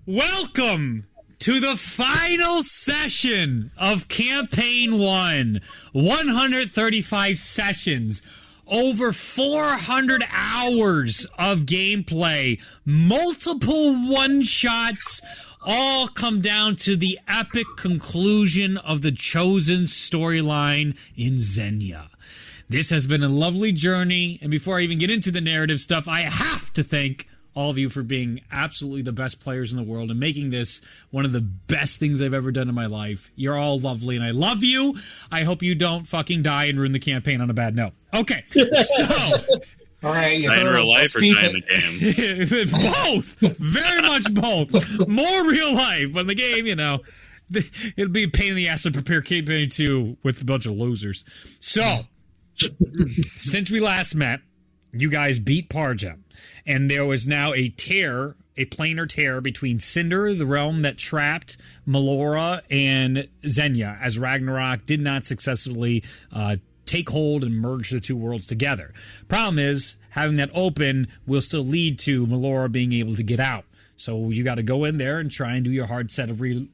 Welcome to the final session of Campaign 1. 135 sessions, over 400 hours of gameplay, multiple one-shots, all come down to the epic conclusion of the chosen storyline in Zenya. This has been a lovely journey, and before I even get into the narrative stuff, I have to thank all of you for being absolutely the best players in the world and making this one of the best things I've ever done in my life. You're all lovely, and I love you. I hope you don't fucking die and ruin the campaign on a bad note. Okay, so... All right, die in real life or die in the game? Both! Very much both. More real life, but in the game, you know, it'll be a pain in the ass to prepare Campaign 2 with a bunch of losers. So, since we last met, you guys beat Parja, and there was now a planar tear between Cinder, the realm that trapped Melora, and Zenya, as Ragnarok did not successfully take hold and merge the two worlds together. Problem is, having that open will still lead to Melora being able to get out. So you got to go in there and try and do your hard set of with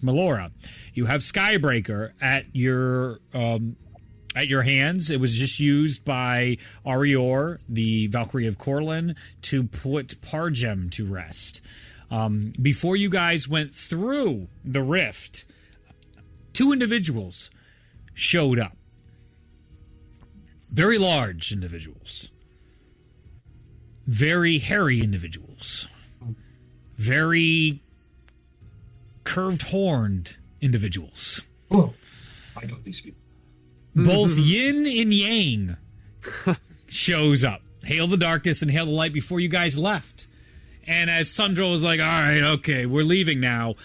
Melora. You have Skybreaker at your hands. It was just used by Arior, the Valkyrie of Corlin, to put Parjem to rest. Before you guys went through the rift, two individuals showed up. Very large individuals. Very hairy individuals. Very curved-horned individuals. Oh, I know these people. Both yin and yang shows up. Hail the darkness and hail the light before you guys left. And as Sundro was like, all right, okay, we're leaving now,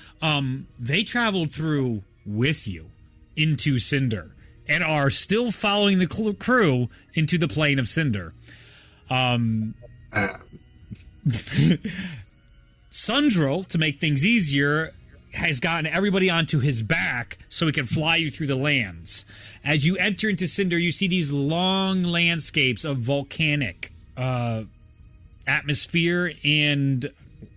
they traveled through with you into Cinder and are still following the crew into the plane of Cinder. Sundro, to make things easier, has gotten everybody onto his back so he can fly you through the lands. As you enter into Cinder, you see these long landscapes of volcanic atmosphere and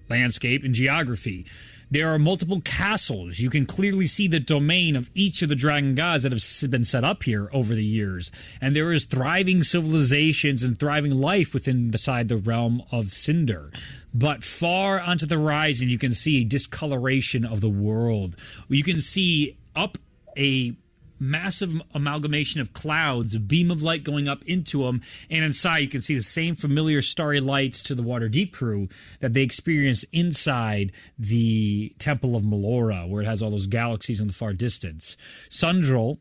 landscape and geography. There are multiple castles. You can clearly see the domain of each of the dragon gods that have been set up here over the years. And there is thriving civilizations and thriving life beside the realm of Cinder. But far onto the horizon, you can see a discoloration of the world. You can see up a massive amalgamation of clouds, a beam of light going up into them, and inside you can see the same familiar starry lights to the Waterdeep crew that they experience inside the Temple of Melora, where it has all those galaxies in the far distance. Sundrel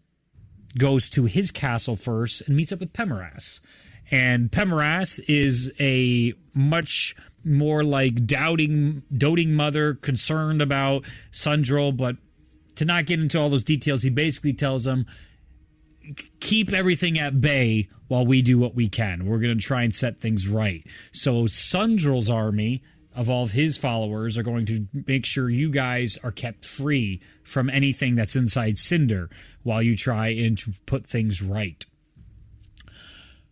goes to his castle first and meets up with Pemoras. And Pemoras is a much more like doting mother, concerned about Sundrel, but to not get into all those details, he basically tells them, keep everything at bay while we do what we can. We're going to try and set things right. So Sundrel's army of all of his followers are going to make sure you guys are kept free from anything that's inside Cinder while you try and to put things right.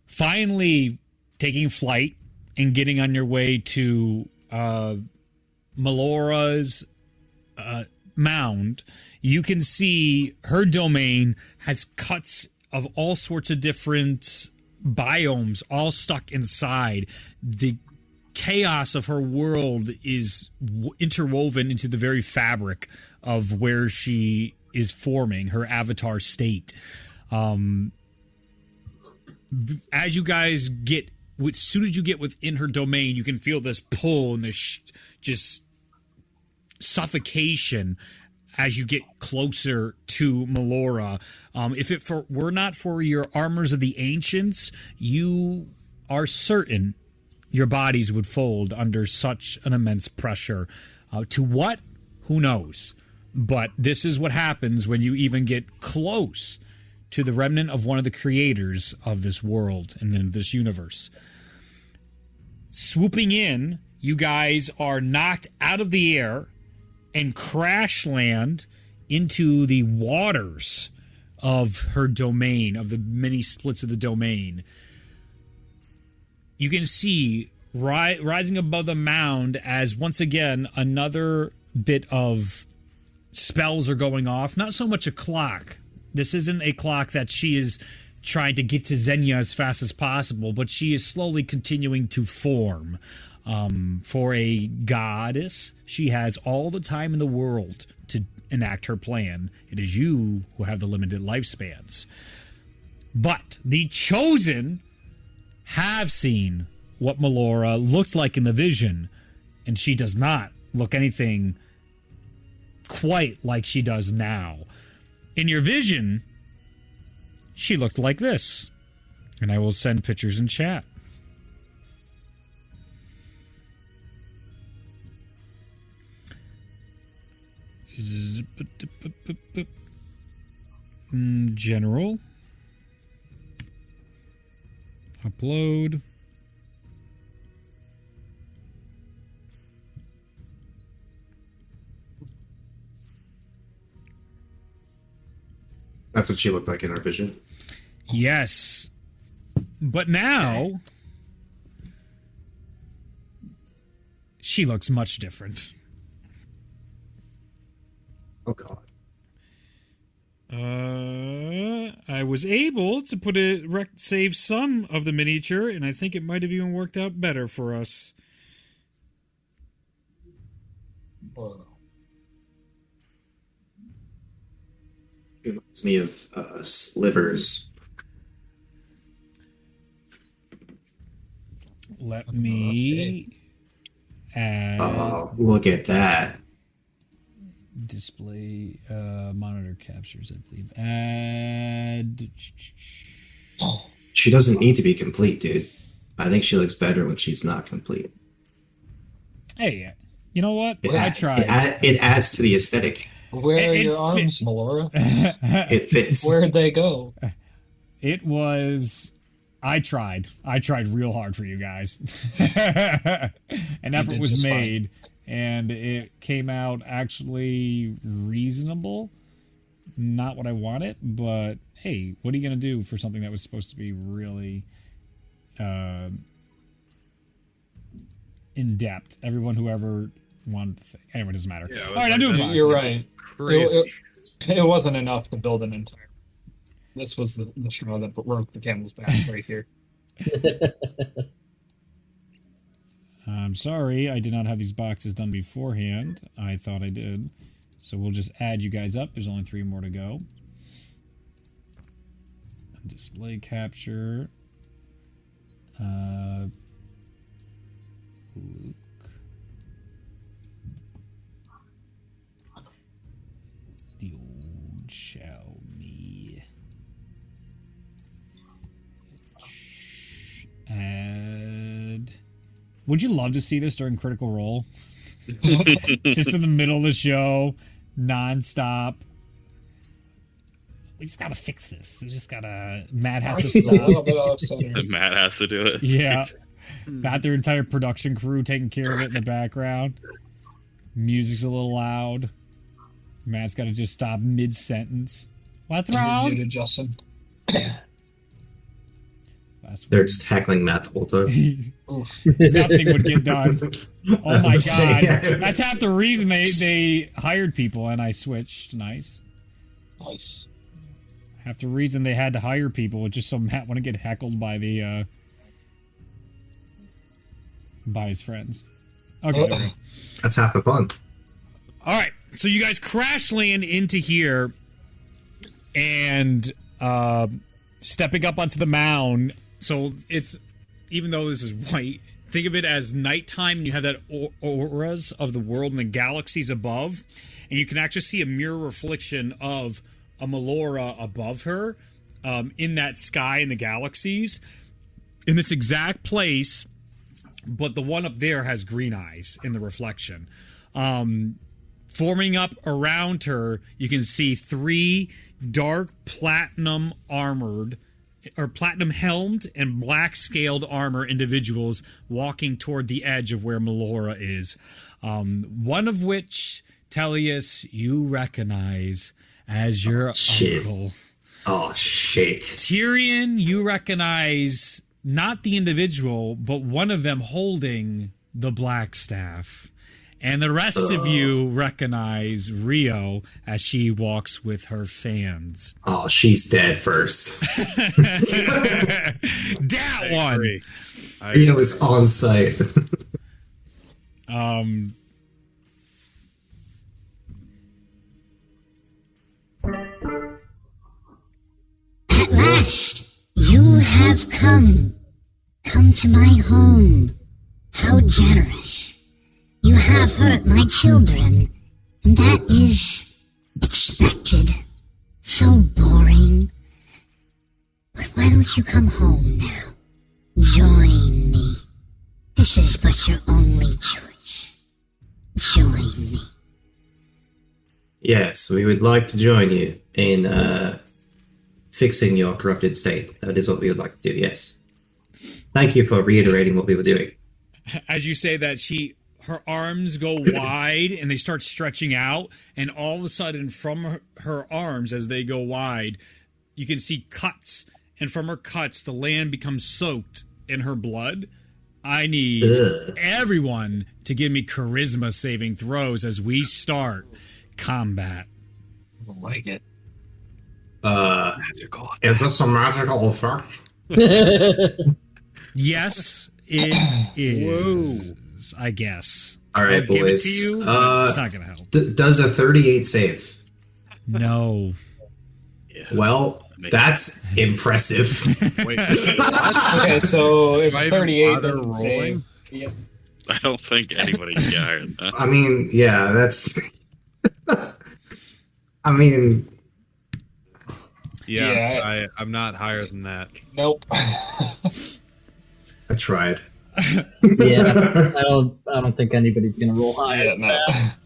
Finally, taking flight and getting on your way to Melora's mound, you can see her domain has cuts of all sorts of different biomes all stuck inside. The chaos of her world is interwoven into the very fabric of where she is forming her avatar state. As you guys get, as soon as you get within her domain, you can feel this pull and this just suffocation as you get closer to Melora. If it were not for your armors of the ancients, you are certain your bodies would fold under such an immense pressure. To what? Who knows? But this is what happens when you even get close to the remnant of one of the creators of this world and then this universe. Swooping in, you guys are knocked out of the air and crash land into the waters of her domain, of the many splits of the domain. You can see rising above the mound as once again another bit of spells are going off. Not so much a clock. This isn't a clock that she is trying to get to Zenya as fast as possible, but she is slowly continuing to form. For a goddess, she has all the time in the world to enact her plan. It is you who have the limited lifespans. But the Chosen have seen what Melora looked like in the vision, and she does not look anything quite like she does now. In your vision, she looked like this. And I will send pictures in chat. General. Upload. That's what she looked like in our vision. Yes. But now she looks much different. Oh God. I was able to put save some of the miniature, and I think it might have even worked out better for us. Whoa. It reminds me of slivers. Let me add Oh, look at that. display monitor captures, I believe. Add. She doesn't need to be complete, dude. I think she looks better when she's not complete. Hey, you know what? It I tried. It adds to the aesthetic. Where are your arms, Melora? It fits. Where'd they go? It was. I tried real hard for you guys. An effort was made, and it came out actually reasonable. Not what I wanted, but hey, what are you going to do for something that was supposed to be really in depth? Everyone who ever wanted to think. Anyway, it doesn't matter. Yeah, all right, I'm doing mine. You're right. Crazy. It wasn't enough to build an entire. This was the straw that broke the camel's back right here. I'm sorry, I did not have these boxes done beforehand. I thought I did. So we'll just add you guys up. There's only 3 more to go. Display capture. Luke. The old Xiaomi. Add. Would you love to see this during Critical Role? Just in the middle of the show, non-stop. We just gotta fix this. We just gotta. Matt has to stop. Matt has to do it. Yeah. Not their entire production crew taking care of it in the background. Music's a little loud. Matt's gotta just stop mid-sentence. What's wrong? Justin. They're just heckling Matt the whole time. Nothing would get done. Oh my god. That's half the reason they hired people and I switched. Nice. Half the reason they had to hire people was just so Matt wouldn't get heckled by the by his friends. Okay, there we go. That's half the fun. Alright, so you guys crash land into here and stepping up onto the mound. So it's, even though this is white, think of it as nighttime, and you have that auras of the world and the galaxies above, and you can actually see a mirror reflection of a Melora above her in that sky in the galaxies, in this exact place, but the one up there has green eyes in the reflection. Forming up around her, you can see 3 dark platinum armored or platinum helmed and black scaled armor individuals walking toward the edge of where Melora is. One of which, Tellius, you recognize as your uncle. Oh, shit. Tyrion, you recognize not the individual, but one of them holding the black staff. And the rest of you recognize Rio as she walks with her fans. Oh, she's dead first. That one. Rio is on site. At last, you have come. Come to my home. How generous. You have hurt my children, and that is expected. So boring. But why don't you come home now? Join me. This is but your only choice. Join me. Yes, we would like to join you in fixing your corrupted state. That is what we would like to do, yes. Thank you for reiterating what we were doing. As you say that, her arms go wide and they start stretching out, and all of a sudden from her arms as they go wide, you can see cuts, and from her cuts the land becomes soaked in her blood. I need everyone to give me charisma saving throws as we start combat. I don't like it. Is this a magical effect? Yes, it is. Whoa. I guess. All right, I'll give it boys. to you, but it's not going to help. Does a 38 save? No. Yeah. Well, that's impressive. Wait, Okay, so if Do I even 38 bother doesn't rolling? save, yeah. I don't think anybody can get higher than that. I mean, yeah, that's. I mean, yeah, I'm not higher than that. Nope. I tried. Yeah, I don't think anybody's gonna roll higher. Yeah, no.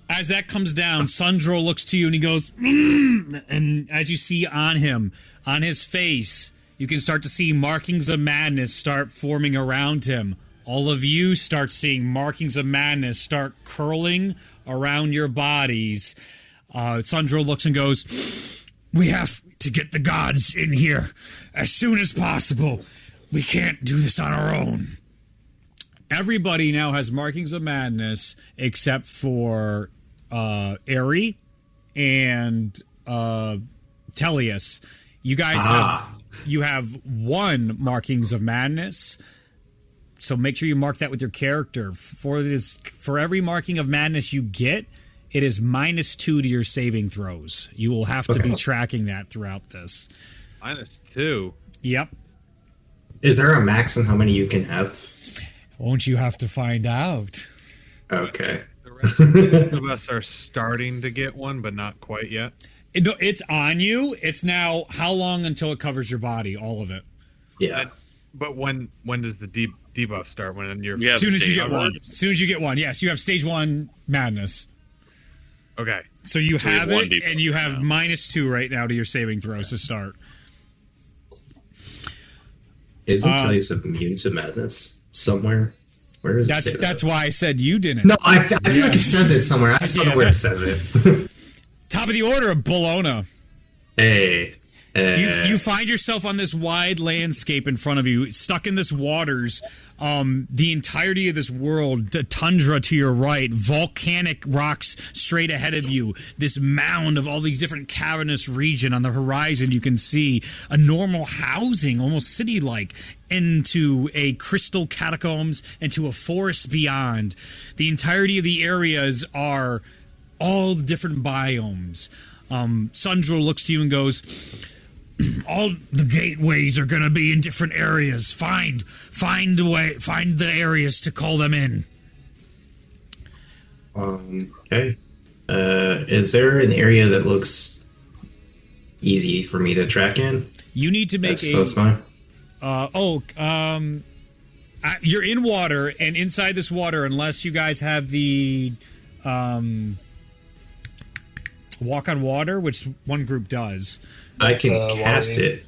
As that comes down, Sundro looks to you and he goes, and as you see on him, on his face, you can start to see markings of madness start forming around him. All of you start seeing markings of madness start curling around your bodies. Sundro looks and goes, we have to get the gods in here as soon as possible. We can't do this on our own. Everybody now has markings of madness except for Aerie and Tellius. You guys have one markings of madness. So make sure you mark that with your character. For every marking of madness you get, it is -2 to your saving throws. You will have to be tracking that throughout this. -2. Yep. Is there a max on how many you can have? Won't you have to find out? Okay. The rest of us are starting to get one, but not quite yet. No, it's on you. It's now how long until it covers your body, all of it. Yeah. But when does the debuff start? When you're Yeah. As soon as you stage get one. one. As soon as you get one. Yes, you have stage 1 madness. okay. So you So you have have one it, debuff and you have now. -2 right now to your saving throws to start. Isn't Tellius immune to madness somewhere? Where does it say That's that? why I said you didn't. No, I feel like it says it somewhere. I saw where it says it. Top of the order of Bologna. Hey. You find yourself on this wide landscape in front of you, stuck in this waters. The entirety of this world, tundra to your right, volcanic rocks straight ahead of you, this mound of all these different cavernous region on the horizon. You can see a normal housing, almost city-like, into a crystal catacombs, into a forest beyond. The entirety of the areas are all the different biomes. Sundro looks to you and goes, all the gateways are going to be in different areas. Find the areas to call them in. Okay. Is there an area that looks easy for me to track in? You need to make That's close by. You're in water, and inside this water, unless you guys have the walk on water, which one group does. I can That's, cast water. it.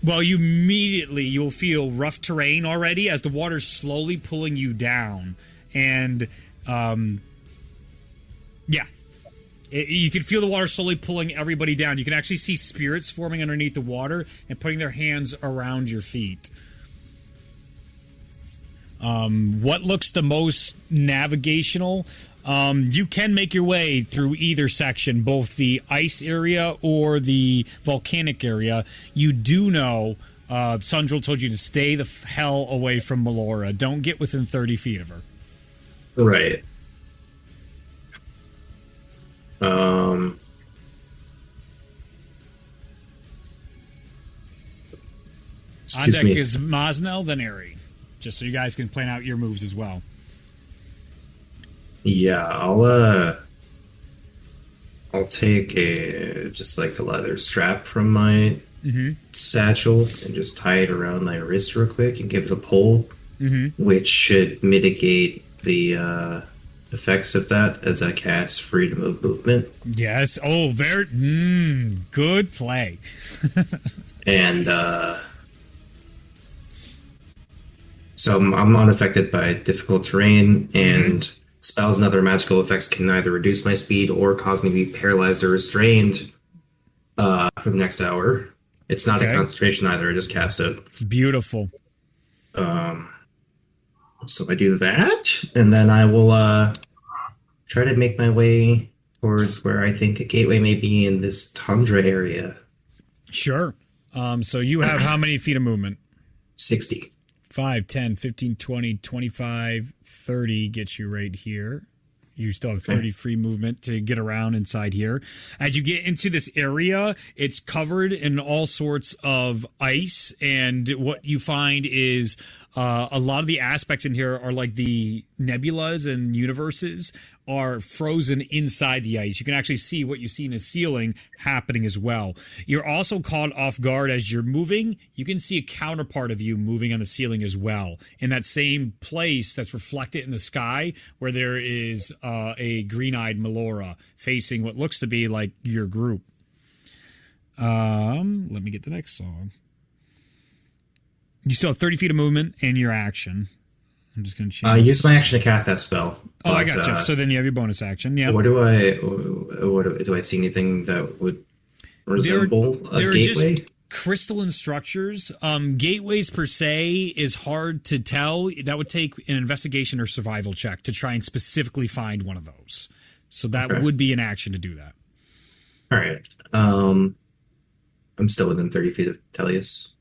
Well, you'll feel rough terrain already as the water's slowly pulling you down. And, you can feel the water slowly pulling everybody down. You can actually see spirits forming underneath the water and putting their hands around your feet. What looks the most navigational? You can make your way through either section, both the ice area or the volcanic area. You do know, Sundrel told you to stay the hell away from Melora. Don't get within 30 feet of her. Right. On Excuse deck me. is Mosnell, then Airy. Just so you guys can plan out your moves as well. Yeah, I'll take just like a leather strap from my satchel and just tie it around my wrist real quick and give it a pull, which should mitigate the effects of that as I cast freedom of movement. Yes. Oh, very good play. And so I'm unaffected by difficult terrain, and spells and other magical effects can either reduce my speed or cause me to be paralyzed or restrained for the next hour. It's not a concentration either, I just cast it. Beautiful. So I do that, and then I will try to make my way towards where I think a gateway may be in this tundra area. Sure. So you have how many feet of movement? 60. 5, 10, 15, 20, 25, 30 gets you right here. You still have 30 free movement to get around inside here. As you get into this area, it's covered in all sorts of ice. And what you find is a lot of the aspects in here are like the nebulas and universes are frozen inside the ice. You can actually see what you see in the ceiling happening as well. You're also caught off guard as you're moving. You can see a counterpart of you moving on the ceiling as well. In that same place that's reflected in the sky where there is a green-eyed Melora facing what looks to be like your group. Let me get the next song. You still have 30 feet of movement and your action. I'm just going to change. Use my action to cast that spell. Oh, I got you. So then you have your bonus action. Yeah. What do I see anything that would resemble a gateway? Just crystalline structures. Gateways per se is hard to tell. That would take an investigation or survival check to try and specifically find one of those. So that would be an action to do that. All right. I'm still within 30 feet of Tellius.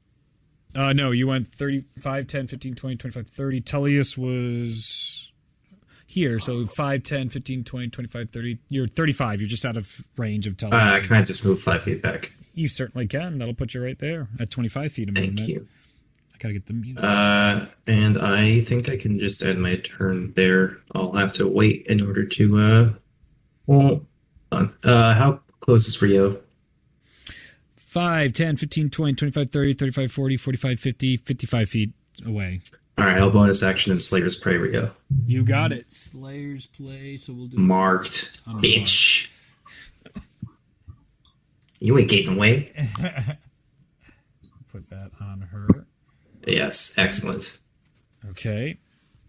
No, you went 35, 10, 15, 20, 25, 30. Tellius was here. So 5, 10, 15, 20, 25, 30. You're 35. You're just out of range of Tellius. Can I just move 5 feet back? You certainly can. That'll put you right there at 25 feet of movement. Thank you. I gotta get the music. And I think I can just end my turn there. I'll have to wait in order to how close is Rio? 5, 10, 15, 20, 25, 30, 35, 40, 45, 50, 55 feet away. All right, I'll bonus action in Slayer's Prey, Rio. You got it. Slayer's Play, so we'll do Marked, bitch. You ain't getting away. Put that on her. Yes, excellent. Okay.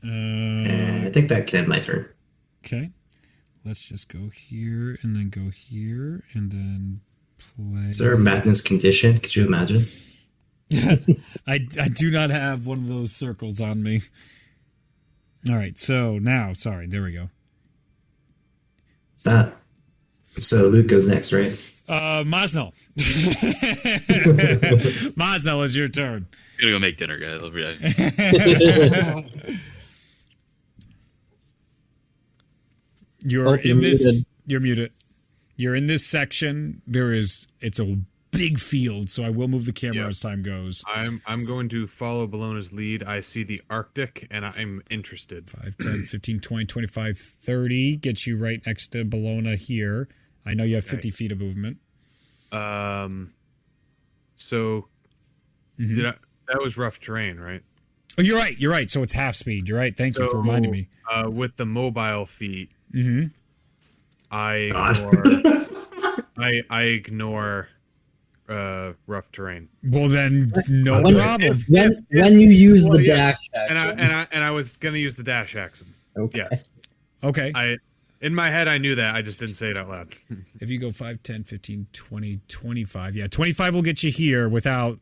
And I think that can end my turn. Okay. Let's just go here and then go here and then play. Is there a madness condition? Could you imagine? I do not have one of those circles on me. All right. So now, sorry. There we go. It's not. So Luke goes next, right? Mosnell. Mosnell, it's your turn. I'm gonna go make dinner, guys. I'll be right. You're muted. You're in this section. It's a big field, so I will move the camera as time goes. I'm going to follow Bologna's lead. I see the Arctic, and I'm interested. 5, 10, 15, 20, 25, 30 gets you right next to Bologna here. I know you have 50 feet of movement. So that was rough terrain, right? Oh, you're right. You're right. So it's half speed. You're right. Thank you for reminding me. With the mobile feat, I ignore rough terrain. Well, then no problem. When you use the dash action. And I was gonna use the dash action. Okay. Yes. Okay. In my head, I knew that. I just didn't say it out loud. If you go 5, 10, 15, 20, 25. Yeah, 25 will get you here without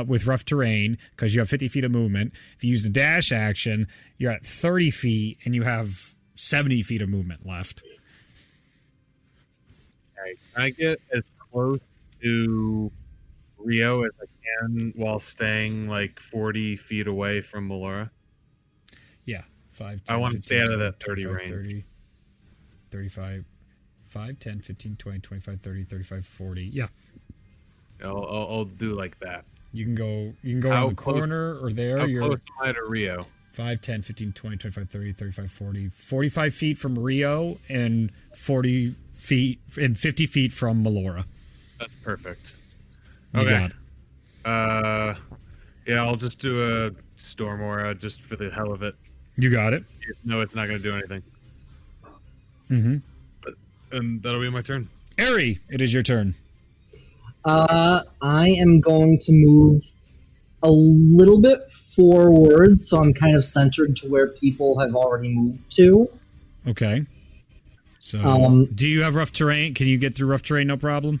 with rough terrain because you have 50 feet of movement. If you use the dash action, you're at 30 feet and you have 70 feet of movement left. All right. Can I get as close to Rio as I can while staying like 40 feet away from Melora? Yeah. 5, 10, I want to 15, stay out of 20, that 30 25, range. 30, 35, 5, 10, 15, 20, 25, 30, 35, 40. Yeah. I'll do like that. You can go How around the close- corner or there. How You're close am I to Rio? 5, 10, 15, 20, 25, 30, 35, 40. 45 feet from Rio and 40 feet and 50 feet from Melora. That's perfect. You Okay. got it. Yeah, I'll just do a Storm Aura just for the hell of it. You got it. No, it's not going to do anything. Mm-hmm. And that'll be my turn. Ari, it is your turn. I am going to move a little bit forward, so I'm kind of centered to where people have already moved to. Okay. So, do you have rough terrain? Can you get through rough terrain? No problem.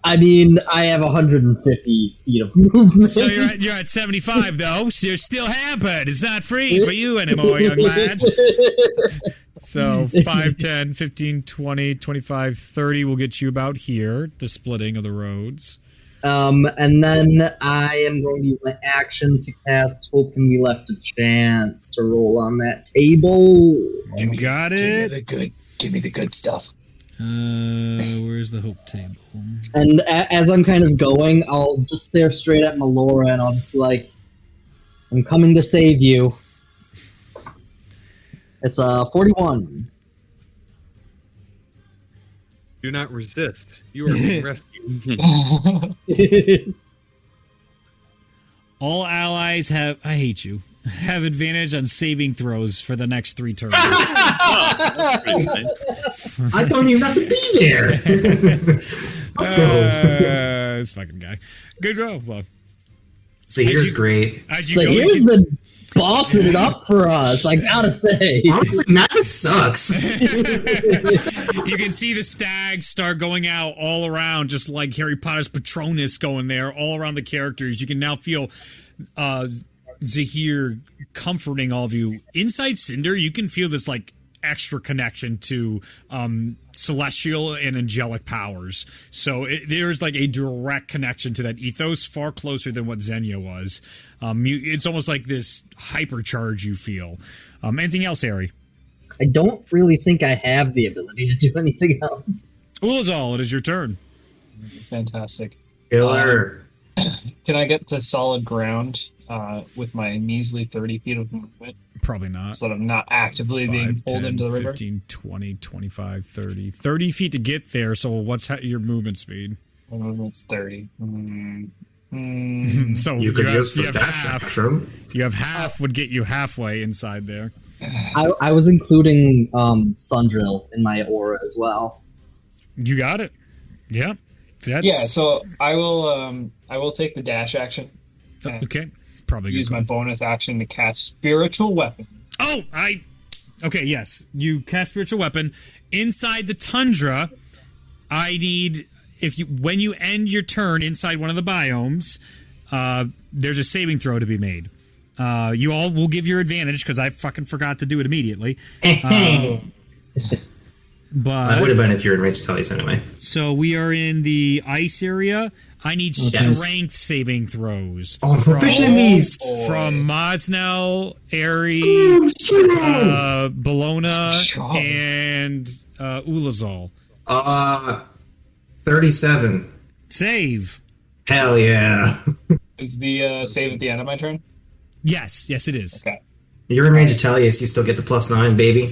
I mean, I have 150 feet of movement. So you're at 75 though. So you're still hampered. It's not free for you anymore, young lad. So 5, 10, 15, 20, 25, 30 will get you about here. The splitting of the roads. And then I am going to use my action to cast Hope Can Be Left a Chance to roll on that table. You got it. Give me the good stuff. Where's the hope table? And as I'm kind of going, I'll just stare straight at Melora and I'll just be like, I'm coming to save you. It's 41. Do not resist. You are being rescued. All allies have. I hate you. Have advantage on saving throws for the next 3 turns. That's pretty nice. I don't even have to be there. Let's go. This fucking guy. Good go. Well, Zahir's great. as you So go, here's you can- been bossing it up for us, I gotta say. Honestly, Madness sucks. you can see the stags start going out all around, just like Harry Potter's Patronus going there, all around the characters. You can now feel Zahir comforting all of you. Inside Cinder, you can feel this like extra connection to celestial and angelic powers. So there's like a direct connection to that ethos, far closer than what Zenya was. It's almost like this hypercharge you feel. Anything else, Ari? I don't really think I have the ability to do anything else. Ulazal, it is your turn. Fantastic. Killer. Can I get to solid ground with my measly 30 feet of movement Probably not. so that I'm not actively being 5, pulled 10, into the river? 15, 20, 25, 30. 30 feet to get there, so what's your movement speed? My movement's 30. So You could use you the have dash half. action. You have half would get you halfway inside there. I was including Sundrill in my aura as well. You got it. Yeah. That's Yeah, so I will take the dash action and okay. Probably good use my call. bonus action to cast Spiritual Weapon. Oh, okay, yes. You cast spiritual weapon inside the tundra. I need when you end your turn inside one of the biomes, there's a saving throw to be made. You all will give your advantage because I fucking forgot to do it immediately. But That would have been if you're in range to tell you anyway. so we are in the ice area. I need Yes. strength saving throws. Oh, I'm proficient in these. From Mosnell, Airy, Bologna, Strong. and Ulazal. 37. Save. Hell yeah. Is the save at the end of my turn? Yes, it is. Okay, You're in range to tell you, so you still get the +9, baby.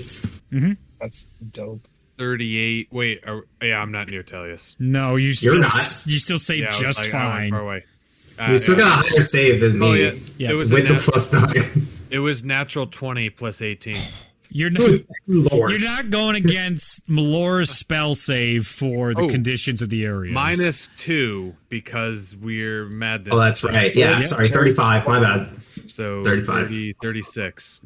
that's dope. 38. Wait, yeah, I'm not near Tellius. No, you still not. you still save Yeah, I was just like, I went fine. far away. You still yeah. got a higher save than me. Oh yeah, Yeah. It was With the a +9. it was natural 20 plus 18. You're not, Good lord. you're not going against Melora's spell save for the Oh. conditions of the area. -2 because we're madness. Oh, that's right. Yeah, Yeah. sorry, 35. My bad. So 35. 36.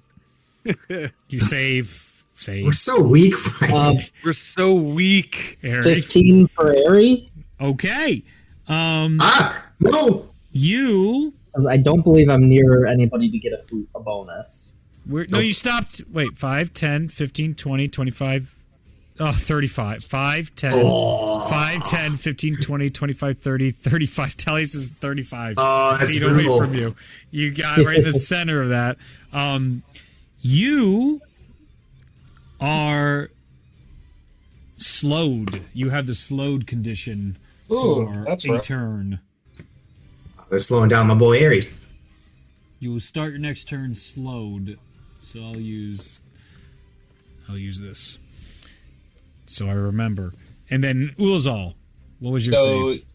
You save. We're so weak right now. We're so weak. Airy. 15 for Airy. Okay. No! You. Because I don't believe I'm near anybody to get a bonus. No, you stopped. Wait, 5, 10, 15, 20, 25. Oh, 35. 5, 10, 5, 10, 15, 20, 25, 30, 35. Tellius is 35. Oh, that's feet away brutal. from you. You got right in the center of that. You are slowed. You have the slowed condition for that's a rough. turn. They're slowing down my boy Ari. You will start your next turn slowed. So I'll use this. So I remember. And then Ulazal, what was your save?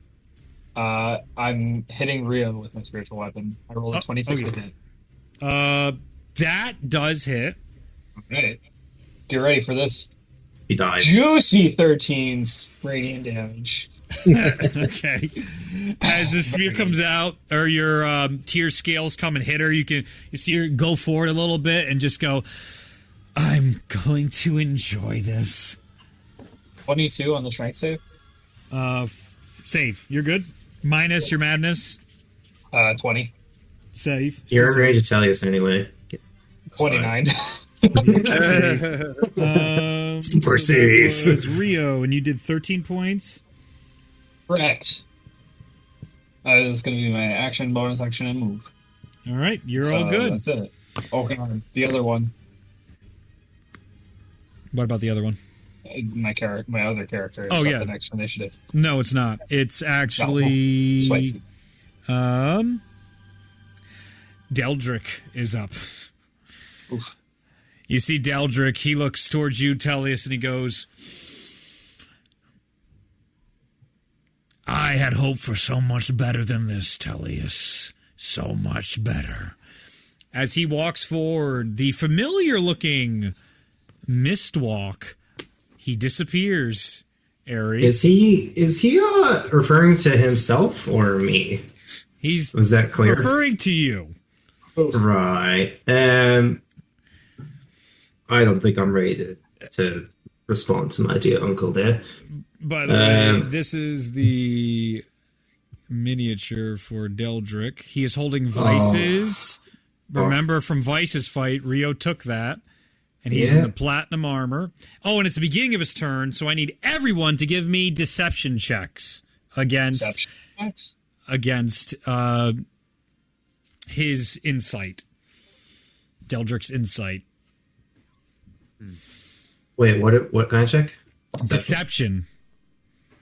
I'm hitting Rio with my spiritual weapon. I rolled a 26 to hit. That does hit. Okay. Get ready for this. He dies. Juicy 13's radiant damage. Okay. As the spear comes out, or your tier scales come and hit her, you see her go forward a little bit and just go, I'm going to enjoy this. 22 on the strength save. Save. You're good. Minus your madness. 20. Save. You're in range to tell us anyway. 29. Super so safe. that was Rio, and you did 13 points. Correct. It's going to be my action, bonus action, and move. All right, you're So all good. That's it. Oh, God. The other one. What about the other one? My other character. Oh, is up yeah. The next initiative. No, it's not. It's actually Spicy. Deldrick is up. Oof. You see Deldrick, he looks towards you, Tellius, and he goes, I had hoped for so much better than this, Tellius. So much better. As he walks forward, the familiar-looking Mistwalk, he disappears. Ari. Is he referring to himself or me? He's Was that clear? referring to you. Right. I don't think I'm ready to respond to my dear uncle there. By the way, this is the miniature for Deldrick. He is holding Vices. Remember from Vice's fight, Rio took that. And he's in the platinum armor. Oh, and it's the beginning of his turn, so I need everyone to give me deception checks against his insight. Deldrick's insight. Wait, what kind of check? Deception.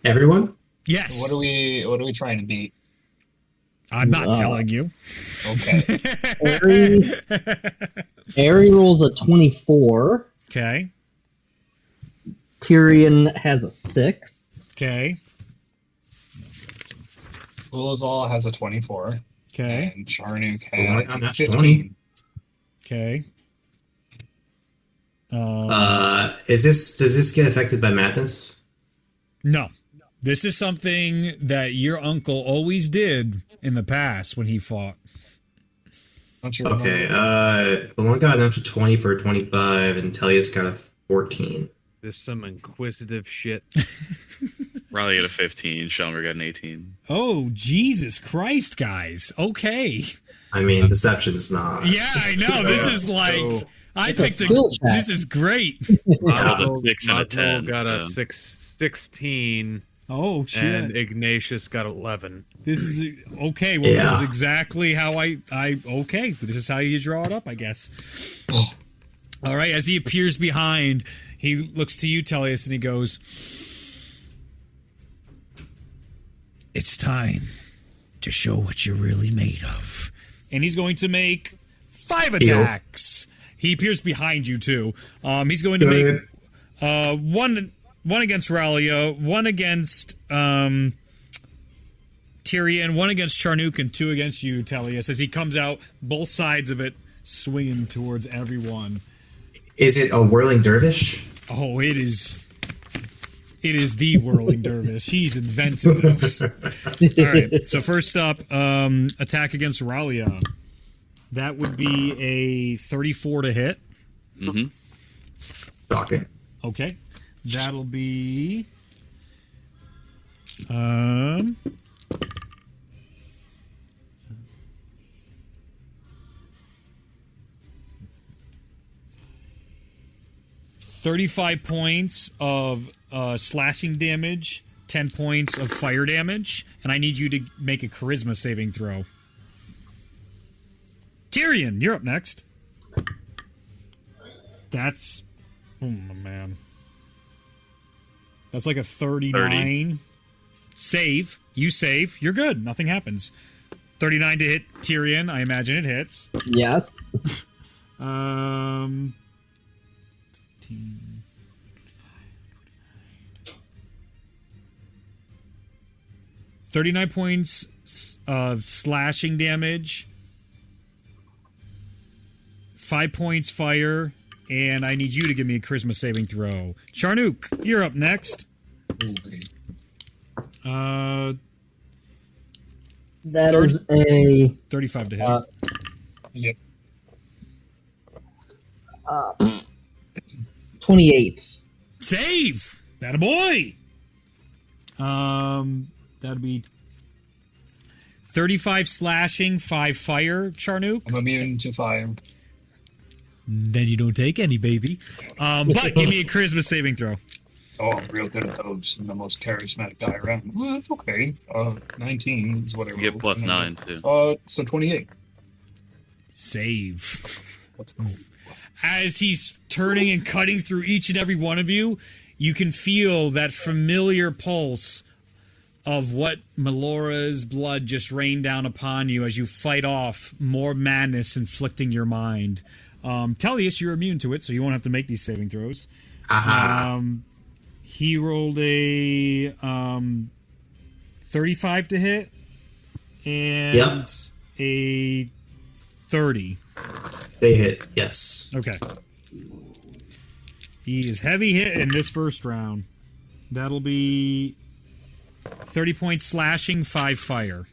Everyone? Yes. What are we trying to beat? I'm not telling you. Okay. Ari rolls a 24. Okay. Tyrion has a 6. Okay. Ulazal has a 24. Okay. And Charnuk Well, has I'm a at 15. 20. Okay. Does this get affected by madness? No. This is something that your uncle always did in the past when he fought. Don't you Okay, remember? the one got an extra 20 for a 25, and Tellius got a 14. This is some inquisitive shit. Riley got a 15. Shelmer got an 18. Oh, Jesus Christ, guys. Okay. I mean, deception's not. Yeah, I know. This is like... I It's a picked skill check. This is great. I rolled a 6 and a 10. got a so. 16, Oh, shit. and Ignatius got 11. This is... Okay, well, this Yeah. is exactly how okay, this is how you draw it up, I guess. All right, as he appears behind, he looks to you, Tellius, and he goes... It's time to show what you're really made of. And he's going to make 5 attacks. He appears behind you, too. He's going to make one against Ralia, one against Tyrion, one against Charnuk, and 2 against you, Tellius, as he comes out, both sides of it, swinging towards everyone. Is it a whirling dervish? Oh, it is the whirling dervish. He's invented this. All right, so first up, attack against Ralia. That would be a 34 to hit. Mm-hmm. Shocking. Okay. That'll be... 35 points of slashing damage, 10 points of fire damage, and I need you to make a charisma saving throw. Tyrion, you're up next. That's... Oh, man. That's like a 39. 30. Save. You save. You're good. Nothing happens. 39 to hit Tyrion. I imagine it hits. Yes. 15, 39 points of slashing damage, 5 points fire, and I need you to give me a charisma saving throw. Charnook, you're up next. That is a 35 to hit. Yep. 28. Save! That a boy! That'd be 35 slashing, 5 fire, Charnook. I'm immune to fire. Then you don't take any, baby. But give me a charisma saving throw. Oh, I'm real good at those. I'm the most charismatic guy around. Well, that's okay. 19 is what I You get rolled. +9 too. So 28. Save. That's cool. As he's turning and cutting through each and every one of you, you can feel that familiar pulse of what Melora's blood just rained down upon you as you fight off more madness inflicting your mind. Tellius, you're immune to it, so you won't have to make these saving throws. He rolled a 35 to hit and a 30. They hit, yes. Okay. He is heavy hit in this first round. That'll be 30 points slashing, 5 fire.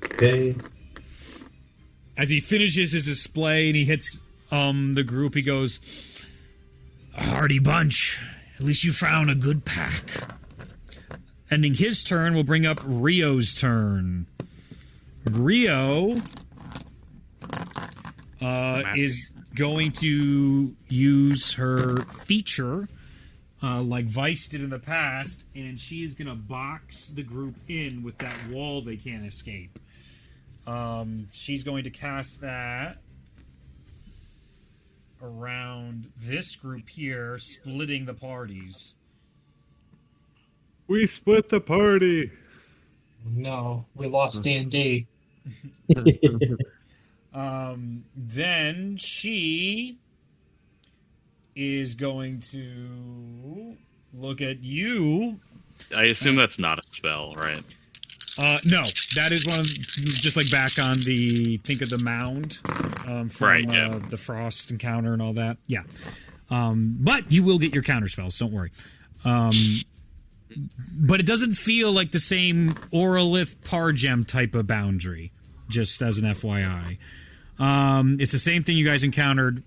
Okay. As he finishes his display and he hits the group, he goes, "A hardy bunch. At least you found a good pack." Ending his turn, we'll bring up Rio's turn. Rio is going to use her feature like Vice did in the past, and she is going to box the group in with that wall they can't escape. She's going to cast that around this group here, splitting the parties. We split the party. No, we lost D&D. Then she is going to look at you. I assume that's not a spell, right? No, that is one of just like back on the think of the mound from Right, yeah. The frost encounter and all that. Yeah, but you will get your counter spells. Don't worry. But it doesn't feel like the same Oralith Pargem type of boundary. Just as an FYI, it's the same thing you guys encountered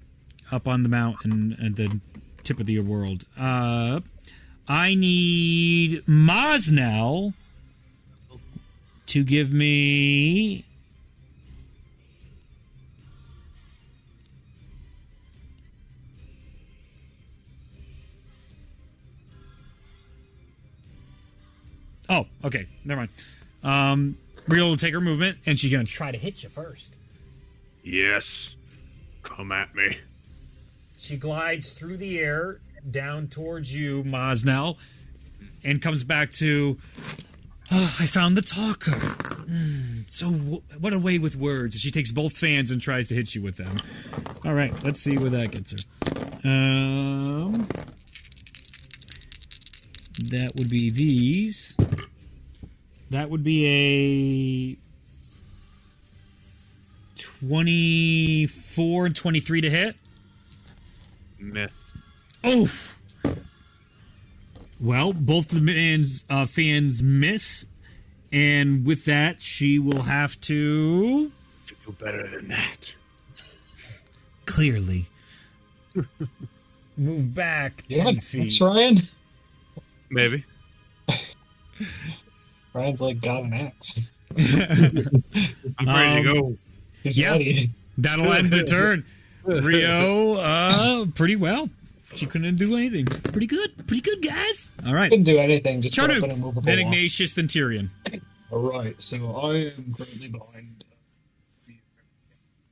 up on the mountain at the tip of the world. I need Mosnell to give me oh, okay, never mind. Rio will take her movement, and she's gonna try to hit you first. Yes. Come at me. She glides through the air down towards you, Mosnell, and comes back to, I found the talker. So what a way with words. She takes both fans and tries to hit you with them. All right, let's see where that gets her. That would be these. That would be a 24 and 23 to hit. Miss. Oh! Well, both the fans miss, and with that, she will have to Do better than that. clearly move back 10 Yeah, feet. thanks, Ryan. Maybe. Ryan's like got an axe. I'm ready to go. He's Yeah. ready. That'll end the turn. Rio, pretty well. She couldn't do anything. Pretty good, guys. All right. Couldn't do anything. Just put up an Charnook, immovable then wall. Ignatius, then Tyrion. All right. So I am currently behind.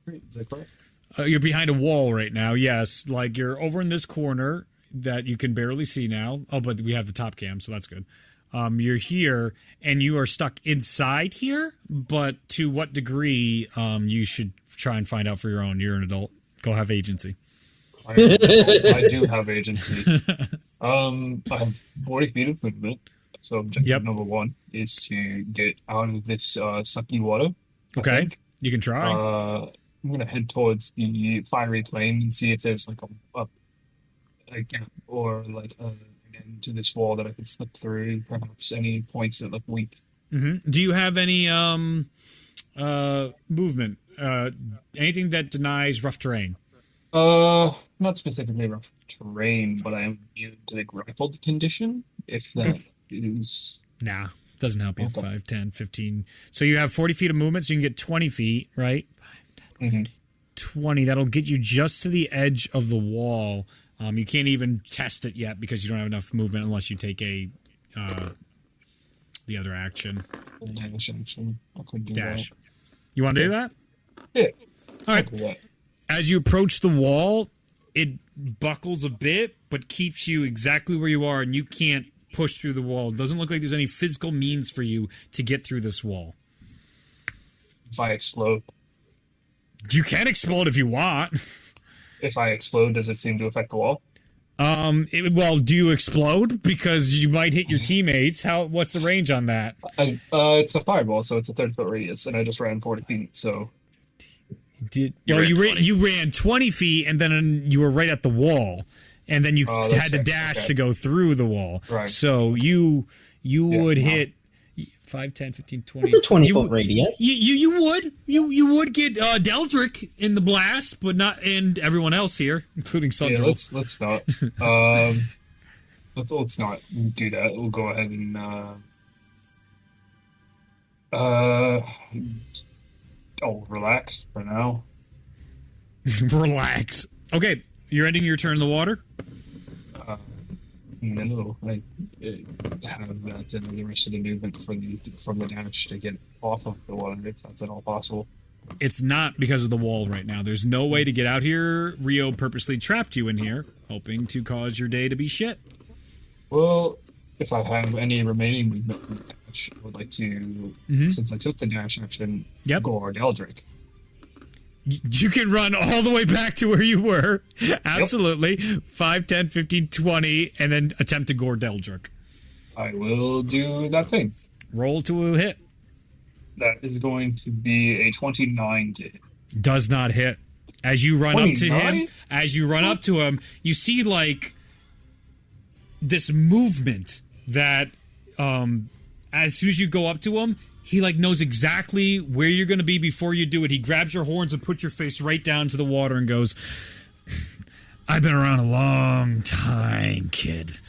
Is that correct? You're behind a wall right now. Yes, like you're over in this corner that you can barely see now. Oh, but we have the top cam, so that's good. You're here, and you are stuck inside here. But to what degree? You should try and find out for your own. You're an adult. Go have agency. I do have agency. I have 40 feet of movement. So objective number one is to get out of this sucky water. Okay, you can try. I'm gonna head towards the fiery flame and see if there's like a gap or like an end to this wall that I could slip through. Perhaps any points that look weak. Mm-hmm. Do you have any movement? Anything that denies rough terrain? Not specifically rough terrain, but I am immune to the grappled condition. If that is. Nah, doesn't help you. Okay. 5, 10, 15. So you have 40 feet of movement, so you can get 20 feet, right? 5, 10, 20. That'll get you just to the edge of the wall. You can't even test it yet because you don't have enough movement unless you take the other action. Dash action. I could do Dash. that. You want to do that? Yeah. All I'll do right. that. As you approach the wall, it buckles a bit, but keeps you exactly where you are, and you can't push through the wall. It doesn't look like there's any physical means for you to get through this wall. If I explode. You can explode if you want. If I explode, does it seem to affect the wall? Well, do you explode? Because you might hit your teammates. What's the range on that? It's a fireball, so it's a 30-foot radius, and I just ran 40 feet, so... You ran 20 feet, and then you were right at the wall, and then you had to dash to go through the wall. Right. So you would hit 5, 10, 15, 20. It's a 20-foot radius. You would get Deldrick in the blast, but not and everyone else here, including Sundral. Yeah, let's not. Let's not do that. We'll go ahead and relax for now. Relax. Okay, you're ending your turn in the water. No, I have that and the rest of the movement from the dash to get off of the water if that's at all possible. It's not because of the wall right now. There's no way to get out here. Rio purposely trapped you in here, hoping to cause your day to be shit. Well, if I have any remaining movement from the dash, I would like to, since I took the dash action, go our Eldrick. You can run all the way back to where you were. Absolutely. 5, 10, 15, 20, and then attempt to gore Deldrick. I will do that thing. Roll to a hit. That is going to be a 29 to hit. Does not hit. As you run 29? up to him, you see like this movement that as soon as you go up to him, he like knows exactly where you're going to be before you do it. He grabs your horns and puts your face right down to the water and goes, "I've been around a long time, kid.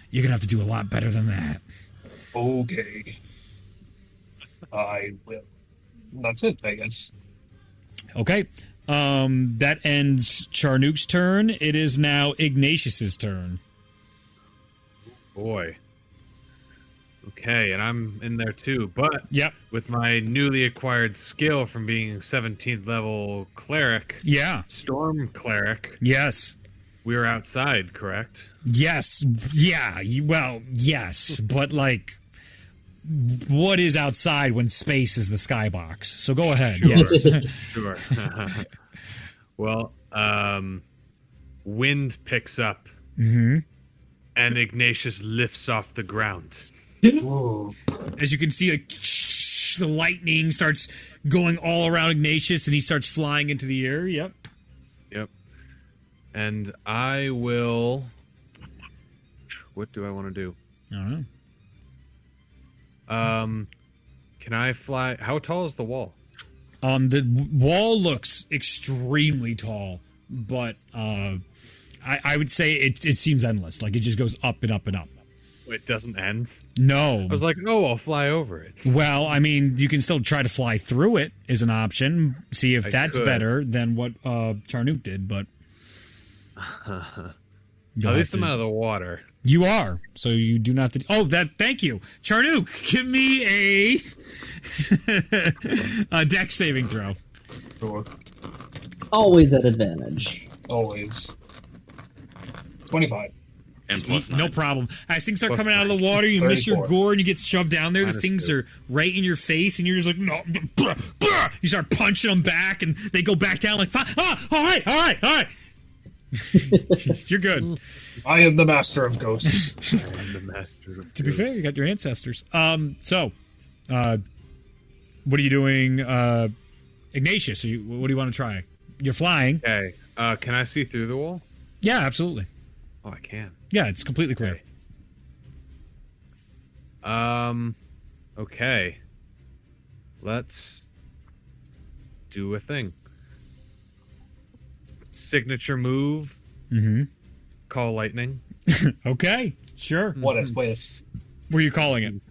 You're going to have to do a lot better than that." Okay. I will. That's it, I guess. Okay. That ends Charnook's turn. It is now Ignatius's turn. Boy. Okay, and I'm in there too, but with my newly acquired skill from being 17th level cleric, storm cleric. Yes. We were outside, correct? Yes. Yeah. Yes, but like, what is outside when space is the skybox? So go ahead. Sure. Yes. Sure. Well, wind picks up, and Ignatius lifts off the ground. As you can see, like, the lightning starts going all around Ignatius, and he starts flying into the air. Yep. And I will... What do I want to do? I don't know. Can I fly? How tall is the wall? The wall looks extremely tall, but I would say it seems endless. Like, it just goes up and up and up. It doesn't end? No. I was like, I'll fly over it. Well, I mean, you can still try to fly through it is an option. See if that's better than what Charnook did, but At least I'm out of the water. You are, so you do not. Thank you, Charnook. Give me a dex saving throw. Sure. Always at advantage. Always. 25. And plus 9. No problem. As things start Plus coming out of 9. the water, you miss your 34. gore and you get shoved down there. The Minus things 2. are right in your face, and you're just like, no. You start punching them back, and they go back down like, all right. You're good. I am the master of ghosts. To be fair, you got your ancestors. So, what are you doing, Ignatius? What do you want to try? You're flying. Okay. Can I see through the wall? Yeah, absolutely. Oh, I can. Yeah, it's completely clear. Okay. Let's do a thing. Signature move. Mm-hmm. Call lightning. Okay, sure. What a twist. What are you calling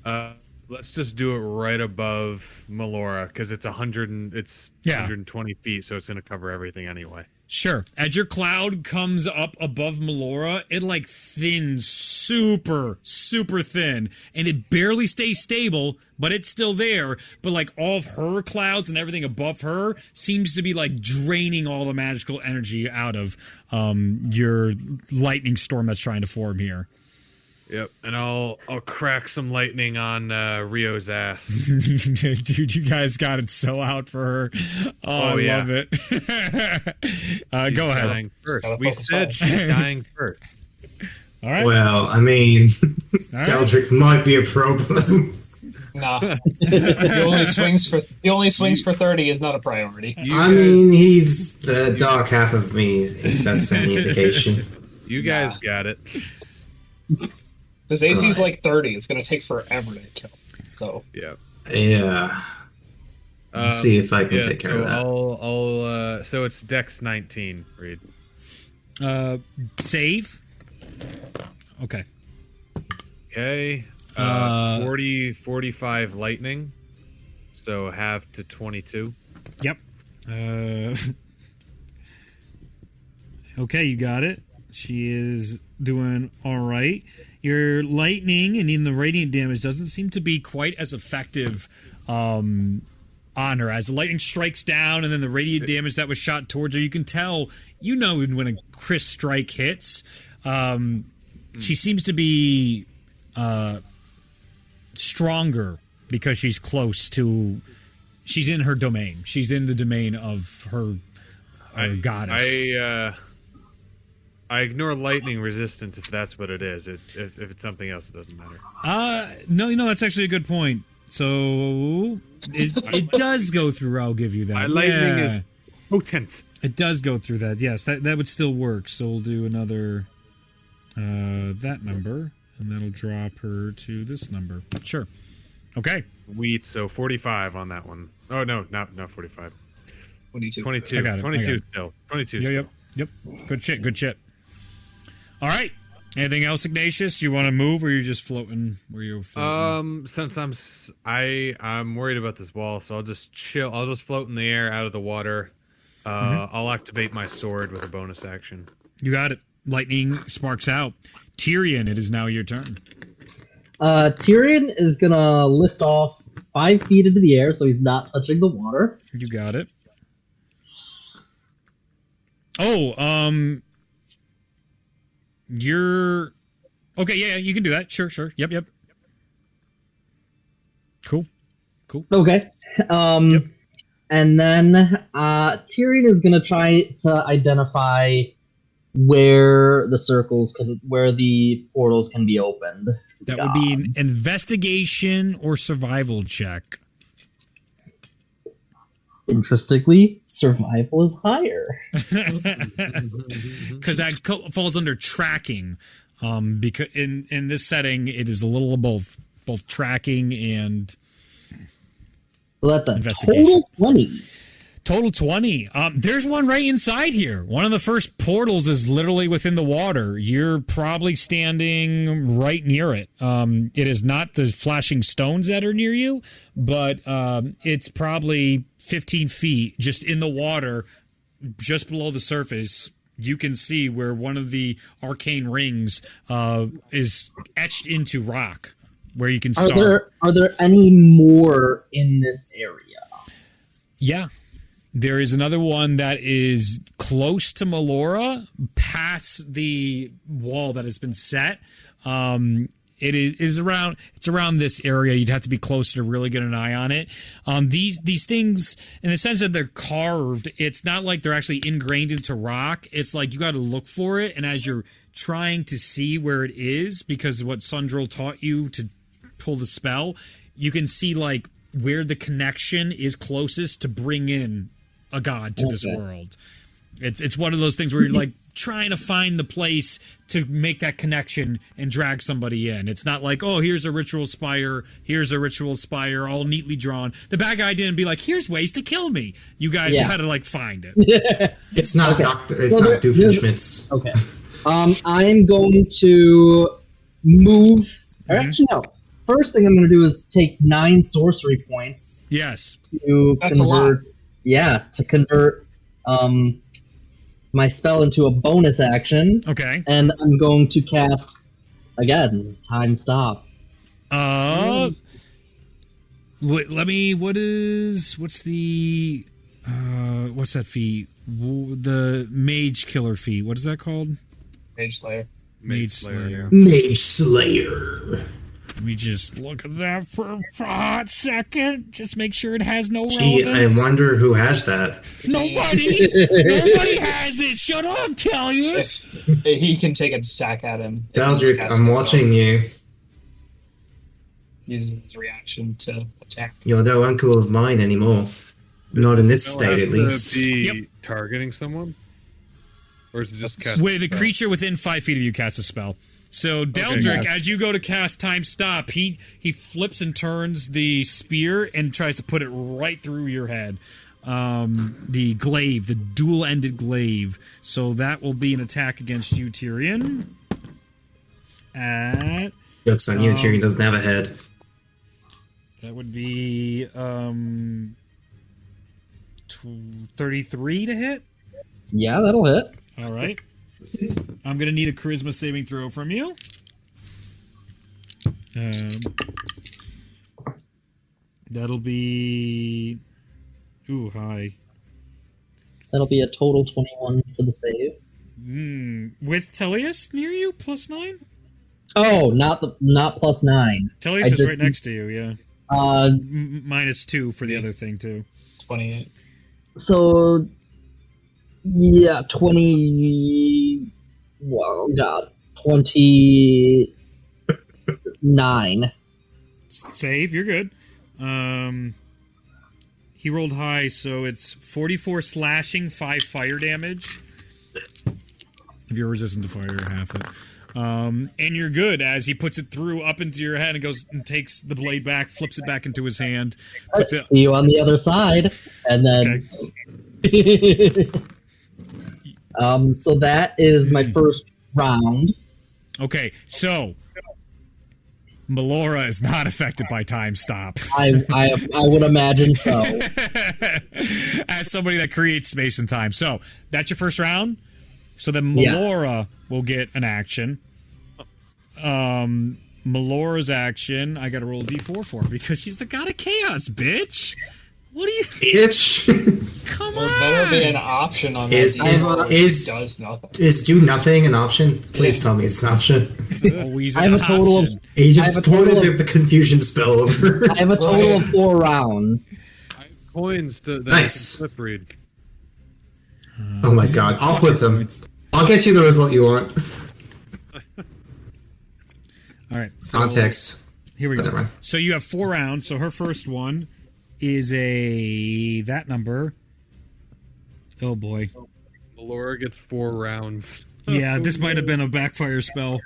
it? Let's just do it right above Melora because it's 120 feet, so it's gonna cover everything anyway. Sure. As your cloud comes up above Melora, it like thins super, super thin, and it barely stays stable, but it's still there. But like all of her clouds and everything above her seems to be like draining all the magical energy out of your lightning storm that's trying to form here. Yep, and I'll crack some lightning on Rio's ass. Dude, you guys got it so out for her. I love it. Go ahead. Dying first. Gotta We focus said on. she's dying first. All right. Well, I mean, All right. Deldrick might be a problem. Nah. the only swings for 30 is not a priority. I mean, he's the dark half of me, if that's any indication. You guys got it. His AC's Right. like 30. It's going to take forever to kill. So, Yeah. Yeah. Let's see if I can take care of that. I'll so it's Dex 19, Reed. Save. Okay. Okay. 45 lightning. So half to 22. Yep. Okay, you got it. She is doing all right. Your lightning and even the radiant damage doesn't seem to be quite as effective on her. As the lightning strikes down and then the radiant damage that was shot towards her, you can tell, when a crisp strike hits. She seems to be stronger because she's close to... She's in her domain. She's in the domain of her goddess. I ignore lightning resistance if that's what it is. If it's something else, it doesn't matter. No, that's actually a good point. So it does go through. I'll give you that. My lightning is potent. It does go through that. Yes, that would still work. So we'll do another that number, and that'll drop her to this number. Sure. Okay. So 45 on that one. Oh no, not 45. 22. 22. I got it. 22 still. 22 still. Yep. Good shit. All right. Anything else, Ignatius? You want to move, or you're just floating? Where you're floating? Since I'm worried about this wall, so I'll just chill. I'll just float in the air out of the water. I'll activate my sword with a bonus action. You got it. Lightning sparks out. Tyrion, it is now your turn. Tyrion is gonna lift off 5 feet into the air, so he's not touching the water. You got it. Oh, you're okay. Yeah, you can do that. Sure. Yep. Cool. Okay. And then Tyrion is gonna try to identify where the portals can be opened. That would be an investigation or survival check. Interestingly, survival is higher. Because that falls under tracking. Because in this setting, it is a little of both tracking and So that's a investigation. total 20. Total 20. There's one right inside here. One of the first portals is literally within the water. You're probably standing right near it. It is not the flashing stones that are near you, but it's probably 15 feet just in the water, just below the surface, you can see where one of the arcane rings is etched into rock, where you can start. Are there any more in this area? Yeah. There is another one that is close to Melora, past the wall that has been set. It is around. It's around this area. You'd have to be closer to really get an eye on it. These things, in the sense that they're carved, it's not like they're actually ingrained into rock. It's like you got to look for it, and as you're trying to see where it is, because of what Sundril taught you to pull the spell, you can see like where the connection is closest to bring in a god to this world. It's one of those things where you're like trying to find the place to make that connection and drag somebody in. It's not like, oh, here's a ritual spire, all neatly drawn. The bad guy didn't be like, here's ways to kill me. You guys had to like find it. It's not Doctor. It's not Doofenshmirtz. Okay. I'm going to move. Or actually, no. First thing I'm going to do is take 9 sorcery points. Yes. To That's convert. a lot. Yeah, to convert my spell into a bonus action. Okay. And I'm going to cast again. Time stop. Let me. What's the? What's that feat? The mage killer feat. What is that called? Mage Slayer. Mage Slayer. Mage Slayer. Let me just look at that for a hot second. Just make sure it has no Gee, relevance. I wonder who has that. Nobody. Nobody has it. Shut up, tell you. He can take a stack at him. Daldric, I'm watching you. Uses his reaction to attack. You're no uncle of mine anymore. Not in this state, at least. Be targeting someone, or is it just cast? With a creature within 5 feet of you cast a spell. So Daldric, as you go to cast Time Stop, he flips and turns the spear and tries to put it right through your head. The glaive, the dual-ended glaive. So that will be an attack against you, Tyrion. Joke's on you, Tyrion doesn't have a head. That would be 33 to hit. Yeah, that'll hit. All right. I'm going to need a charisma saving throw from you. That'll be... Ooh, high. That'll be a total 21 for the save. With Teleus near you, +9? Oh, not +9. Teleus is right next to you, yeah. -2 for the other thing, too. 28. So, yeah, 20... Well, God. 29. Save, you're good. He rolled high, so it's 44 slashing, 5 fire damage. If you're resistant to fire, half it. And you're good as he puts it through up into your head and goes and takes the blade back, flips it back into his hand. See you on the other side. And then... Okay. So that is my first round. Okay, so... Melora is not affected by time stop. I would imagine so. As somebody that creates space and time. So, that's your first round? So then Melora will get an action. Melora's action, I gotta roll a d4 for her because she's the god of chaos, bitch! What are you... Bitch! Come on! Better be an option on is does nothing. Is do nothing an option? Please tell me it's an option. Always I have a total of... He just ported the confusion spell over. I have a total of 4 rounds. I have coins that nice. I can flip read. Oh my god, I'll flip them. I'll get you the result you want. Alright, so... Context. Here we go. So you have 4 rounds, so her first one is that number. Oh boy. Melora gets 4 rounds. Yeah, this might have been a backfire spell.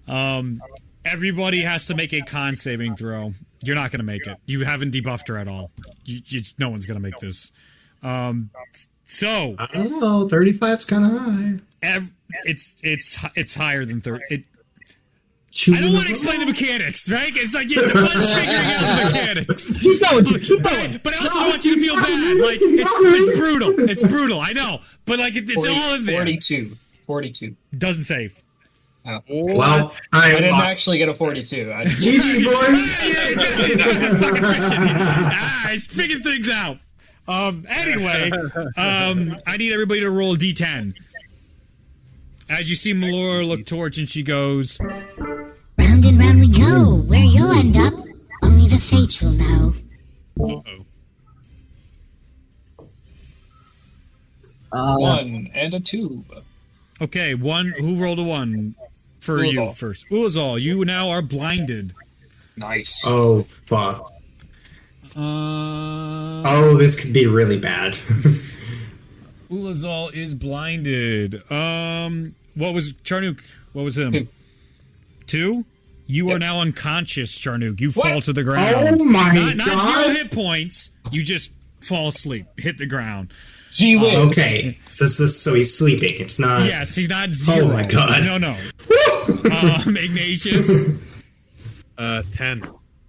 Everybody has to make a con saving throw. You're not going to make it. You haven't debuffed her at all. No one's going to make this. So I don't know. 35's kind of high. It's higher than 30. I don't want to explain the mechanics, right? It's like just the fun figuring out the mechanics. Keep going, just keep going. But I also don't want you to feel bad. Like it's brutal. It's brutal. I know, but like it's all in there. 42. Doesn't save. Oh. Well, I didn't actually get a 42. GG, boys! He's figuring things out. Anyway, I need everybody to roll a d10. As you see Melora look towards and she goes, Round and round we go. Where you'll end up, only the fates will know. Uh, 1 and a 2. okay, one. Who rolled a 1 for you Ulazal. first? Ulazal, you now are blinded. Nice. Oh, fuck. Oh, this could be really bad. Ulazal is blinded. What was Charnook? What was him? 2? You are now unconscious, Charnook. You fall to the ground. Oh my Not god! 0 hit points. You just fall asleep, hit the ground. Gee whiz. Okay, so he's sleeping. It's not. Yes, he's not 0. Oh my god! No. Ignatius. 10.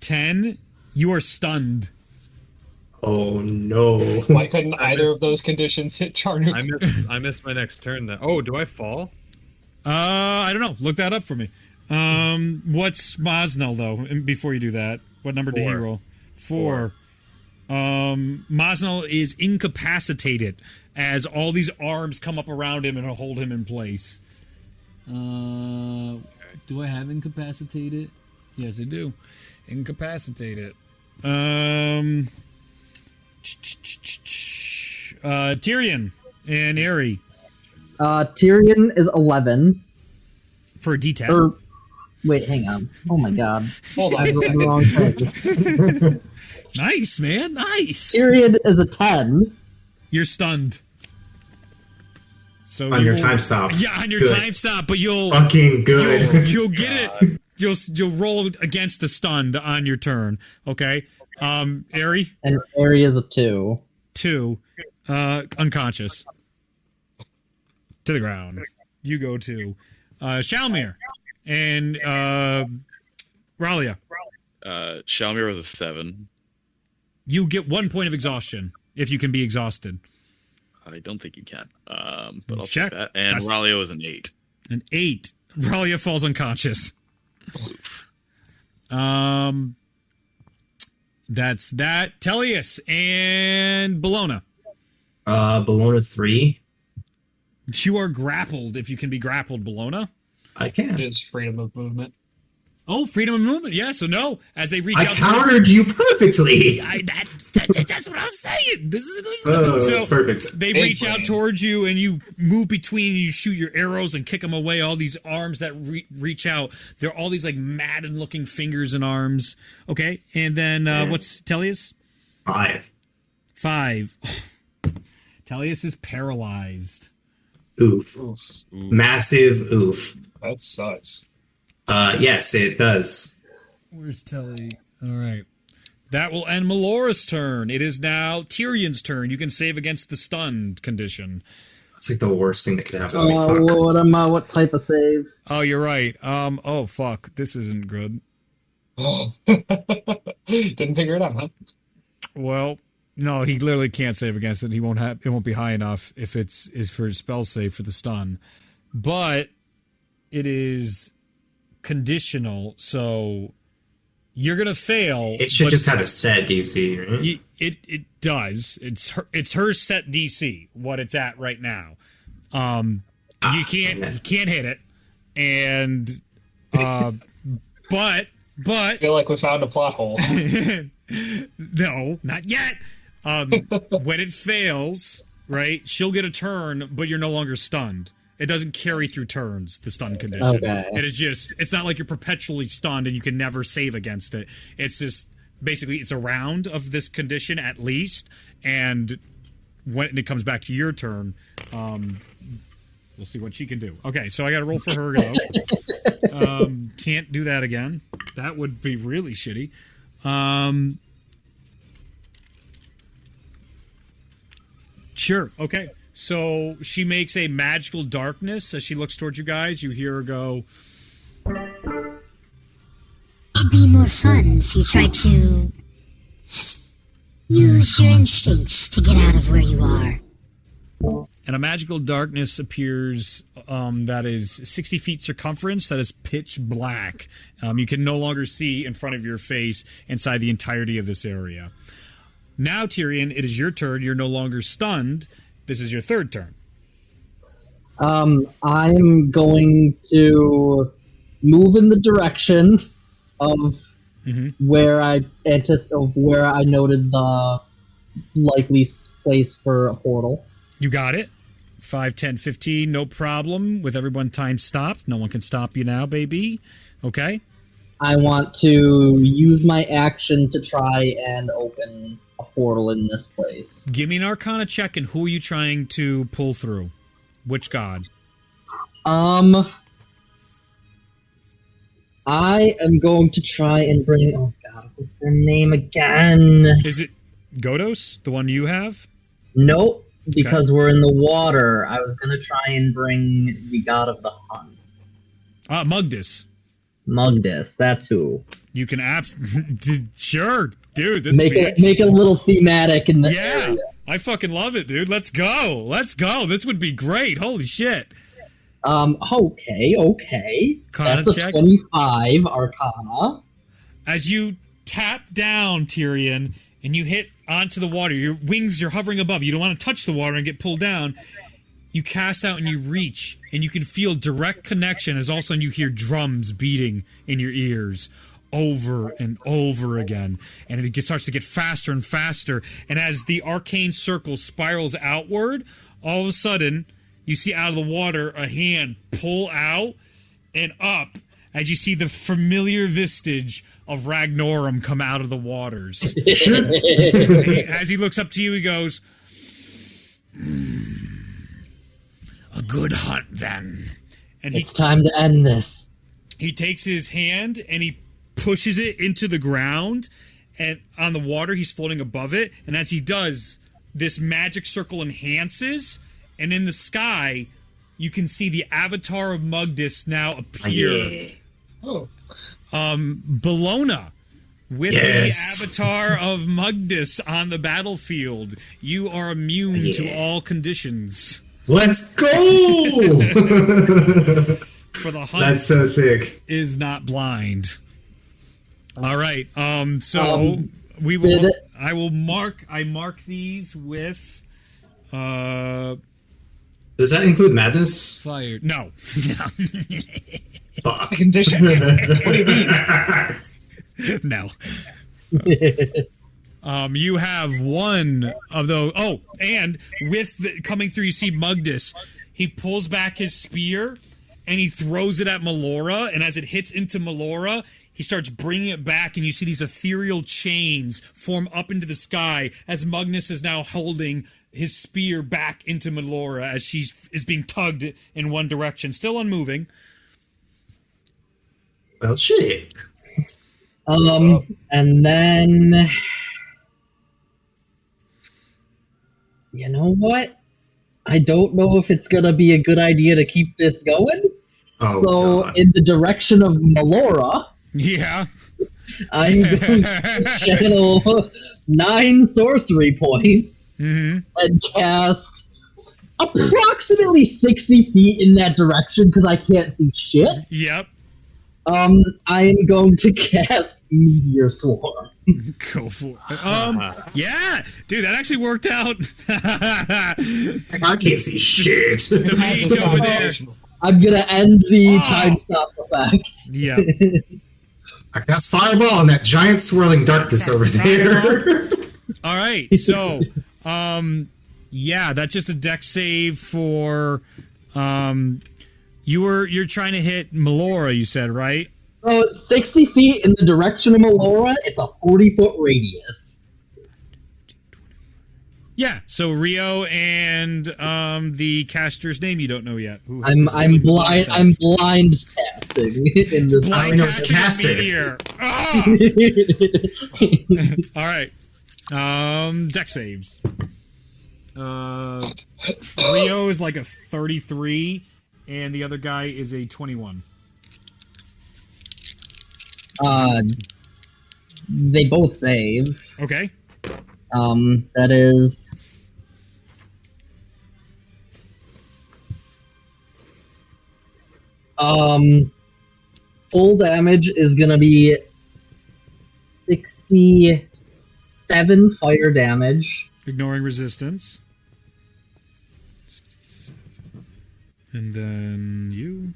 10. You are stunned. Oh no! Why couldn't either of those conditions hit Charnook? I missed my next turn. Then. Oh, do I fall? I don't know. Look that up for me. What's Mosnell though? Before you do that, what number did he 4. roll? 4. Mosnell is incapacitated as all these arms come up around him and hold him in place. Do I have incapacitated? Yes, I do. Incapacitated. Tyrion and Aerie Tyrion is 11. for a D10. Wait, hang on. Oh my god. Hold on I a rolled the second. wrong thing. Nice, man. Nice. Tyrion is a 10. You're stunned. So On your time stop. Yeah, on your Good. time stop, but you'll Fucking good. you'll get it. You'll roll against the stunned on your turn. Okay. Aerie, And Aerie is a 2. 2, unconscious, to the ground. You go to Shalmir and Ralia. Shalmir was a 7. You get 1 point of exhaustion if you can be exhausted. I don't think you can. But I'll Check. take that. And That's- Ralio was an 8. An 8. Ralia falls unconscious. That's that. Tellius and Bologna. Bologna 3. You are grappled if you can be grappled, Bologna. I It can. is freedom of movement. Oh, freedom of movement. Yeah, so no. As they reach I out countered you perfectly. that's what I was saying. This is a good Oh, that's perfect. They Big reach out brain. towards you, and you move between. You shoot your arrows and kick them away. All these arms that reach out. They're all these like Madden-looking fingers and arms. Okay, and then what's Tellius? 5. 5. Tellius is paralyzed. Oof. Oof. Massive oof. That sucks. Yes, it does. Where's Telly? All right. That will end Melora's turn. It is now Tyrion's turn. You can save against the stunned condition. It's like the worst thing that could happen. Fuck. What type of save? Oh, you're right. Oh, fuck. This isn't good. Oh. Didn't figure it out, huh? Well, no, he literally can't save against it. He won't have. It won't be high enough if it's is for spell save for the stun. But it is conditional, so you're gonna fail. It should but just have a set DC, right? It does. It's her set DC. What it's you can't hit it, and but I feel like we found a plot hole. no, not yet. When it fails, right, she'll get a turn, but you're no longer stunned. It doesn't carry through turns, the stun condition. Okay. It is just, it's not like you're perpetually stunned and you can never save against it. It's just, basically, it's a round of this condition at least, and when it comes back to your turn, we'll see what she can do. Okay, so I got to roll for her, though. Can't do that again. That would be really shitty. Sure. Okay. So she makes a magical darkness as she looks towards you guys. You hear her go, be more fun if you try to use your instincts to get out of where you are. And a magical darkness appears that is 60 feet circumference, that is pitch black. You can no longer see in front of your face inside the entirety of this area. Now, Tyrion, it is your turn. You're no longer stunned. This is your third turn. I'm going to move in the direction of where I noted the likely place for a portal. You got it. 5, 10, 15, no problem. With everyone time stopped. No one can stop you now, baby. Okay? I want to use my action to try and open a portal in this place. Give me an Arcana check, and who are you trying to pull through? Which god? I am going to try and bring... Oh, God, what's their name again? Is it Godos, the one you have? Nope. Because we're in the water, I was going to try and bring the god of the hunt. Mugdis. Mugdis, that's who. You can sure, dude. This make it a little thematic in the area. I fucking love it, dude. Let's go. Let's go. This would be great. Holy shit. Okay. That's a 25 Arcana. As you tap down, Tyrion, and you hit onto the water, your wings are hovering above. You don't want to touch the water and get pulled down. You cast out and you reach, and you can feel direct connection as all of a sudden you hear drums beating in your ears over and over again. And it starts to get faster and faster. And as the arcane circle spirals outward, all of a sudden, you see out of the water a hand pull out and up as you see the familiar vestige of Ragnorum come out of the waters. As he looks up to you, he goes, a good hunt, then. And it's time to end this. He takes his hand and he pushes it into the ground, and on the water, he's floating above it. And as he does, this magic circle enhances, and in the sky, you can see the avatar of Mugdis now appear. Oh. Bellona, with the avatar of Mugdis on the battlefield. You are immune to all conditions. Let's go! For the hunt. That's so sick. Is not blind. All right. So we will. I mark these with. Does that include madness? Fire. No. Fuck. Condition. What do you mean? No. You have one of those. Oh, and coming through, you see Mugdis. He pulls back his spear and he throws it at Melora. And as it hits into Melora, he starts bringing it back, and you see these ethereal chains form up into the sky as Mugdis is now holding his spear back into Melora as she is being tugged in one direction, still unmoving. Well, shit. And then, you know what? I don't know if it's gonna be a good idea to keep this going. God. In the direction of Melora, I'm going to channel 9 sorcery points and cast approximately 60 feet in that direction because I can't see shit. Yep. I am going to cast Meteor Swarm. Go for it. Yeah, dude, that actually worked out. I can't see shit. The mage over there. I'm gonna end the time stop effect. Yeah. I cast Fireball on that giant swirling darkness over there. All right, so, that's just a dex save for, you're trying to hit Melora, you said, right? So it's 60 feet in the direction of Melora. It's a 40-foot radius. Yeah, so Rio and the caster's name you don't know yet. I'm blind casting in this. Blind casting meteor. All right. Dex saves. Rio is like a 33, and the other guy is a 21. They both save. Okay. That is... full damage is gonna be 67 fire damage. Ignoring resistance. And then you.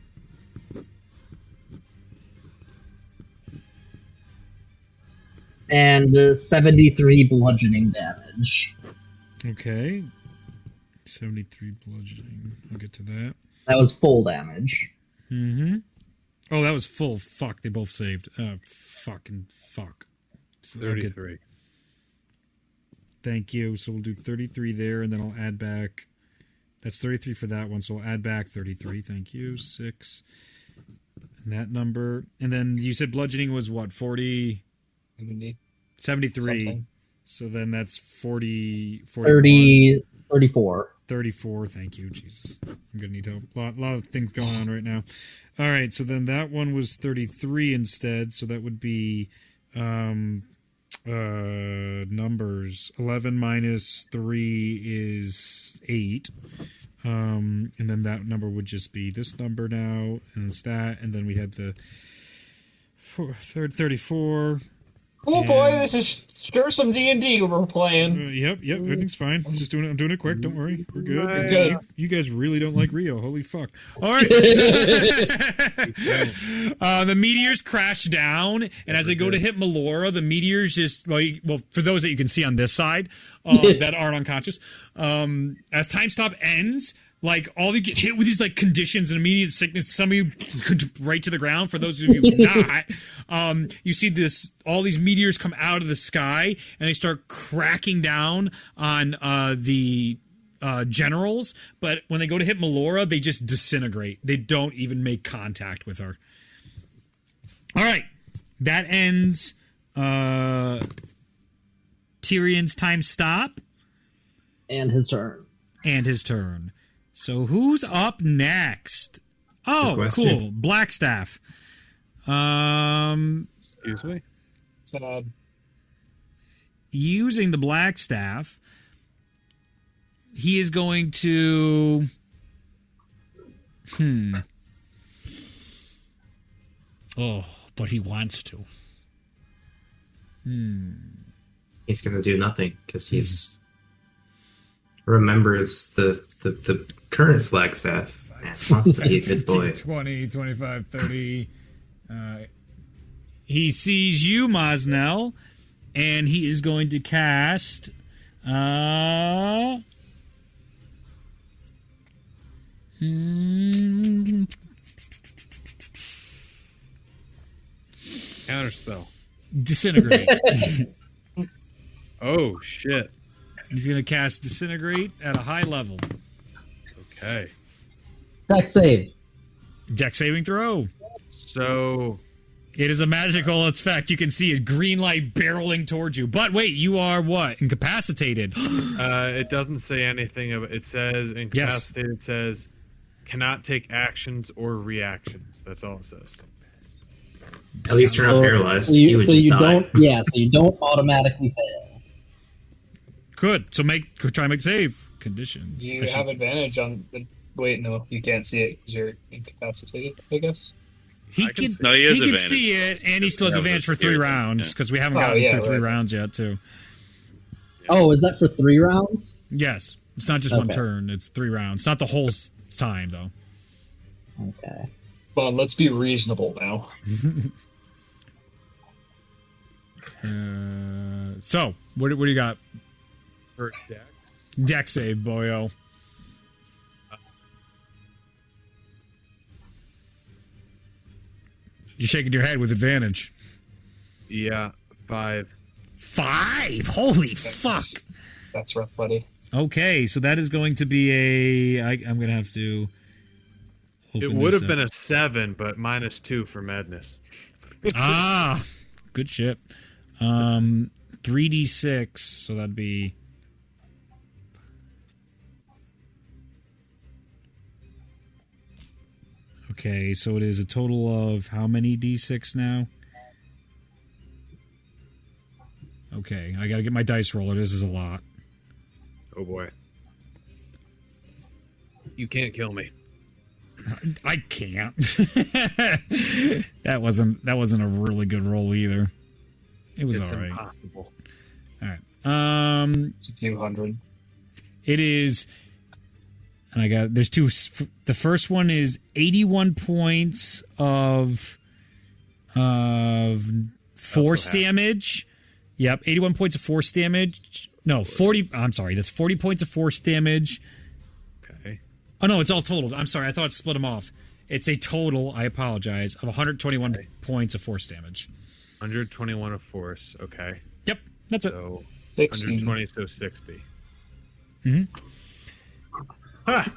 And 73 bludgeoning damage. Okay. 73 bludgeoning. I'll get to that. That was full damage. Mm-hmm. Oh, that was full. Fuck, they both saved. Fucking fuck. 33. Thank you. So we'll do 33 there, and then I'll add back... That's 33 for that one, so I'll add back 33. Thank you. 6. And that number. And then you said bludgeoning was what? 40... 73. Something. So then that's 40... 34. 34, thank you. Jesus. I'm going to need help. A lot of things going on right now. All right, so then that one was 33 instead, so that would be numbers. 11 minus 3 is 8. And then that number would just be this number now, and it's that, and then we had the 34. Oh boy, this is sure some D&D we're playing. Yep, everything's fine. I'm just doing it. I'm doing it quick. Don't worry, we're good. We're good. You guys really don't like Rio. Holy fuck! All right. The meteors crash down, and as they go to hit Melora, the meteors just well, for those that you can see on this side that aren't unconscious, as time stop ends. Like, all you get hit with these, like, conditions and immediate sickness, some of you right to the ground, for those of you not, you see all these meteors come out of the sky, and they start cracking down on the generals, but when they go to hit Melora, they just disintegrate. They don't even make contact with her. All right, that ends Tyrion's time stop. And his turn. So who's up next? Oh, cool. Blackstaff. Excuse me? Using the Blackstaff, he is going to... Oh, but he wants to. He's going to do nothing, because he's... remembers the current Flagstaff and wants to be a good boy. 20, 25, 30. He sees you, Mosnell, and he is going to cast... Counterspell. Disintegrate. Oh, shit. He's going to cast Disintegrate at a high level. Okay. Dex save. Dex saving throw. So... It is a magical effect. You can see a green light barreling towards you. But wait, you are what? Incapacitated. It doesn't say anything of it. It says incapacitated. Yes. It says cannot take actions or reactions. That's all it says. At least you're not paralyzed. So you don't automatically fail. Good. So try and make save conditions. You have advantage on the... Wait, no, you can't see it because you're incapacitated, I guess. He can see it, and he still has advantage for 3 rounds, because we haven't gotten through 3 rounds yet, too. Oh, is that for 3 rounds? Yes. It's not just one turn. It's 3 rounds. It's not the whole time, though. Okay. Well, let's be reasonable now. So, what do you got? For Dex? Dex save, boyo. You're shaking your head with advantage. Yeah, 5. 5? Holy fuck. That's rough, buddy. Okay, so that is going to be I'm going to have to... It would have been a 7, but -2 for madness. Good shit. 3d6, so that'd be... Okay, so it is a total of how many d6 now? Okay, I gotta get my dice roller. This is a lot. Oh boy. You can't kill me. I can't. That wasn't a really good roll either. It was It's all right. impossible. All right. It's a few hundred. It is, and there's two. The first one is 81 points of force damage. Yep, 81 points of force damage. No, 40. I'm sorry, that's 40 points of force damage. Okay. Oh no, it's all totaled. I'm sorry, I thought it split them off. It's a total, I apologize, of 121 points of force damage. 121 of force. Okay. Yep, that's it. So 60. 120, so 60. Ha!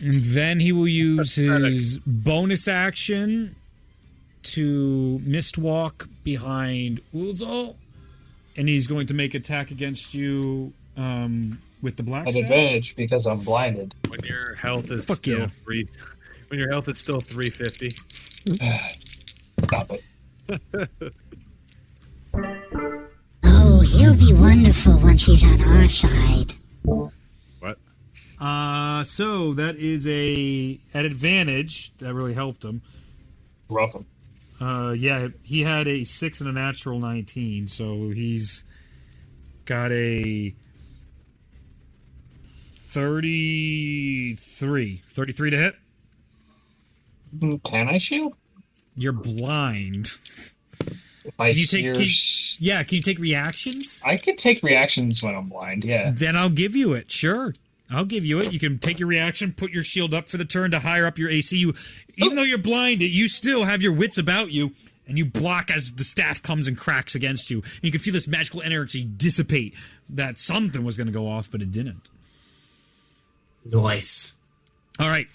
And then he will use his bonus action to mist walk behind Ulzol, and he's going to make attack against you with the black At staff. advantage because I'm blinded. When your health is Fuck still yeah. when your health is still 350. Stop it. Oh, he'll be wonderful once he's on our side. What? So that is at advantage. That really helped him. Welcome. Yeah, he had a 6 and a natural 19, so he's got a 33 to hit. Can I shield? You're blind. If I Can you take? hear Can you take reactions? I can take reactions when I'm blind, yeah. Then I'll give you it. Sure, I'll give you it. You can take your reaction, put your shield up for the turn to higher up your AC. Even though you're blinded, you still have your wits about you, and you block as the staff comes and cracks against you. And you can feel this magical energy dissipate. That something was going to go off, but it didn't. Nice. All right,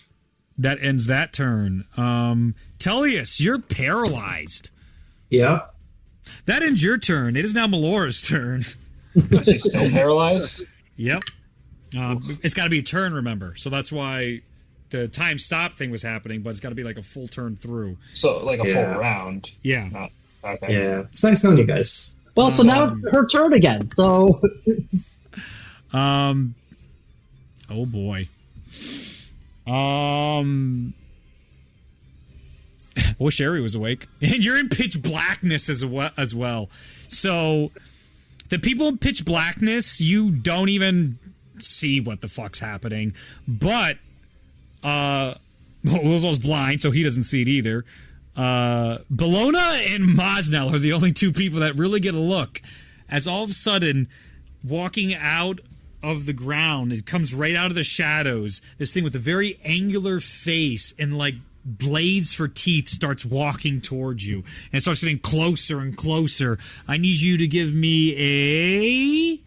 that ends that turn. Tellius, you're paralyzed. Yeah. That ends your turn. It is now Melora's turn. Is he still paralyzed? Yep. It's got to be a turn, remember. So that's why the time stop thing was happening, but it's got to be like a full turn through. So, like a full round. Yeah. Not, okay. Yeah. It's nice knowing you guys. Well, so now it's her turn again. So, oh boy. I wish Ari was awake. And you're in pitch blackness as well. So the people in pitch blackness, you don't even see what the fuck's happening. But Wilson's blind, so he doesn't see it either. Bologna and Mosnell are the only two people that really get a look. As all of a sudden, walking out of the ground, it comes right out of the shadows. This thing with a very angular face and like blades for teeth starts walking towards you, and it starts getting closer and closer. I need you to give me a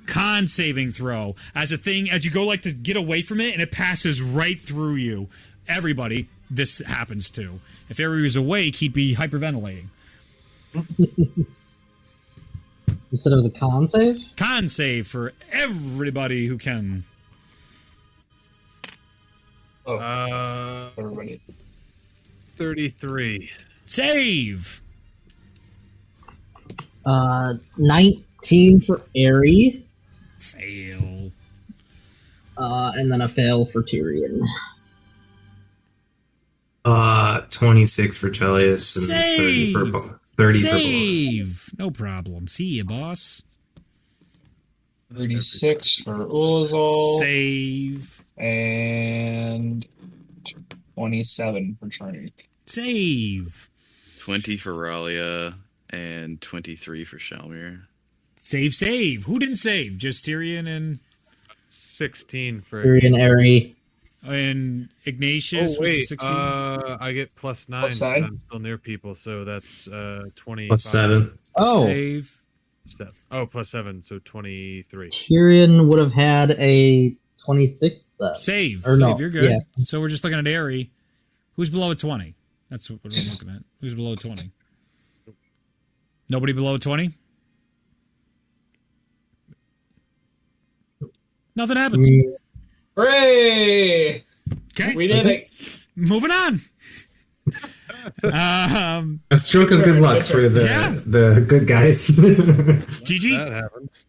con saving throw. As you go like to get away from it, and it passes right through you. Everybody, this happens to. If everybody was awake, he'd be hyperventilating. you said it was a con save? Con save for everybody who can. Everybody. 33. Save! 19 for Aerie. Fail. And then a fail for Tyrion. 26 for Tellius and Save! 30 for 30 Save! No problem. See ya, boss. 36 for Ulazol. Save. And 27 for Charnik. Save. 20 for Ralia and 23 for Shalmir. Save. Who didn't save? Just Tyrion and 16 for Tyrion, Aerie. Ignatius. Oh wait, was 16. I get +9. Plus 9? I'm still near people, so that's 20. plus 7. Oh, Save. Oh, +7, so 23. Tyrion would have had a 26 then. Save. Or no, You're good. yeah. So we're just looking at Aerie. Who's below a 20? That's what we're looking at. Who's below 20? Nobody below 20? Nothing happens. Hooray! Okay. We did it. Moving on. A stroke of good luck for the good guys. GG. That happens.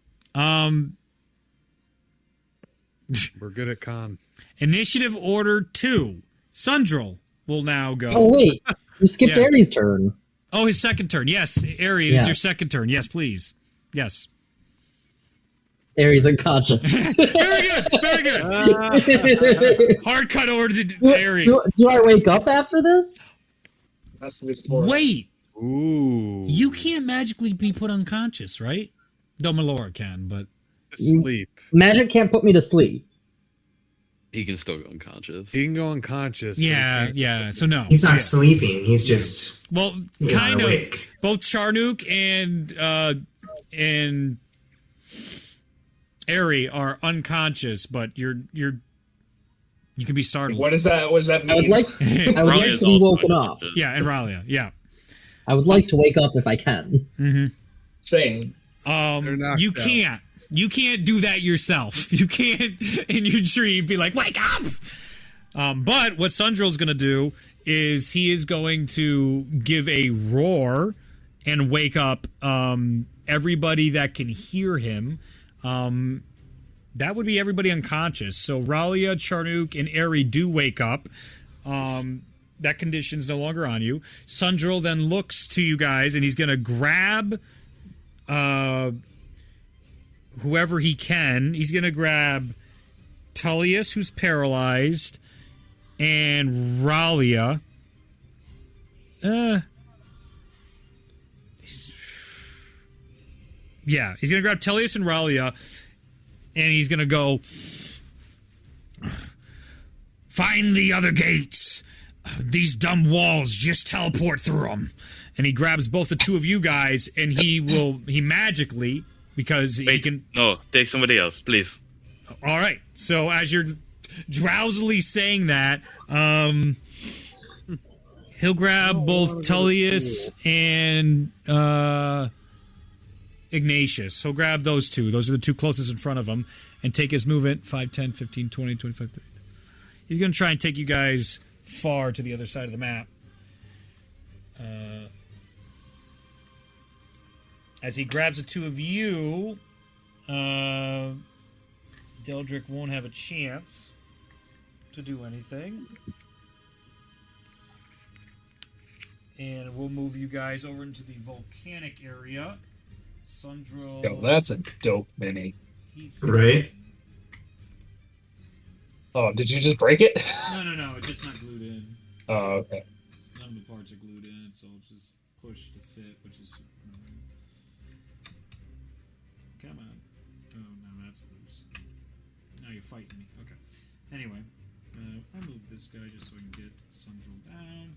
We're good at con. Initiative order 2. Sundral will now go. Oh wait, you skipped Ares' turn. Oh, his second turn. Yes, Ares, is your second turn. Yes, please. Yes. Ares unconscious. Very good. Very good. Hard cut over to Ares. Do I wake up after this? Wait. Ooh. You can't magically be put unconscious, right? Though Melora can, but Sleep. Magic can't put me to sleep. He can still go unconscious. He can go unconscious. Yeah. So no, He's not sleeping. He's just kind of. awake. Both Charnook and Ari are unconscious, but you can be startled. What does that mean? I would like to be woken up. Yeah, and Ralia. Yeah. I would like to wake up if I can. Mm-hmm. Same. You can't. You can't do that yourself. You can't in your dream be like, wake up! But what Sundral's going to do is he is going to give a roar and wake up everybody that can hear him. That would be everybody unconscious. So Ralia, Charnook, and Ari do wake up. That condition's no longer on you. Sundral then looks to you guys, and he's going to grab whoever he can. He's going to grab Tullius, who's paralyzed, and Ralia. Yeah, he's going to grab Tullius and Ralia, and he's going to go, find the other gates. These dumb walls, just teleport through them. And he grabs both the two of you guys, and he magically, because he can... No, take somebody else, please. All right. So as you're drowsily saying that, he'll grab both Tullius and Ignatius. He'll grab those two. Those are the two closest in front of him, and take his movement 5, 10, 15, 20, 25, 30. He's going to try and take you guys far to the other side of the map. As he grabs the two of you, Deldrick won't have a chance to do anything. And we'll move you guys over into the volcanic area. Sundral... Yo, that's a dope mini. Right? Oh, did you just break it? No, it's just not glued in. Oh, okay. None of the parts are glued in, so I'll just push to fit, which is... Come on. Oh, no, that's loose. Now you're fighting me. Okay. Anyway, I'll move this guy just so I can get Sundral down.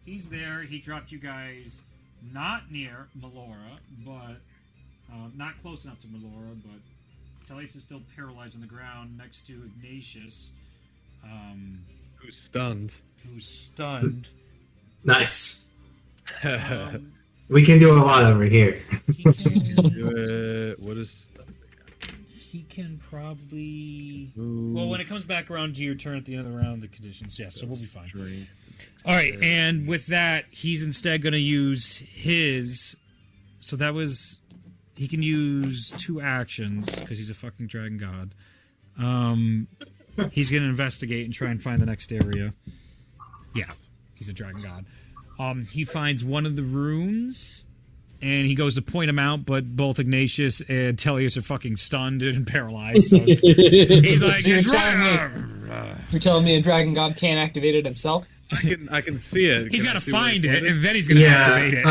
He's there. He dropped you guys not near Melora, but... not close enough to Melora, but... Tellius is still paralyzed on the ground next to Ignatius. Who's stunned. Nice. We can do a lot over here. What is stunned? He can probably... Well, when it comes back around to your turn at the end of the round, the conditions, so we'll be fine. All right, and with that, he's instead going to use his... So that was... He can use 2 actions, because he's a fucking dragon god. He's going to investigate and try and find the next area. Yeah, he's a dragon god. He finds one of the runes, and he goes to point them out, but both Ignatius and Tellius are fucking stunned and paralyzed. So he's like, You're telling me a dragon god can't activate it himself? I can see it. He's got to find it, and then he's going to activate it.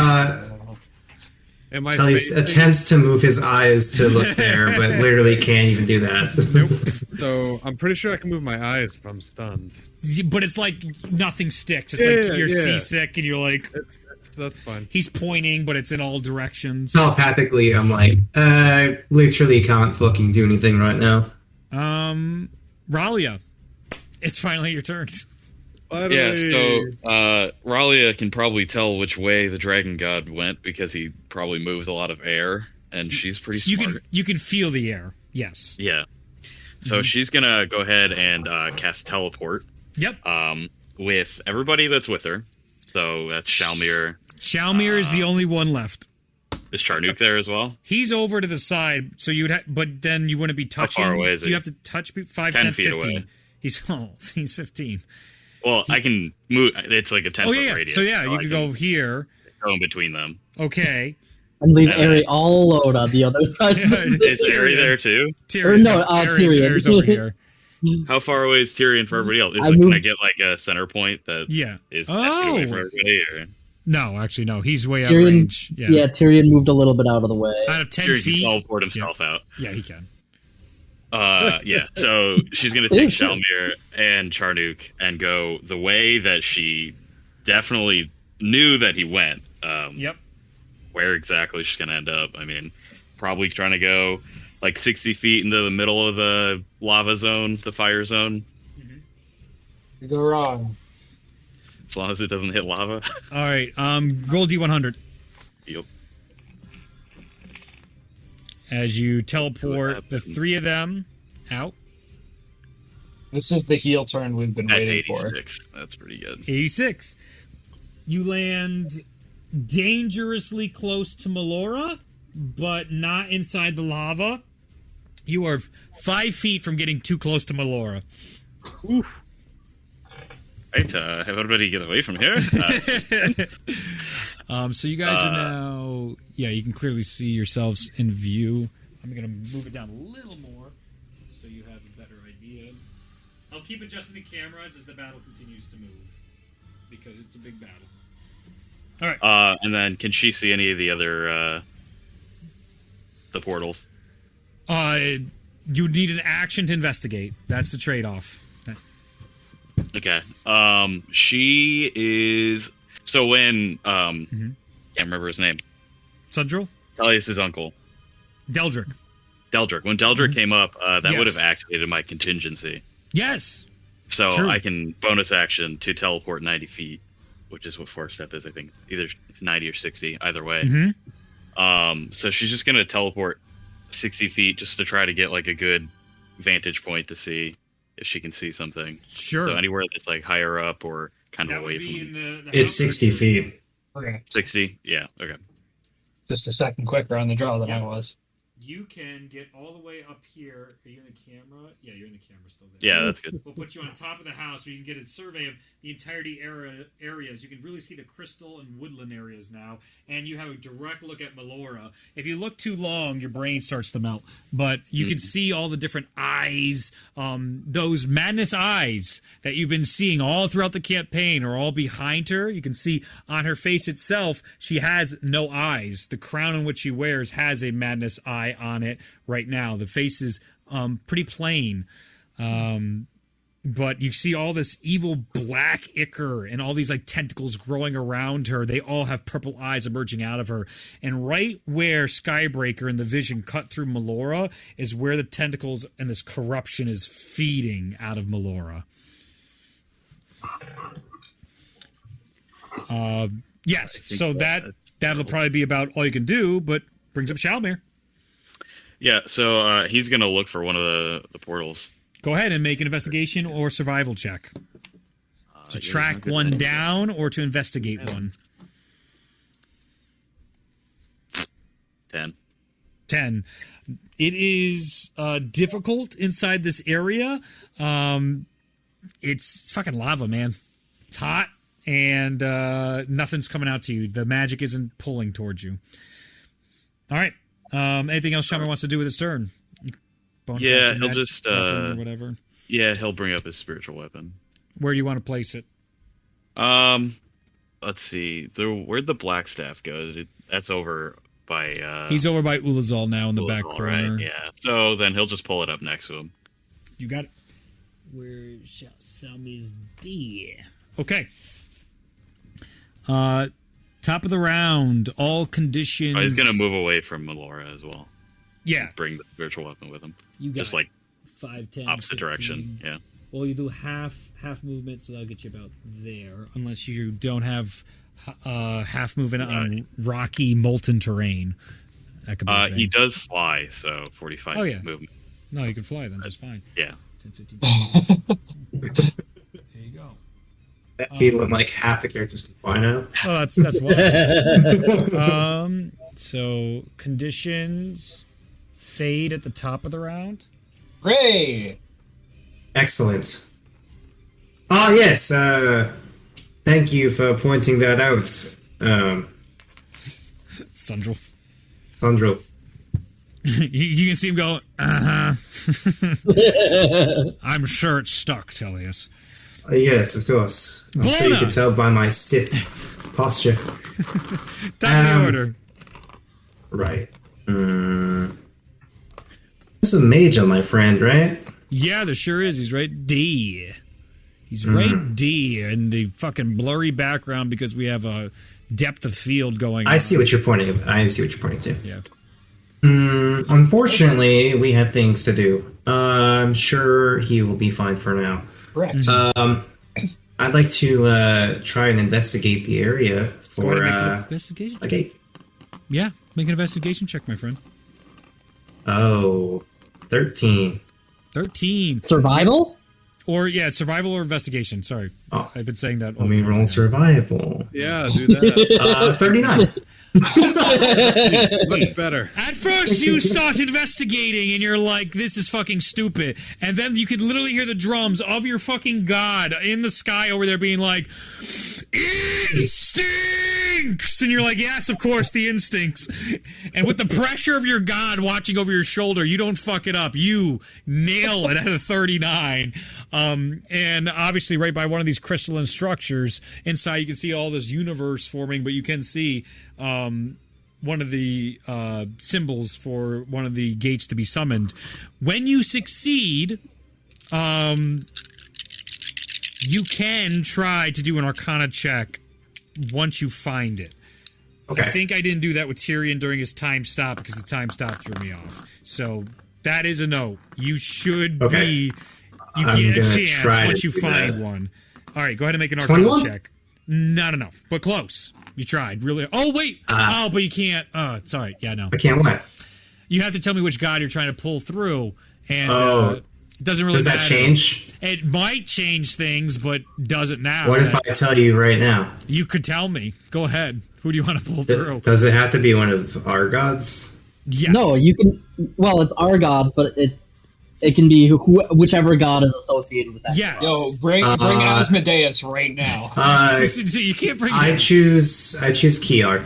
Tellius attempts to move his eyes to look there, but literally can't even do that. Nope. So I'm pretty sure I can move my eyes if I'm stunned. But it's like nothing sticks. It's like you're seasick and you're like... That's fine. He's pointing, but it's in all directions. Telepathically, I'm like, literally can't fucking do anything right now. Ralia, it's finally your turn. Yeah, so Ralia can probably tell which way the dragon god went because he probably moves a lot of air, and she's pretty smart. You can feel the air, yes. Yeah. So she's gonna go ahead and cast teleport. Yep. With everybody that's with her. So that's Shalmir. Shalmir is the only one left. Is Charnook there as well? He's over to the side, so you'd but then you wouldn't be touching. How far away is he? You have to touch 5, 10 10, feet 15. away. He's 15. Well, I can move. It's like a 10 foot radius. So yeah, you can go here. Go in between them. Okay. And leave Ari all alone on the other side. Is Ari there too? Tyrion. Tyrion. Arion's over here. How far away is Tyrion from everybody else? Can I get like a center point that is 10 feet away from everybody? Or? No, actually, no. He's way out of range. Yeah, Tyrion moved a little bit out of the way. Out of 10 Tyrion feet. can teleport himself out. Yeah, he can. Yeah, so she's going to take Shalmir and Charnook and go the way that she definitely knew that he went. Yep. Where exactly she's going to end up. I mean, probably trying to go like 60 feet into the middle of the lava zone, the fire zone. You go wrong. As long as it doesn't hit lava. All right, roll D100. Yep. As you teleport the three of them out. This is the heel turn we've been That's waiting 86. That's pretty good. 86. You land dangerously close to Melora, but not inside the lava. You are 5 feet from getting too close to Melora. Oof. Right, have everybody get away from here. So you guys are now... Yeah, you can clearly see yourselves in view. I'm going to move it down a little more so you have a better idea. I'll keep adjusting the cameras as the battle continues to move, because it's a big battle. All right. And then, can she see any of the other the portals? You need an action to investigate. That's the trade-off. Okay. She is. So when can't remember his name. Sundrel? Tellius' uncle. Deldrick. When Deldrick came up, that would have activated my contingency. Yes. So True. I can bonus action to teleport 90 feet, which is what 4-step is, I think. Either 90 or 60, either way. So she's just gonna teleport 60 feet just to try to get like a good vantage point to see if she can see something. Sure. So anywhere that's like higher up or kind of away from It's 60 feet. Okay. 60? Yeah, okay. Just a second quicker on the draw than I was. You can get all the way up here. Are you in the camera? Yeah, you're in the camera still there. Yeah, that's good. We'll put you on top of the house where you can get a survey of the entirety areas. You can really see the crystal and woodland areas now, and you have a direct look at Melora. If you look too long, your brain starts to melt. But you can see all the different eyes, those madness eyes that you've been seeing all throughout the campaign are all behind her. You can see on her face itself, she has no eyes. The crown in which she wears has a madness eye on it right now. The face is pretty plain. But you see all this evil black ichor and all these like tentacles growing around her. They all have purple eyes emerging out of her. And right where Skybreaker and the vision cut through Melora is where the tentacles and this corruption is feeding out of Melora. Yes, so that'll probably be about all you can do, but brings up Shalmir. Yeah, so he's going to look for one of the portals. Go ahead and make an investigation or survival check. To track one down or to investigate one. 10. 10. It is difficult inside this area. It's fucking lava, man. It's hot, and nothing's coming out to you. The magic isn't pulling towards you. All right. Anything else Shalmir wants to do with his turn? Yeah, he'll just or whatever. Yeah, he'll bring up his spiritual weapon. Where do you want to place it? Let's see. Where'd the black staff go? That's over by He's over by Ulazal now in the back corner. Right? Yeah. So then he'll just pull it up next to him. You got it. Where shall Selmy's dear? Okay. Top of the round, all conditions. Oh, he's gonna move away from Melora as well. Yeah. Bring the spiritual weapon with him. You got just like 5, 10, opposite 15. direction. Yeah. Well, you do half movement, so that'll get you about there. Unless you don't have half movement on rocky, molten terrain. That could be he does fly, so 45 movement. No, you can fly then just fine. Yeah. 10, 15. There you That feeling like half the characters can fly now. Oh, that's one. So conditions fade at the top of the round. Hooray! Excellent. Ah, yes. Thank you for pointing that out, Sundrel. Sandro. You can see him go, I'm sure it's stuck, Tellius. Yes, of course. I'm sure you can tell by my stiff posture. Top of the order. Right. There's a mage on my friend, right? Yeah, there sure is. He's right D. He's right D in the fucking blurry background because we have a depth of field going on. I see what you're pointing. I see what you're pointing to. Yeah. Unfortunately, we have things to do. I'm sure he will be fine for now. Correct. I'd like to try and investigate the area for Go ahead and make an investigation. a gate. Yeah, make an investigation check, my friend. Oh, 13. 13. Survival? Or, yeah, survival or investigation. Sorry. Oh. I've been saying that. Let me roll survival. Yeah, do that. 39. Much better. At first, you start investigating, and you're like, this is fucking stupid. And then you could literally hear the drums of your fucking god in the sky over there being like, instincts! And you're like, yes, of course, the instincts. And with the pressure of your god watching over your shoulder, you don't fuck it up. You nail it at a 39. And obviously, right by one of these crystalline structures, inside you can see all this universe forming, but you can see one of the symbols for one of the gates to be summoned. When you succeed, you can try to do an Arcana check once you find it. Okay. I think I didn't do that with Tyrion during his time stop because the time stop threw me off. So that is a no. You should be. You get a chance once you find one. All right, go ahead and make an Arcana 21? check. Not enough, but close. You tried, really. Oh, wait. But you can't. It's all right. Yeah, no. I can't what? You have to tell me which god you're trying to pull through. And it doesn't really Does that matter. change? It might change things, but doesn't now. What if I tell you right now? You could tell me. Go ahead. Who do you want to pull through? Does it have to be one of our gods? Yes. No, you can. Well, it's our gods, but it can be whichever god is associated with that. Yes. Yo, bring Asmodeus right now. So you can't bring. I choose Kiar.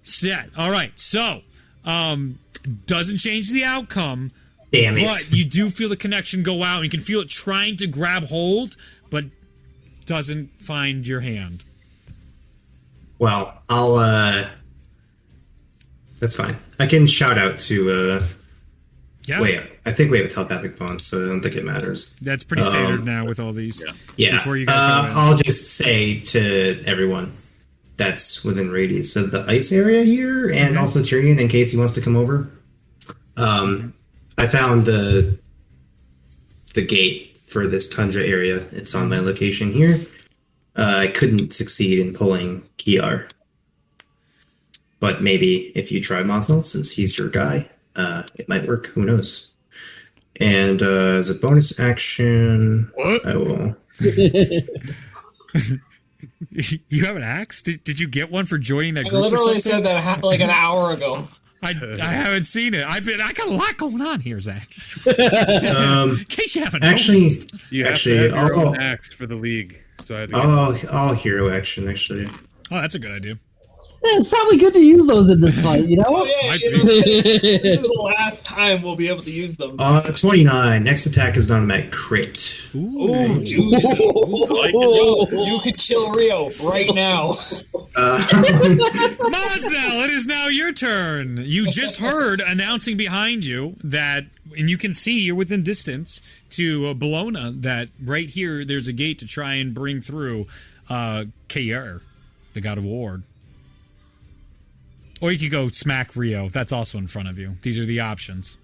Set. All right. So, doesn't change the outcome. Damn it! But you do feel the connection go out, and you can feel it trying to grab hold, but doesn't find your hand. Well, I'll. That's fine. I can shout out to. Yeah. Wait, I think we have a telepathic bond, so I don't think it matters. That's pretty standard now with all these. Yeah. Before you guys go in. I'll just say to everyone that's within radius of the ice area here, and also Tyrion, in case he wants to come over. I found the gate for this tundra area. It's on my location here. I couldn't succeed in pulling Kiar. But maybe if you try Mosnell, since he's your guy, it might work. Who knows? And as a bonus action, I will... You have an axe? Did you get one for joining that I group? literally said that like an hour ago. I haven't seen it. I got a lot going on here, Zach. In case you haven't noticed. You have to have your own axe for the league. So I had to I'll hero action, actually. Oh, that's a good idea. Yeah, it's probably good to use those in this fight, you know? Oh, yeah, this is the last time we'll be able to use them. 29. Next attack is done at crit. Ooh, juice. You could kill Rio right now. Mosnell, it is now your turn. You just heard announcing behind you that, and you can see you're within distance to Bologna, that right here there's a gate to try and bring through Kair, the god of war. Or you could go smack Rio. That's also in front of you. These are the options.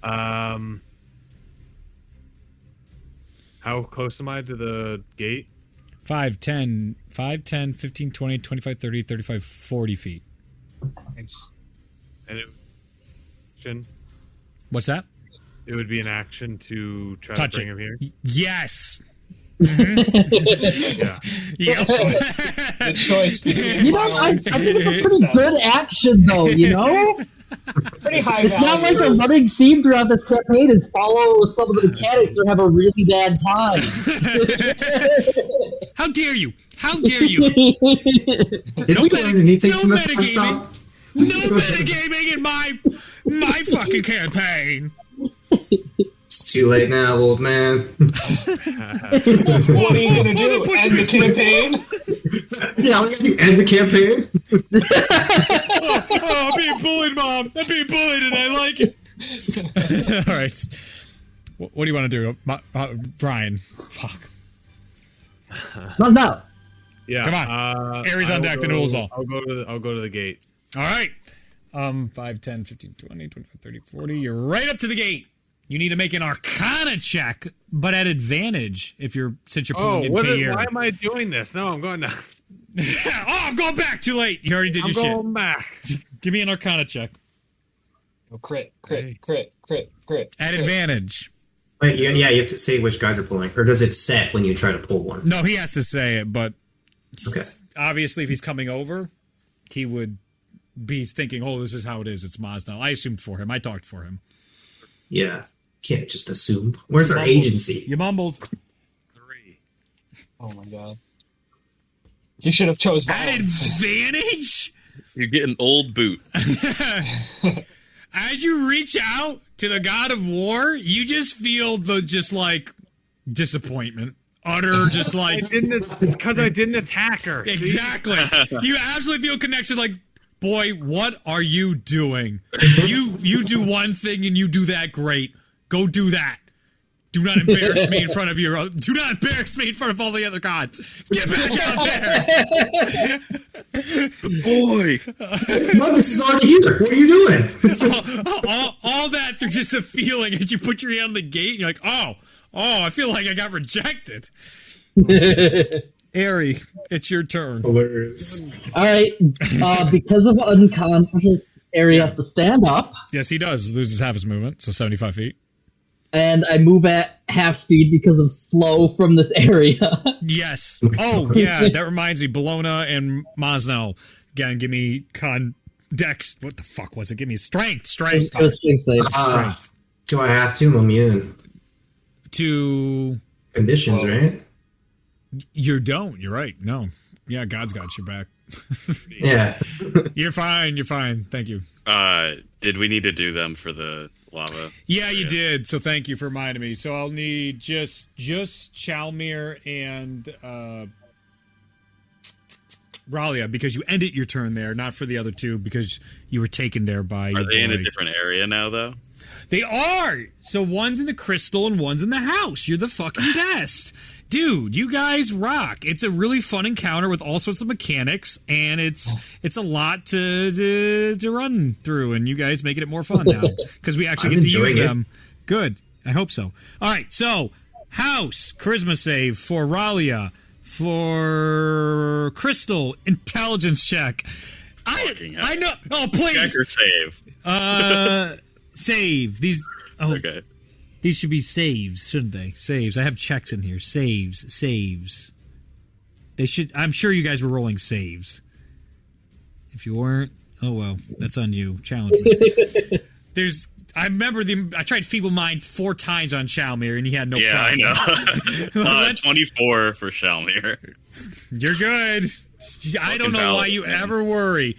How close am I to the gate? 5, 10, 15, 20, 25, 30, 35, 40 feet. Nice. And What's that? it would be an action to try Touch to bring it. him here. Yes. Mm-hmm. Yeah. Yep. The choice between You know, I think it's a pretty good action, though, you know? pretty high It's not like value. a running theme throughout this campaign is follow some of the mechanics or have a really bad time. How dare you? How dare you? Did we learn anything no from this metagaming. stop? No metagaming in my fucking campaign. It's too late now, old man. What are you gonna do? End the campaign? Yeah, we got to end the campaign. I'm being bullied, Mom. I'm being bullied, and I like it. All right. What do you want to do, Brian? Fuck. No. Yeah. Come on. Aries on deck. The noodles all. I'll go to the gate. All right. 5, 10, 15, 20, 25, 30, 40. You're right up to the gate. You need to make an Arcana check, but at advantage since you're pulling in K-Air. Why am I doing this? No, I'm going now. I'm going back. Too late. You already did your shit. I'm going back. Give me an Arcana check. Oh, crit. At advantage. Wait, you have to say which guy you're pulling, or does it set when you try to pull one? No, he has to say it, but Okay. obviously if he's coming over, he would be thinking, oh, this is how it is. It's Mosnell. I assumed for him. I talked for him. Yeah. Can't just assume. Where's our agency? You mumbled. 3. Oh my god. You should have chose At violence. advantage? You're getting old boot. As you reach out to the god of war, you just feel the disappointment. Utter just like It's because I didn't attack her. See? exactly. You absolutely feel connection like, boy, what are you doing? You do one thing and you do that great. Go do that. Do not embarrass me in front of do not embarrass me in front of all the other gods. Get back out there. Boy. No, this is already here. What are you doing? all that through just a feeling as you put your hand on the gate and you're like, oh, I feel like I got rejected. Ari, it's your turn. Hilarious. Alright, because of unconscious, Ari has to stand up, Yes, he does. Loses half his movement, so 75 feet. and I move at half speed because of slow from this area. Yes. Oh, yeah, that reminds me. Bologna and Mosnell. Again, give me dex. What the fuck was it? Give me strength. Strength. Go strength save. Do I have to? I'm immune. To... Conditions, right? You don't. You're right. No. Yeah, God's got your back. Yeah. You're fine. You're fine. Thank you. Did we need to do them for the lava? Yeah, you did. So thank you for reminding me. So I'll need just Chalmir and Ralia, because you ended your turn there, not for the other two, because you were taken there by. Are they in a different area now, though? They are. So one's in the crystal and one's in the house. You're the fucking best. Dude, you guys rock. It's a really fun encounter with all sorts of mechanics, and it's a lot to run through, and you guys making it more fun now because we actually get to use them. Good. I hope so. All right, so house, charisma save for Ralia, for Crystal, intelligence check. I know. Oh, please. Check or save? Save. These. Oh, Okay. These should be saves, shouldn't they? Saves. I have checks in here. Saves. They should. I'm sure you guys were rolling saves. If you weren't, oh well, that's on you. Challenge me. I remember I tried Feeble Mind 4 times on Chalmir, and he had no problem. I know. 24 for Chalmir. You're good. I don't know why you ever worry.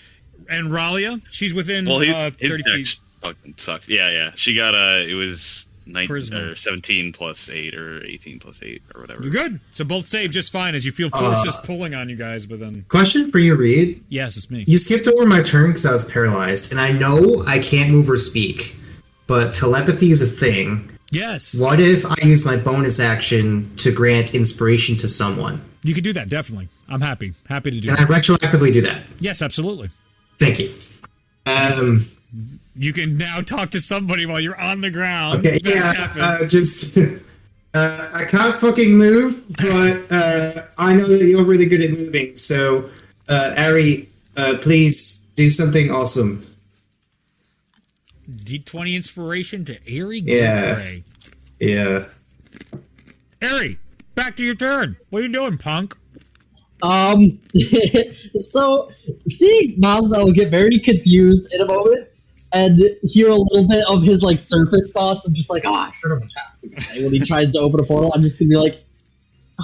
And Ralia, she's within 30 his feet. fucking sucks. Yeah. She got it was 19 or 17 plus 8 or 18 plus 8 or whatever. You're good. So both save just fine as you feel force just pulling on you guys, but then... Question for you, Reed. Yes, it's me. You skipped over my turn because I was paralyzed, and I know I can't move or speak, but telepathy is a thing. Yes. What if I use my bonus action to grant inspiration to someone? You could do that, definitely. I'm happy. Happy to do Can I that. retroactively do that? Yes, absolutely. Thank you. You can now talk to somebody while you're on the ground. Okay, I can't fucking move, but I know that you're really good at moving, so, Ari, please do something awesome. D20 inspiration to Airy Yeah. Godfrey. Yeah. Airy, back to your turn. What are you doing, punk? So, seeing Masnell get very confused in a moment and hear a little bit of his, like, surface thoughts of just like, I should have attacked. Okay, when he tries to open a portal, I'm just gonna be like,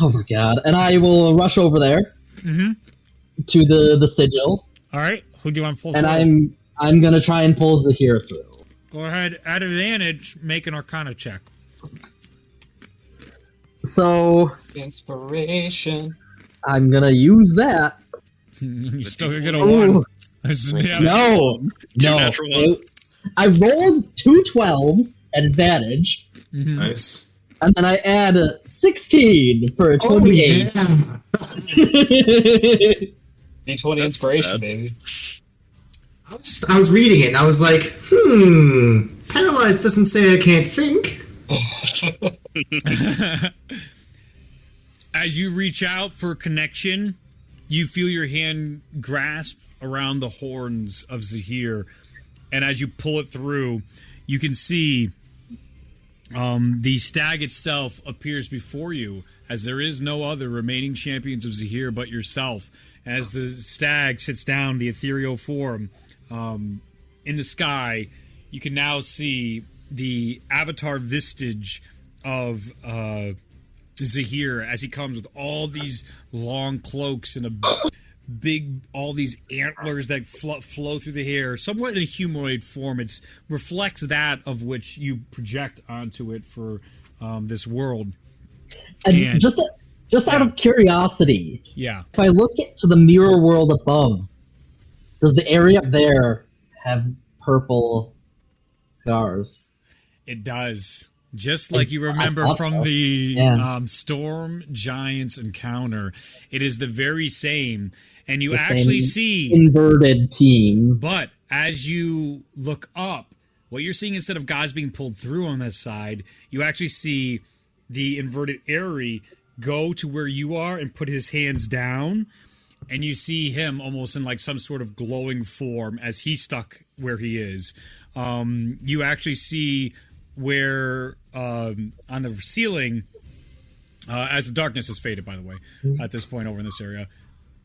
oh my god. And I will rush over there to the sigil. Alright, who do you want to pull And through? I'm gonna try and pull Zahir through. Go ahead, at advantage, make an Arcana check. So, Inspiration. I'm gonna use that. You're still gonna get a Ooh. 1. Yeah. No. natural ones. I rolled 2 12s at advantage. Nice. And then I add 16 for a 28. D20 inspiration, baby. I was reading it and I was like, paralyzed doesn't say I can't think. As you reach out for connection, you feel your hand grasp around the horns of Zahir, and as you pull it through, you can see the stag itself appears before you, as there is no other remaining champions of Zahir but yourself. As the stag sits down, the ethereal form in the sky, you can now see the avatar vistage of Zahir as he comes with all these long cloaks and a big, all these antlers that flow through the hair, somewhat in a humanoid form. It reflects that of which you project onto it for this world. And just out of curiosity, yeah, if I look to the mirror world above, does the area up there have purple scars? It does. Just like you remember from the Storm Giants encounter, it is the very same. And you actually see inverted team. But as you look up, what you're seeing, instead of guys being pulled through on this side, you actually see the inverted Airy go to where you are and put his hands down, and you see him almost in like some sort of glowing form as he's stuck where he is. You actually see where on the ceiling, as the darkness has faded, by the way, at this point over in this area,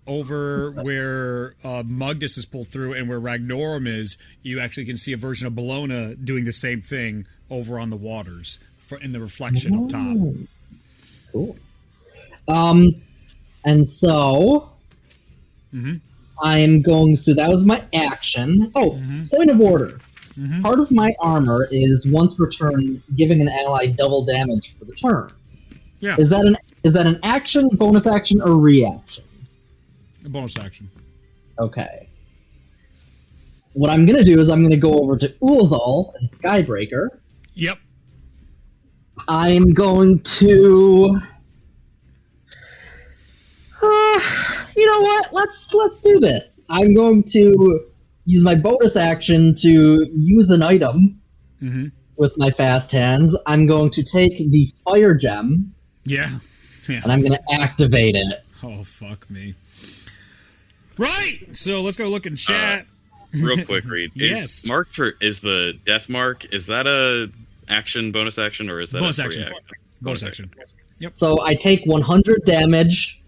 over where Mugdus is pulled through and where Ragnorum is, you actually can see a version of Bologna doing the same thing over on the waters in the reflection up top. Cool. And so I'm going to. That was my action. Oh, point of order. Part of my armor is once per turn giving an ally double damage for the turn. Yeah. Is that an action, bonus action, or reaction? A bonus action. Okay. What I'm gonna do is I'm gonna go over to Ulzal and Skybreaker. Yep. I'm going to. You know what? Let's do this. I'm going to use my bonus action to use an item with my fast hands. I'm going to take the fire gem. Yeah. And I'm going to activate it. Oh, fuck me. Right! So let's go look in chat. Real quick, Reed. Yes. Is the death mark, is that a action, bonus action, or is that bonus a action? free action? Bonus action. Yep. So I take 100 damage,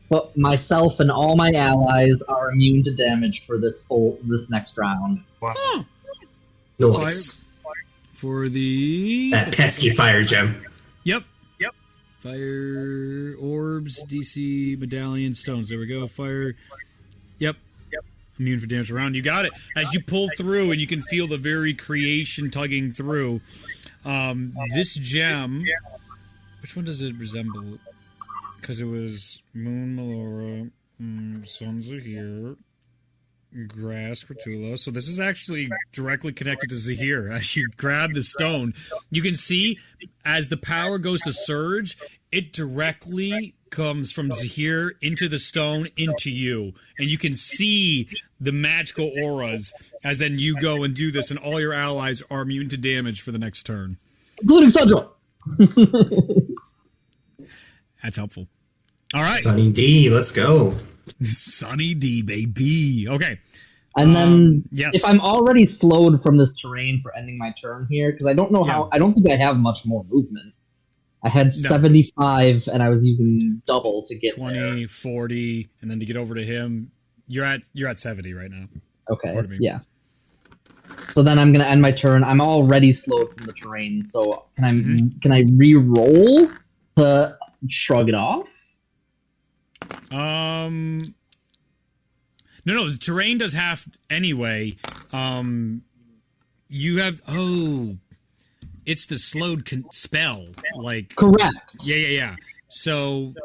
but myself and all my allies are immune to damage for this next round. Wow. Oh. Nice. For the... That pesky fire gem. Yep. Fire, orbs, DC, medallion, stones. There we go. Fire. Yep. Immune for damage around. You got it. As you pull through and you can feel the very creation tugging through. This gem... Which one does it resemble? Because it was Moon, Melora, Sons are here, Grass, Cratula. So this is actually directly connected to Zahir. As you grab the stone, you can see as the power goes to surge, it directly comes from Zahir into the stone, into you. And you can see the magical auras as then you go and do this, and all your allies are immune to damage for the next turn. Including Sandra! That's helpful. All right. Sunny D, let's go. Sunny D, baby. Okay. And then, yes. if I'm already slowed from this terrain for ending my turn here, because I don't know how, I don't think I have much more movement. I had 75, and I was using double to get 20, there. 40, and then to get over to him, you're at 70 right now. Okay, yeah. So then I'm gonna end my turn. I'm already slowed from the terrain, so can I re-roll to shrug it off? No, the terrain does half anyway. You have it's the slowed spell, like correct. Yeah. So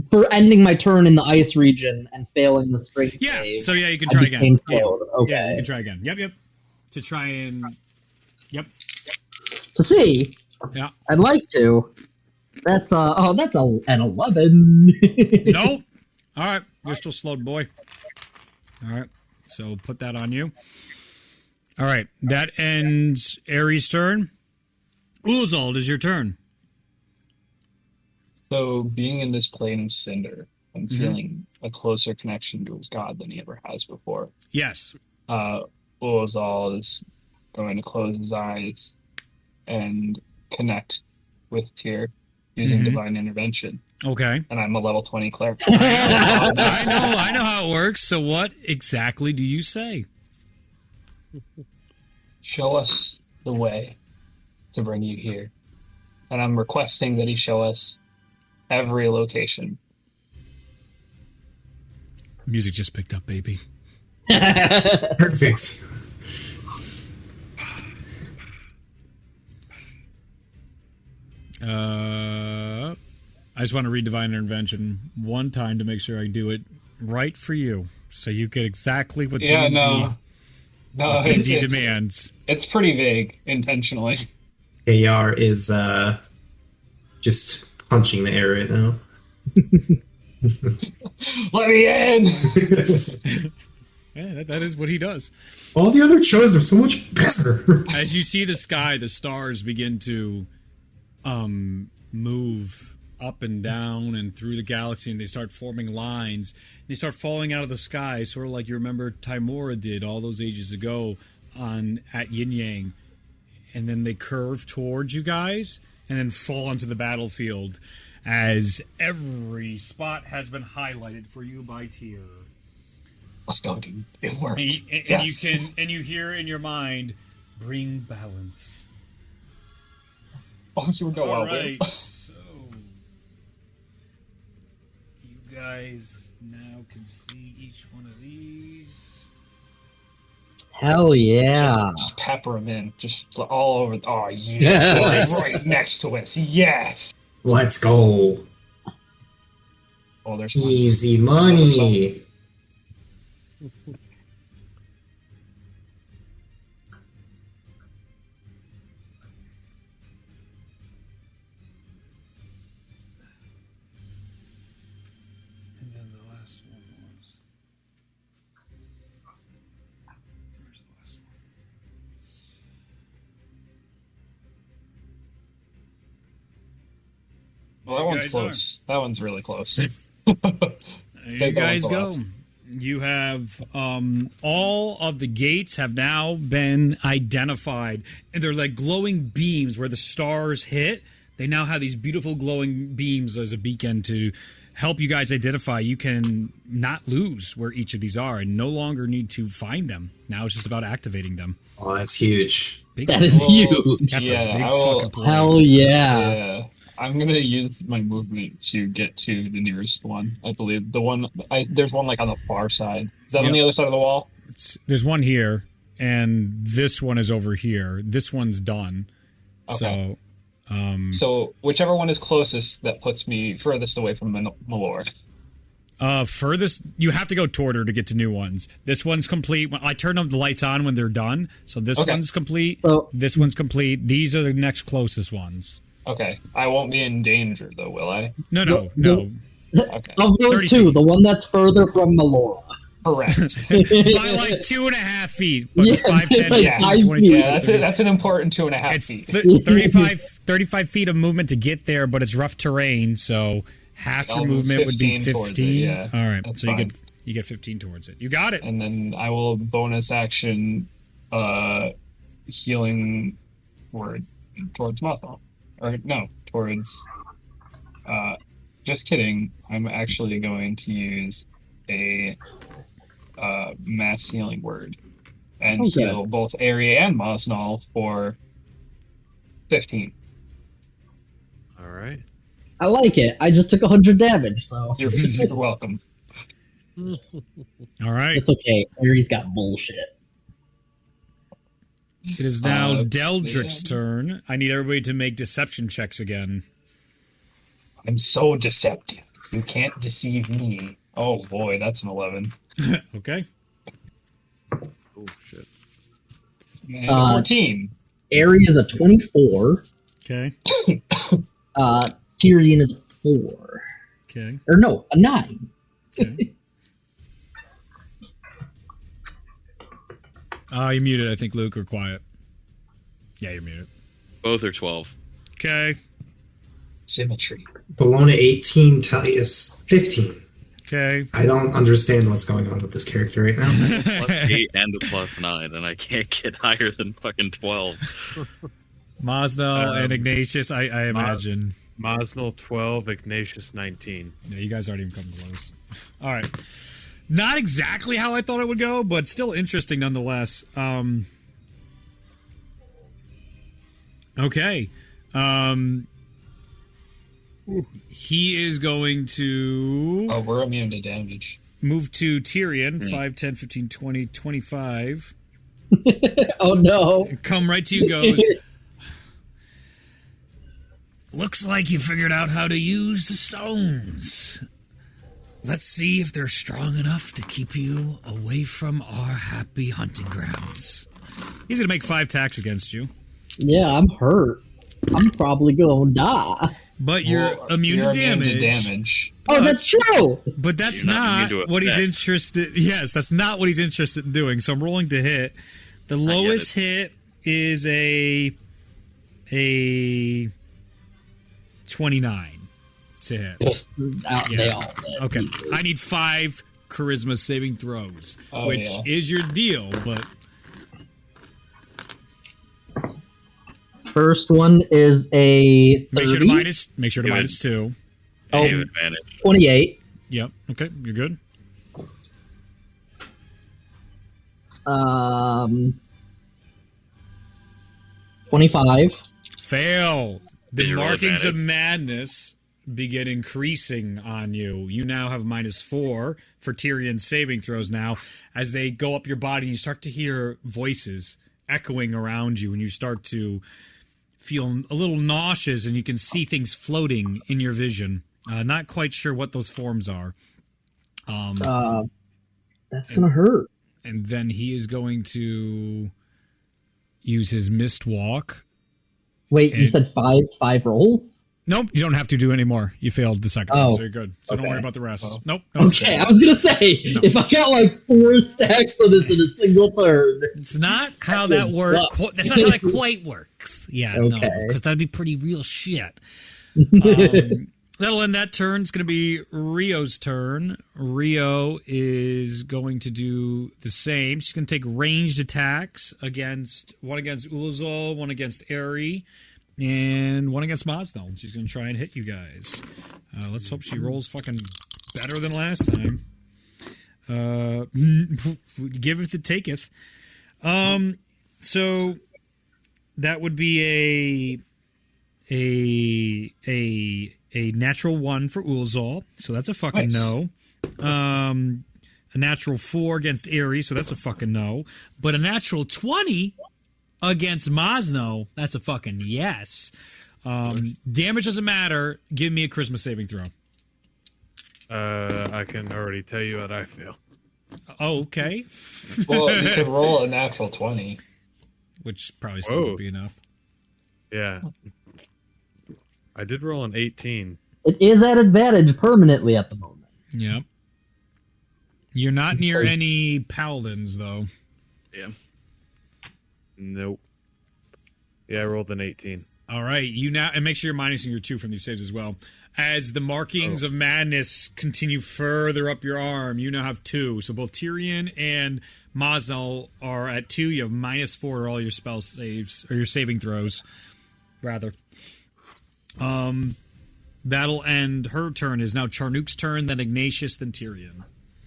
for ending my turn in the ice region and failing the strength save. So you can try again. Okay. Yeah, you can try again. Yep. To try and to see. Yeah, I'd like to. That's an 11. Nope. All right, you're still slowed, boy. All right, so put that on you. All right, that ends Ares' turn. Uzald, is your turn. So, being in this plane of Cinder, I'm feeling a closer connection to his god than he ever has before. Yes. Uzald is going to close his eyes and connect with Tyr using divine intervention. Okay. And I'm a level 20 cleric. I know how it works. So what exactly do you say? Show us the way to bring you here. And I'm requesting that he show us every location. Music just picked up, baby. Perfect. I just want to read Divine Intervention one time to make sure I do it right for you, so you get exactly what D&D demands. It's pretty vague, intentionally. AR is just punching the air right now. Let me in! Yeah, that is what he does. All the other shows are so much better. As you see the sky, the stars begin to move up and down and through the galaxy, and they start forming lines. They start falling out of the sky, sort of like you remember Timora did all those ages ago at Yin Yang. And then they curve towards you guys and then fall onto the battlefield as every spot has been highlighted for you by Tyr. Let's go, dude. It worked. And you hear in your mind, bring balance. Oh, you know all right. So you guys now can see each one of these. Hell yeah. Just pepper them in. Just all over. Oh, yeah. Right next to us. Yes. Let's go. Oh, there's easy money. And then the last one was. Where's the last one? Well, that one's close. That one's really close. There you guys go. You have all of the gates have now been identified, and they're like glowing beams where the stars hit. They now have these beautiful glowing beams as a beacon to help you guys identify. You can not lose where each of these are and no longer need to find them. Now it's just about activating them. Oh, that's huge. That is huge. That's a big fucking play. Hell yeah. I'm gonna use my movement to get to the nearest one. I believe there's one like on the far side. Is that on the other side of the wall? There's one here, and this one is over here. This one's done. Okay. So whichever one is closest, that puts me furthest away from Melora. Furthest, you have to go toward her to get to new ones. This one's complete. I turn the lights on when they're done. So this one's complete. This one's complete. These are the next closest ones. Okay. I won't be in danger, though, will I? No. Okay. Of those two, the one that's further from Melora. Correct. By like 2.5 feet. But it's 5, 10, 15, 20. Yeah, that's an important 2.5 feet. 35 feet of movement to get there, but it's rough terrain, so half your movement would be 15. Yeah, all right, so you get You get 15 towards it. You got it. And then I will bonus action healing word towards Mothball. Or no, towards just kidding. I'm actually going to use a mass healing word and heal both Ari and Mosnall for 15. All right. I like it. I just took 100 damage, so You're welcome. All right. It's okay. Ari's got bullshit. It is now Deldrick's turn. I need everybody to make deception checks again. I'm so deceptive. You can't deceive me. Oh boy, that's an 11. Okay. Oh shit. And 14. Ari is a 24. Okay. Tyrion is a 4. Okay. Or no, a 9. Okay. You're muted, I think, Luke, or quiet. Yeah, you're muted. Both are 12. Okay. Symmetry. Bologna 18, Tullius 15. Okay. I don't understand what's going on with this character right now. +8 and a +9, and I can't get higher than fucking 12. Mosnell and Ignatius, I imagine. Mosnell 12, Ignatius 19. Yeah, you guys aren't even coming close. All right. Not exactly how I thought it would go, but still interesting nonetheless. Okay. He is going to... Oh, we're immune to damage. Move to Tyrion, 5, 10, 15, 20, 25. Oh, no. Come right to you, goes... Looks like you figured out how to use the stones. Let's see if they're strong enough to keep you away from our happy hunting grounds. He's going to make 5 attacks against you. Yeah, I'm hurt. I'm probably going to die. But you're immune to damage. Oh, that's true! But that's not what he's interested... Yes, that's not what he's interested in doing. So I'm rolling to hit. The lowest hit is a 29 to hit. They all okay. I need 5 charisma saving throws, which is your deal, but... First one is a 30. Make sure to minus 2. Oh, advantage. 28. Yep. Okay, you're good. 25. Fail. The Visual markings advantage. of madness begin increasing on you. You now have minus 4 for Tyrion saving throws now. As they go up your body, you start to hear voices echoing around you, and you start to feel a little nauseous, and you can see things floating in your vision. Not quite sure what those forms are. That's going to hurt. And then he is going to use his mist walk. Wait, you said 5 rolls? Nope, you don't have to do any more. You failed the second one, so you're good. So don't worry about the rest. Nope. Okay, I was going to say, if I got like 4 stacks of this in a single turn. It's not how that works. That's not how that quite works. Yeah, no, because that'd be pretty real shit. That'll end that turn. It's going to be Rio's turn. Rio is going to do the same. She's going to take ranged attacks one against Ulazol, one against Ari, and one against Mosnell. She's going to try and hit you guys. Let's hope she rolls fucking better than last time. Giveth it taketh. So that would be a natural 1 for Ulazol, so that's a fucking no. A natural 4 against Ares, so that's a fucking no. But a natural 20 against Mosno, that's a fucking yes. Damage doesn't matter. Give me a charisma saving throw. I can already tell you what I feel. Oh, okay. Well, you could roll a natural 20. Which probably still would be enough. Yeah. I did roll an 18. It is at advantage permanently at the moment. Yep. You're not near any paladins, though. Yeah. Nope. Yeah, I rolled an 18. All right, you now, and make sure you're minusing your 2 from these saves as well. As the markings of madness continue further up your arm, you now have 2. So both Tyrion and Mosnell are at 2. You have -4 to all your spell saves, or your saving throws, rather. That'll end her turn. Is now Charnuk's turn, then Ignatius, then Tyrion.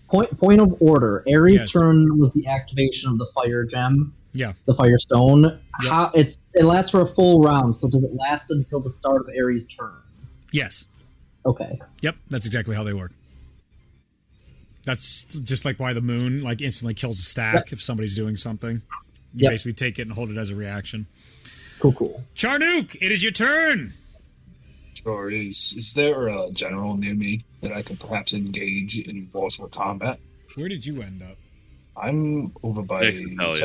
Point of order. Ares' Yes. turn was the activation of the fire gem. Yeah. The Firestone. Yep. It lasts for a full round, so does it last until the start of Ares' turn? Yes. Okay. Yep, that's exactly how they work. That's just like why the moon instantly kills a stack if somebody's doing something. You basically take it and hold it as a reaction. Cool. Charnuk, it is your turn. Sure. Is there a general near me that I could perhaps engage in warfare combat? Where did you end up? I'm over by. I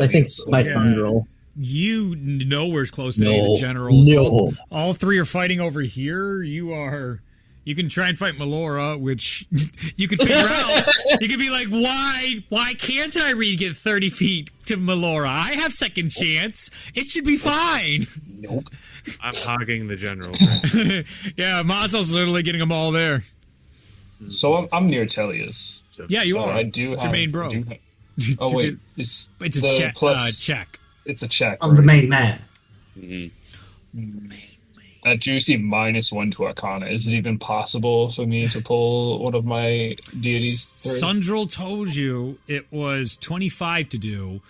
think by Sundrel. You nowhere's close to any of the generals. All 3 are fighting over here. You can try and fight Melora, which you can figure out. You can be like, why can't I get 30 feet to Melora? I have second chance. It should be fine. Nope. I'm hogging the general. Yeah, Mazel's literally getting them all there. So I'm near Tellius. Yeah, you are. I do have Jermaine Bro. Oh wait, it's a check. Check. It's a check. I'm the main man. That juicy -1 to Arcana. Is it even possible for me to pull one of my deities through? Sundrel told you it was 25 to do.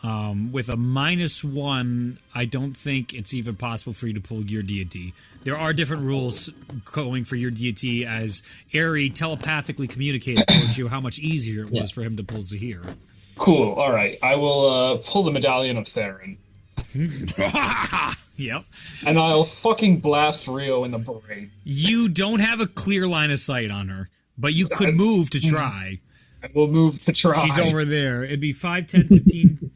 With a -1, I don't think it's even possible for you to pull your deity. There are different rules going for your deity, as Aerie telepathically communicated towards you how much easier it was for him to pull Zahir. Cool. All right. I will pull the Medallion of Theron. Yep. And I'll fucking blast Rio in the brain. You don't have a clear line of sight on her, but you could move to try. I will move to try. She's over there. It'd be 5, 10, 15...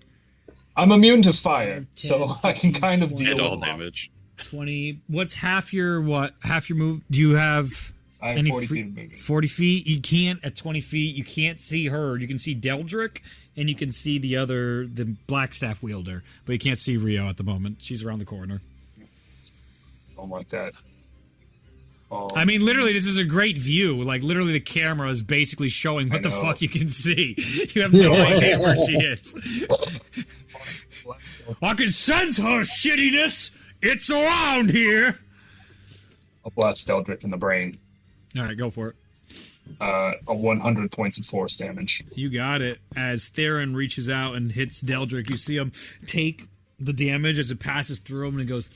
I'm immune to fire, 10, so 15, I can kind of deal And all with damage. 20... What's half your move? Do you have... I have 40 feet of movement. 40 feet? You can't, at 20 feet, you can't see her. You can see Deldrick, and you can see the Blackstaff wielder, but you can't see Rio at the moment. She's around the corner. Don't like that. I mean, literally, this is a great view. Like, literally, the camera is basically showing what the fuck you can see. You have no idea where she is. I can sense her shittiness. It's around here. I'll blast Deldrick in the brain. All right, go for it. A 100 points of force damage. You got it. As Theron reaches out and hits Deldrick, you see him take the damage as it passes through him, and it goes...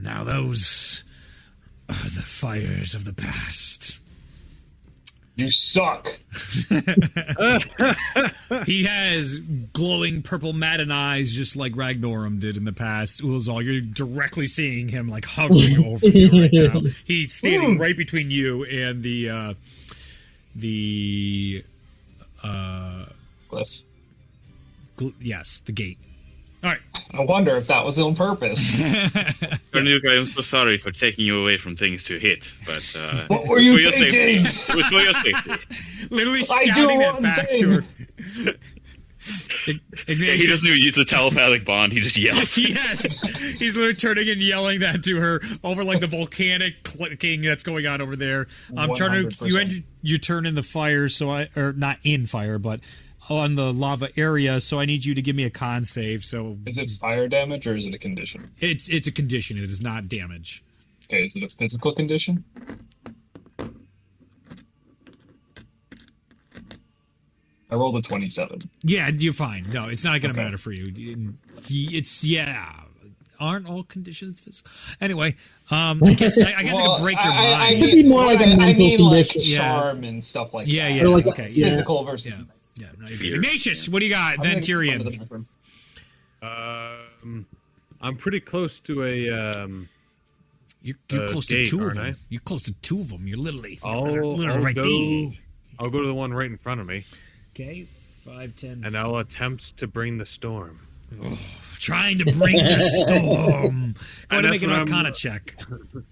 Now those are the fires of the past. You suck. He has glowing purple madden eyes, just like Ragnorum did in the past. Ulazal, you're directly seeing him like hovering over you right now. He's standing right between you and the Cliff. Yes, the gate. All right. I wonder if that was on purpose. Cornuke, I'm so sorry for taking you away from things to hit, but What were you it was for your thinking? safety. It was for your safety. Literally I do shouting that one back thing. to her. He doesn't even use a telepathic bond, he just yells. Yes, he's literally turning and yelling that to her over like the volcanic clicking that's going on over there. I'm trying to. You ended your turn in the fire, or not in fire, but on the lava area. So I need you to give me a con save. So Is it fire damage or is it a condition? it's a condition. It is not damage. Okay, is it a physical condition? I rolled a 27. Yeah, you're fine. No, it's not going to matter for you. Aren't all conditions physical? Anyway, I guess I could break your mind. It could be more like a mental condition. Like charm and stuff like that. Yeah. Like Okay. Physical versus... Yeah. No, Ignatius, what do you got? Then Tyrion. I'm pretty close to a. You're close gate, to two of aren't them. I? You're close to two of them. You're literally. I'll right there. I'll go to the one right in front of me. Okay, 5, 10. And I'll attempt to bring the storm. Trying to bring the storm. Go ahead and make an Arcana check.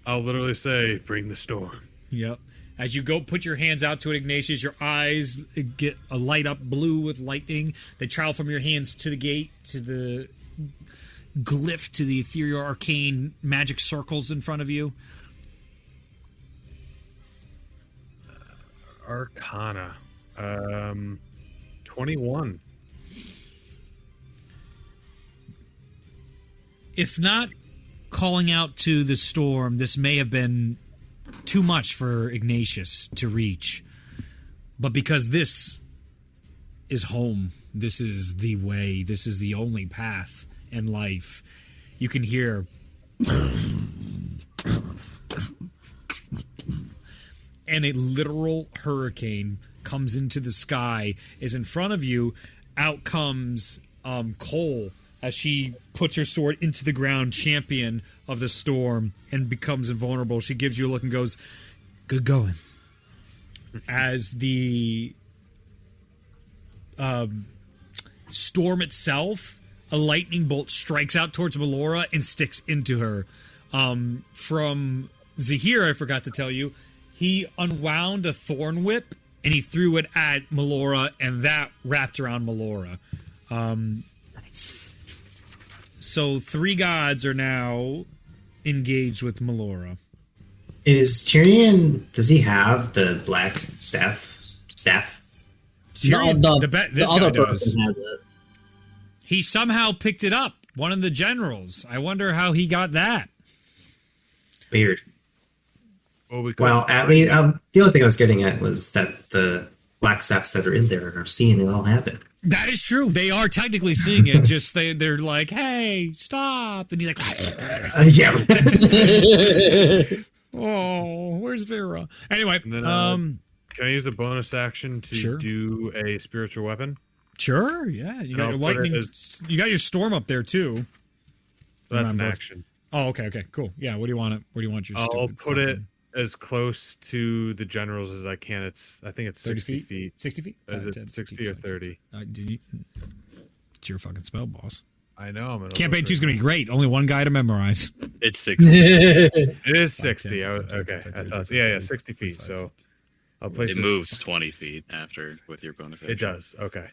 I'll literally say, "Bring the storm." Yep. As you go, put your hands out to it, Ignatius. Your eyes get a light up blue with lightning. They travel from your hands to the gate, to glyph to the ethereal arcane magic circles in front of you. Arcana. 21. If not calling out to the storm, this may have been too much for Ignatius to reach. But because this is home, this is the way, this is the only path in life, you can hear and a literal hurricane comes into the sky. Is in front of you. Out comes Cole as she puts her sword into the ground, champion of the storm, and becomes invulnerable. She gives you a look and goes, "Good going." As the storm itself, a lightning bolt strikes out towards Melora and sticks into her. From Zahir, I forgot to tell you, he unwound a thorn whip and he threw it at Melora, and that wrapped around Melora. Nice. So 3 gods are now engaged with Melora. Is Tyrion, does he have the black staff? Tyrion, the other person has it. He somehow picked it up. One of the generals. I wonder how he got that. Weird. Well, at least the only thing I was getting at was that the black staffs that are in there are seeing it all happen. That is true. They are technically seeing it. Just they're like, "Hey, stop!" And he's like, "Yeah." Oh, where's Vera? Anyway, then, can I use a bonus action to do a spiritual weapon? Sure. Yeah, you got your lightning. You got your storm up there too. That's an action. Oh, okay, cool. Yeah, what do you want it? Where do you want your? I'll put it as close to the generals as I can. I think it's 60 feet. 60 feet? Is it 60 or 30? It's your fucking spell, boss. I know. Campaign 2 is going to be great. Only one guy to memorize. It's 60. It is 60. Okay. 60 feet. So I'll place it. It moves 20 feet after with your bonus action. It does. Okay.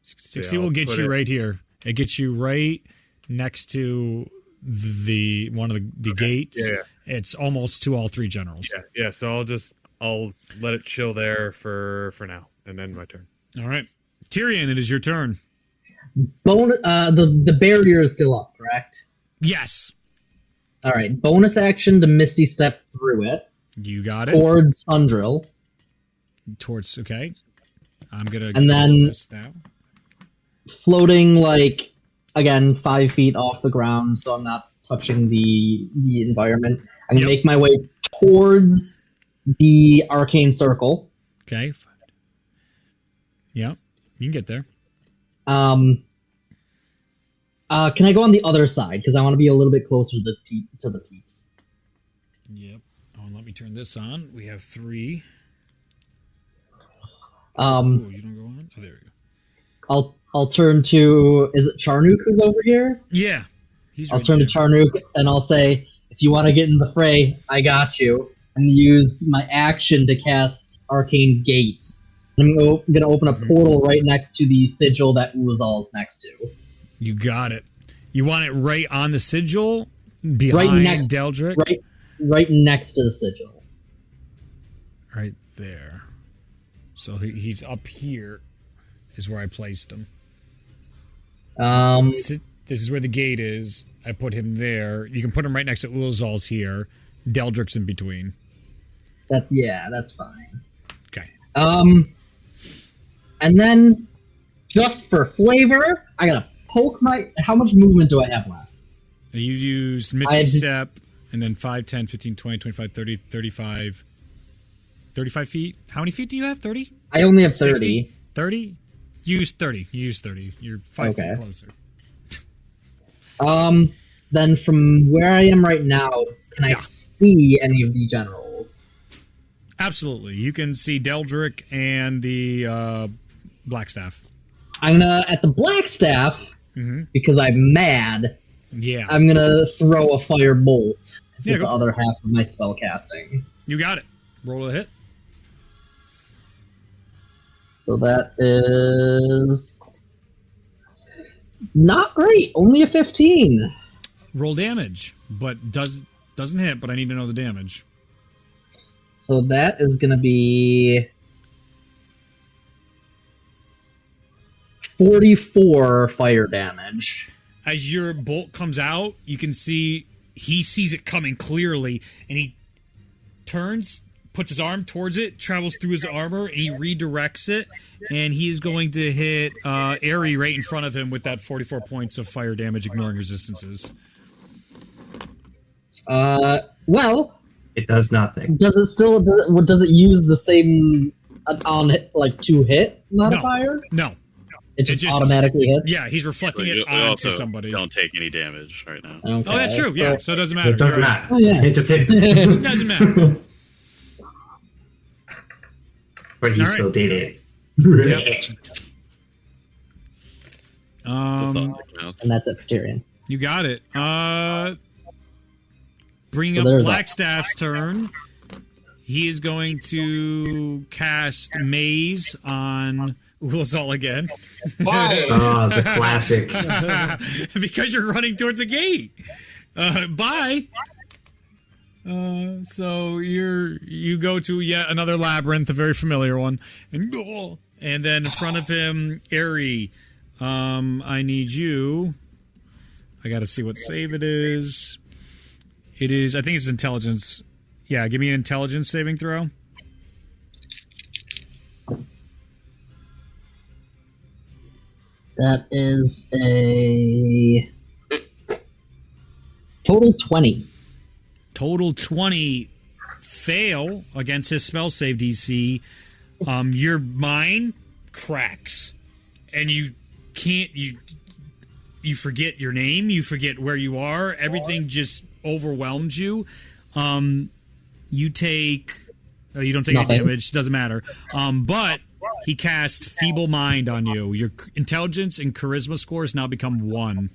60 will get you right here. It gets you right next to the one of the gates. Yeah. It's almost to all 3 generals. Yeah. So I'll let it chill there for now, and then my turn. All right, Tyrion, it is your turn. The barrier is still up, correct? Yes. All right. Bonus action to Misty Step through it. You got it. Towards Sundrill. Okay. I'm gonna. And then this now. Floating again 5 feet off the ground, so I'm not touching the environment. I'm gonna make my way towards the arcane circle. Okay. Yeah, you can get there. Can I go on the other side because I want to be a little bit closer to the peeps? Yep. Oh, let me turn this on. We have 3. You don't go on. Oh, there we go. I'll turn to. Is it Charnook who's over here? Yeah. I'll turn to Charnook and I'll say, if you want to get in the fray, I got you. And use my action to cast Arcane Gate. I'm going to open a portal right next to the sigil that Ulazal is next to. You got it. You want it right on the sigil? Behind Deldrick? Right next to the sigil. Right there. So he's up here is where I placed him. This is where the gate is. I put him there. You can put him right next to Ulazal's here. Deldrick's in between. That's fine. Okay. And then, just for flavor, I gotta poke how much movement do I have left? You used Misty Step, and then 5, 10, 15, 20, 25, 30, 35. 35 feet? How many feet do you have? 30? I only have 30. 30? Use 30. Use 30. You're 5 feet closer. Then from where I am right now, can I see any of the generals? Absolutely. You can see Deldrick and the Blackstaff. I'm gonna, at the Blackstaff, because I'm mad, I'm gonna throw a fire bolt with the other half of my spell casting. You got it. Roll a hit. So that is Not great. Only a 15. Roll damage, but doesn't hit. But I need to know the damage. So that is going to be 44 fire damage. As your bolt comes out, you can see he sees it coming clearly, and he turns, puts his arm towards it, travels through his armor, and he redirects it, and he's going to hit Aerie right in front of him with that 44 points of fire damage, ignoring resistances. Well, it does nothing. Does it use the same on like 2 hit modifier? No. It just automatically hits? Yeah, he's reflecting it onto somebody. Don't take any damage right now. Okay. Oh, that's true. So it doesn't matter. It doesn't matter. Oh, yeah. It just hits it. It doesn't matter. But he still did it. And that's it for Tyrion. You got it. Bring up Blackstaff's turn. He is going to cast Maze on Ulazal again. Bye. Oh, the classic. Because you're running towards a gate. Bye. So you go to yet another labyrinth, a very familiar one, and then in front of him, Aerie. I need you. I got to see what save it is. It is. I think it's intelligence. Yeah, give me an intelligence saving throw. That is a total 20. Total 20 fail against his spell save DC. Your mind cracks, and you can't. You forget your name. You forget where you are. Everything just overwhelms you. You take. You don't take any damage. Doesn't matter. But he cast Feeble Mind on you. Your intelligence and charisma scores now become 1.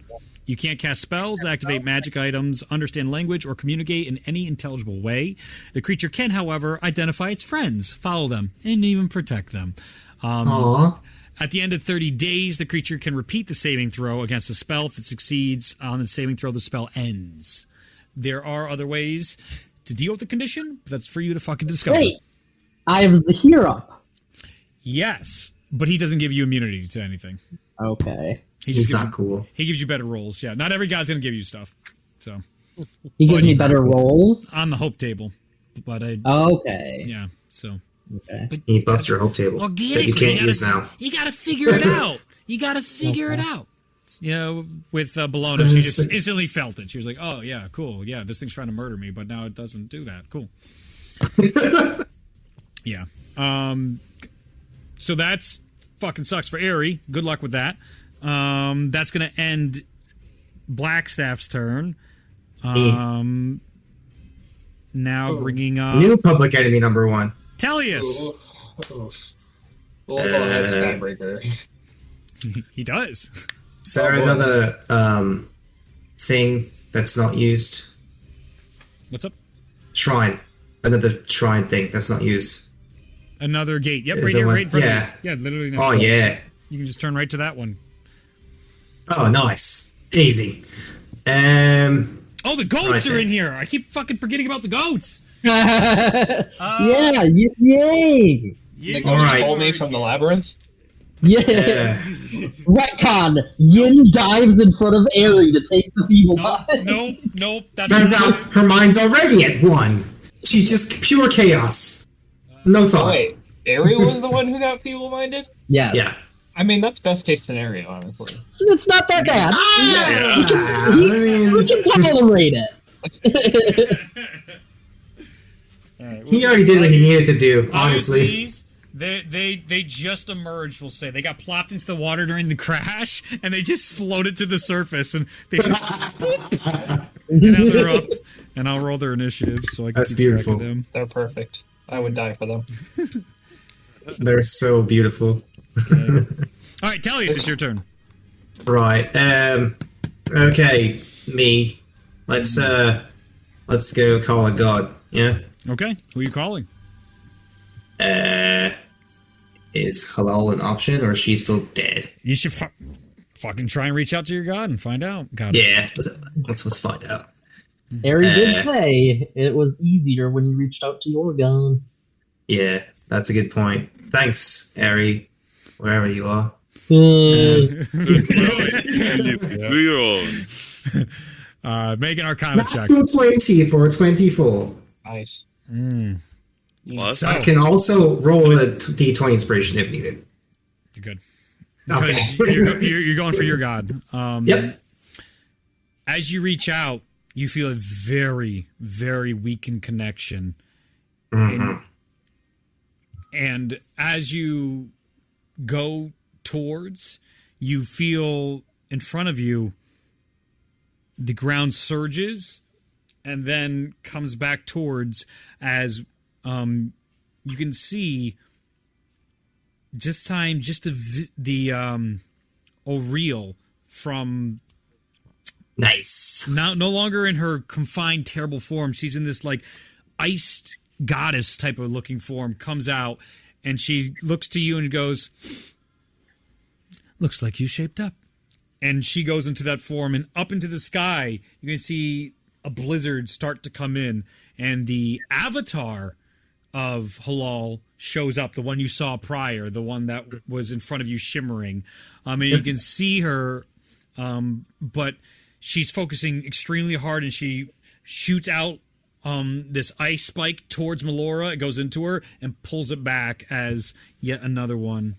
You can't cast spells, activate magic items, understand language, or communicate in any intelligible way. The creature can, however, identify its friends, follow them, and even protect them. At the end of 30 days, the creature can repeat the saving throw against a spell. If it succeeds on the saving throw, the spell ends. There are other ways to deal with the condition, but that's for you to fucking discover. Wait, I have Zahira. Yes, but he doesn't give you immunity to anything. Okay. He's not cool. He gives you better rolls. Yeah, not every guy's going to give you stuff. So he gives me better rolls on the hope table. But okay. Yeah. So okay. But he buffs your hope table that you can't use now. You got to figure it out. You got to figure it out. You know, with Bologna, she just instantly felt it. She was like, "Oh yeah, cool. Yeah, this thing's trying to murder me, but now it doesn't do that. Cool." Yeah. So that's fucking sucks for Aerie. Good luck with that. That's going to end Blackstaff's turn. Now bringing up new public enemy number 1. Tellius. Has Skybreaker. He does. Is there another thing that's not used? What's up? Shrine. Another shrine thing that's not used. Another gate. Yep, Is right here, one? right in front Yeah. of you. Yeah, literally. Oh, yeah. You can just turn right to that one. Oh, nice. Easy. Oh, the goats are in here. I keep fucking forgetting about the goats. Yeah, yay! The goats pull me from the labyrinth? Yeah. Retcon. Yin dives in front of Aerie to take the feeble mind. Nope. Turns out her mind's already at 1. She's just pure chaos. No thought. Wait, Aerie was the one who got feeble-minded? Yes. Yeah. I mean, that's best case scenario, honestly. It's not that bad. We can tolerate it. He already did what he needed to do, honestly. They just emerged, we'll say. They got plopped into the water during the crash, and they just floated to the surface, and they just boop, and now they're up. And I'll roll their initiative so I can keep track of them. They're perfect. I would die for them. They're so beautiful. Okay. All right, Tellius, it's your turn. Right. Okay, me. Let's go call a god. Yeah. Okay. Who are you calling? Is Halal an option, or is she still dead? You should fucking try and reach out to your god and find out. God. Yeah, let's find out. Harry did say it was easier when you reached out to your gun. Yeah, that's a good point. Thanks, Ari, wherever you are. Make an Arcana check. 20 for 24. Nice. What? I can also roll a D20 inspiration if needed. You're good. Okay. You're going for your god. Yep. As you reach out, you feel a very, very weakened connection. And as you go towards, you feel in front of you, the ground surges and then comes back towards as you can see the O'Reilly from Nice. no longer in her confined terrible form. She's in this like iced goddess type of looking form, comes out and she looks to you and goes, looks like you shaped up. And she goes into that form and up into the sky you can see a blizzard start to come in and the avatar of Halal shows up, the one you saw prior, the one that was in front of you shimmering. And you can see her, but she's focusing extremely hard and she shoots out this ice spike towards Melora. It goes into her and pulls it back as yet another one.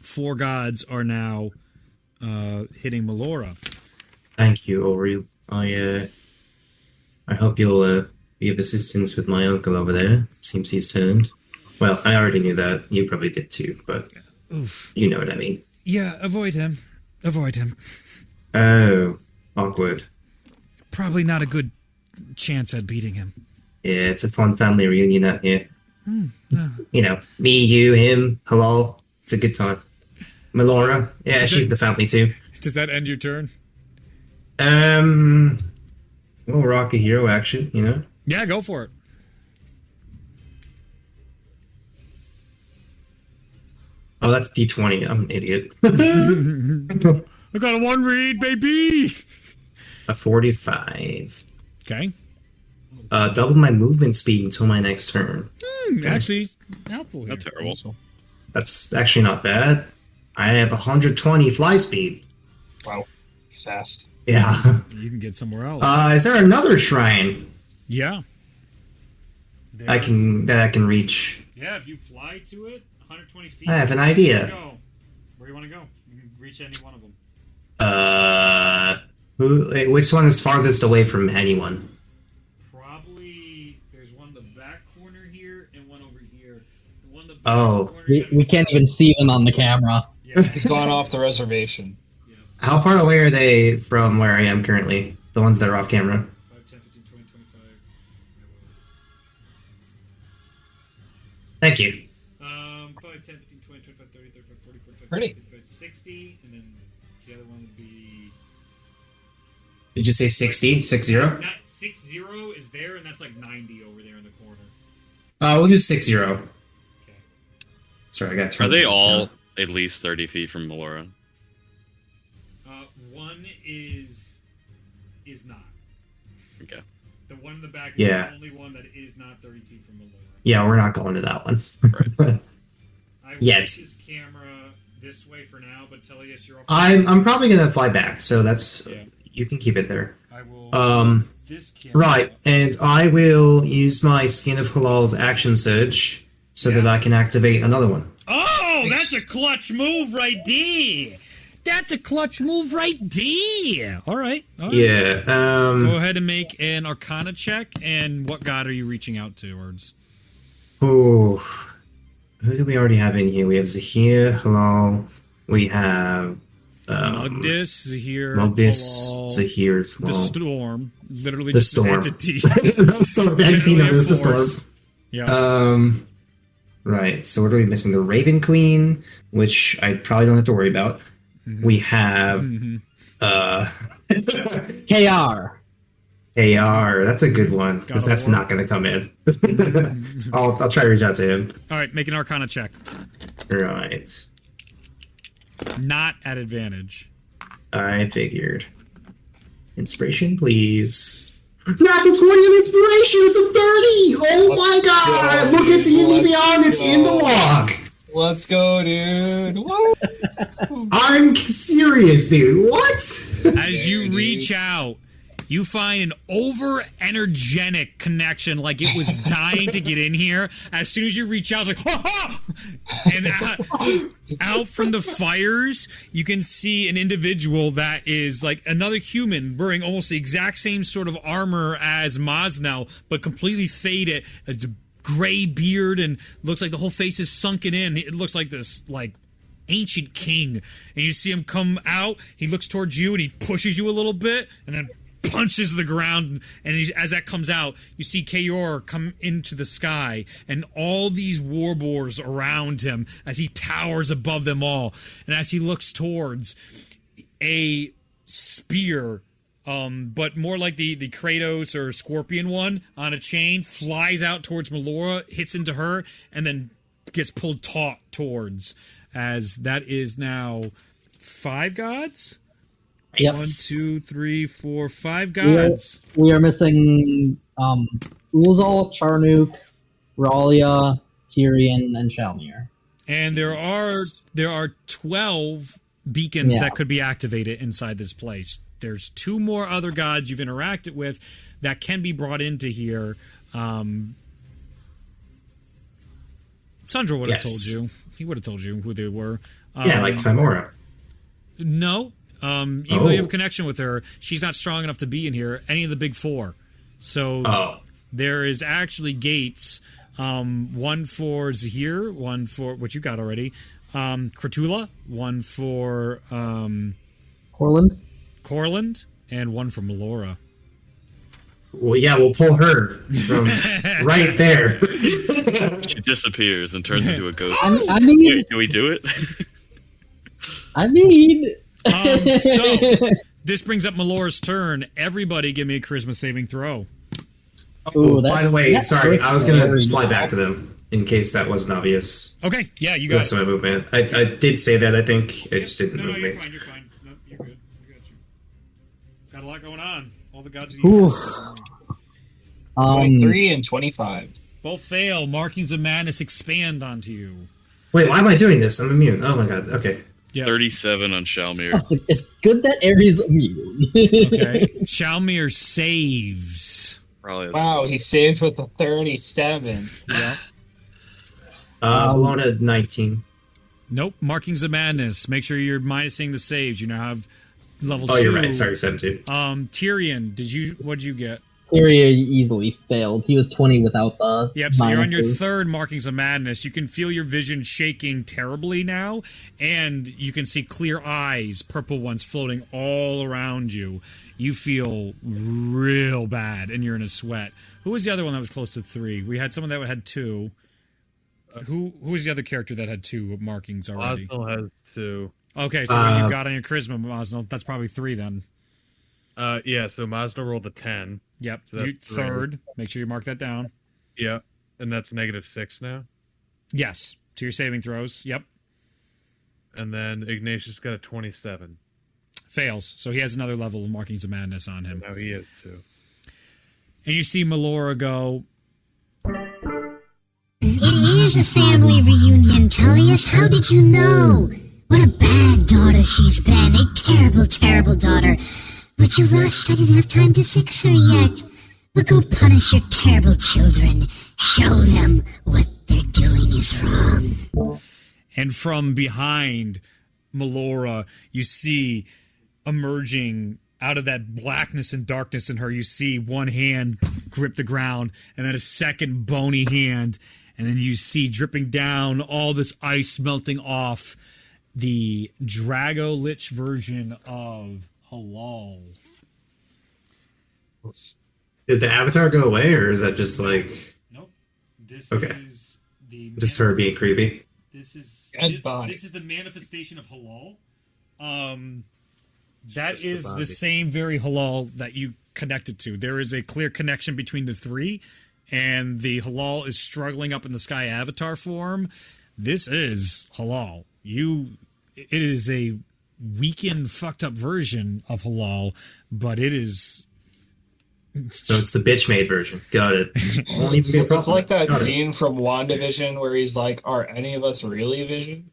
4 gods are now hitting Melora. Thank you, Ori. I hope you'll be of assistance with my uncle over there. Seems he's turned. Well, I already knew that. You probably did too, but you know what I mean. Yeah, avoid him. Avoid him. Oh, awkward. Probably not a good chance at beating him. Yeah, it's a fun family reunion out here. No. You know, me, you, him, Halal. It's a good time. Melora, yeah, she's the family too. Does that end your turn? We'll rock a hero action, you know? Yeah, go for it. Oh, that's D20. I'm an idiot. I got a 1 read, baby! A 45. Okay. Double my movement speed until my next turn. Actually, helpful here. Not terrible. That's actually not bad. I have 120 fly speed. Wow. Fast. Yeah. You can get somewhere else. Is there another shrine? Yeah. I can reach. Yeah, if you fly to it, 120 feet. I have an idea. Where do you want to go? You can reach any one of them. Which one is farthest away from anyone? Probably there's one in the back corner here and one over here. The one in the back corner, we can't even see them on the camera. Yeah. He's gone off the reservation. Yeah. How far away are they from where I am currently? The ones that are off camera? 5, 10, 15, 20, 25. Thank you. 5, 10, 15, 20, 25, 30, 35, 40, 45, Pretty. 55, 60, and then the other one would be... Did you say 60? 60? Not 60 is there, and that's like 90 over there in the corner. We'll do 60. Okay. Sorry, I got to Are they all at least 30 feet from Melora? One is not. Okay. The one in the back is Yeah. the only one that is not 30 feet from Melora. Yeah, we're not going to that one. Right. I will Yet. take this camera this way for now, but Tellius, you're off. I'm probably gonna fly back, so that's Yeah. you can keep it there. I will. This camera. Right, and I will use my Skin of Halal's action surge so that I can activate another one. Oh, that's a clutch move right there. That's a clutch move right there. All right. Yeah. Go ahead and make an Arcana check. And what god are you reaching out towards? Oh, who do we already have in here? We have Zahir, Halal. We have Mugdis, Zahir, Mugdis, Halal, Zahir as well. the Storm. Literally The just Storm. an entity. The Storm. The entity known as the Storm. Force. Yeah. Right. So what are we missing? The Raven Queen, which I probably don't have to worry about. Mm-hmm. We have KR. AR. That's a good one because that's not going to come in. I'll try to reach out to him. All right, make an Arcana check. Right. Not at advantage. I figured. Inspiration, please. Natural 20 in inspiration. It's a 30. Oh my god! Look at D&D Beyond. It's in the log. Let's go, dude. What? I'm serious, dude. What? As you reach out, you find an over-energetic connection, like it was dying to get in here. As soon as you reach out, it's like, ha ha! And out from the fires, you can see an individual that is like another human wearing almost the exact same sort of armor as Mosnell, but completely faded. It's a gray beard and looks like the whole face is sunken in. It looks like this, like, ancient king. And you see him come out, he looks towards you and he pushes you a little bit and then punches the ground, and as that comes out, you see Kayor come into the sky, and all these warboars around him as he towers above them all. And as he looks towards, a spear, but more like the Kratos or Scorpion one on a chain, flies out towards Melora, hits into her, and then gets pulled taut towards, as that is now 5 gods? Yes. 1, 2, 3, 4, 5 gods. We are missing Ulzal, Charnuk, Ralia, Tyrion, and Shalmir. And there are 12 beacons that could be activated inside this place. There's 2 more other gods you've interacted with that can be brought into here. Sandra would have told you. He would have told you who they were. Like Timora. No. Even though you have a connection with her, she's not strong enough to be in here. Any of the big 4. So there is actually gates. One for Zahir, one for what you got already. Kratula, one for Corland, and one for Melora. Well, yeah, we'll pull her from right there. She disappears and turns into a ghost. I mean, can we do it? I mean. So this brings up Melora's turn. Everybody, give me a charisma saving throw. Oh, by the way, sorry, I was gonna fly back to them in case that wasn't obvious. Okay, yeah, you got That's my movement. I did say that. I think I just didn't move you're me. fine. You're fine. No, you're good. I got you. Got a lot going on. All the gods. 23 and 25. Both fail. Markings of madness expand onto you. Wait, why am I doing this? I'm immune. Oh my god. Okay. Yep. 37 on Shalmir. It's good that Ares immune. Okay. Shalmir saves. Wow, he saved with a 37. Yeah. Alone at 19. Nope. Markings of madness. Make sure you're minusing the saves. You now have level 2. Oh, you're right. Sorry, 17. Tyrion, what'd you get? Tyrion easily failed. He was 20 without the Yep, so you're on your minuses. 3rd Markings of Madness. You can feel your vision shaking terribly now, and you can see clear eyes, purple ones floating all around you. You feel real bad, and you're in a sweat. Who was the other one that was close to 3? We had someone that had 2. Who was the other character that had 2 markings already? Osnell has 2. Okay, so what you got on your charisma, Osnell, that's probably 3 then. Yeah, so Mazda rolled a 10. Yep, So that's 3rd. Make sure you mark that down. Yeah, and that's -6 now. Yes, to your saving throws. Yep. And then Ignatius got a 27. Fails, so he has another level of Markings of Madness on him. Now he is 2. And you see Melora go, It is a family reunion, Tullius. How did you know? What a bad daughter she's been. A terrible, terrible daughter. But you rushed. I didn't have time to fix her yet. But go punish your terrible children. Show them what they're doing is wrong. and from behind Melora, you see emerging out of that blackness and darkness in her, you see one hand grip the ground, and then a second bony hand, and then you see dripping down all this ice melting off the Drago Lich version of Halal. Did the avatar go away, or is that just like... Nope. This Okay. is the Just her being creepy? This is Goodbye. this is the manifestation of Halal. That Just the is the body. same very Halal that you connected to. There is a clear connection between the three, and the Halal is struggling up in the sky avatar form. This is Halal. It is a weakened, fucked up version of Halal, but it is. So it's the bitch made version. Got it. It's like that scene from WandaVision where he's like, "Are any of us really Vision?"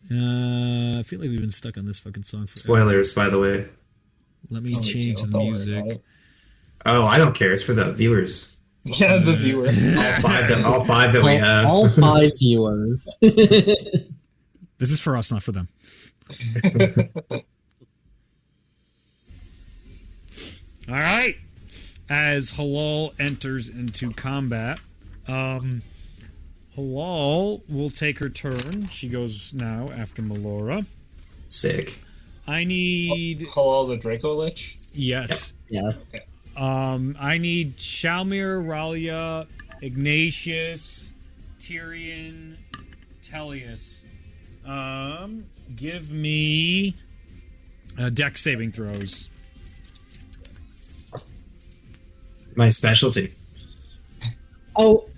I feel like we've been stuck on this fucking song for spoilers, by the way. Let me change the music. Oh, I don't care. It's for the viewers. Yeah, the viewers. All five that we have. All 5 viewers. This is for us, not for them. All right. As Halal enters into combat, Halal will take her turn. She goes now after Melora. Sick. I need Halal the Draco Lich. Yes. Yes. I need Shalmir, Ralia, Ignatius, Tyrion, Tellius. Give me dex saving throws. My specialty. Oh,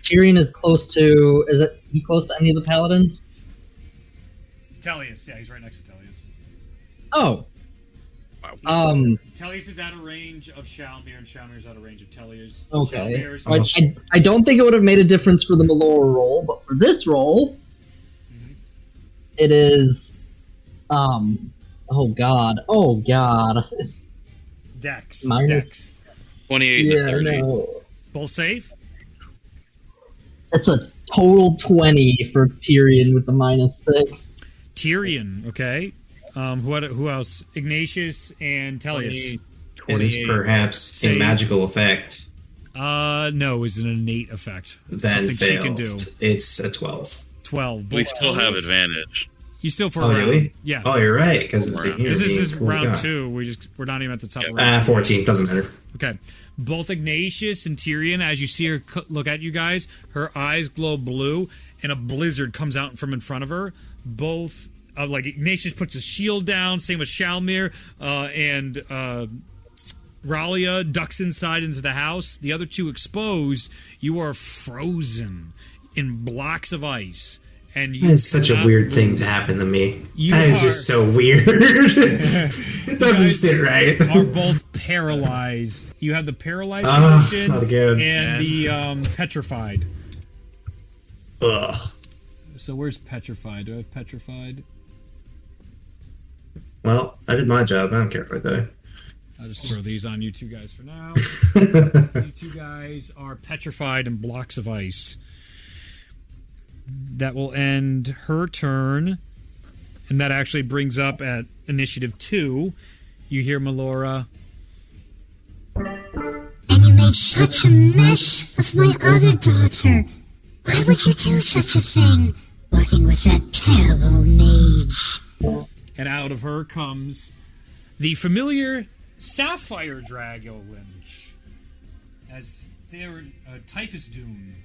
Tyrion is close to. Is it he close to any of the paladins? Tellius, yeah, he's right next to Tellius. Oh. Wow. Tellius is out of range of Shalmir, and Shalmir is out of range of Tellius. Okay. I don't think it would have made a difference for the Melora roll, but for this roll, it is. Oh god. Dex. Minus. Dex. 28 to 30. No. Both safe? It's a total 20 for Tyrion with the -6. Tyrion, okay. Who else? Ignatius and Tellius. Is this perhaps a magical effect? No, it's an innate effect. It's Then something failed. she can do. It's a 12. 12. We still have advantage. You still for Oh, a round. really? Yeah. Oh, you're right. Because Round. This is round 2. We're not even at the top of round 2. 14. Doesn't matter. Okay. Both Ignatius and Tyrion, as you see her look at you guys, her eyes glow blue, and a blizzard comes out from in front of her. Both, like Ignatius puts his shield down, same with Shalmir, and Ralia ducks inside into the house. The other two exposed. You are frozen in blocks of ice. And you It's such a weird thing to happen to me. That is just so weird. It doesn't sit right. Are both paralyzed. You have the paralyzed condition not good. and the petrified. Ugh. So where's petrified? Do I have petrified? Well, I did my job. I don't care if I die. I'll just throw these on you two guys for now. You two guys are petrified in blocks of ice. That will end her turn. And that actually brings up at initiative 2. You hear Melora. And you made such a mess of my other daughter. Why would you do such a thing, working with that terrible mage? And out of her comes the familiar Sapphire Dragonlynch. As their Typhus Doom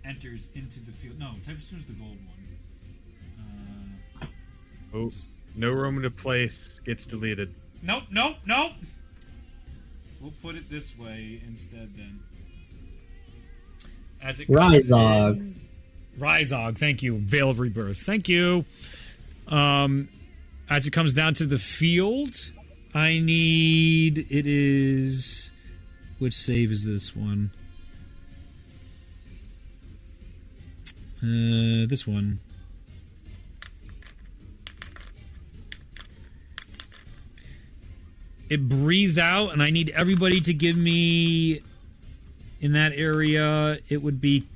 enters into the field. No, Typhus Doom is the gold one. No room to place gets deleted. Nope. We'll put it this way instead then. As it Ryzog. Ryzog, thank you. Veil of Rebirth, thank you. As it comes down to the field, I need... It is... Which save is this one? This one. It breathes out, and I need everybody to give me, in that area, it would be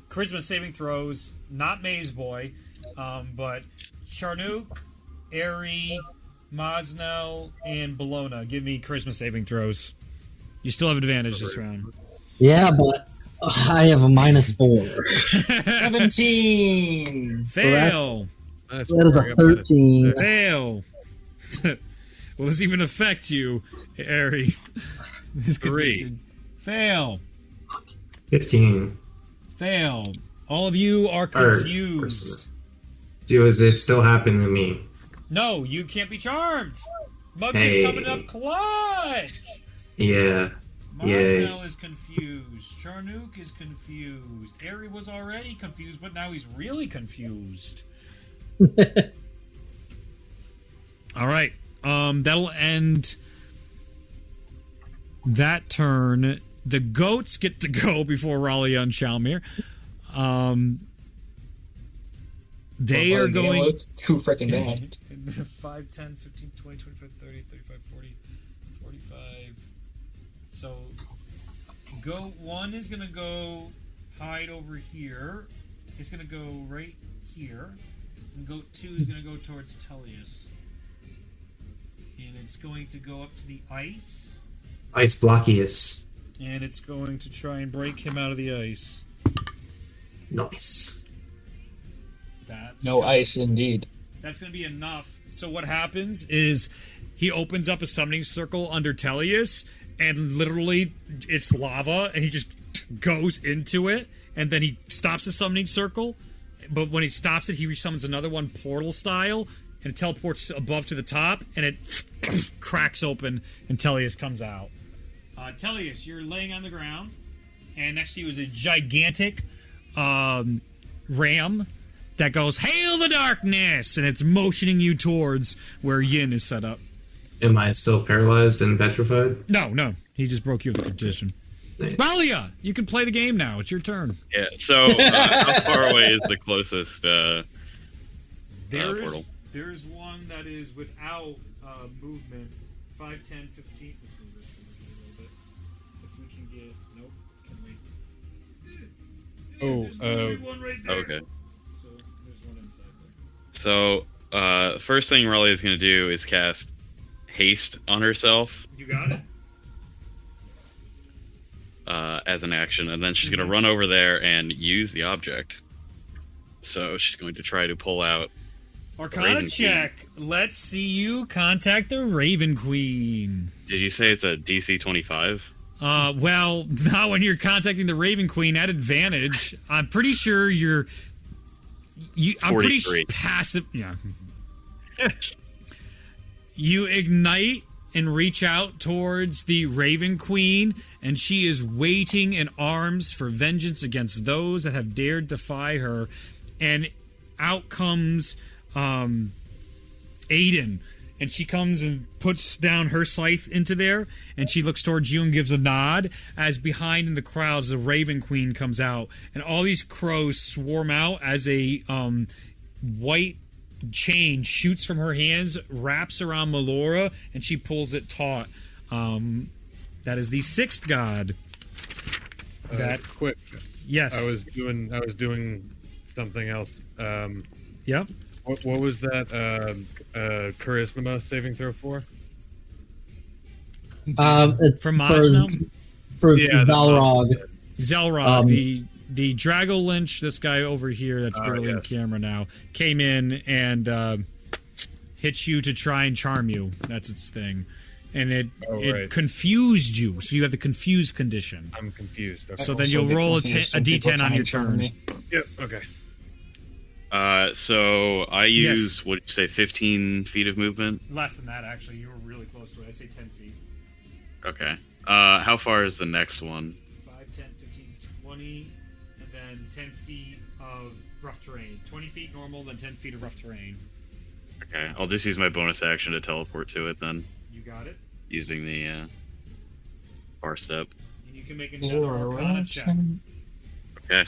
charisma saving throws, not Maze Boy, but Charnook, Airy, Mosnell, and Bologna. Give me charisma saving throws. You still have advantage this round. Yeah, but I have a -4. 17! Fail! That is a 13. Fail! Will this even affect you, Airy? This 3. Fail! 15. Fail. All of you are confused. Does it still happen to me? No, you can't be charmed! Mug is coming up clutch! Yeah. Mosnell is confused. Charnook is confused. Ari was already confused, but now he's really confused. All right. That'll end that turn. The goats get to go before Raleigh and Shalmir. They are going... Too freaking bad. 5, 10, 15, 20, 25, 30, 35, 40, 45. So, goat 1 is going to go hide over here. It's going to go right here. And goat 2 is going to go towards Tullius. And it's going to go up to the ice. Ice Blockius. And it's going to try and break him out of the ice. Nice. That's no ice, indeed. That's going to be enough. So what happens is he opens up a summoning circle under Tullius, and literally it's lava, and he just goes into it, and then he stops the summoning circle. But when he stops it, he resummons another one portal style, and it teleports above to the top, and it cracks open, and Tullius comes out. Tullius, you're laying on the ground, and next to you is a gigantic ram that goes, "Hail the darkness!" and it's motioning you towards where Yin is set up. Am I still paralyzed and petrified? No. He just broke you of the condition. Nice. Valia, you can play the game now. It's your turn. Yeah, so how far away is the closest portal? There's one that is without movement. 5, 10, 15. Let's move this one a little bit. If we can get... Nope. Can we... There's one right there. Okay. So there's one inside there. So, first thing Raleigh is going to do is cast Haste on herself. You got it? As an action, and then she's going to run over there and use the object. So she's going to try to pull out Arcana check. Queen. Let's see you contact the Raven Queen. Did you say it's a DC 25? Well, not when you're contacting the Raven Queen at advantage. I'm pretty sure I'm pretty passive. Yeah. You ignite and reach out towards the Raven Queen, and she is waiting in arms for vengeance against those that have dared defy her. And out comes Aiden, and she comes and puts down her scythe into there, and she looks towards you and gives a nod, as behind in the crowds the Raven Queen comes out, and all these crows swarm out as a white chain shoots from her hands, wraps around Melora, and she pulls it taut. That is the sixth god. Quick. Yes. I was doing something else. Yep. What was that charisma saving throw for? It's from Mosnell? For Zalrog. Zalrog, the Drago Lynch, this guy over here that's barely in camera now, came in and hit you to try and charm you. That's its thing. And it confused you, so you have the confused condition. I'm confused. Okay. So then you'll roll a d10 on your turn. Yep, okay. So I use, what did you say, 15 feet of movement? Less than that, actually. You were really close to it. I'd say 10 feet. Okay. How far is the next one? 5, 10, 15, 20, and then 10 feet of rough terrain. 20 feet normal, then 10 feet of rough terrain. Okay, I'll just use my bonus action to teleport to it then. You got it? Using the bar step. And you can make another Arcana check. Okay.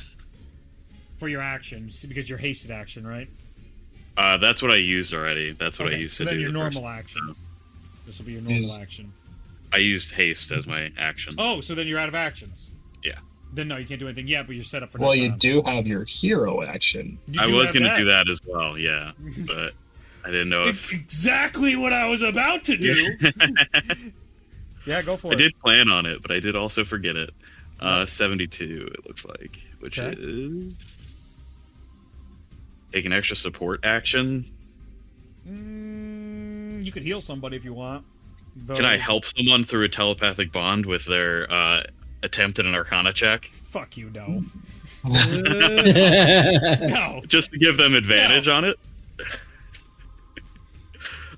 For your action, because your hasted action, right? That's what I used already. That's what I used to do. So then your normal action. This will be your normal action. I used haste as my action. Oh, so then you're out of actions. Yeah. Then no, you can't do anything yet, but you're set up for. Well, you do have your hero action. I was going to do that as well, yeah, but I didn't know if exactly what I was about to do. Yeah, go for it. I did plan on it, but I did also forget it. 72, it looks like, which is take an extra support action. You could heal somebody if you want. Can I help someone through a telepathic bond with their attempt at an Arcana check? Fuck you, no. No. Just to give them advantage on it?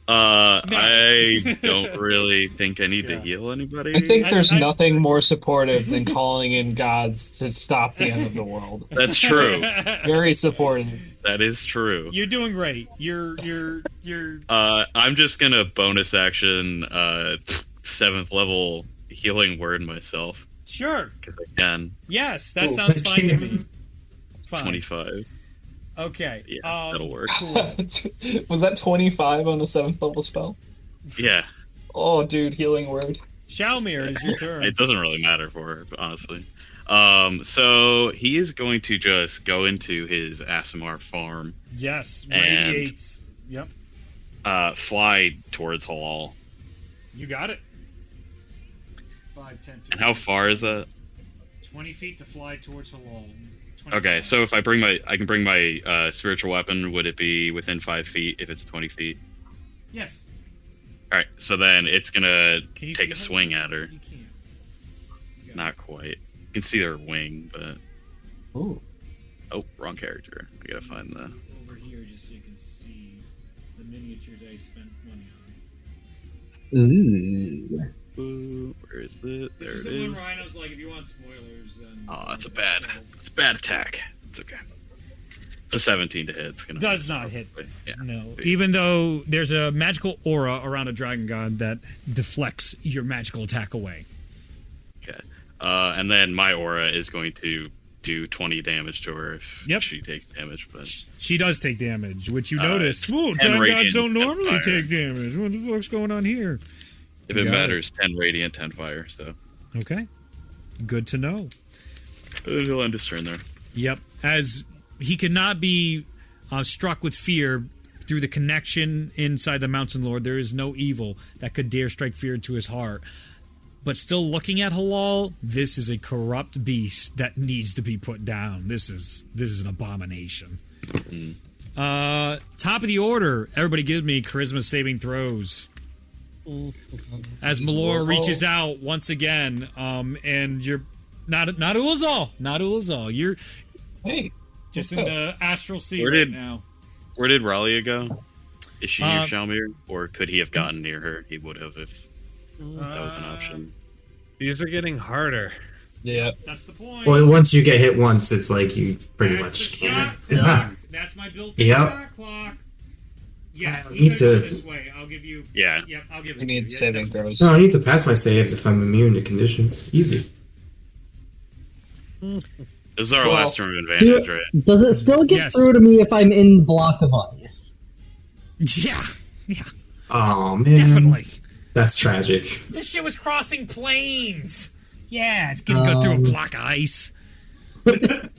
I don't really think I need to heal anybody. I think there's nothing more supportive than calling in gods to stop the end of the world. That's true. Very supportive. That is true. You're doing great. You're. I'm just gonna bonus action 7th level healing word myself. Sure. Because I can. Yes, that sounds fine to me. Fine. 25. Okay. Yeah, that'll work. Cool. Was that 25 on the 7th level spell? Yeah. Oh, dude, healing word. Shalmir, it's your turn. It doesn't really matter for her, honestly. So he is going to just go into his Aasimar farm. Yes, radiates. Yep. Fly towards Halal. You got it. 5, 10, 15. And how far is that? 20 feet to fly towards Halal. Okay, so if I can bring my spiritual weapon, would it be within 5 feet if it's 20 feet? Yes. All right, so then it's gonna take a swing at her. You can't. Not quite. You can see her wing, but Ooh. oh, wrong character. I gotta find the. Over here, just so you can see the miniatures I spent money on. Ooh. Where is it? There it is. is. Rhino's like, if you want spoilers, then. Oh, it's a bad attack. It's okay. It's a 17 to hit. It's gonna does not hit. Yeah. No. Even though there's a magical aura around a dragon god that deflects your magical attack away. Okay. And then my aura is going to do 20 damage to her if she takes damage. But she does take damage, which you notice. Whoa, 10 dragon radiant, gods don't 10 normally fire. take damage. What the fuck's going on here? If it matters, 10 radiant, 10 fire. So. Okay. Good to know. He'll end his turn there. Yep. As he cannot be struck with fear through the connection inside the Mountain Lord, there is no evil that could dare strike fear into his heart. But still looking at Halal, this is a corrupt beast that needs to be put down. This is an abomination. Top of the order. Everybody give me charisma saving throws. As Melora reaches out once again, and you're not Ulazal. You're just in the astral sea right now. Where did Ralia go? Is she near Shalmir, or could he have gotten near her? He would have if that was an option. These are getting harder. Yeah, that's the point. Well, once you get hit once, it's like you pretty much can't. That's my built-in shot clock. Yeah, I need to. This way. I'll give you. Yeah. Yep, I'll give it. You need saving throws. No, I need to pass my saves if I'm immune to conditions. Easy. This is our last term of advantage, right? Does it still get through to me if I'm in block of ice? Yeah. Oh man, definitely. That's tragic. This shit was crossing planes. Yeah, it's gonna go through a block of ice. But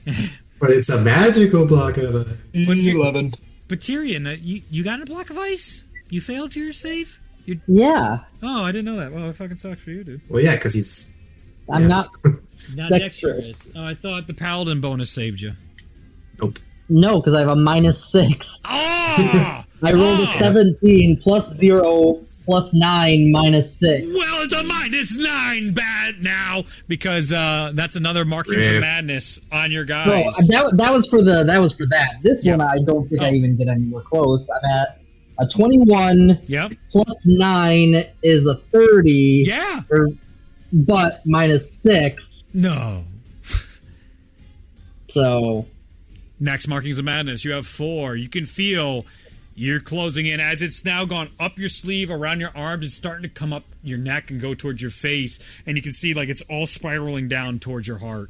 it's a magical block of ice. 11. But Tyrion, you got in a block of ice? You failed your save? Yeah. Oh, I didn't know that. Well, it fucking sucks for you, dude. Well, yeah, because he's. I'm not dexterous. Oh, I thought the paladin bonus saved you. Nope. No, because I have a -6. Oh! I rolled a 17 plus 0 plus 9 minus 6. Well, it's a -9 bad now because that's another markings of madness on your guys. No, that was for that. This one I don't think I even get anywhere close. I'm at a 21. Yep. Plus 9 is a 30. Yeah. But -6. No. So. Next markings of madness. You have 4. You can feel. You're closing in as it's now gone up your sleeve, around your arms. It's starting to come up your neck and go towards your face. And you can see like it's all spiraling down towards your heart.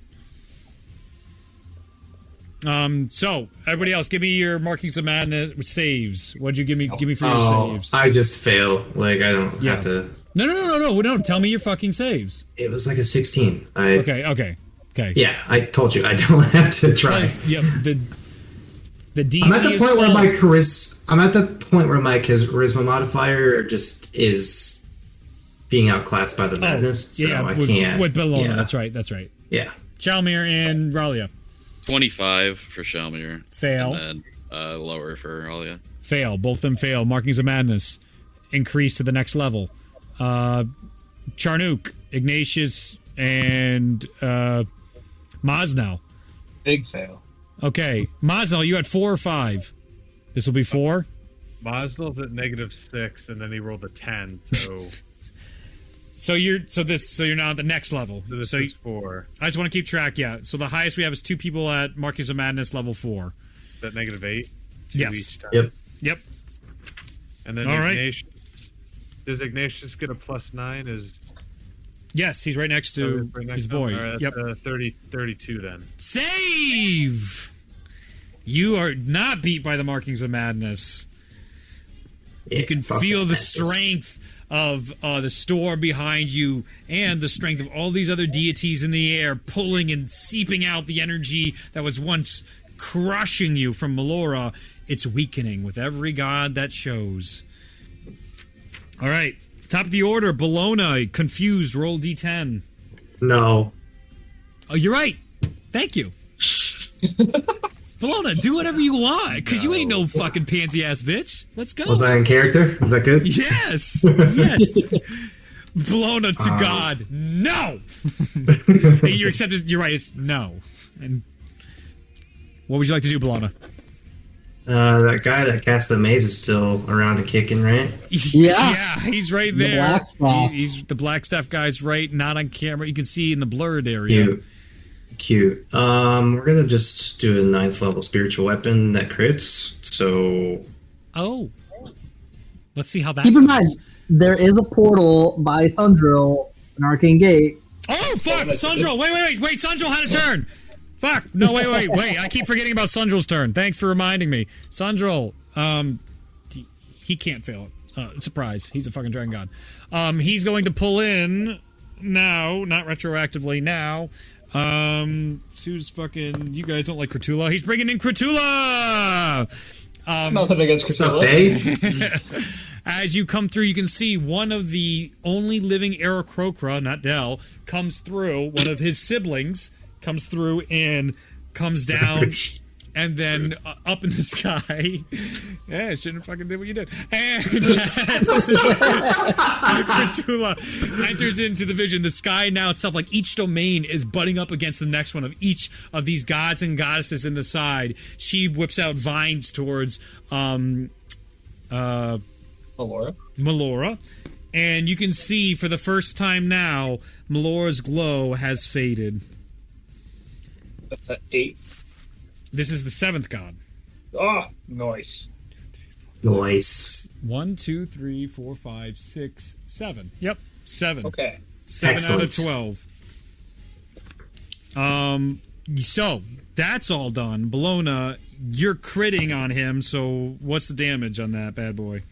So, everybody else, give me your markings of madness saves. What'd you give me? Give me for your saves. I just fail. Like, I don't have to... No. Tell me your fucking saves. It was like a 16. Okay. Yeah, I told you, I don't have to try. Yep, the DC I'm at the point where my charisma modifier just is being outclassed by the madness. So I can't. With Melora, that's right. Yeah. Chalmir and Ralia. 25 for Shalmir. Fail. And then lower for Ralia. Fail. Both of them fail. Markings of madness. Increase to the next level. Charnook, Ignatius, and Mosnell. Big fail. Okay. Mosnell, you had 4 or 5? This will be 4? Mosnell's at -6, and then he rolled a 10. So, so you're now at the next level. So this is 4. I just want to keep track. Yeah. So the highest we have is 2 people at Marquis of Madness level 4. Is that -8? Yes. Each time. Yep. And then all Ignatius. Does Ignatius get a +9? Yes, he's right next to his boy. All right, that's 32 then. Save! You are not beat by the Markings of Madness. You can feel the strength of the storm behind you and the strength of all these other deities in the air pulling and seeping out the energy that was once crushing you from Melora. It's weakening with every god that shows. All right. Top of the order, Bologna, confused, roll D10. No. Oh, you're right. Thank you. Bologna, do whatever you want, because you ain't no fucking pansy-ass bitch. Let's go. Was I in character? Was that good? Yes. Yes. Bologna to God. No. Hey, you're accepted. You're right. It's no. And what would you like to do, Bologna? That guy that cast the maze is still around and kicking, right? Yeah, he's right there. The Blackstaff. He's the Blackstaff guy's right, not on camera. You can see in the blurred area. Cute. We're gonna just do a 9th level spiritual weapon that crits. So. Oh. Let's see how that. Keep in goes. mind, there is a portal by Sundrill, an arcane gate. Oh fuck, Sundrill! Wait! Sundrill had a turn. Fuck! No, wait! I keep forgetting about Sundrill's turn. Thanks for reminding me. Sundrill, he can't fail it. Surprise! He's a fucking dragon god. He's going to pull in now, not retroactively now. Who's fucking? You guys don't like Cratula? He's bringing in Cratula. Nothing against What's up, Cratula. babe? As you come through, you can see one of the only living Aarakocra, not Del, comes through. One of his siblings comes through and comes down, and then up in the sky. Yeah, I shouldn't fucking did what you did. And Cratula enters into the vision. The sky now itself, like each domain, is butting up against the next one of each of these gods and goddesses in the side. She whips out vines towards Melora. And you can see for the first time now, Melora's glow has faded. That's at 8. This is the 7th god. Oh, nice. Nice. 1, 2, 3, 4, 5, 6, 7. Yep, 7. Okay. 7 Excellent. out of 12. So that's all done. Bologna, you're critting on him. So what's the damage on that bad boy?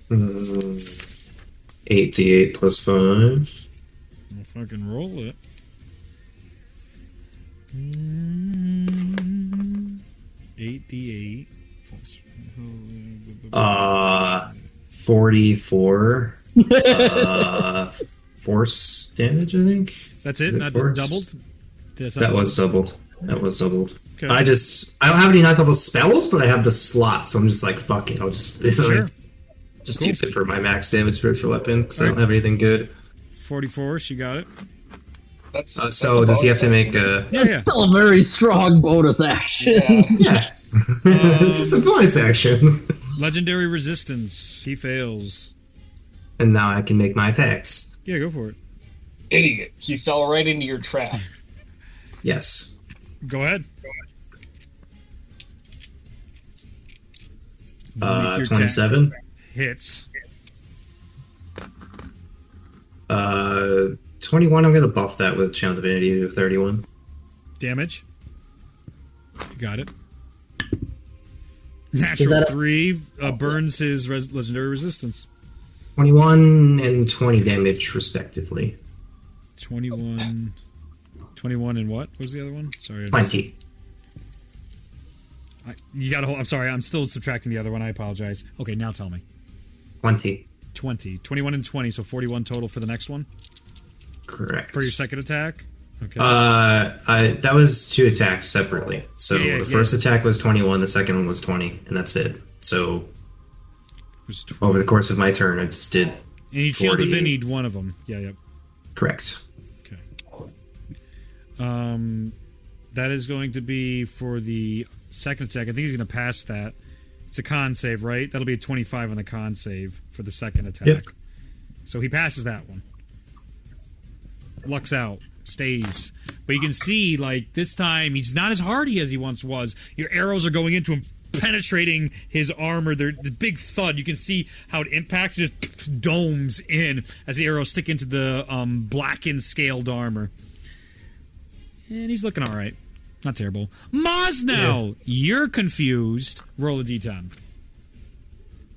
8d8 plus 5. I'll fucking roll it. 8d8 plus 44 force damage, I think. That's it? Not force? doubled? That was doubled. Okay. I don't have any 9th level spells, but I have the slot, so I'm just like, fuck it. I'll just Sure. just Cool. use it for my max damage spiritual weapon because I Alright. don't have anything good. 44, she got it. That's So does he have to make a? It's still a very strong bonus action. Yeah. Yeah, it's just a bonus action. Legendary resistance. He fails. And now I can make my attacks. Yeah, go for it. Idiot. He fell right into your trap. Yes. Go ahead. Make your 27. Hits. 21. I'm gonna buff that with Channel Divinity to 31. Damage. You got it. Natural 3 burns his legendary resistance. 21 and 20 damage respectively. 21 and what? What was the other one? Sorry. 20. You got to hold. I'm sorry. I'm still subtracting the other one. I apologize. Okay, now tell me. 20. 20. 21 and 20, so 41 total for the next one? Correct. For your second attack? Okay. That was 2 attacks separately. So Yeah, the first attack was 21, the second one was 20, and that's it. So It was 20. over the course of my turn, I just did And you Shield 40. Divinity'd one of them. Yeah, yep. correct. Okay. That is going to be for the second attack. I think he's going to pass that. It's a con save, right? That'll be a 25 on the con save for the second attack. Yep. So he passes that one. Lucks out. Stays. But you can see, like, this time, he's not as hardy as he once was. Your arrows are going into him, penetrating his armor. They're the big thud. You can see how it impacts, just domes in as the arrows stick into the blackened, scaled armor. And he's looking all right. Not terrible. Moz now! You're confused. Roll a d10.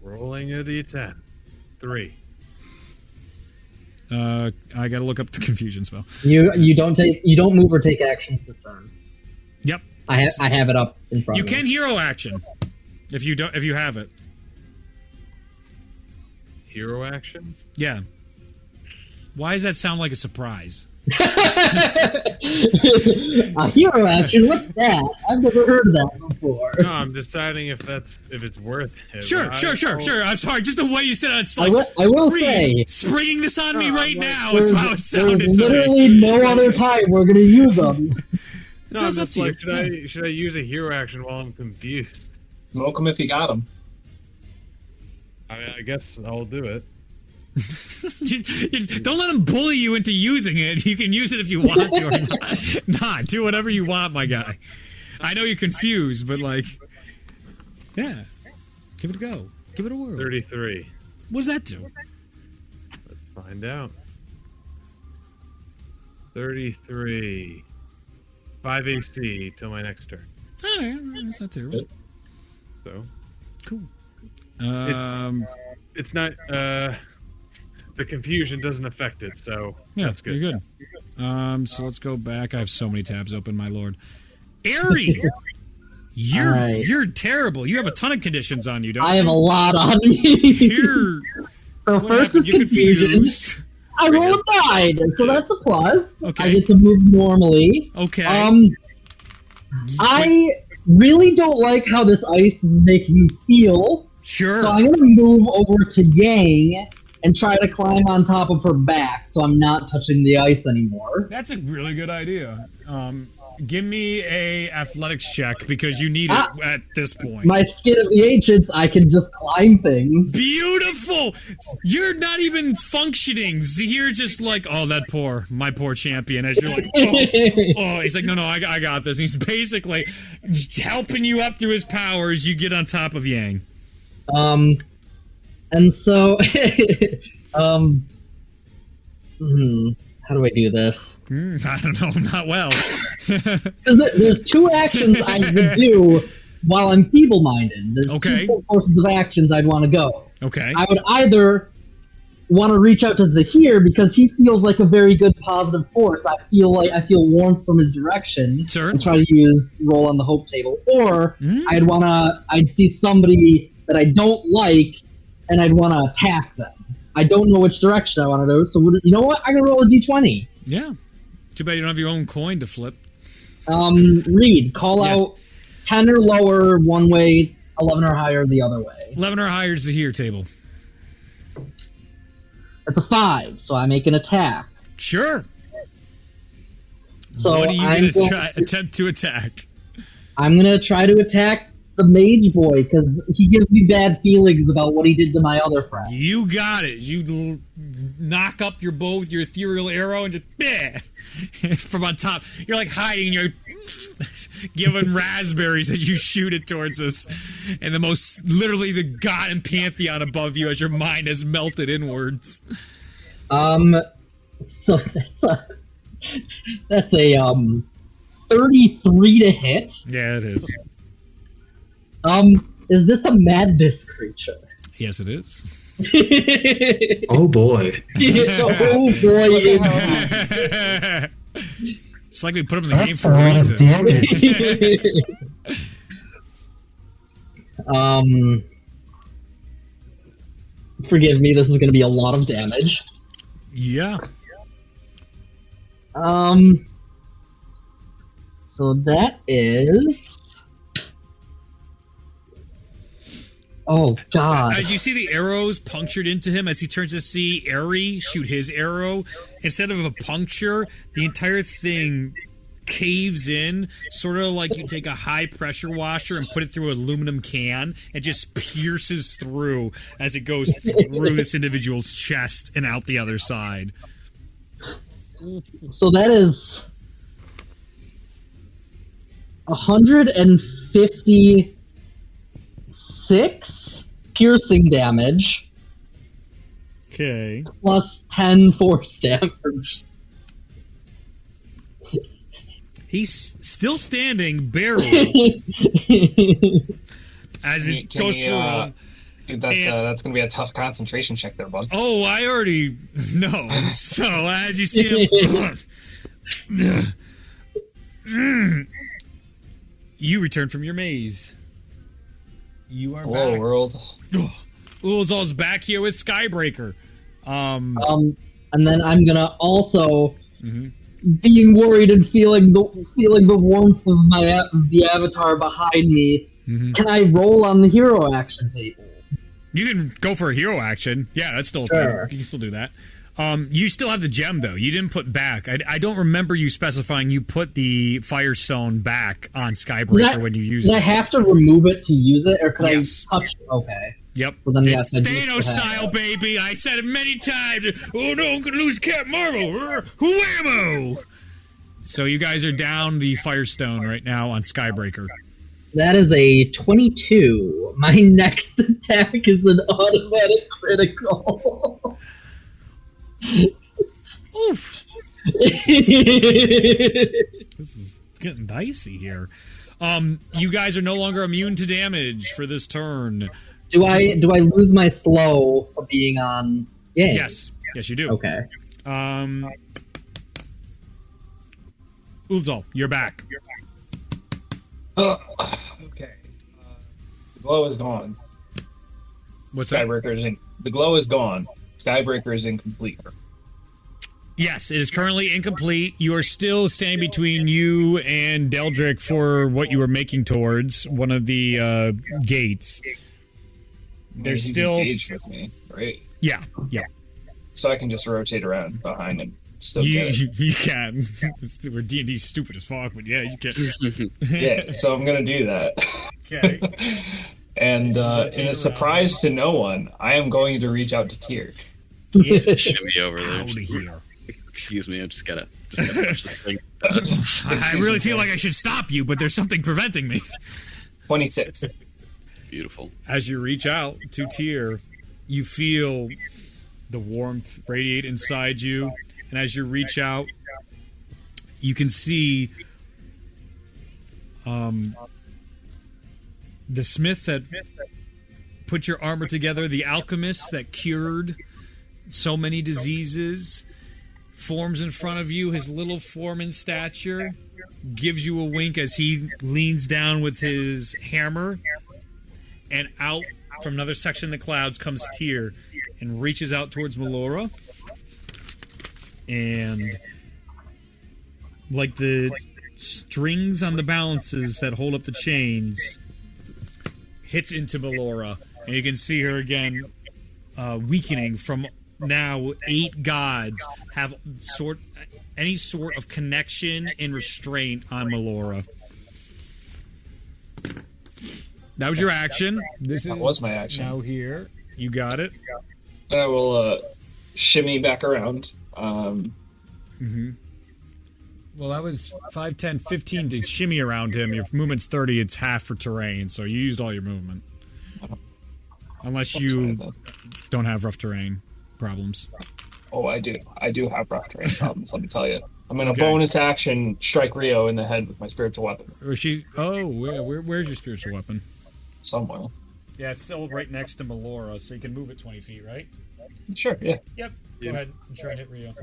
Rolling a d10. 3. I gotta look up the confusion spell. You don't move or take actions this turn. Yep. I have it up in front You of me. can hero action if you have it. Hero action? Yeah. Why does that sound like a surprise? A hero action? What's that? I've never heard of that before. No, I'm deciding if it's worth it. Sure. I'm sorry, just the way you said it, it's like I will say, springing this on me right now is how it sounded there's to me. literally no other time we're going to use them. No, I'm just like, should I use a hero action while I'm confused? Smoke him if you got him. I mean, I guess I'll do it. Don't let him bully you into using it. You can use it if you want to or not. Nah, do whatever you want, my guy. I know you're confused, but like, yeah. Give it a go. Give it a whirl. 33. What does that do? Let's find out. 33. 5 AC till my next turn. Oh, yeah, that's not terrible. So. Cool. It's not, the confusion doesn't affect it, so yeah, that's good. You're good. So let's go back. I have so many tabs open, my lord. Ari! You're terrible. You have a ton of conditions on you, don't you? I have a lot on me. So first is confusion. Confused? I rolled a 9, so that's a plus. Okay. I get to move normally. Okay. I really don't like how this ice is making me feel. Sure. So I'm going to move over to Yang and try to climb on top of her back so I'm not touching the ice anymore. That's a really good idea. Give me a athletics check because you need it at this point. My skin of the ancients, I can just climb things. Beautiful! You're not even functioning. Zahir's just like, oh, my poor champion. As you're like, oh. He's like, no, I got this. And he's basically helping you up through his powers. You get on top of Yang. And so, how do I do this? I don't know, not well. Because there's 2 actions I would do while I'm feeble-minded. There's 2 courses of actions I'd want to go. Okay. I would either want to reach out to Zahir because he feels like a very good positive force. I feel warmth from his direction. Sure. And try to use roll on the hope table. Or I'd see somebody that I don't like and I'd want to attack them. I don't know which direction I want to go, so you know what? I'm going to roll a d20. Yeah. Too bad you don't have your own coin to flip. Reed, call out 10 or lower one way, 11 or higher the other way. 11 or higher is the here table. That's a 5, so I make an attack. Sure. So what are you going to attempt to attack? I'm going to try to attack the mage boy, because he gives me bad feelings about what he did to my other friend. You got it. You knock up your bow with your ethereal arrow and just from on top. You're like hiding. You're giving raspberries as you shoot it towards us, and literally the god and pantheon above you as your mind has melted inwards. So that's a 33 to hit. Yeah, it is. Is this a madness creature? Yes, it is. Oh boy. Oh boy. It's like we put him in the game for a reason. Forgive me, this is going to be a lot of damage. Yeah. So that is... Oh, God. As you see the arrows punctured into him, as he turns to see Ari shoot his arrow, instead of a puncture, the entire thing caves in, sort of like you take a high pressure washer and put it through an aluminum can. It just pierces through as it goes through this individual's chest and out the other side. So that is 156 piercing damage. Okay. Plus 10 force damage. He's still standing, barely. As it goes through. That's going to be a tough concentration check there, bud. Oh, I already know. So, as you see him... You return from your maze. You are Hello, back. world. Ulzal's back here with Skybreaker. And then I'm gonna also, being worried and feeling the warmth of the avatar behind me. Can I roll on the hero action table? You can go for a hero action. Yeah, that's still a thing. You can still do that. You still have the gem, though. You didn't put back. I don't remember you specifying you put the Firestone back on Skybreaker when you use it. Did I have to remove it to use it, or could I touch it? Okay. Yep. So then, it's Thanos style, baby. I said it many times. Oh, no, I'm going to lose Captain Marvel. Whammo! So you guys are down the Firestone right now on Skybreaker. That is a 22. My next attack is an automatic critical. Oof. This is getting dicey here. You guys are no longer immune to damage for this turn. Do I lose my slow for being on game? Yes. Yes, you do. Okay. Ulzal, you're back. Okay. The glow is gone. What's that? The glow is gone. Skybreaker is incomplete. Yes, it is currently incomplete. You are still standing between you and Deldrick for what you were making towards, one of the gates. There's still engaged with me, right? Yeah. So I can just rotate around behind and still get it. You can. We're D&D stupid as fuck, but yeah, you can. Yeah, so I'm gonna do that. Okay. And in a surprise to no one, I am going to reach out to Tyr. Shimmy over there. Out of here. Excuse me, I just gotta push this thing. I really feel like I should stop you, but there's something preventing me. 26. Beautiful. As you reach out to Tyr, you feel the warmth radiate inside you, and as you reach out, you can see the smith that put your armor together, the alchemist that cured so many diseases, forms in front of you, his little form in stature, gives you a wink as he leans down with his hammer, and out from another section of the clouds comes Tyr and reaches out towards Melora, and like the strings on the balances that hold up the chains, hits into Melora, and you can see her again weakening from now 8 gods have any sort of connection and restraint on Melora. That was your action. That was my action. Now here. You got it. I will shimmy back around. Well, that was 5, 10, 15 to shimmy around him. Your movement's 30. It's half for terrain, so you used all your movement. Unless you don't have rough terrain problems. Oh, I do. I do have rough terrain problems, let me tell you. I'm going to bonus action strike Rio in the head with my spiritual weapon. Where's your spiritual weapon? Somewhere. Yeah, it's still right next to Melora, so you can move it 20 feet, right? Sure, yeah. Yep. Go ahead and try and hit Rio.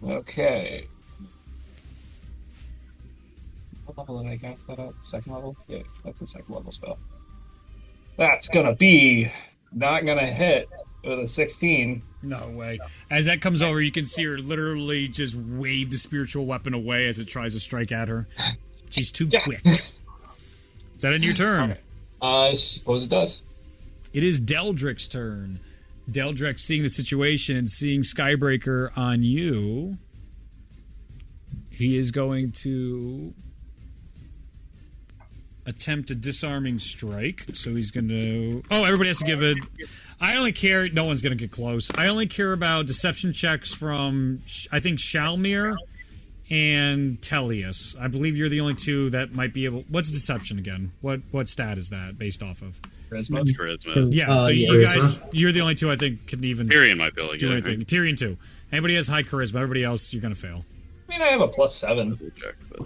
Okay. What level did I cast that at? Second level? Yeah, that's a second level spell. That's gonna be not gonna hit with a 16. No way. As that comes over, you can see her literally just wave the spiritual weapon away as it tries to strike at her. She's too quick. Is that in your turn? Okay. I suppose it does. It is Deldrick's turn. Deldrick, seeing the situation and seeing Skybreaker on you, He is going to attempt a disarming strike. So he's going to... Oh, everybody has to give it... I only care... No one's going to get close. I only care about deception checks from, I think, Shalmir and Tellius. I believe you're the only two that might be able... What's deception again? What stat is that based off of? Charisma. It's charisma. Yeah, so you guys... You're the only two I think can even... Tyrion might be able to do anything. Right? Tyrion too. Anybody has high charisma. Everybody else, you're going to fail. I mean, I have a +7.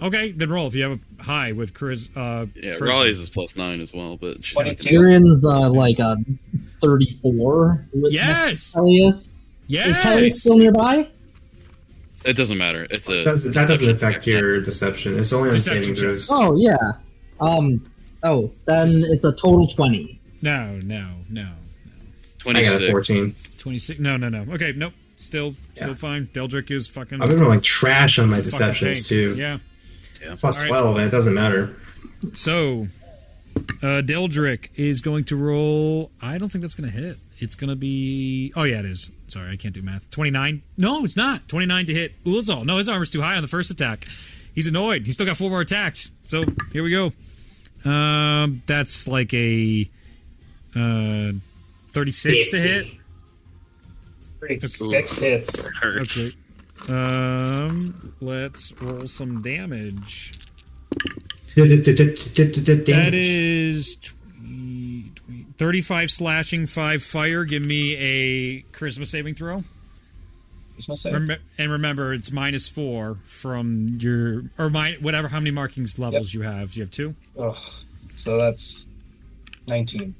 Okay, then roll if you have a high with charisma. Yeah, Raleigh's is +9 as well, but... Tyrion's like a 34. Yes! Tellius. Yes! Is Tellius still nearby? It doesn't matter. It's a... That doesn't affect your deception. It's only on saving throws. Oh, yeah. Oh, then it's a total 20. No. 26. I got a 14. 26. No. Okay, nope. Still fine. Deldrick is fucking... I've been rolling trash on my deceptions, too. Yeah. Plus 12, and it doesn't matter. So, Deldrick is going to roll... I don't think that's going to hit. It's going to be... Oh, yeah, it is. Sorry, I can't do math. 29? No, it's not. 29 to hit Ulzal. No, his armor's too high on the first attack. He's annoyed. He's still got 4 more attacks. So, here we go. That's like a 36 to hit. 36 hits. Okay. Let's roll some damage. That is 35 slashing, 5 fire. Give me a charisma saving throw. Charisma save. And remember, it's -4 from your whatever. How many markings levels you have? You have 2. Oh, so that's 19.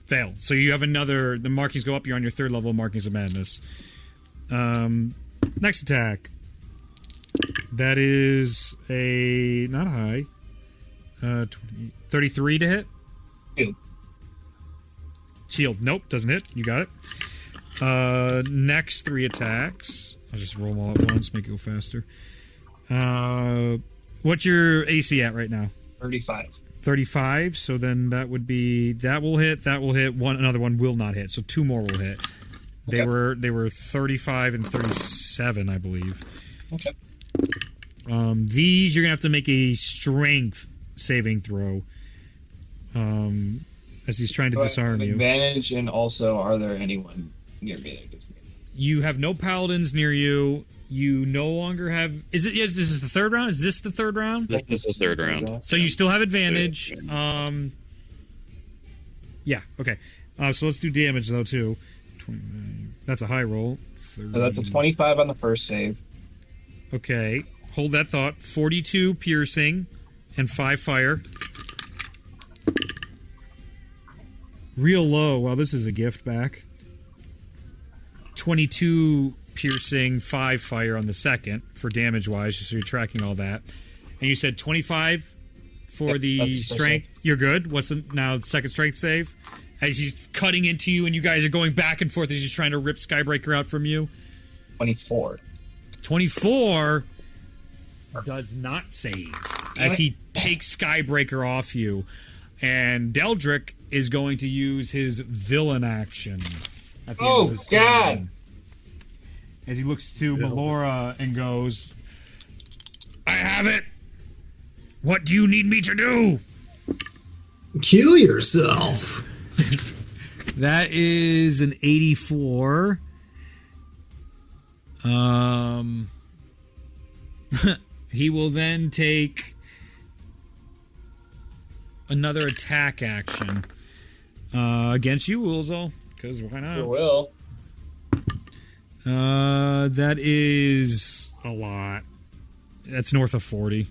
Fail. So you have another... The markings go up. You're on your 3rd level of Markings of Madness. Next attack. That is a... Not high. 33 to hit. Shield. Nope. Doesn't hit. You got it. Next 3 attacks. I'll just roll them all at once. Make it go faster. What's your AC at right now? 35. 35, so then that would be... That will hit, another one will not hit, so 2 more will hit. They were 35 and 37, I believe. Okay. These, you're going to have to make a strength saving throw as he's trying to disarm you. Advantage, and also, are there anyone near me? You have no paladins near you. You no longer have... This is the 3rd round? Is this the 3rd round? This is the 3rd round. So you still have advantage. Yeah, okay. So let's do damage, though, too. 29. That's a high roll. So that's a 25 on the first save. Okay. Hold that thought. 42 piercing and 5 fire. Real low. Wow, this is a gift back. 22 piercing, 5 fire on the second for damage wise, just so you're tracking all that. And you said 25 for the strength. You're good. What's the second strength save? As he's cutting into you and you guys are going back and forth as he's trying to rip Skybreaker out from you. 24. 24 does not save as he takes Skybreaker off you. And Deldrick is going to use his villain action at the end of his turn. As he looks to Melora and goes, I have it! What do you need me to do? Kill yourself! That is an 84. He will then take another attack action against you, Ulzal, because why not? You will. That is a lot. That's north of 40.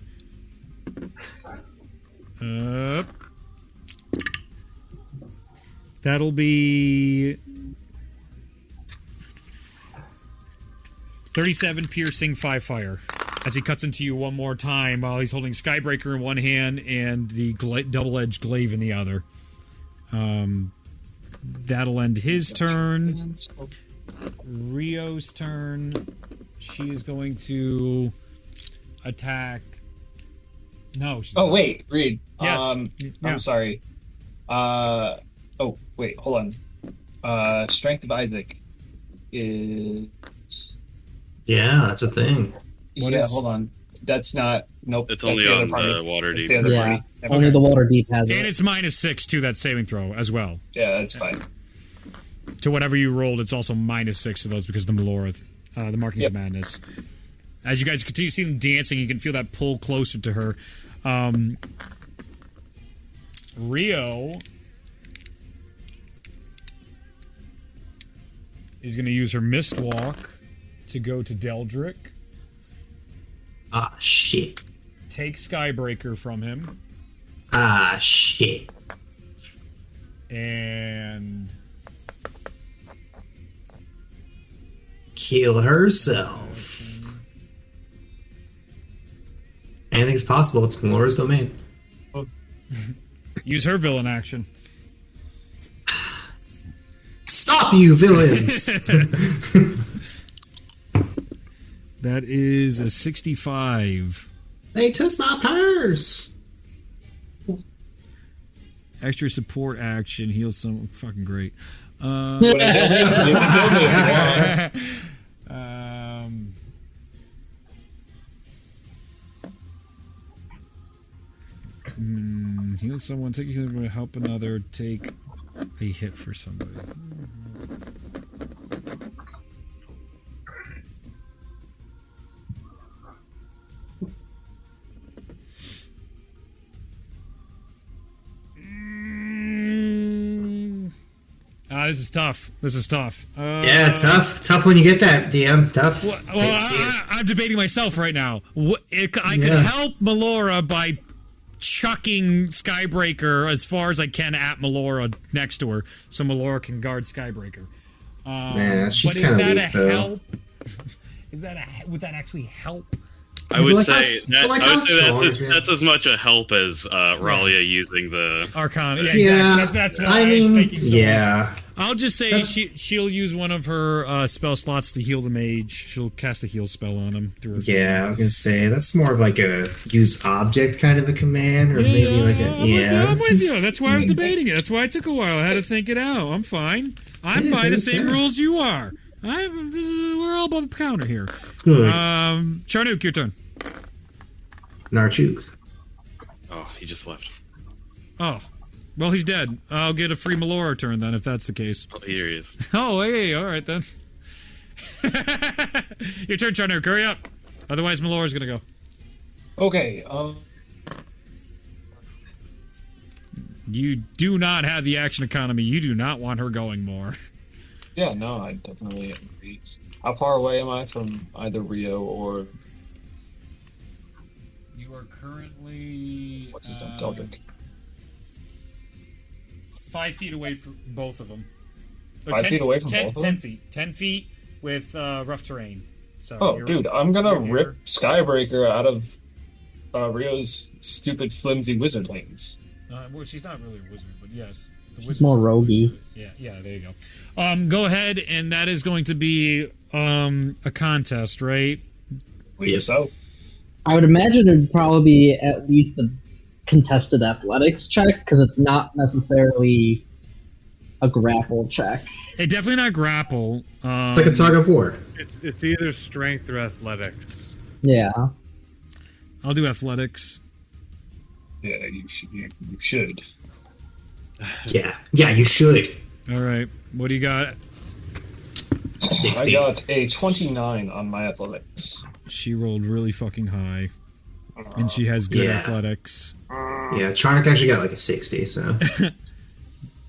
That'll be 37 piercing, 5 fire. As he cuts into you one more time while he's holding Skybreaker in one hand and the double-edged glaive in the other. That'll end his turn. Rio's turn. She is going to attack. No. Oh wait, Reed. Yes. I'm sorry. Oh wait, hold on. Strength of Isaac is. Yeah, that's a thing. Hold on. That's not. Nope. It's that's only the other on party. the Waterdeep. That's the other Yeah, party. only the Waterdeep has And it. it's -6 to that saving throw as well. Yeah, that's fine. To whatever you rolled, it's also -6 to those because of the Melora, the Markings of Madness. As you guys continue seeing them dancing, you can feel that pull closer to her. Rio is going to use her Mist Walk to go to Deldrick. Ah, shit. Take Skybreaker from him. Ah, shit. And kill herself. Anything's possible. It's Melora's domain. use her villain action. Stop, you villains! That is a 65. They took my purse! Extra support action, heal some. Fucking great. Heal someone, take a heal, help another, take a hit for somebody. This is tough. This is tough. Yeah, tough. Tough when you get that, DM. Tough. Well, I'm debating myself right now. I can help Melora by chucking Skybreaker as far as I can at Melora next to her, so Melora can guard Skybreaker. Man, she's kind of weak, weak, though. help? Would that actually help? I would Like say how- like how strong is that's as much a help as Ralia using the Arcana. Yeah, Exactly. That's why I mean, was taking so yeah. long. I'll just say she'll use one of her spell slots to heal the mage. She'll cast a heal spell on him through her. Yeah, I was gonna say that's more of like a use object kind of a command, or maybe like a I'm with you. That's why I was debating it. That's why it took a while. I had to think it out. I'm fine. I'm by the same rules you are. We're all above the counter here. Good. Charnook, your turn. Narchuk. Oh, he just left. Oh. Well, he's dead. I'll get a free Melora turn then, if that's the case. Oh, here he is. Oh, hey, all right then. Your turn, Charnook. Hurry up. Otherwise, Melora's gonna go. Okay. You do not have the action economy. You do not want her going more. Yeah, no, I definitely agree. How far away am I from either Rio or... You are currently... What's his name? Deldrick. 5 feet away from both of them. 5 feet away from both of them? 10 feet. 10 feet with rough terrain. So Oh, dude, I'm gonna rip Skybreaker out of Rio's stupid, flimsy wizard lanes. Well, she's not really a wizard, but yes. She's more roguey. Yeah, there you go. Go ahead, and that is going to be a contest, right? So. I would imagine it would probably be at least a contested athletics check, because it's not necessarily a grapple check. Hey, definitely not grapple. It's like a tug of war. It's either strength or athletics. Yeah. I'll do athletics. Yeah, you should. Yeah, you should. All right. What do you got? 60. I got a 29 on my athletics. She rolled really fucking high. And she has good athletics. Yeah, Charnock actually got like a 60, so.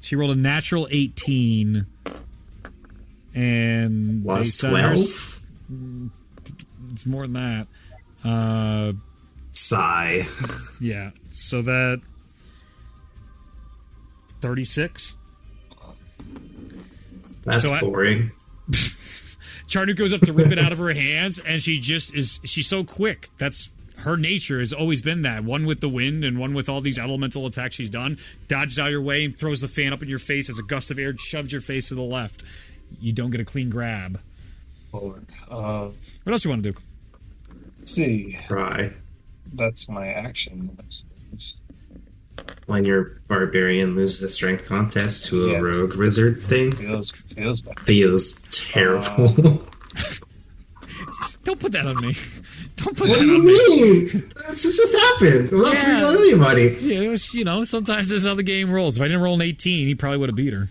She rolled a natural 18. And plus 12? It's more than that. Sigh. Yeah. So that 36. That's boring. Charnook goes up to rip it out of her hands, and she's so quick. That's her nature has always been that. One with the wind and one with all these elemental attacks she's done. Dodges out of your way and throws the fan up in your face as a gust of air shoves your face to the left. You don't get a clean grab. Forward. What else you want to do? Let's see. Right. That's my action. When your barbarian loses a strength contest to a rogue wizard thing. Feels bad. Feels terrible. Don't put that on me. Don't put What that do you on me. mean? That's just happened. I'm not putting on anybody. Yeah, sometimes this is how the game rolls. If I didn't roll an 18, he probably would have beat her.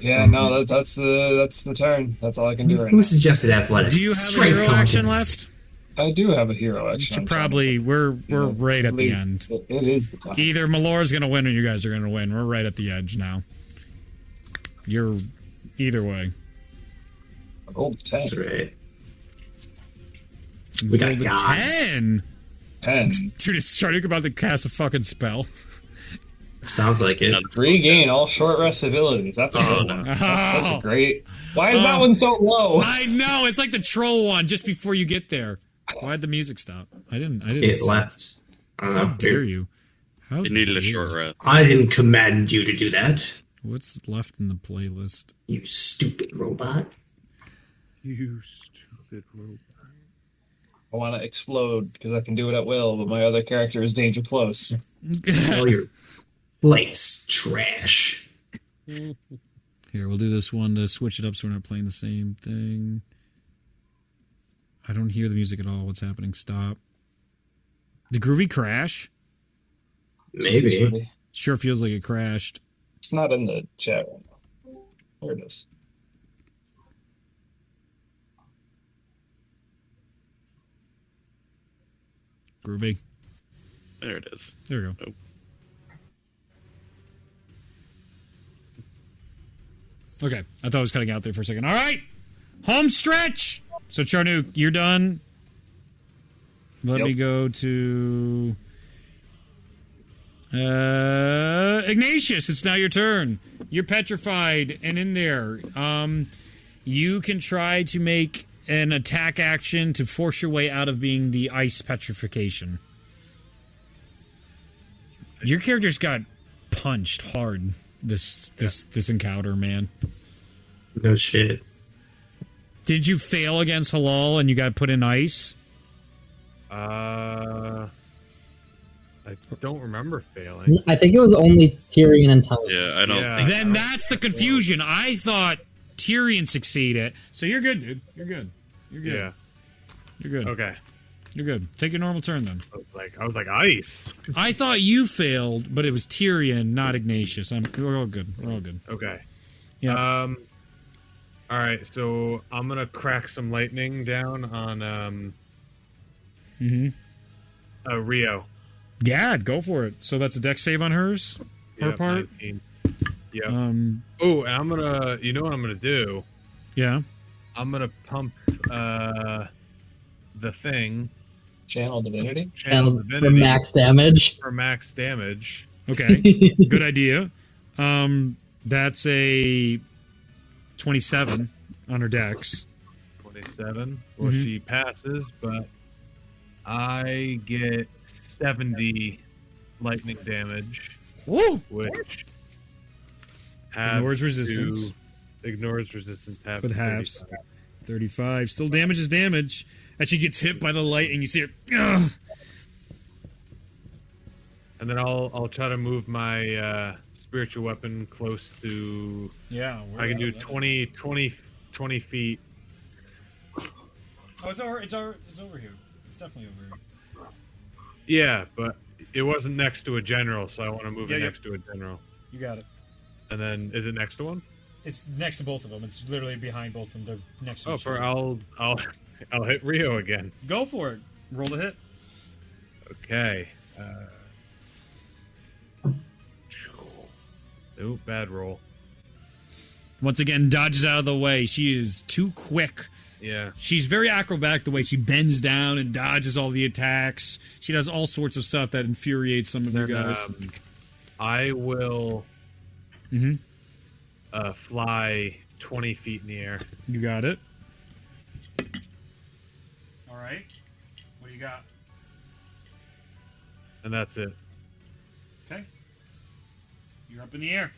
Yeah, no, that's the turn. That's all I can do right Who now. suggested athletics? Do you have Strength a hero action competence. left? I do have a hero action. We're right at the end. It is the time. Either Melora's going to win or you guys are going to win. We're right at the edge now. You're either way. I rolled a 10. That's right. We got the gods. 10. 10. Dude, it's starting about to cast a fucking spell. Sounds like it. Regain all short rest abilities. That's a good one. That's a great. Why is that one so low? I know, it's like the troll one just before you get there. Why'd the music stop? I didn't. It left. I don't know. How dare you? How It needed a dare short you? rest. I didn't command you to do that. What's left in the playlist? You stupid robot. You stupid robot. I want to explode because I can do it at will, but my other character is danger close. All your place trash. Here, we'll do this one to switch it up so we're not playing the same thing. I don't hear the music at all. What's happening? Stop. Did Groovy crash? Maybe. Sure feels like it crashed. It's not in the chat right now. There it is. Groovy. There it is. There we go. Oh. Okay, I thought I was cutting out there for a second. All right, home stretch. So Charnook, you're done. Let me go to Ignatius. It's now your turn. You're petrified and in there. You can try to make an attack action to force your way out of being the ice petrification. Your character's got punched hard this encounter, man. No shit. Did you fail against Halal and you got put in ice? I don't remember failing. I think it was only Tyrion and Tully. Yeah, I don't think Then that's the confusion. I thought Tyrion succeeded. So you're good, dude. You're good. You're good. Yeah. You're good. Okay. You're good. Take your normal turn then. I was like ice. I thought you failed, but it was Tyrion, not Ignatius. We're all good. We're all good. Okay. Yeah. All right. So I'm gonna crack some lightning down on Rio. Yeah, go for it. So that's a dex save on hers. Her part. 19. Yeah. Oh, and I'm gonna. You know what I'm gonna do? Yeah. I'm gonna pump the thing. Channel Divinity? Channel For max damage. For max damage. Okay. Good idea. That's a 27 on her dex. 27. Well, she passes, but I get 70 lightning damage. Woo! Which ignores resistance. Ignores resistance half. But halves. 35. Still damage is damage. And she gets hit by the light and you see her. Ugh. And then I'll try to move my spiritual weapon close to. Yeah. I can do 20 feet. Oh, it's over here. It's definitely over here. Yeah, but it wasn't next to a general, so I want to move it next to a general. You got it. And then is it next to one? It's next to both of them. It's literally behind both of them. They're next to each other. I'll hit Rio again. Go for it. Roll the hit. Okay. Oh, bad roll. Once again, dodges out of the way. She is too quick. Yeah. She's very acrobatic the way she bends down and dodges all the attacks. She does all sorts of stuff that infuriates some of you guys. I will fly 20 feet in the air. You got it. All right. What do you got? And that's it. Okay. You're up in the air.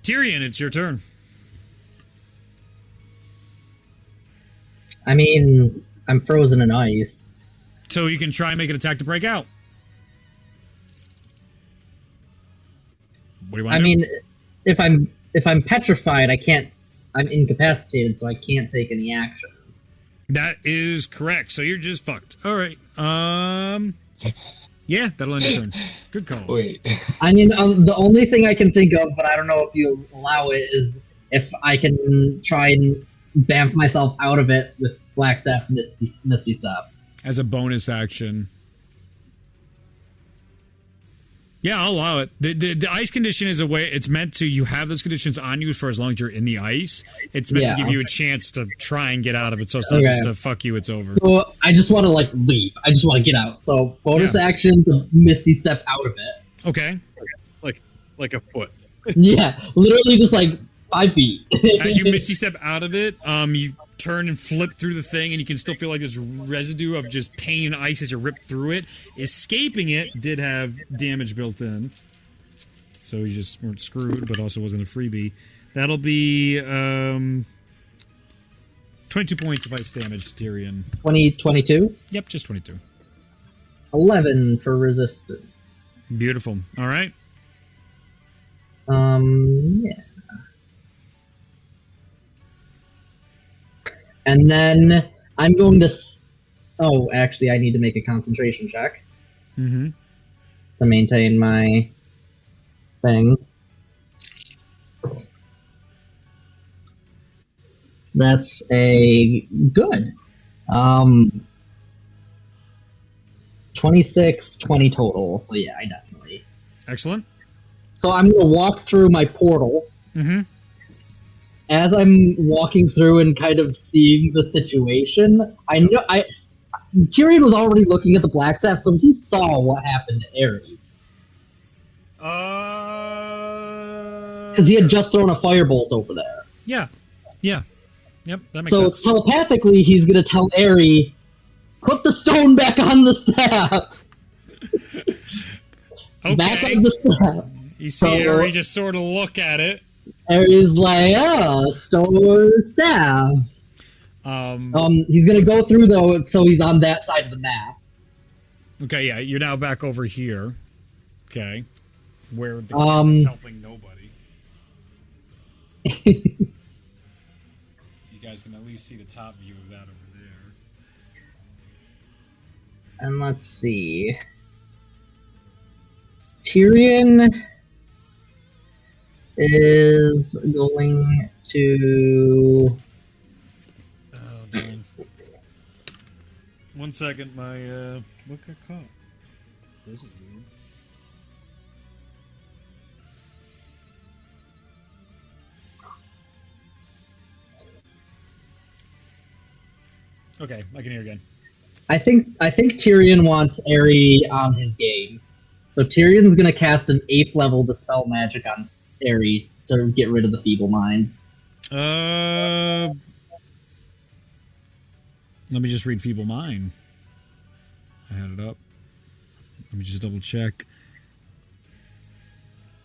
Tyrion, it's your turn. I mean, I'm frozen in ice. So you can try and make an attack to break out. What do you want to do? I mean, if I'm petrified, I can't. I'm incapacitated, so I can't take any actions. That is correct. So you're just fucked. All right. Yeah, that'll end your turn. Good call. Wait. I mean, the only thing I can think of, but I don't know if you allow it, is if I can try and bamf myself out of it with Blackstaff's Misty Step. As a bonus action. Yeah, I'll allow it. The ice condition is a way, it's meant to, you have those conditions on you for as long as you're in the ice. It's meant to give you a chance to try and get out of it, so it's not just to fuck you, it's over. So I just want to, leave. I just want to get out. So bonus action to Misty Step out of it. Okay. Like a foot. Yeah, literally just 5 feet. As you Misty Step out of it, you turn and flip through the thing, and you can still feel this residue of just pain and ice as you rip through it. Escaping it did have damage built in, so you just weren't screwed, but also wasn't a freebie. That'll be 22 points of ice damage to Tyrion. 22? Yep, just 22. 11 for resistance. Beautiful. All right. Yeah. And then I'm going to... Oh, actually, I need to make a concentration check. Mm-hmm. To maintain my thing. That's a good. 26, 20 total. So yeah, I definitely. Excellent. So I'm going to walk through my portal. Mm-hmm. As I'm walking through and kind of seeing the situation, Tyrion was already looking at the Blackstaff, so he saw what happened to Aerie. Because he had just thrown a firebolt over there. Yeah. Yep, that makes So sense. telepathically, he's going to tell Aerie, put the stone back on the staff! Okay. Back on the staff. You see Aerie just sort of look at it. Aerie's like, stone staff. He's going to go through, though, so he's on that side of the map. Okay, yeah, you're now back over here. Okay. Where the camera is helping nobody. You guys can at least see the top view of that over there. And let's see. Tyrion is going to... Oh, damn. 1 second, my, what got caught? This is weird. Okay, I can hear again. I think Tyrion wants Aerie on his game. So Tyrion's going to cast an 8th level Dispel Magic on Aerie to get rid of the Feeble Mind. Let me just read Feeble Mind. I had it up. Let me just double check.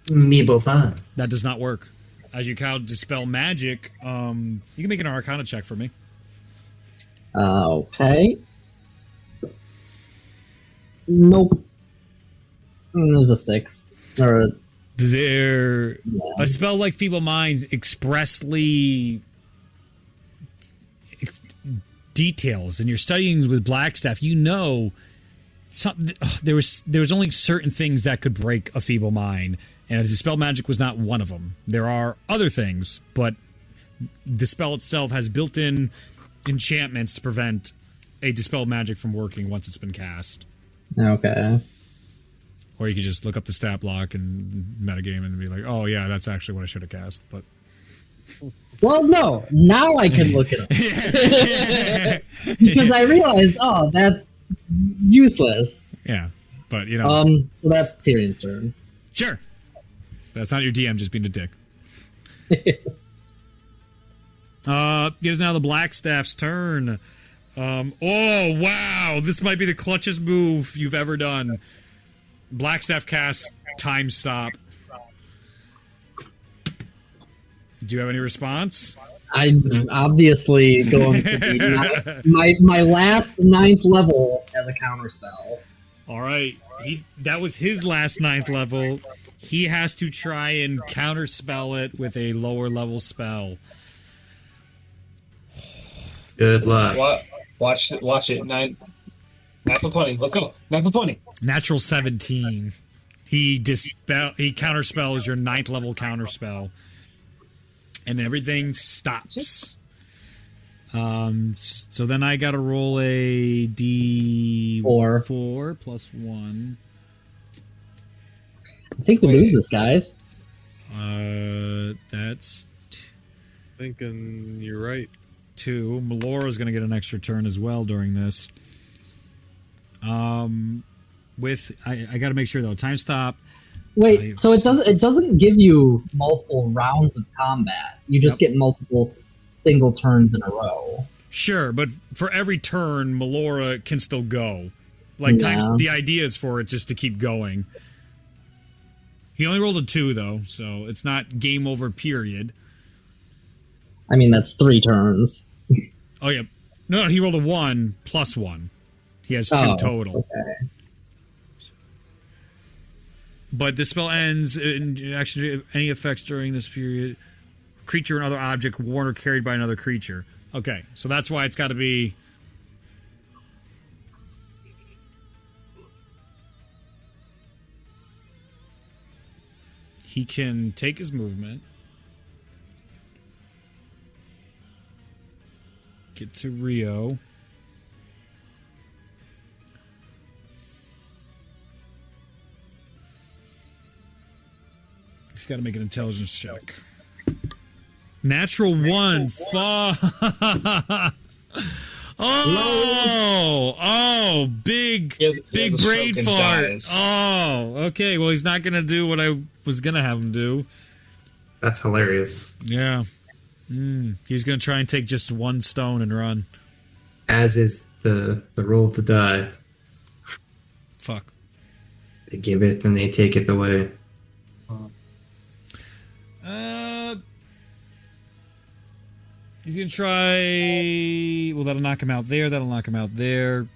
Meeble fine. That does not work. As you count Dispel Magic, you can make an Arcana check for me. Okay. Nope. It was a 6. Or a spell like Feeble Mind expressly details, and you're studying with Blackstaff, you know there was only certain things that could break a Feeble Mind, and Dispel Magic was not one of them. There are other things, but the spell itself has built-in enchantments to prevent a Dispel Magic from working once it's been cast. Okay. Or you could just look up the stat block and metagame and be like, oh yeah, that's actually what I should have cast. But well, no. Now I can look it up. Because I realized, that's useless. Yeah, but you know. So that's Tyrion's turn. Sure. That's not your DM just being a dick. It is now the Blackstaff's turn. Oh, wow. This might be the clutchest move you've ever done. Blackstaff casts Time Stop. Do you have any response? I'm obviously going to be my last 9th level as a counterspell. All right. That was his last 9th level. He has to try and counterspell it with a lower level spell. Good luck. Watch it. 9 natural 20. Let's go. Natural 20. Natural 17. He counterspells your 9th level counterspell. And everything stops. So then I gotta roll a D4 plus 1. I think we lose this, guys. That's Thinking you're right. 2. Melora's gonna get an extra turn as well during this. I gotta make sure though. Time stop. Wait, so it doesn't give you multiple rounds of combat. You just get multiple single turns in a row. Sure, but for every turn, Melora can still go. Like the idea is for it just to keep going. He only rolled a 2 though, so it's not game over. Period. I mean, that's 3 turns. Oh yeah, no, he rolled a 1 plus 1. He has 2 total. Okay. But the spell ends in actually any effects during this period. Creature and other object worn or carried by another creature. Okay, so that's why it's got to be. He can take his movement. Get to Rio. He's got to make an intelligence check. Natural 1. Fuck. Big brain fart. Dies. Oh, okay. Well, he's not going to do what I was going to have him do. That's hilarious. Yeah. He's going to try and take just 1 stone and run. As is the roll of the die. Fuck. They give it, then they take it away. He's going to try. Well, that'll knock him out there. That'll knock him out there.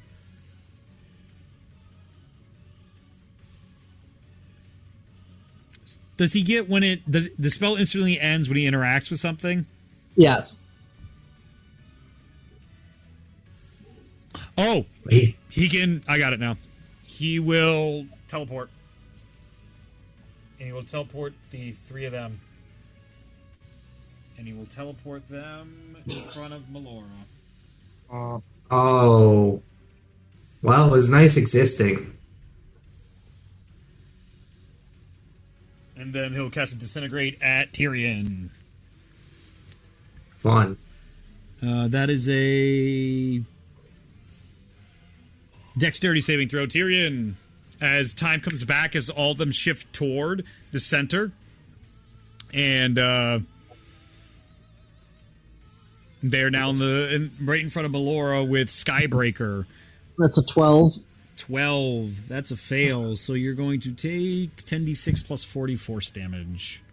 Does he get when it does the spell instantly ends when he interacts with something? Yes. Oh, he can. I got it now. He will teleport, and he will teleport the 3 of them, and he will teleport them in front of Melora. Oh, well, it was nice existing. And then he'll cast a Disintegrate at Tyrion. Fun. That is a Dexterity saving throw. Tyrion, as time comes back, as all of them shift toward the center, and they're now right in front of Melora with Skybreaker. That's a 12. 12. That's a fail. So you're going to take 10d6 plus 40 force damage.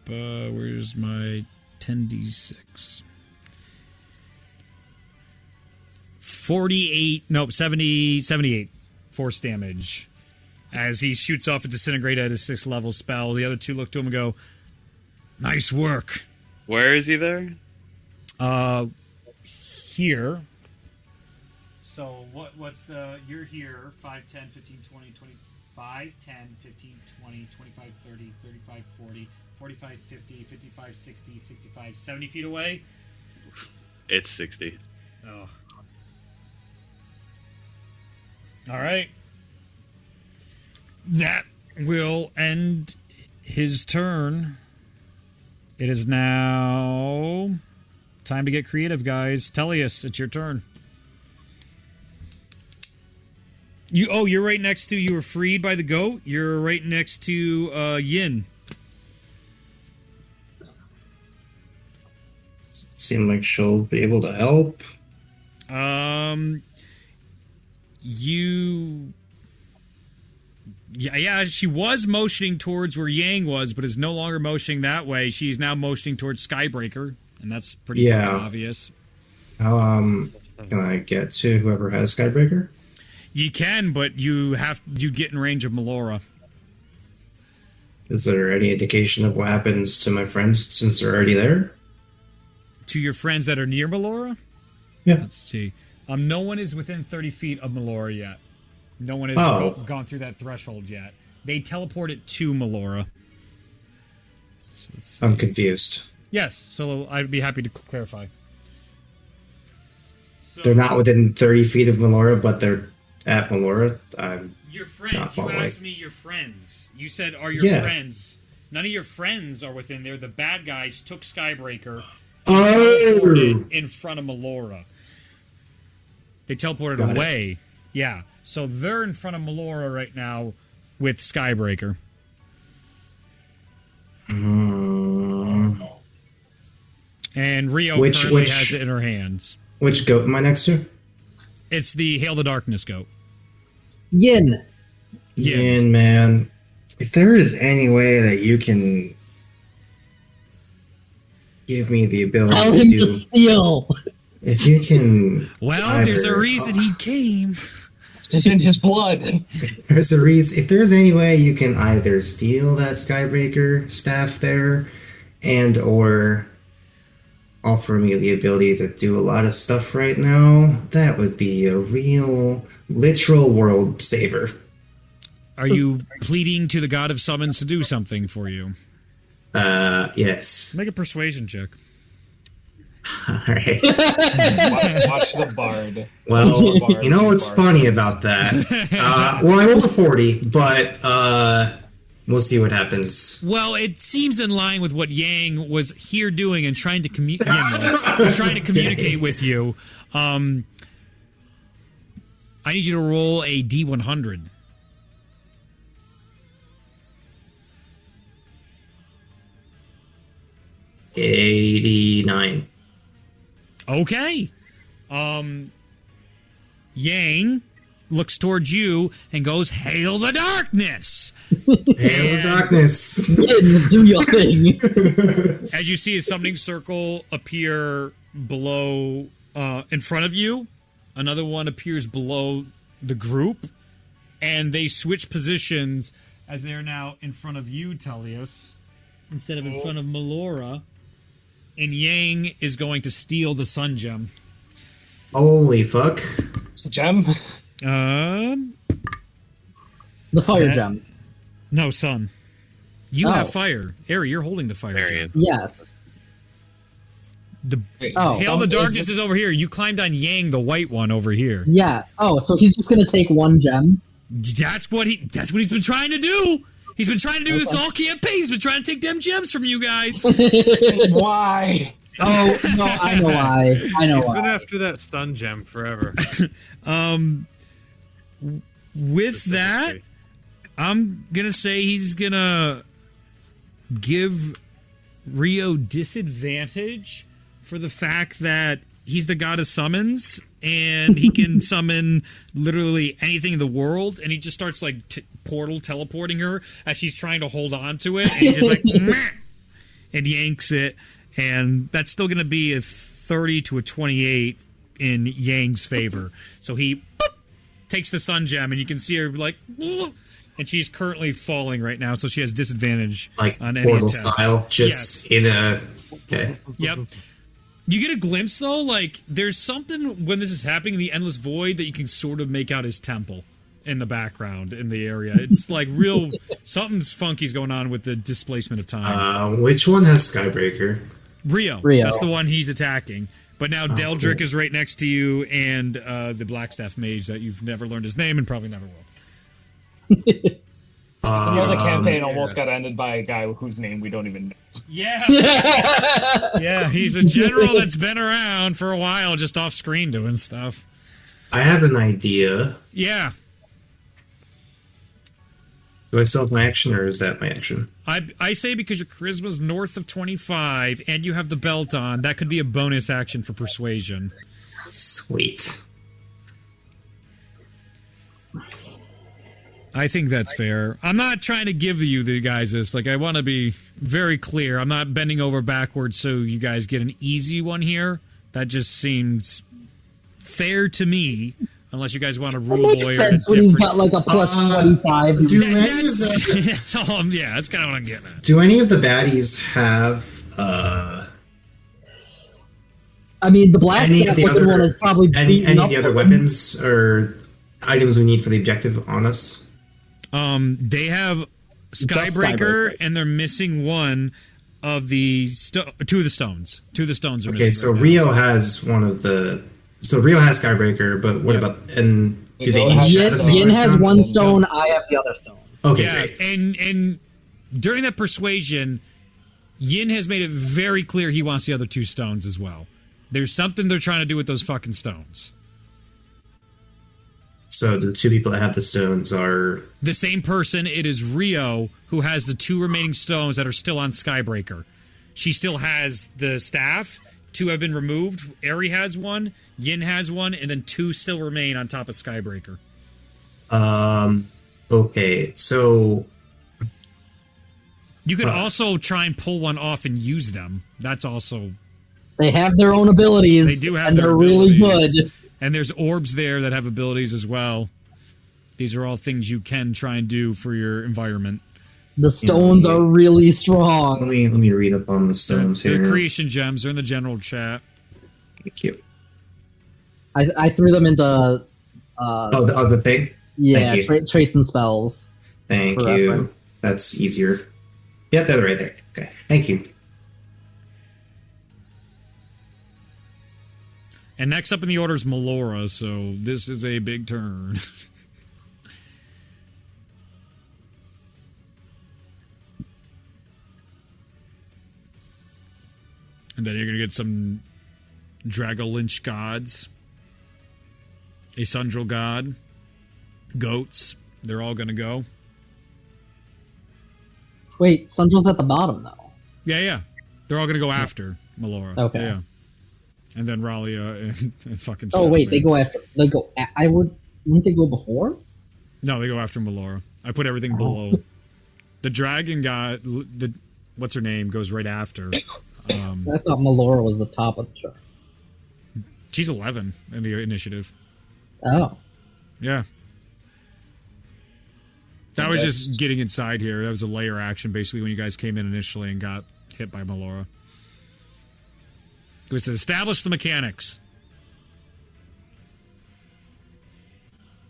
Where's my 10d6? 78 force damage. As he shoots off a Disintegrate at his 6th level spell, the other 2 look to him and go, "Nice work." Where is he there? Here. So what's the, you're here, 5, 10, 15, 20, 25, 10, 15, 20, 25, 30, 35, 40, 45, 50, 55, 60, 65, 70 feet away? It's 60. Oh. All right. That will end his turn. It is now time to get creative, guys. Tellius, it's your turn. You're right next to, you were freed by the goat. You're right next to Yin. Seem like she'll be able to help. Yeah, she was motioning towards where Yang was, but is no longer motioning that way. She's now motioning towards Skybreaker, and that's pretty obvious. Can I get to whoever has Skybreaker? You can, but you get in range of Melora. Is there any indication of what happens to my friends since they're already there? To your friends that are near Melora? Yeah. Let's see. No one is within 30 feet of Melora yet. No one has gone through that threshold yet. They teleported to Melora. So I'm confused. Yes, so I'd be happy to clarify. So, they're not within 30 feet of Melora, but they're at Melora. Your friends. You asked me your friends. You said, are your friends? None of your friends are within there. The bad guys took Skybreaker and teleported in front of Melora. They teleported away. Yeah. So they're in front of Melora right now with Skybreaker. And Rio currently has it in her hands. Which goat am I next to? It's the Hail the Darkness goat. Yin, man. If there is any way that you can give me the ability tell him to steal. If you can... Well, there's a reason he came. It's in his blood. There's a reason. If there's any way you can either steal that Skybreaker staff there and or offer me the ability to do a lot of stuff right now, that would be a real, literal world saver. Are you pleading to the god of summons to do something for you? Yes. Make a persuasion check. Alright. Watch the bard. Well, you know what's funny about that? Well, I rolled a 40, but we'll see what happens. Well, it seems in line with what Yang was here doing and trying to communicate with you. I need you to roll a D100. $89. Okay. Yang looks towards you and goes, "Hail the darkness!" Hail the darkness! Do your thing. As you see a summoning circle appear below, in front of you, another one appears below the group, and they switch positions as they are now in front of you, Tellius, instead of in front of Melora. And Yang is going to steal the sun gem. Holy fuck. It's the gem? The fire gem. No, sun. You have fire. Ari, you're holding the fire gem. Yes. Hail the Darkness is over here. You climbed on Yang, the white one, over here. Yeah. Oh, so he's just gonna take one gem? That's what he's been trying to do. He's been trying to do this all campaign. He's been trying to take them gems from you guys. Why? Oh, no, I know why. He's been after that sun gem forever. With that, I'm going to say he's going to give Rio disadvantage for the fact that he's the god of summons, and he can summon literally anything in the world, and he just starts like teleporting her as she's trying to hold on to it, and he's just like meh, and yanks it, and that's still going to be a 30 to a 28 in Yang's favor. So he takes the sun gem, and you can see her like, and she's currently falling right now, so she has disadvantage like on any portal attempts. style, just in a. Okay. Yep. You get a glimpse, though, like, there's something when this is happening in the Endless Void that you can sort of make out his temple in the background in the area. It's like real, something's funky's going on with the displacement of time. Which one has Skybreaker? Rio. That's the one he's attacking. But now Deldrick is right next to you, and the Blackstaff Mage that you've never learned his name and probably never will. The campaign almost got ended by a guy whose name we don't even know. Yeah. Yeah, he's a general that's been around for a while, just off screen doing stuff. I have an idea. Yeah. Do I still have my action, or is that my action? I say because your charisma's north of 25 and you have the belt on, that could be a bonus action for persuasion. Sweet. I think that's fair. I'm not trying to give you guys this. Like, I want to be very clear. I'm not bending over backwards so you guys get an easy one here. That just seems fair to me. Unless you guys want to rule It makes sense when he's got like a plus 25. That's all. That's kind of what I'm getting at. Do any of the baddies have? I mean, the black staff weapon one is probably any of the other weapons or items we need for the objective on us. They have Skybreaker, and they're missing one of the two of the stones. Two of the stones are missing. Okay, so Rio has one of the. So Rio has Skybreaker, but what about and do they each have the Yin has one stone. I have the other stone. Okay, great. And during that persuasion, Yin has made it very clear he wants the other two stones as well. There's something they're trying to do with those fucking stones. So the two people that have the stones are the same person. It is Rio who has the two remaining stones that are still on Skybreaker. She still has the staff. Two have been removed. Eri has one. Yin has one, and then two still remain on top of Skybreaker. Okay, so you could also try and pull one off and use them. That's also. They have their own abilities. They do have, and they're really good. And there's orbs there that have abilities as well. These are all things you can try and do for your environment. The stones are really strong. Let me read up on the stones here. They're creation gems. They're in the general chat. Thank you. I threw them into. The thing. Yeah, traits and spells. Thank you. Reference. That's easier. Yeah, they're right there. Okay, thank you. And next up in the order is Melora, so this is a big turn. And then you're going to get some Dragolinch gods, a Sundral god, goats. They're all going to go. Wait, Sundral's at the bottom, though. Yeah. They're all going to go after Melora. Okay. Yeah. And then Ralia and fucking. Oh wait, they go after. They go. Wouldn't they go before? No, they go after Melora. I put everything below. The dragon god. What's her name goes right after. I thought Melora was the top of the chart. She's 11 in the initiative. Oh. Yeah. That was just getting inside here. That was a layer action, basically, when you guys came in initially and got hit by Melora. It was to establish the mechanics.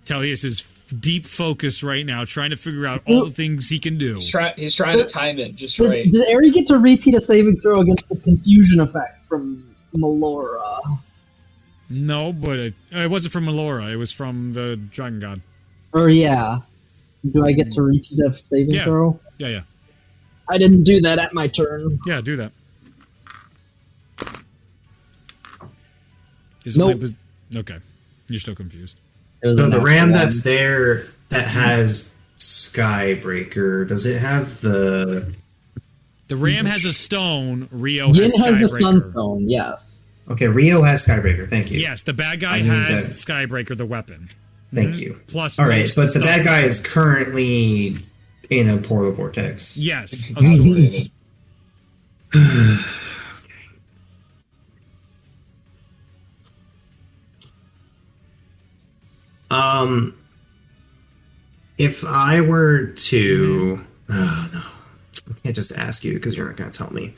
Tellius is deep focus right now, trying to figure out all the things he can do. He's trying to time it just right. Did Eri get to repeat a saving throw against the confusion effect from Melora? No, but it wasn't from Melora. It was from the Dragon God. Or yeah. Do I get to repeat a saving throw? Yeah. I didn't do that at my turn. Yeah, do that. Nope. Okay. You're still confused. So the ram that's there that has Skybreaker, does it have the... The ram has a stone, Rio Yin has Skybreaker. has the Sunstone, yes. Okay, Rio has Skybreaker, thank you. Yes, the bad guy has Skybreaker, the weapon. Thank you. Plus, all right, but the bad guy is currently in a portal vortex. Yes. If I were to, oh no, I can't just ask you because you're not going to tell me.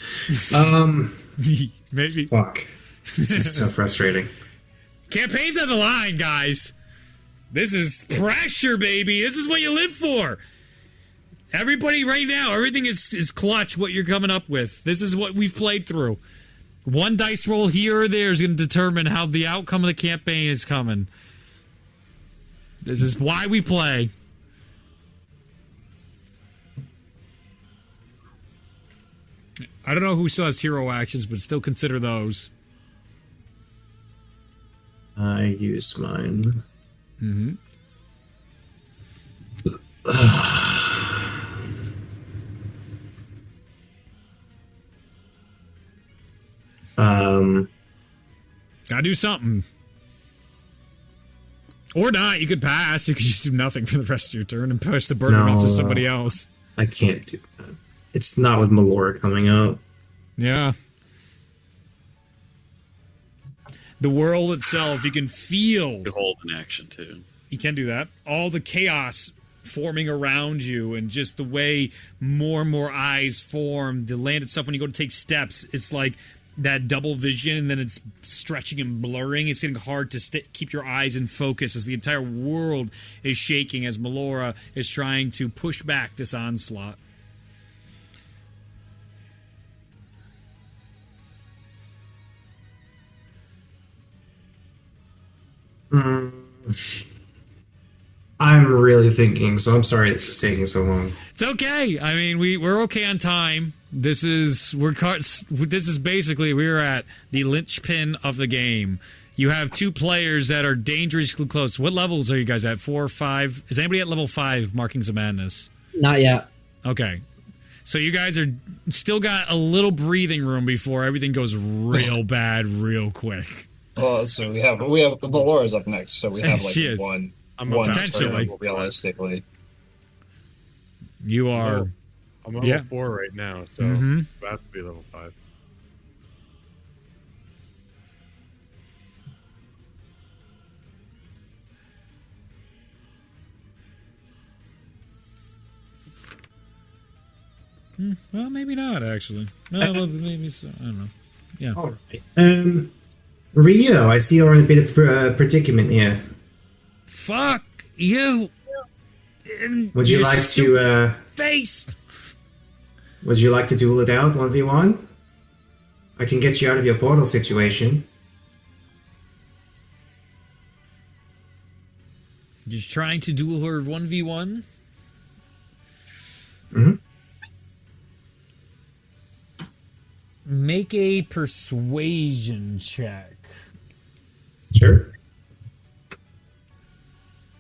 Maybe. Fuck. This is so frustrating. Campaign's on the line, guys. This is pressure, baby. This is what you live for. Everybody right now, everything is clutch what you're coming up with. This is what we've played through. One dice roll here or there is going to determine how the outcome of the campaign is coming. This is why we play. I don't know who still has hero actions, but still consider those. I used mine. Mm-hmm. Gotta do something. Or not, you could pass. You could just do nothing for the rest of your turn and push the burden off to somebody else. I can't do that. It's not with Melora coming up. Yeah. the world itself. You can feel. Behold in action too. You can do that. All the chaos forming around you, and just the way more and more eyes form. The land itself, when you go to take steps, it's like that double vision, and then it's stretching and blurring. It's getting hard to keep your eyes in focus as the entire world is shaking as Melora is trying to push back this onslaught. I'm really thinking, so I'm sorry this is taking so long. It's okay. I mean, we're okay on time. This is basically we're at the linchpin of the game. You have two players that are dangerously close. What levels are you guys at? 4 or 5? Is anybody at level 5? Markings of Madness. Not yet. Okay, so you guys are still got a little breathing room before everything goes real bad, real quick. Well, so we have Melora's up next, so we have like one potentially realistically. You are. I'm level 4 right now, so it's about to be level 5. Well, maybe not actually. Well, maybe so. I don't know. Yeah. All right. Rio, I see you're in a bit of predicament here. Fuck you. Would you like to face? Would you like to duel it out 1v1? I can get you out of your portal situation. Just trying to duel her 1v1? Mm-hmm. Make a persuasion check. Sure.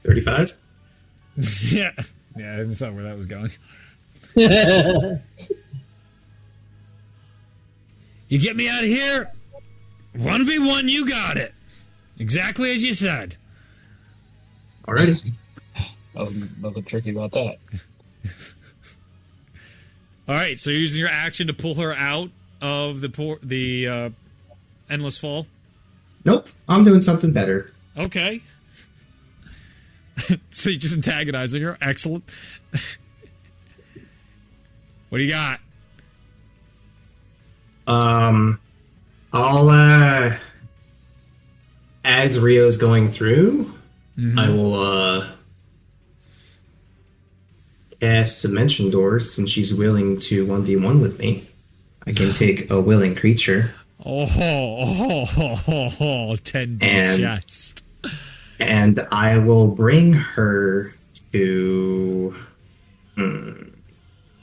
35? Yeah, that's not where that was going. You get me out of here? 1v1, you got it. Exactly as you said. Alrighty. Nothing tricky about that. Alright, so you're using your action to pull her out of the Endless Fall? Nope, I'm doing something better. Okay. So you're just antagonizing her? Excellent. What do you got? I'll as Rio's going through, I will cast Dimension Door since she's willing to 1v1 with me. I can take a willing creature. 10 chest. And I will bring her to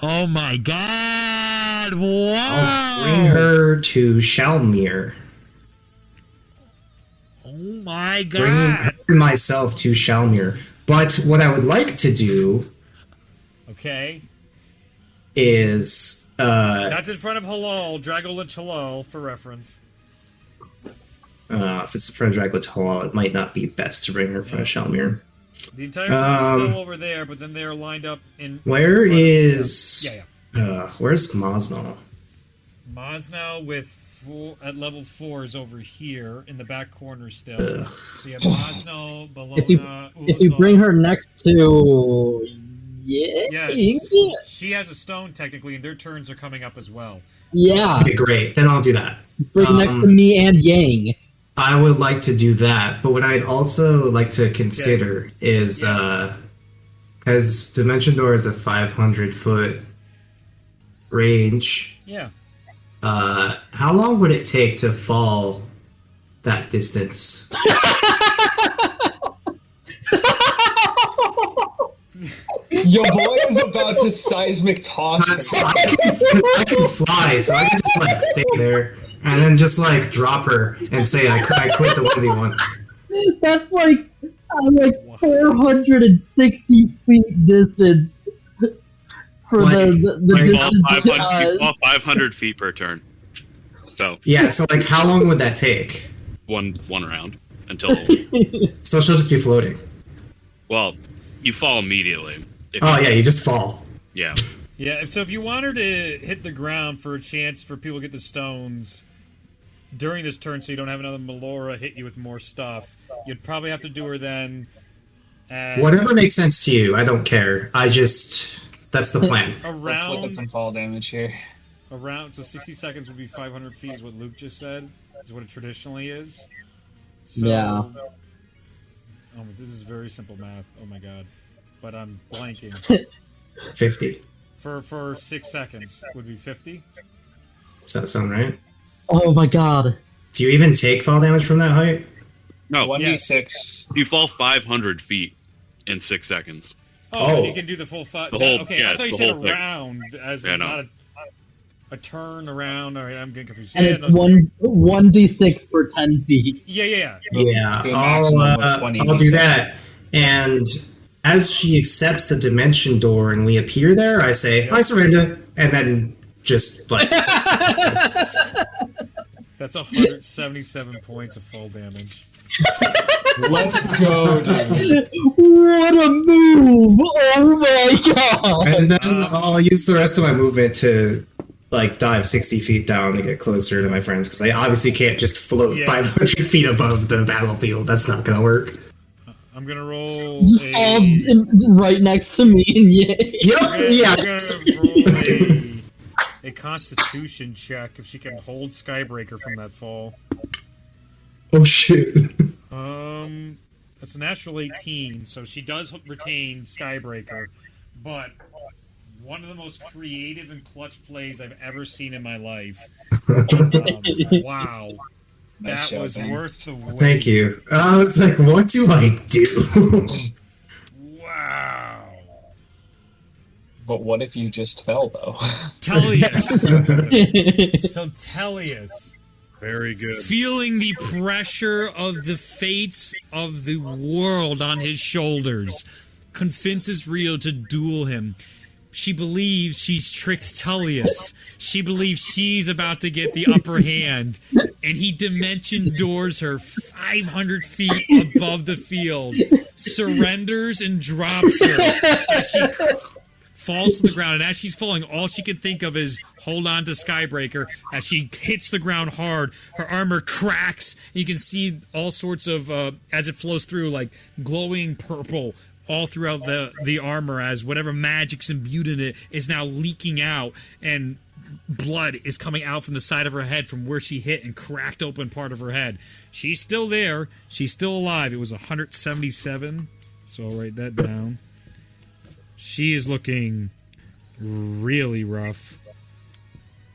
Oh my god! Wow! I'll bring her to Shalmir. Oh my god! Bring myself to Shalmir. But what I would like to do is that's in front of Halal, Dragolich Halal, for reference. If it's in front of Dragolich Halal, it might not be best to bring her in front of Shalmir. The entire group is still over there, but then they're lined up in. Where is? Yeah. Where's Mosnell? Mosnell at level 4 is over here in the back corner still. Ugh. So you have Mosnell, Bologna. If you bring her next to, she has a stone technically, and their turns are coming up as well. Yeah. Okay, great. Then I'll do that. Bring next to me and Yang. I would like to do that, but what I'd also like to consider is because Dimension Door is a 500-foot range. Yeah. How long would it take to fall that distance? Your boy is about to seismic toss. Because I can fly, so I can just like stay there and then just like drop her and say I quit the 1v1. That's like 460 feet distance for the distance. 500 feet per turn. So yeah, so like how long would that take? One round until. So she'll just be floating. Well, you fall immediately. You just fall. Yeah. Yeah, so if you want her to hit the ground for a chance for people to get the stones, during this turn, so you don't have another Melora hit you with more stuff. You'd probably have to do her then. Whatever makes sense to you, I don't care. That's the plan. Let's look at some fall damage here. So 60 seconds would be 500 feet is what Luke just said. Is what it traditionally is. So, yeah. Oh, this is very simple math. Oh my god. But I'm blanking. 50. For 6 seconds would be 50? Does that sound right? Oh my god. Do you even take fall damage from that height? No. 1d6. You fall 500 feet in 6 seconds. Oh, you can do the full 5. Okay, yeah, I thought you said around as not a turn around. All right, I'm getting confused. And it's 1d6 for 10 feet. Yeah. Yeah, I'll do that. And as she accepts the dimension door and we appear there, I say, I surrender, and then just like... That's 177 points of fall damage. Let's go, dude. What a move! Oh my god! And then I'll use the rest of my movement to like dive 60 feet down to get closer to my friends, because I obviously can't just float 500 feet above the battlefield. That's not gonna work. I'm gonna roll right next to me, and Yep, I'm gonna roll a Constitution check if she can hold Skybreaker from that fall. Oh shit. That's a natural 18, so she does retain Skybreaker, but one of the most creative and clutch plays I've ever seen in my life. Wow. Nice That was man. worth the wait. Thank you. I was like, what do I do? Wow. But what if you just fell, though? Tellius. So Tellius, Very good. feeling the pressure of the fates of the world on his shoulders, convinces Rio to duel him. She believes she's tricked Tullius. She believes she's about to get the upper hand. And he dimension doors her 500 feet above the field, surrenders and drops her as she falls to the ground. And as she's falling, all she can think of is hold on to Skybreaker. As she hits the ground hard, her armor cracks. You can see all sorts of, as it flows through, like glowing purple all throughout the armor, as whatever magic's imbued in it is now leaking out, and blood is coming out from the side of her head from where she hit and cracked open part of her head. She's still there. She's still alive. It was 177, so I'll write that down. She is looking really rough.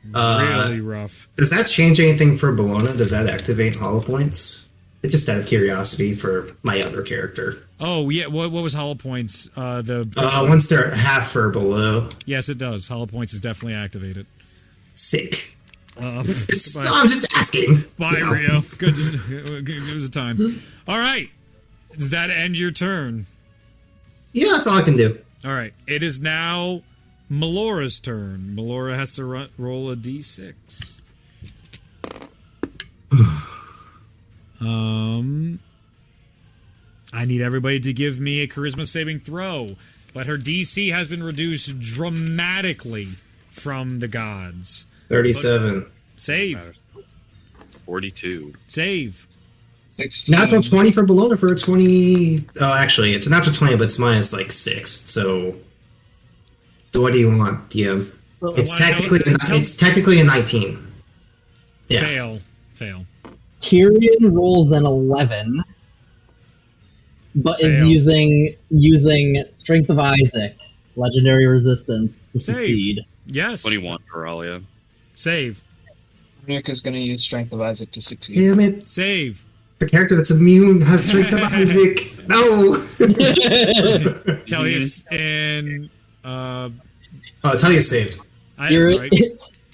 Really rough. Does that change anything for Bologna? Does that activate hollow points? Just out of curiosity for my other character. Oh, yeah. What was hollow points? Once they're half or below. Yes, it does. Hollow points is definitely activated. Sick. I'm I'm just asking. Bye, Rio. Good. It was a time. All right. Does that end your turn? Yeah, that's all I can do. All right. It is now Melora's turn. Melora has to roll a d6. I need everybody to give me a charisma saving throw, but her DC has been reduced dramatically from the gods. 37. Save. 42. Save. 16. Natural 20 for Bologna for a 20. Oh, actually, it's a natural 20, but it's minus like 6. So, what do you want, DM? It's technically a 19. Yeah. Fail. Tyrion rolls an 11, but is using Strength of Isaac, legendary resistance, to succeed. Yes. 21 for Alia. Save. Nick is going to use Strength of Isaac to succeed. Damn it. Save. The character that's immune has Strength of Isaac. No! Tellius and... Tellius saved. Right.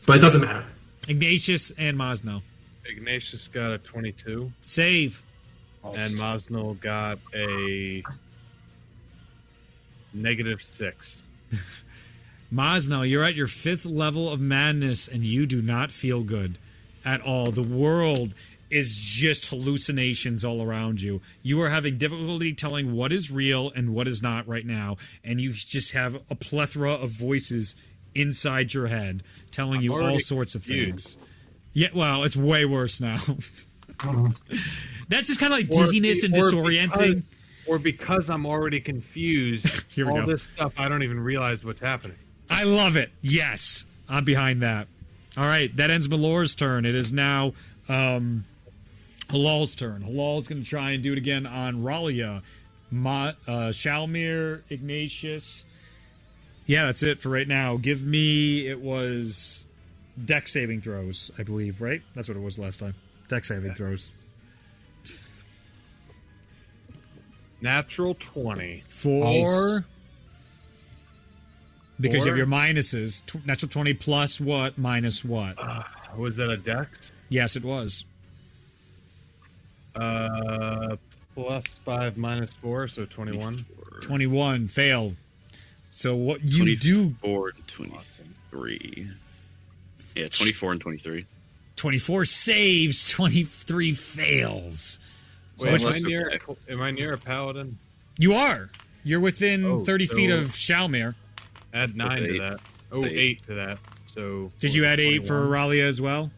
But it doesn't matter. Ignatius and Mosno. Ignatius got a 22. Save. And Mosnell got a -6. Mosno, you're at your 5th level of madness, and you do not feel good at all. The world is just hallucinations all around you. You are having difficulty telling what is real and what is not right now, and you just have a plethora of voices inside your head telling you all sorts of things. Yeah, well, it's way worse now. That's just kind of like dizziness and disorienting. Or because I'm already confused, Here we all go. this stuff, I don't even realize what's happening. I love it. Yes, I'm behind that. All right, that ends Melora's turn. It is now Halal's turn. Halal's going to try and do it again on Ralia. Shalmir, Ignatius. Yeah, that's it for right now. Give me, it was deck saving throws, I believe, right? That's what it was last time. Deck saving throws. Natural 20. Four. Nice. Because you have your minuses. Natural 20 plus what? Minus what? Was that a dex? Yes, it was. Plus 5 minus 4, so 21. 21. Fail. So what you do... 24 and 23. Yeah, 24 and 23. 24 saves, 23 fails. Wait, am I near a paladin? You are. You're within 30 feet of Shalmir. Add 9 to that. Oh, 8 to that. So. Did you add 8 21. for Ralia as well?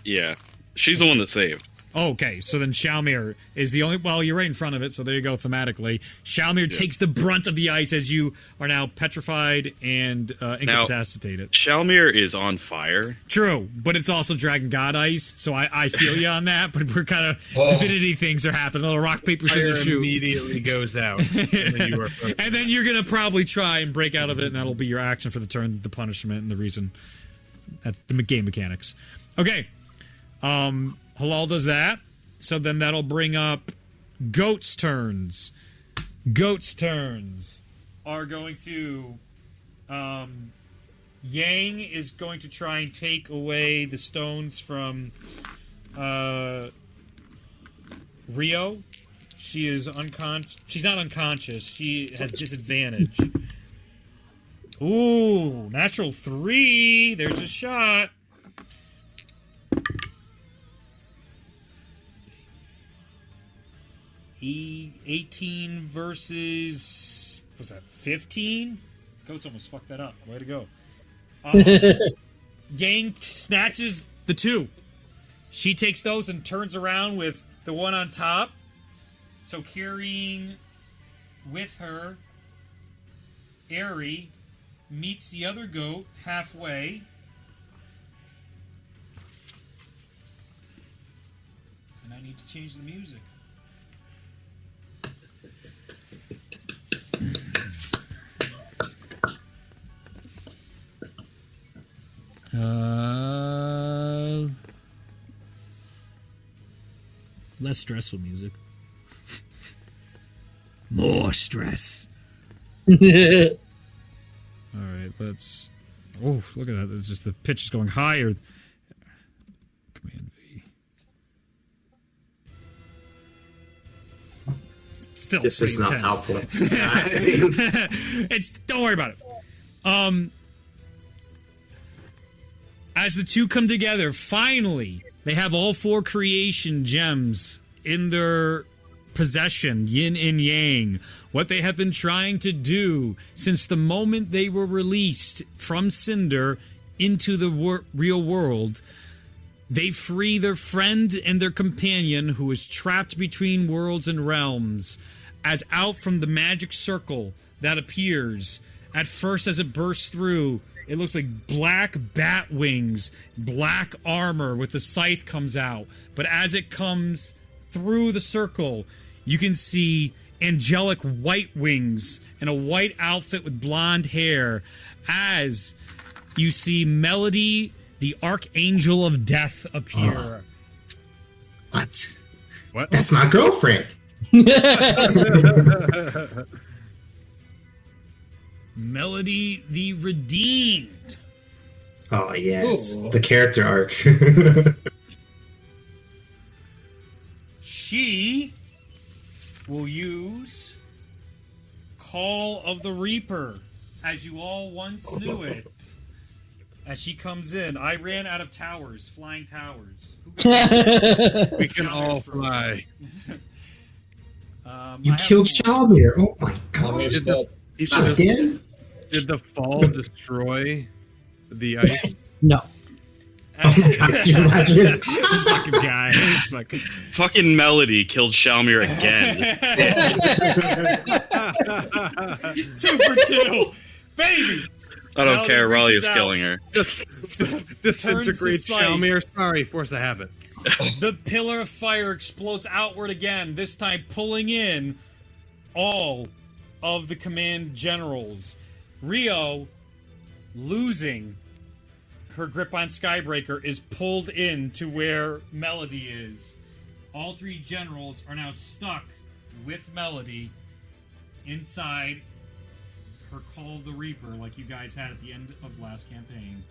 Yeah. She's the one that saved. Oh, okay, so then Shalmir is the only... Well, you're right in front of it, so there you go thematically. Shalmir takes the brunt of the ice as you are now petrified and incapacitated. Shalmir is on fire. True, but it's also Dragon God ice, so I feel you on that, but we're kind of... Divinity things are happening. A little rock, paper, scissors, shoot. Immediately goes out. And then you're going to probably try and break out of it, and that'll be your action for the turn, the punishment, and the reason. The game mechanics. Okay. Halal does that, so then that'll bring up Goat's turns. Goat's turns are going to... Yang is going to try and take away the stones from Rio. She is unconscious. She's not unconscious. She has disadvantage. Ooh, natural 3. There's a shot. He 18 versus, what's that, 15? Goats almost fucked that up. Way to go. Yang snatches the 2. She takes those and turns around with the one on top. So carrying with her, Aerie meets the other goat halfway. And I need to change the music. Less stressful music. More stress. All right, let's... Oh, look at that. It's just the pitch is going higher. Command V. Still this is not intense. helpful. Don't worry about it. As the two come together, finally, they have all 4 creation gems in their possession, yin and yang. What they have been trying to do since the moment they were released from Cinder into the real world. They free their friend and their companion who is trapped between worlds and realms, as out from the magic circle that appears. At first, as it bursts through, it looks like black bat wings, black armor with the scythe comes out. But as it comes through the circle, you can see angelic white wings and a white outfit with blonde hair. As you see Melody, the Archangel of Death, appear. What? That's my girlfriend. Melody the Redeemed. Oh, yes. Ooh. The character arc. She will use Call of the Reaper, as you all once knew it. As she comes in, I ran out of towers, flying towers. We can all fly. You killed Shalmir. Oh my god. Did the fall destroy the ice? No. Oh God, could you imagine? This fucking guy. Fucking Melody killed Shalmir again. 2 for 2. Baby! I don't Melody care. Raleigh reaches is out. killing her. Disintegrate sight. Shalmir. Sorry, force of habit. The pillar of fire explodes outward again, this time pulling in all of the command generals. Rio, losing her grip on Skybreaker, is pulled in to where Melody is. All 3 generals are now stuck with Melody inside her Call of the Reaper, like you guys had at the end of last campaign.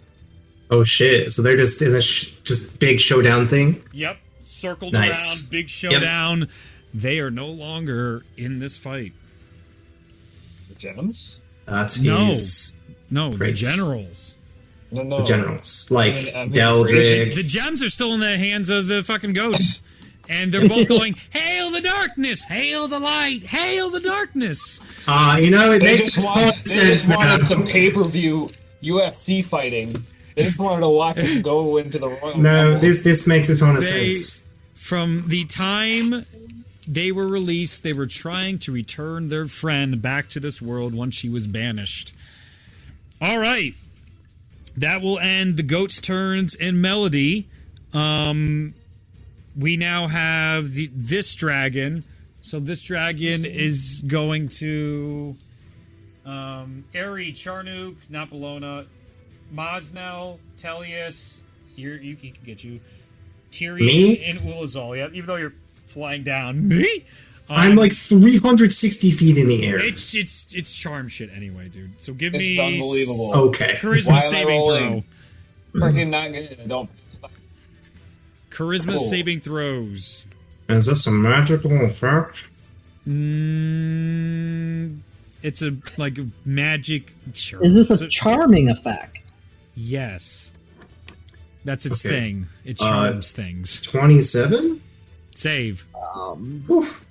Oh shit! So they're just in a just big showdown thing. Yep, circled Nice. around, big showdown. Yep. They are no longer in this fight. The gems? No, the generals. No. The generals, like I mean, Deldrick. The gems are still in the hands of the fucking goats. And they're both going, hail the darkness, hail the light, hail the darkness. It makes they sense just wanted now. some pay-per-view UFC fighting. They just wanted to watch it go into the Royal No, Rumble. this makes a ton of sense. From the time they were released, they were trying to return their friend back to this world once she was banished. All right. That will end the goats' turns and Melody. We now have this dragon. So this dragon is going to Eri, Charnook, not Bologna, Mosnell, Tellius, you can get you. Tyrion Me? and Ulazal, yeah, even though you're flying down. Me? I'm like 360 feet in the air. It's charm shit anyway, dude. So give It's me unbelievable. Okay. Charisma Why am I saving rolling? throw. Freaking not good. I don't. Charisma Cool. saving throws. Is this a magical effect? It's a like magic. Sure. Is this a charming effect? Yes. That's its Okay. thing. It charms things. 27? Save. Oof.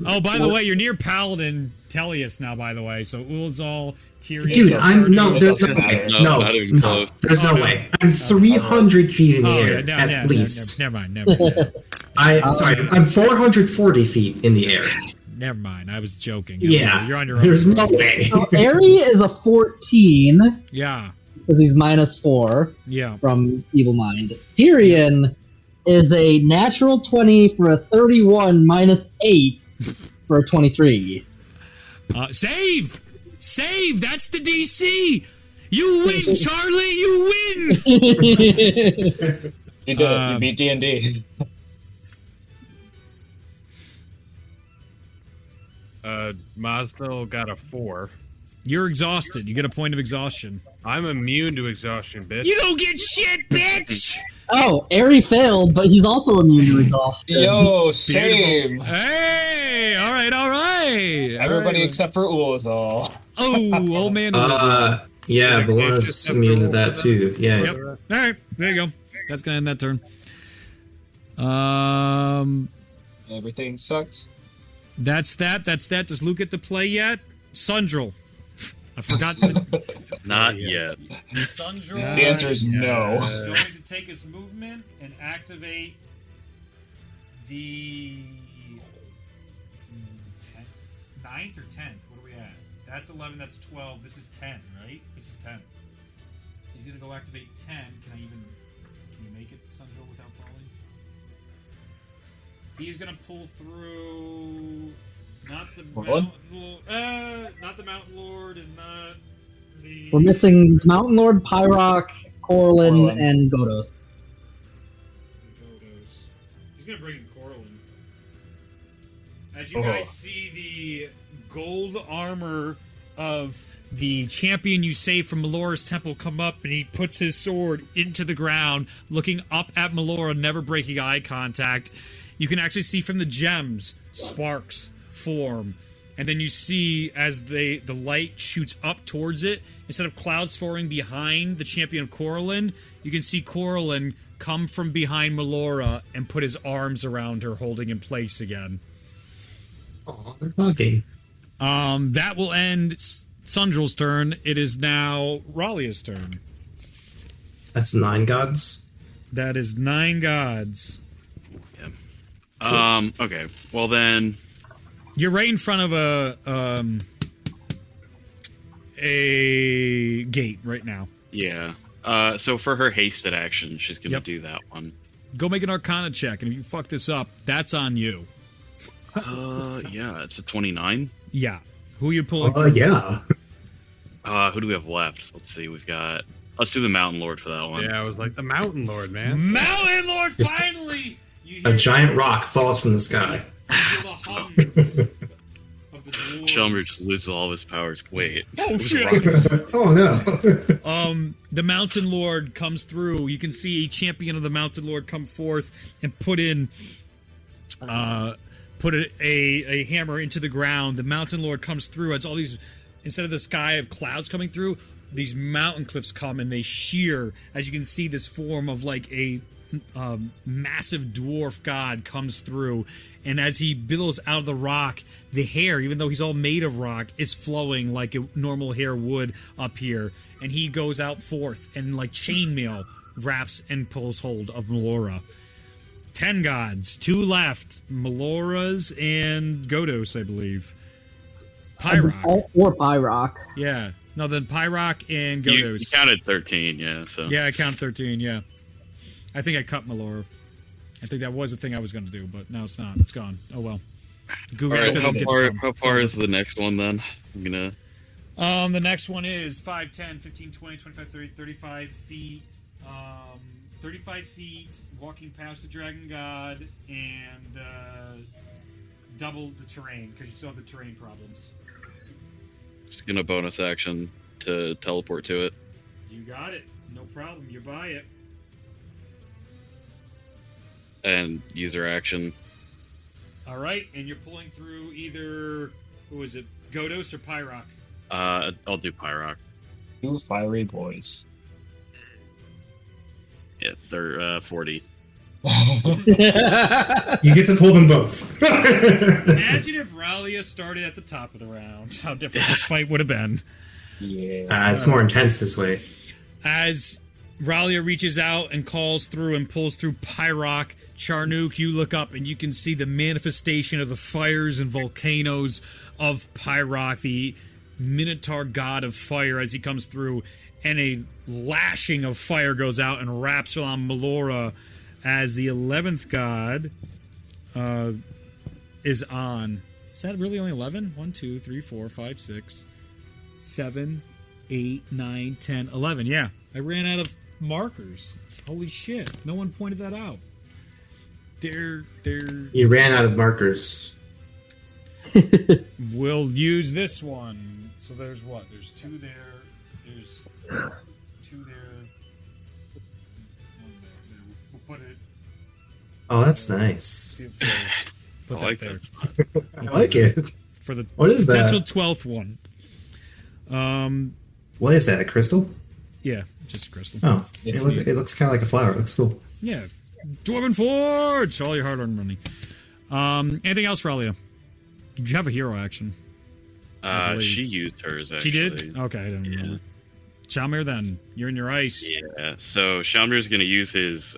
Oh, by the way, you're near Paladin Tellius now, by the way. So Ulazal, Tyrion. Dude, there's no doesn't way. matter. No, not even close. There's no Oh, no. way. I'm 300 feet in the air, yeah, at least. Never mind. Never mind. I'm 440 feet in the air. Never mind. I was joking. Yeah, You're on your own. there's no way. So Eri is a 14 Yeah. because he's -4 Yeah. from Evil Mind. Tyrion is a natural 20 for a 31 -8 for a 23. Save! Save! That's the DC! You win, Charlie! You win! You did it. You beat D&D. Mosnell got a 4. You're exhausted. You get a point of exhaustion. I'm immune to exhaustion, bitch. You don't get shit, bitch! Oh, Eri failed, but he's also immune to exhaustion. Yo, same. Hey! Alright! Everybody except for Ulazal. Oh, old man. Yeah, Bologna's immune to that too. Yeah. Yep. Alright, there you go. That's gonna end that turn. Everything sucks. That's that. Does Luke get to play yet? Sundrel. I forgot. Not yet. Sundrel. The answer is no. Going to take his movement and activate the 9th or 10th. What are we at? That's 11. That's 12. This is 10, right? This is 10. He's gonna go activate 10. Can you make it, Sundrel, without falling? He's gonna pull through not the Mountain Lord and not the. We're missing Mountain Lord, Pyrock, Corlin, and Godos. He's gonna bring in Corlin. As you guys see the gold armor of the champion you saved from Melora's temple come up, and he puts his sword into the ground, looking up at Melora, never breaking eye contact. You can actually see from the gems sparks form, and then you see as the light shoots up towards it, instead of clouds forming behind the champion of Corlin, you can see Corlin come from behind Melora and put his arms around her, holding in place again. Oh, they're hugging. That will end Sundrel's turn. It is now Ralia's turn. That's 9 gods. That is 9 gods. Yeah. Okay. Well then, you're right in front of a gate right now. Yeah. So for her hasted action, she's gonna do that one. Go make an Arcana check, and if you fuck this up, that's on you. Yeah, it's a 29. Yeah. Who are you pulling? Yeah. Who do we have left? Let's see. Let's do the Mountain Lord for that one. Yeah, I was like the Mountain Lord, man. Mountain Lord, finally! A giant rock falls from the sky. Shelmer just loses all of his powers. Wait. Oh shit! Oh no. The Mountain Lord comes through. You can see a champion of the Mountain Lord come forth and put a hammer into the ground. The Mountain Lord comes through. It's all these, instead of the sky of clouds coming through, these mountain cliffs come and they shear. As you can see, this form of like a massive dwarf god comes through, and as he billows out of the rock, the hair, even though he's all made of rock, is flowing like a normal hair would up here, and he goes out forth and like chainmail wraps and pulls hold of Melora. 10 gods, 2 left, Melora's and Godos, I believe. Pyrock. Or Pyrock. Yeah. No, then Pyrock and Godos. You counted 13, yeah. So yeah, I counted 13, yeah. I think I cut Melora. I think that was the thing I was going to do, but now it's not. It's gone. Oh, well. Google right, how far is the next one, then? I'm going to... the next one is 5, 10, 15, 20, 25, 30, 35 feet. 35 feet, walking past the Dragon God, and double the terrain, because you still have the terrain problems. Just going to bonus action to teleport to it. You got it. No problem. You buy it. And user action. All right, and you're pulling through either, who is it, Godos or Pyrock? I'll do Pyrock. 2 fiery boys. Yeah, they're 40. You get to pull them both. Imagine if Rallia started at the top of the round. How different this fight would have been. Yeah. It's more intense this way. As Rallia reaches out and calls through and pulls through Pyrock, Charnook, you look up and you can see the manifestation of the fires and volcanoes of Pyrock, the Minotaur god of fire, as he comes through, and a lashing of fire goes out and wraps around Melora as the 11th god is on. Is that really only 11? 1, 2, 3, 4, 5, 6, 7, 8, 9, 10, 11. Yeah, I ran out of markers. Holy shit. No one pointed that out. You ran out of markers. We'll use this one. So there's what? There's 2 there. There's 2 there. 1 there. We'll put it. Oh, that's nice. Put I that there. I like it. For the what is potential that? 12th one. What is that? A crystal? Yeah, just a crystal. Oh, it looks kind of like a flower. It looks cool. Yeah. Dwarven Forge! All your hard-earned money. Anything else, Rallia? You have a hero action. She used hers, actually. She did? Okay, I didn't remember. Shalmir, then. You're in your ice. Yeah, so Shalmir's going to use his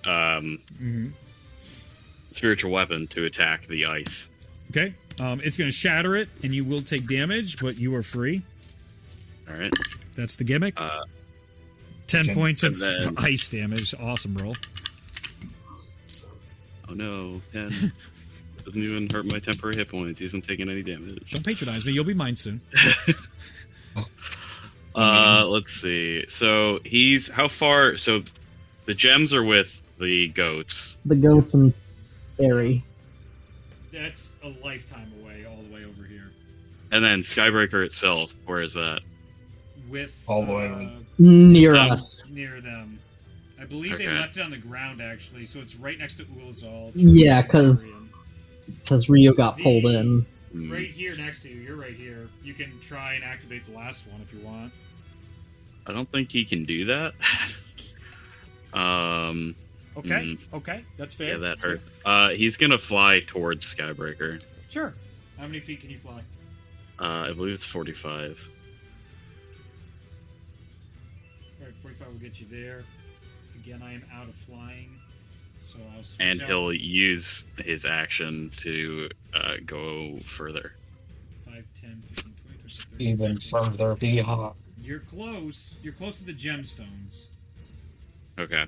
spiritual weapon to attack the ice. Okay. It's going to shatter it, and you will take damage, but you are free. All right. That's the gimmick. 10 points of ice damage. Awesome roll. Oh no, 10. Doesn't even hurt my temporary hit points. He isn't taking any damage. Don't patronize me. You'll be mine soon. Let's see. So he's how far? So the gems are with the goats. The goats and Airy. That's a lifetime away, all the way over here. And then Skybreaker itself, where is that? With all the way near us. Near them. I believe they left it on the ground, actually, so it's right next to Ulazal. Yeah, because Rio got pulled in. Right here next to you. You're right here. You can try and activate the last one if you want. I don't think he can do that. Okay, that's fair. Yeah, that hurt. He's gonna fly towards Skybreaker. Sure. How many feet can you fly? I believe it's 45. Alright, 45 will get you there. Again, I am out of flying, so I'll switch And out. he'll use his action to go further. 5, 10, 15, 20, 30. Even further beyond. You're close. You're close to the gemstones. Okay.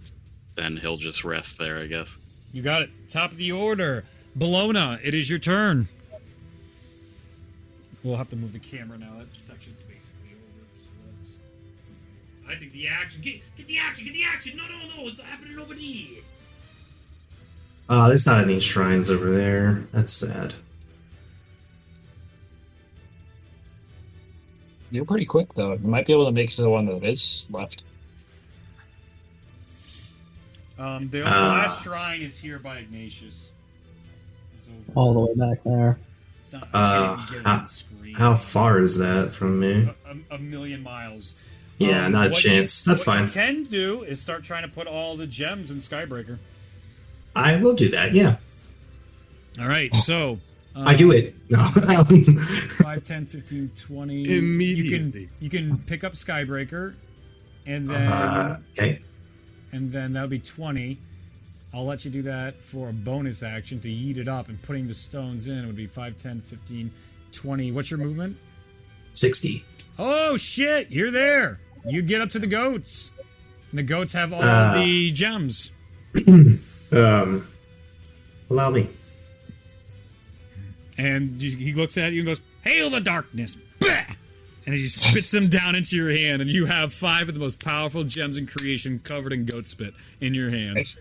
Then he'll just rest there, I guess. You got it. Top of the order. Bologna, it is your turn. We'll have to move the camera now. That section's basically over. So let's... I think the action... Get the action! Get the action! No, it's happening over there. There's not any shrines over there. That's sad. You're pretty quick, though. You might be able to make it to the one that is left. The last shrine is here by Ignatius. It's over. All the way back there. It's not, I can't even get it on screen. How far is that from me? A million miles. Yeah, not a chance. That's fine. What you can do is start trying to put all the gems in Skybreaker. I will do that, yeah. All right, so... I do it. No. 5, 10, 15, 20... Immediately. You can pick up Skybreaker, and then... Okay. And then that'll be 20. I'll let you do that for a bonus action to yeet it up, and putting the stones in would be 5, 10, 15, 20. What's your movement? 60. Oh, shit! You're there! You get up to the goats. And the goats have all the gems. Allow me. And he looks at you and goes, "Hail the darkness!" Bah! And he spits them down into your hand, and you have 5 of the most powerful gems in creation covered in goat spit in your hand.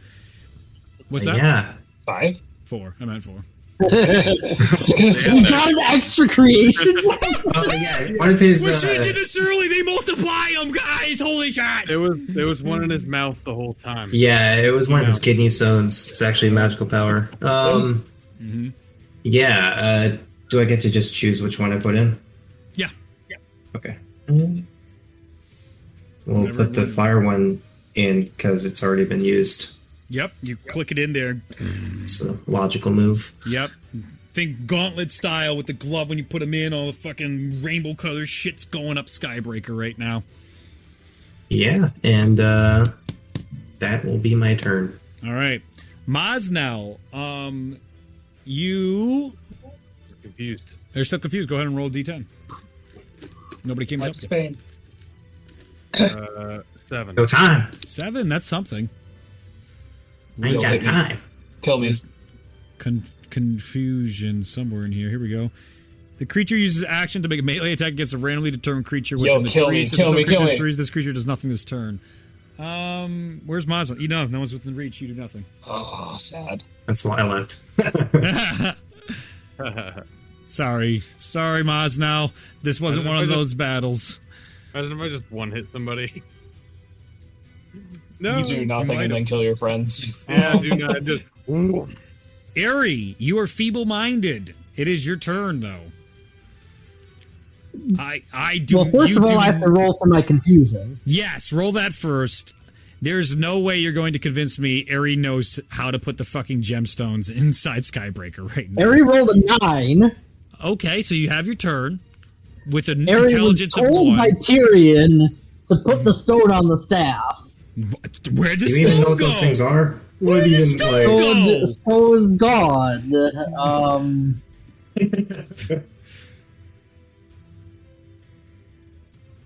What's that? Yeah. 5? 4. I meant 4. We got an extra creation. Yeah. One of his. We should do this early. They multiply them, guys. Holy shit! There was one in his mouth the whole time. Yeah, it was one of his kidney stones. It's actually a magical power. Yeah. Do I get to just choose which one I put in? Yeah. Okay. We'll put the fire one in because it's already been used. Yep. You click it in there. It's a logical move. Yep. Think gauntlet style with the glove when you put them in. All the fucking rainbow color shit's going up Skybreaker right now. Yeah, and that will be my turn. All right. Maznell, you... Confused. They're still confused. Go ahead and roll a D10. Nobody came to help you. Spain. 7. No time. 7, that's something. I ain't got time. Kill me. Confusion somewhere in here. Here we go. The creature uses action to make a melee attack against a randomly determined creature within the trees. Kill me. This creature does nothing this turn. Where's Maznell? You know, no one's within reach. You do nothing. Oh, sad. That's why I left. Sorry, Maznell. This wasn't one of those battles. Imagine if I just one-hit somebody. No. You do nothing and then kill your friends. Yeah, do not. Just... Aerie, you are feeble-minded. It is your turn, though. I do. Well, first of all, I have to roll for my confusion. Yes, roll that first. There's no way you're going to convince me Aerie knows how to put the fucking gemstones inside Skybreaker right now. Aerie rolled a 9. Okay, so you have your turn with an Aerie intelligence was of told 1. by Tyrion to put the stone on the staff. Where'd the Do you even know stone what go? those things are? Where did the stone go? Stone is gone.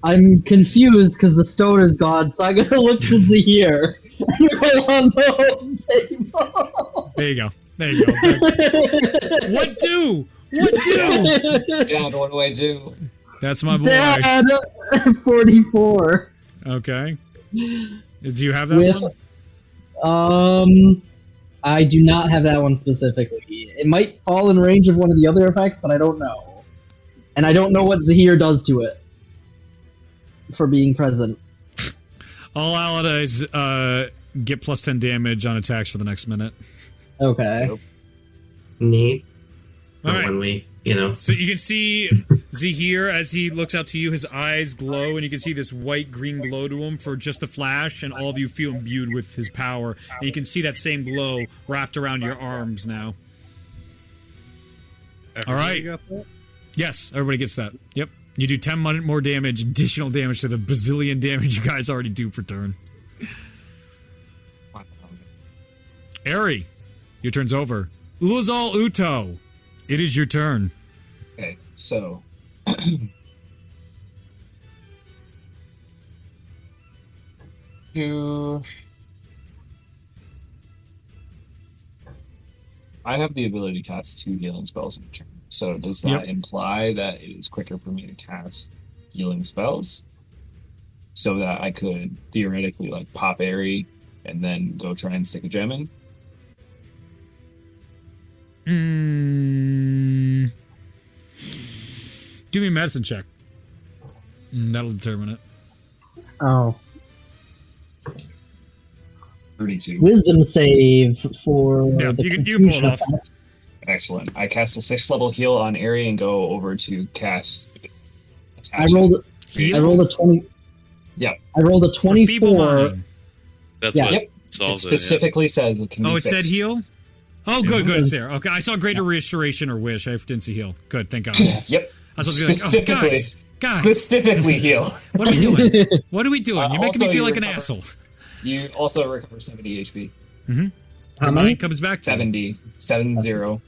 I'm confused because the stone is gone, so I'm gonna look to Zahir and roll on the home table. There you go. What do? Dad, what do I do? That's my boy. Dad, 44. Okay. Do you have that one? I do not have that one specifically. It might fall in range of one of the other effects, but I don't know. And I don't know what Zahir does to it for being present. All allies get plus 10 damage on attacks for the next minute. Okay. Neat. All right. When we, So you can see Zahir as he looks out to you, his eyes glow, and you can see this white-green glow to him for just a flash, and all of you feel imbued with his power. And you can see that same glow wrapped around your arms now. All right. Yes, everybody gets that. Yep. You do 10 more damage, additional damage to the bazillion damage you guys already do per turn. Ari, your turn's over. Ulazal Uto, it is your turn. Okay, so I have the ability to cast 2 healing spells in a turn. So does that imply that it is quicker for me to cast healing spells? So that I could theoretically like pop Airy and then go try and stick a gem in? Do me a medicine check. That'll determine it. Oh. 32. Wisdom save for the you can pull it confusion off. effect. Excellent. I cast a 6th level heal on Airy and go over to cast. I rolled a 20. Yeah. I rolled a For feeble 24. mind. That's Yes. what It solves specifically says it can be It said fixed. heal? Oh, good, it's there. Okay, I saw greater restoration or wish. I didn't see heal. Good, thank God. Yep. I was supposed to be like, oh, guys, Specifically heal. what are we doing? What are we doing? You're making me also feel you like an recover- asshole. You also recover 70 HP. How many? Mine comes back to 70. 70. Okay.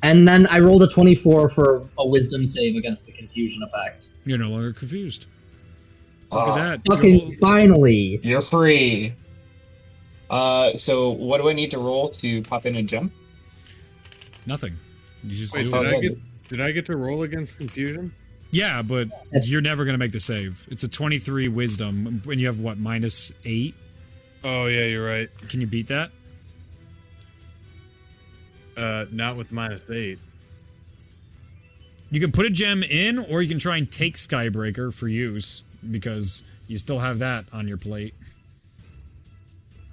And then I rolled a 24 for a wisdom save against the confusion effect. You're no longer confused. Look Ah, at that. Fucking finally. You're free. So what do I need to roll to pop in a gem? Nothing. You just Wait, do did it. I get to roll against confusion? Yeah, but you're never going to make the save. It's a 23 wisdom, and you have, what, -8? Oh yeah, you're right. Can you beat that? Not with -8. You can put a gem in, or you can try and take Skybreaker for use, because you still have that on your plate.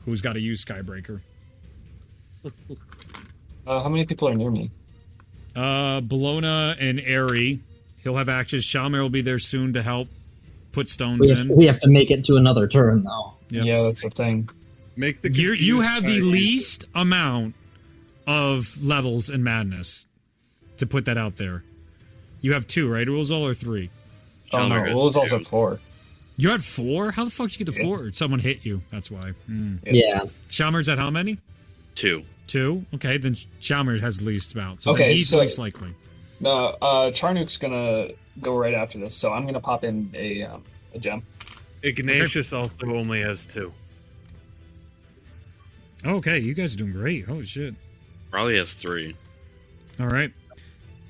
Who's got to use Skybreaker? How many people are near me? Bologna and Airy. He'll have actions. Shalmer will be there soon to help put stones in. We have to make it to another turn, though. Yep. Yeah, that's the thing. Make the You have the least amount of levels in Madness, to put that out there. You have 2, right, Ulazal, or 3? Oh no, Shalmer has it was also 2. 4. You're at 4? How the fuck did you get to 4? Someone hit you. That's why. Yeah. Shalmer's at how many? 2. 2? Okay, then Chalmers has the least amount. So Okay, he's so- least likely. No, Charnook's gonna go right after this, so I'm gonna pop in a gem. Ignatius also only has 2. Okay, you guys are doing great. Holy shit. Probably has 3. All right.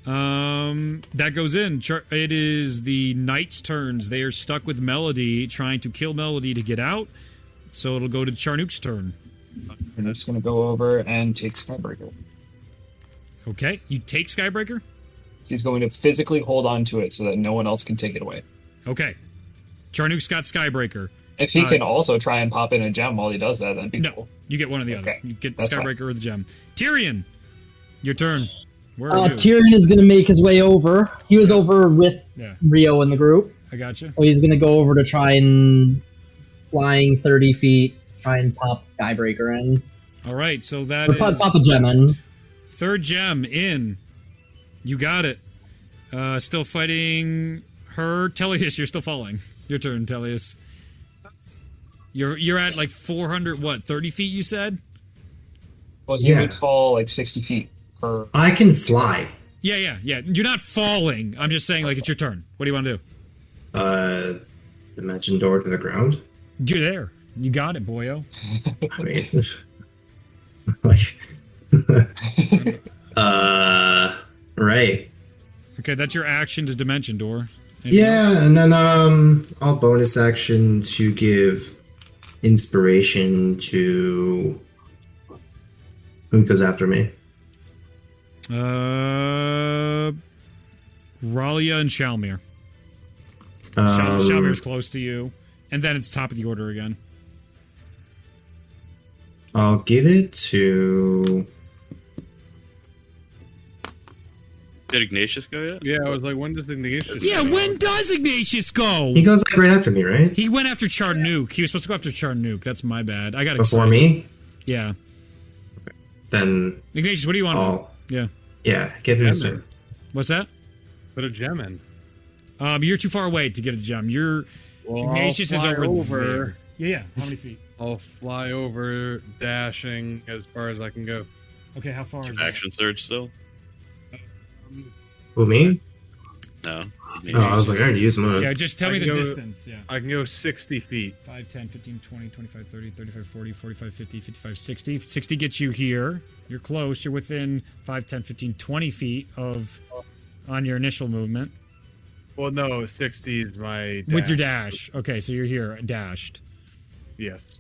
That goes in. It is the Knight's turns. They are stuck with Melody, trying to kill Melody to get out. So it'll go to Charnook's turn. I'm just gonna go over and take Skybreaker. Okay, you take Skybreaker? He's going to physically hold on to it so that no one else can take it away. Okay. Charnook's got Skybreaker. If he can also try and pop in a gem while he does that, that'd be cool. You get one or the other. Okay, You get that's Skybreaker fine. or the gem. Tyrion, your turn. Where are you? Tyrion is going to make his way over. He was over with Yeah. Rio in the group. I got you. So he's going to go over to try and, flying 30 feet, try and pop Skybreaker in. All right, so that Or is pop a gem in. 3rd gem in. You got it. Still fighting her. Teleus, you're still falling. Your turn, Teleus. You're at like 400, 30 feet, you said? Well, he would fall like 60 feet per. I can fly. Yeah. You're not falling. I'm just saying, like, it's your turn. What do you want to do? Dimension door to the ground. You're there. You got it, boyo. I mean, like, right. Okay, that's your action to Dimension Door. Anything Yeah, else? and then I'll bonus action to give inspiration to who goes after me. Ralia and Shalmir. Um, Shalmir's close to you. And then it's top of the order again. I'll give it to. Did Ignatius go yet? Yeah, I was like, when does Ignatius? Yeah, go? when does Ignatius go? He goes like right after me, right? He went after Charnook. He was supposed to go after Charnook. That's my bad. I got Before excited. me. Yeah. Then Ignatius, what do you want? I'll Yeah. give him Gem some. in. What's that? Put a gem in. You're too far away to get a gem. Well, Ignatius I'll is fly over over. there. Yeah. How many feet? I'll fly over, dashing as far as I can go. Okay, how far is Action surge still? Who, me? No. Oh, I was like, I already used mine. Yeah, just tell me the distance. Yeah. I can go 60 feet. 5, 10, 15, 20, 25, 30, 35, 40, 45, 50, 55, 60. 60 gets you here. You're close. You're within 5, 10, 15, 20 feet on your initial movement. Well, no, 60 is my dash. With your dash. Okay, so you're here, dashed. Yes.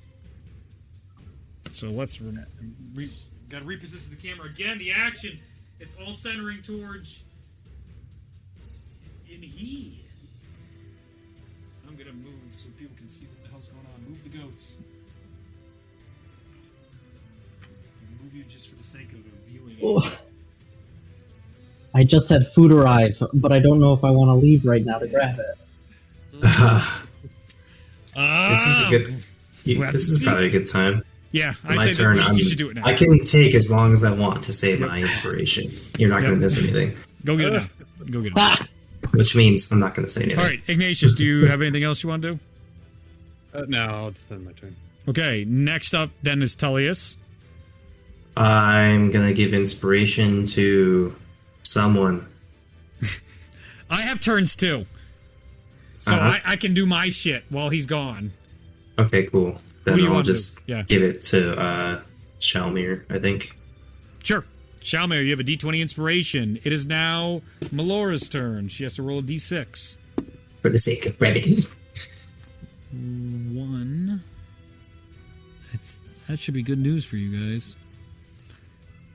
So let's gotta reposition the camera again. The action, it's all centering towards in he. I'm gonna move so people can see what the hell's going on. Move the goats. I'll move you just for the sake of viewing. Oh. I just said food arrive, but I don't know if I want to leave right now to grab it. This is a good. This is probably a good time. Yeah, my I'd say turn. you should do it now. I can take as long as I want to save my inspiration. You're not going to miss anything. Go get it now. Go get it now. Which means I'm not going to say anything. All right, Ignatius, do you have anything else you want to do? No, I'll just end my turn. Okay, next up then is Tullius. I'm going to give inspiration to someone. I have turns too. So I can do my shit while he's gone. Okay, cool. Then I'll just give it to Shalmir, I think. Sure. Shalmir, you have a D20 inspiration. It is now Melora's turn. She has to roll a D6. For the sake of brevity. 1. That should be good news for you guys.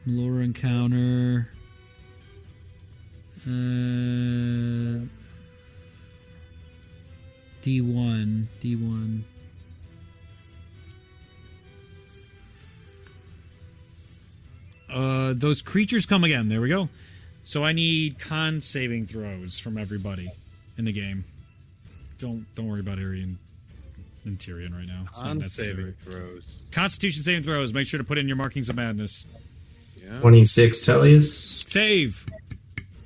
Melora encounter. D1. Those creatures come again. There we go. So I need con saving throws from everybody in the game. Don't worry about Arian and Tyrion right now. It's not necessary. Saving throws. Constitution saving throws. Make sure to put in your markings of madness. Yeah. 26 Tellius. Save.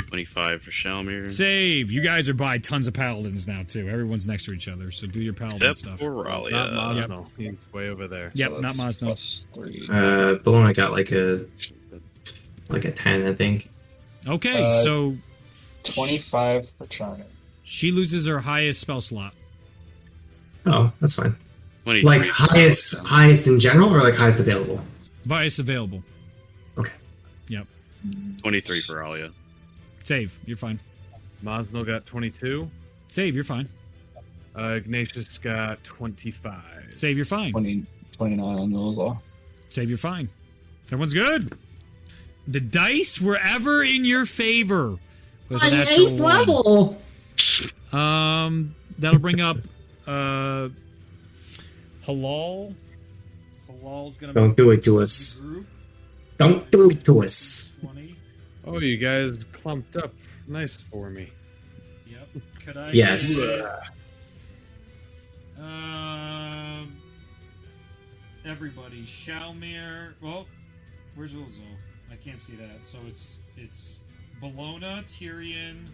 25 for Shalmir. Save. You guys are by tons of paladins now too. Everyone's next to each other, so do your paladin Except stuff. for Ralia. Not Mosnell. He's way over there. Yep, So not that's Mosnell. Bologna got like a 10, I think. Okay, so 25 for Charming. she loses her highest spell slot. Oh, that's fine. 23. Like highest in general, or like highest available? Highest available. Okay. Yep. 23 for Alia. Save. You're fine. Mosnell got 22. Save. You're fine. Ignatius got 25. Save. You're fine. 29 on those all. Save. You're fine. Everyone's good. The dice were ever in your favor. With On an actual 8th one. level. That'll bring up Halal. Halal's gonna. Don't do it to us. Don't do it to us. 20. Oh, you guys clumped up nice for me. Yep. Could I? Yes. Everybody. Shalmir. Well, where's Ulzo? I can't see that. So it's Bologna, Tyrion.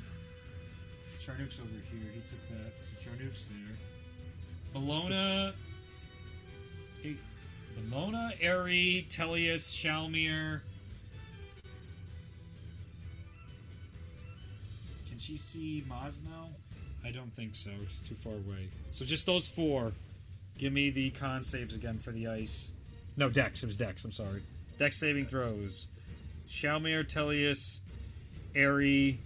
Charnook's over here. He took that. So Charnook's there. Bologna, Eri, Tellius, Shalmir. Can she see Mosnell? I don't think so. It's too far away. So just those 4. Give me the con saves again for the ice. No, Dex. It was Dex. I'm sorry. Dex saving throws. Shalmir, Tellius, Eri,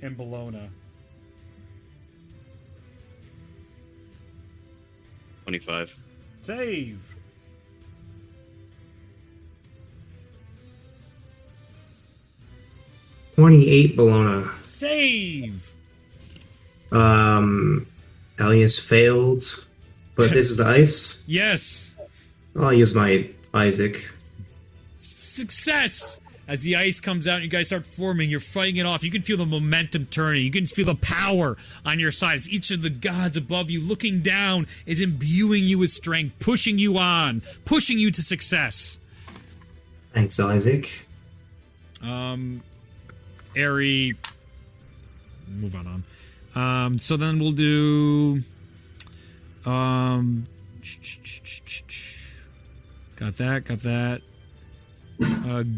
and Bologna. 25. Save. $28 Bologna. Save. Elias failed, but this is the ice. Yes. I'll use my Isaac. Success. As the ice comes out, you guys start forming. You're fighting it off. You can feel the momentum turning. You can feel the power on your side. As each of the gods above you, looking down, is imbuing you with strength, pushing you on, pushing you to success. Thanks, Isaac. Eri. Move on. So then we'll do. Got that.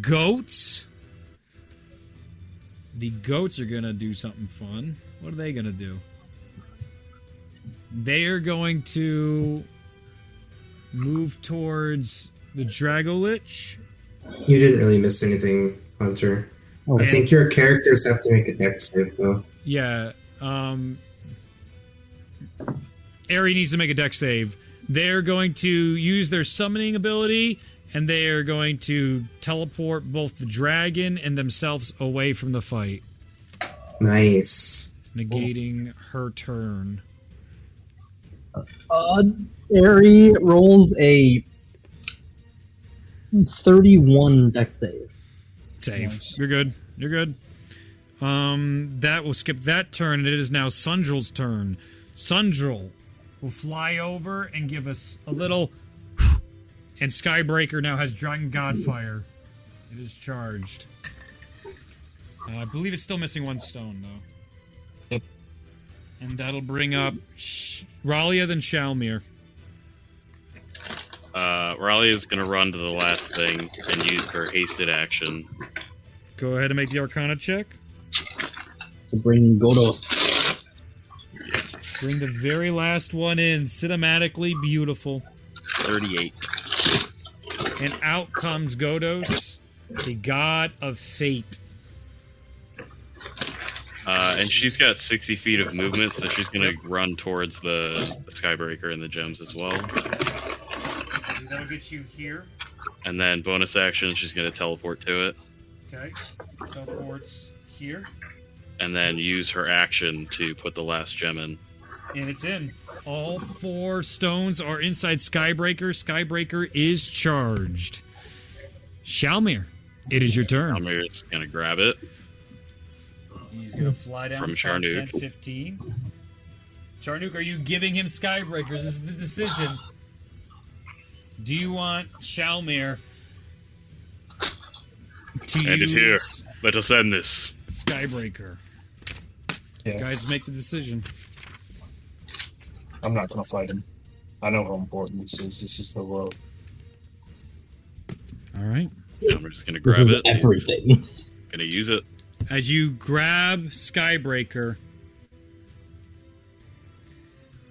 Goats. The goats are going to do something fun. What are they going to do? They are going to move towards the Dragolich. You didn't really miss anything, Hunter. I think your characters have to make a dex save, though. Yeah. Aerie needs to make a dex save. They're going to use their summoning ability, and they are going to teleport both the dragon and themselves away from the fight. Nice. Negating her turn. Aerie rolls a 31 dex save. Save. Nice. You're good. That will skip that turn, and it is now Sundrel's turn. Sundrel will fly over and give us a little... And Skybreaker now has Dragon Godfire. It is charged. I believe it's still missing one stone, though. Yep. And that'll bring up Ralia, then Shalmir. Ralia is going to run to the last thing and use her hasted action. Go ahead and make the Arcana check. Bring Godos. Bring the very last one in. Cinematically beautiful. 38. And out comes Godos, the god of fate. And she's got 60 feet of movement, so she's going to run towards the Skybreaker and the gems as well. That'll get you here. And then bonus action, she's going to teleport to it. Okay. Teleports here. And then use her action to put the last gem in. And it's in. All 4 stones are inside Skybreaker. Skybreaker is charged. Shalmir, it is your turn. Shalmir is going to grab it. He's going to fly down from 5, Charnook. 10, 15. Charnook, are you giving him Skybreakers? This is the decision. Do you want Shalmir to And use it here. Let us end this. Skybreaker? Yeah. Guys, make the decision. I'm not going to fight him. I know how important this is. This is the world. All right. I'm just going to grab This is it. everything. Going to use it. As you grab Skybreaker,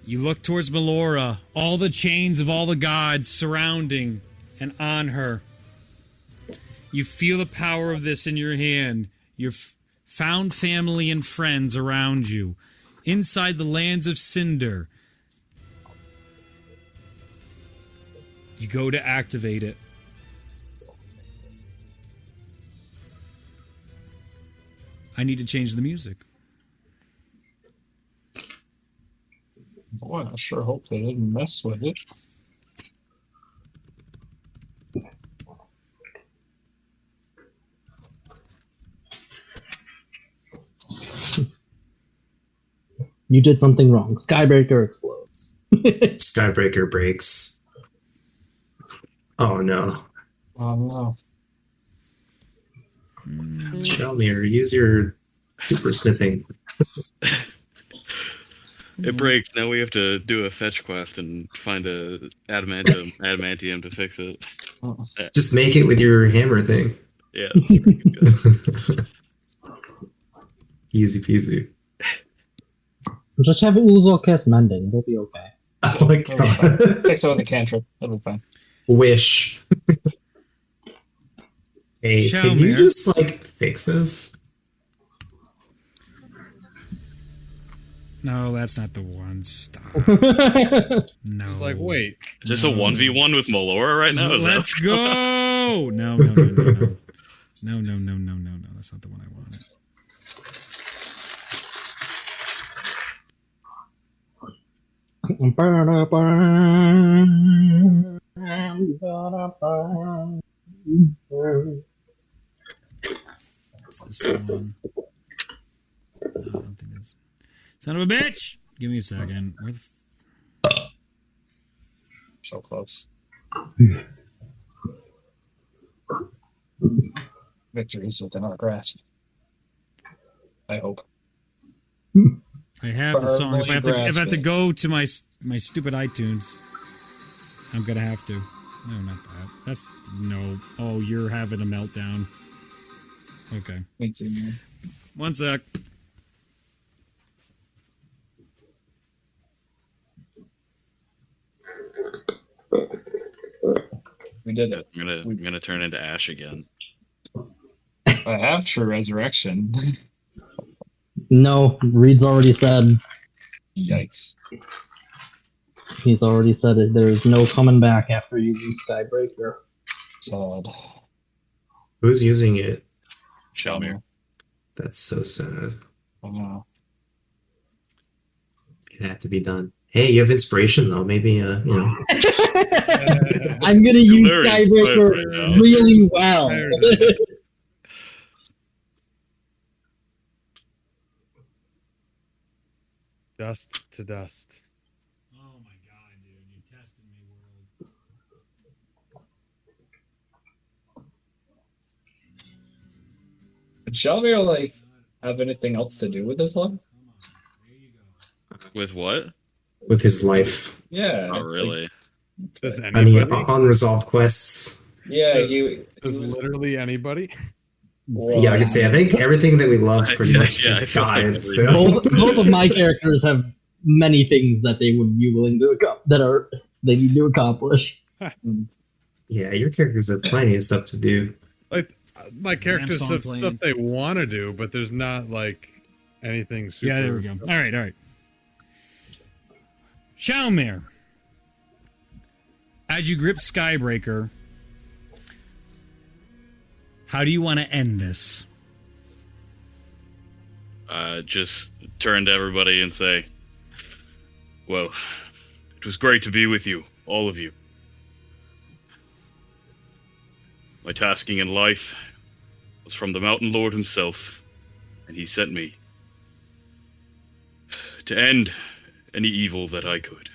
you look towards Melora, all the chains of all the gods surrounding and on her. You feel the power of this in your hand. Your found family and friends around you. Inside the lands of Cinder. You go to activate it. I need to change the music. Boy, I sure hope they didn't mess with it. You did something wrong. Skybreaker explodes. Skybreaker breaks. Oh no. Oh no. Shalmir, use your super smithing. It breaks. Now we have to do a fetch quest and find a adamantium to fix it. Just make it with your hammer thing. Yeah. Easy peasy. Just have Uzor cast Mending. They'll be okay. Oh my god. Fix it with a cantrip. That'll be fine. Wish. Hey, can you just fix this? No, that's not the one. Stop. No. It's like, wait. Is this a 1v1 with Melora right now? Let's go! No. No. That's not the one I wanted. Is this the one? No, I don't think it's... Son of a bitch! Give me a second. Where the... So close. Victory is within our grasp. I hope. I have the song. If I have to go to my stupid iTunes. I'm gonna have to. No, not that. That's no. Oh, you're having a meltdown. Okay. Me too, man. One sec. We did it. I'm gonna turn into ash again. I have true resurrection. No, Reed's already said. Yikes. He's already said it. There's no coming back after using Skybreaker. Sad. Who's using it? Shalmir. That's so sad. Oh no. It had to be done. Hey, you have inspiration though. Maybe you know. I'm gonna use Very Skybreaker right now. really well. Dust to dust. Oh my god, dude. You tested me, world. Did Shalmir, like, have anything else to do with this one? With what? With his life. Yeah. Not really. Does Any anybody? unresolved quests? Yeah, Does literally anybody? Well, Yeah, I can say I think everything that we loved pretty Yeah, much yeah, I just feel like died. So both of my characters have many things that they would be willing to they need to accomplish. yeah, your characters have plenty of stuff to do. Like my characters song have playing. stuff they want to do, but there's not like anything super. Yeah, there we go. All right. Shalmir. As you grip Skybreaker, how do you want to end this? Just turn to everybody and say, well, it was great to be with you, all of you. My tasking in life was from the Mountain Lord himself, and he sent me to end any evil that I could.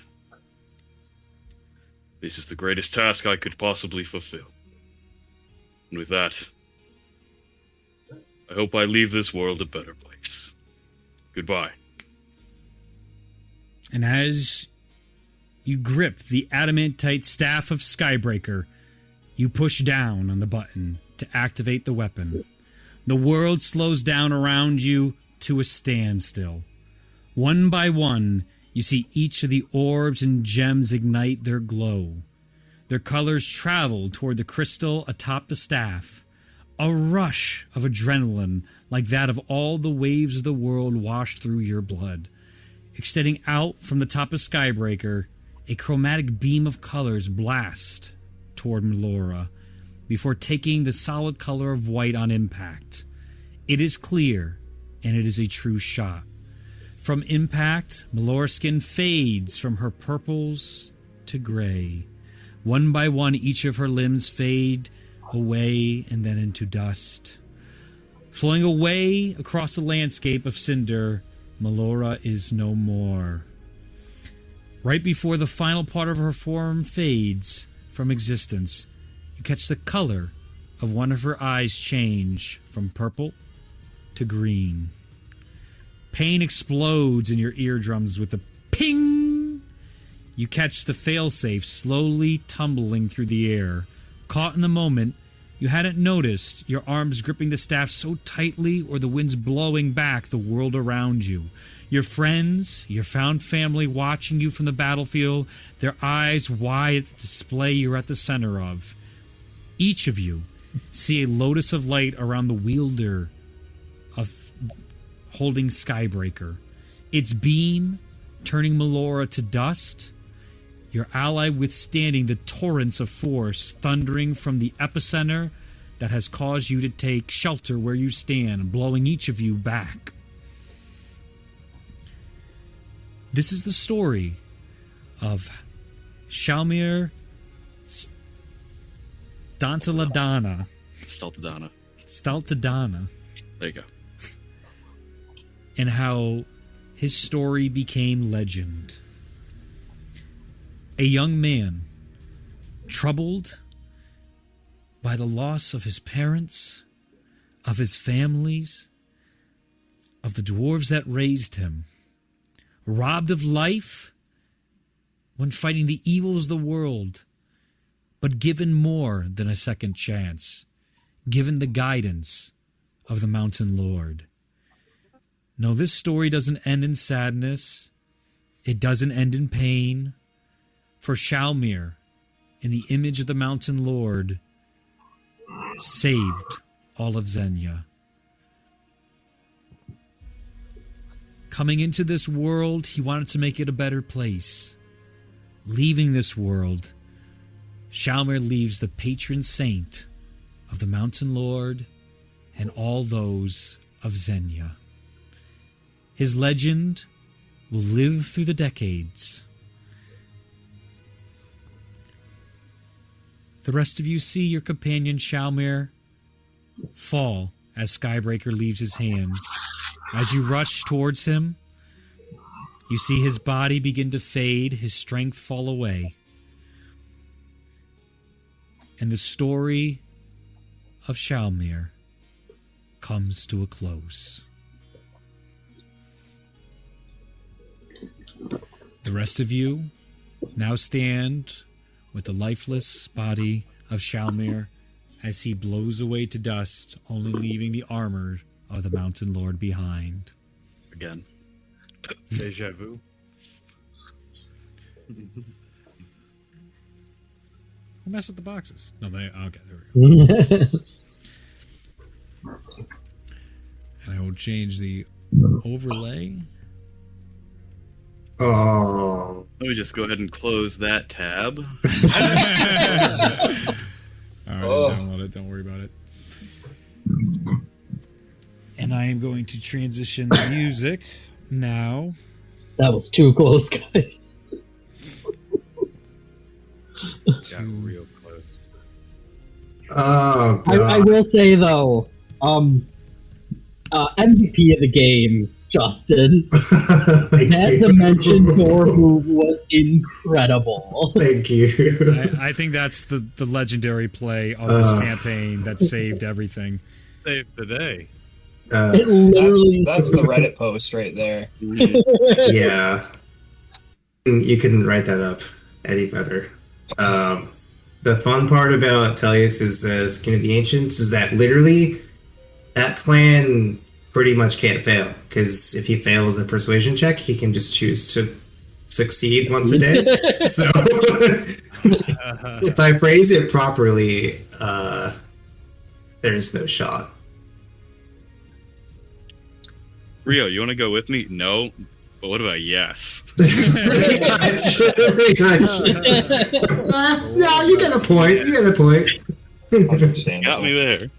This is the greatest task I could possibly fulfill. And with that, I hope I leave this world a better place. Goodbye. And as you grip the adamantite staff of Skybreaker, you push down on the button to activate the weapon. The world slows down around you to a standstill. One by one, you see each of the orbs and gems ignite their glow. Their colors travel toward the crystal atop the staff. A rush of adrenaline like that of all the waves of the world washed through your blood. Extending out from the top of Skybreaker, a chromatic beam of colors blast toward Melora before taking the solid color of white on impact. It is clear, and it is a true shot. From impact, Melora's skin fades from her purples to gray. One by one, each of her limbs fade away and then into dust. Flowing away across the landscape of Cinder, Melora is no more. Right before the final part of her form fades from existence, you catch the color of one of her eyes change from purple to green. Pain explodes in your eardrums with a ping. You catch the failsafe slowly tumbling through the air. Caught in the moment, you hadn't noticed your arms gripping the staff so tightly or the winds blowing back the world around you. Your friends, your found family watching you from the battlefield, their eyes wide at the display you're at the center of. Each of you see a lotus of light around the wielder of holding Skybreaker. Its beam turning Melora to dust, your ally withstanding the torrents of force thundering from the epicenter that has caused you to take shelter where you stand, blowing each of you back. This is the story of Shalmir Staltadana. There you go. And how his story became legend. A young man, troubled by the loss of his parents, of his families, of the dwarves that raised him, robbed of life when fighting the evils of the world, but given more than a second chance, given the guidance of the Mountain Lord. No, this story doesn't end in sadness. It doesn't end in pain. For Shalmir, in the image of the Mountain Lord, saved all of Zenya. Coming into this world, he wanted to make it a better place. Leaving this world, Shalmir leaves the patron saint of the Mountain Lord and all those of Zenya. His legend will live through the decades. The rest of you see your companion Shalmir fall as Skybreaker leaves his hands. As you rush towards him, you see his body begin to fade, his strength fall away. And the story of Shalmir comes to a close. The rest of you now stand with the lifeless body of Shalmir as he blows away to dust, only leaving the armor of the Mountain Lord behind. Again. Deja vu. Who messed with the boxes? No, they... Okay, there we go. And I will change the overlay. Oh. Let me just go ahead and close that tab. Alright, download it. Don't worry about it. And I am going to transition the music now. That was too close, guys. Got real close. Oh, God. I will say though, MVP of the game, Justin. That dimension door move was incredible. Thank you. I think that's the legendary play of this campaign that saved everything. Saved the day. It literally That's the Reddit post right there. Yeah. You couldn't write that up any better. The fun part about Tellius is Skin of the Ancients is that literally that plan pretty much can't fail, because if he fails a persuasion check, he can just choose to succeed once a day. So if I phrase it properly, there's no shot. Rio, you want to go with me? No. But what about yes? Pretty much. No, you got a point. You got a point. Got me there.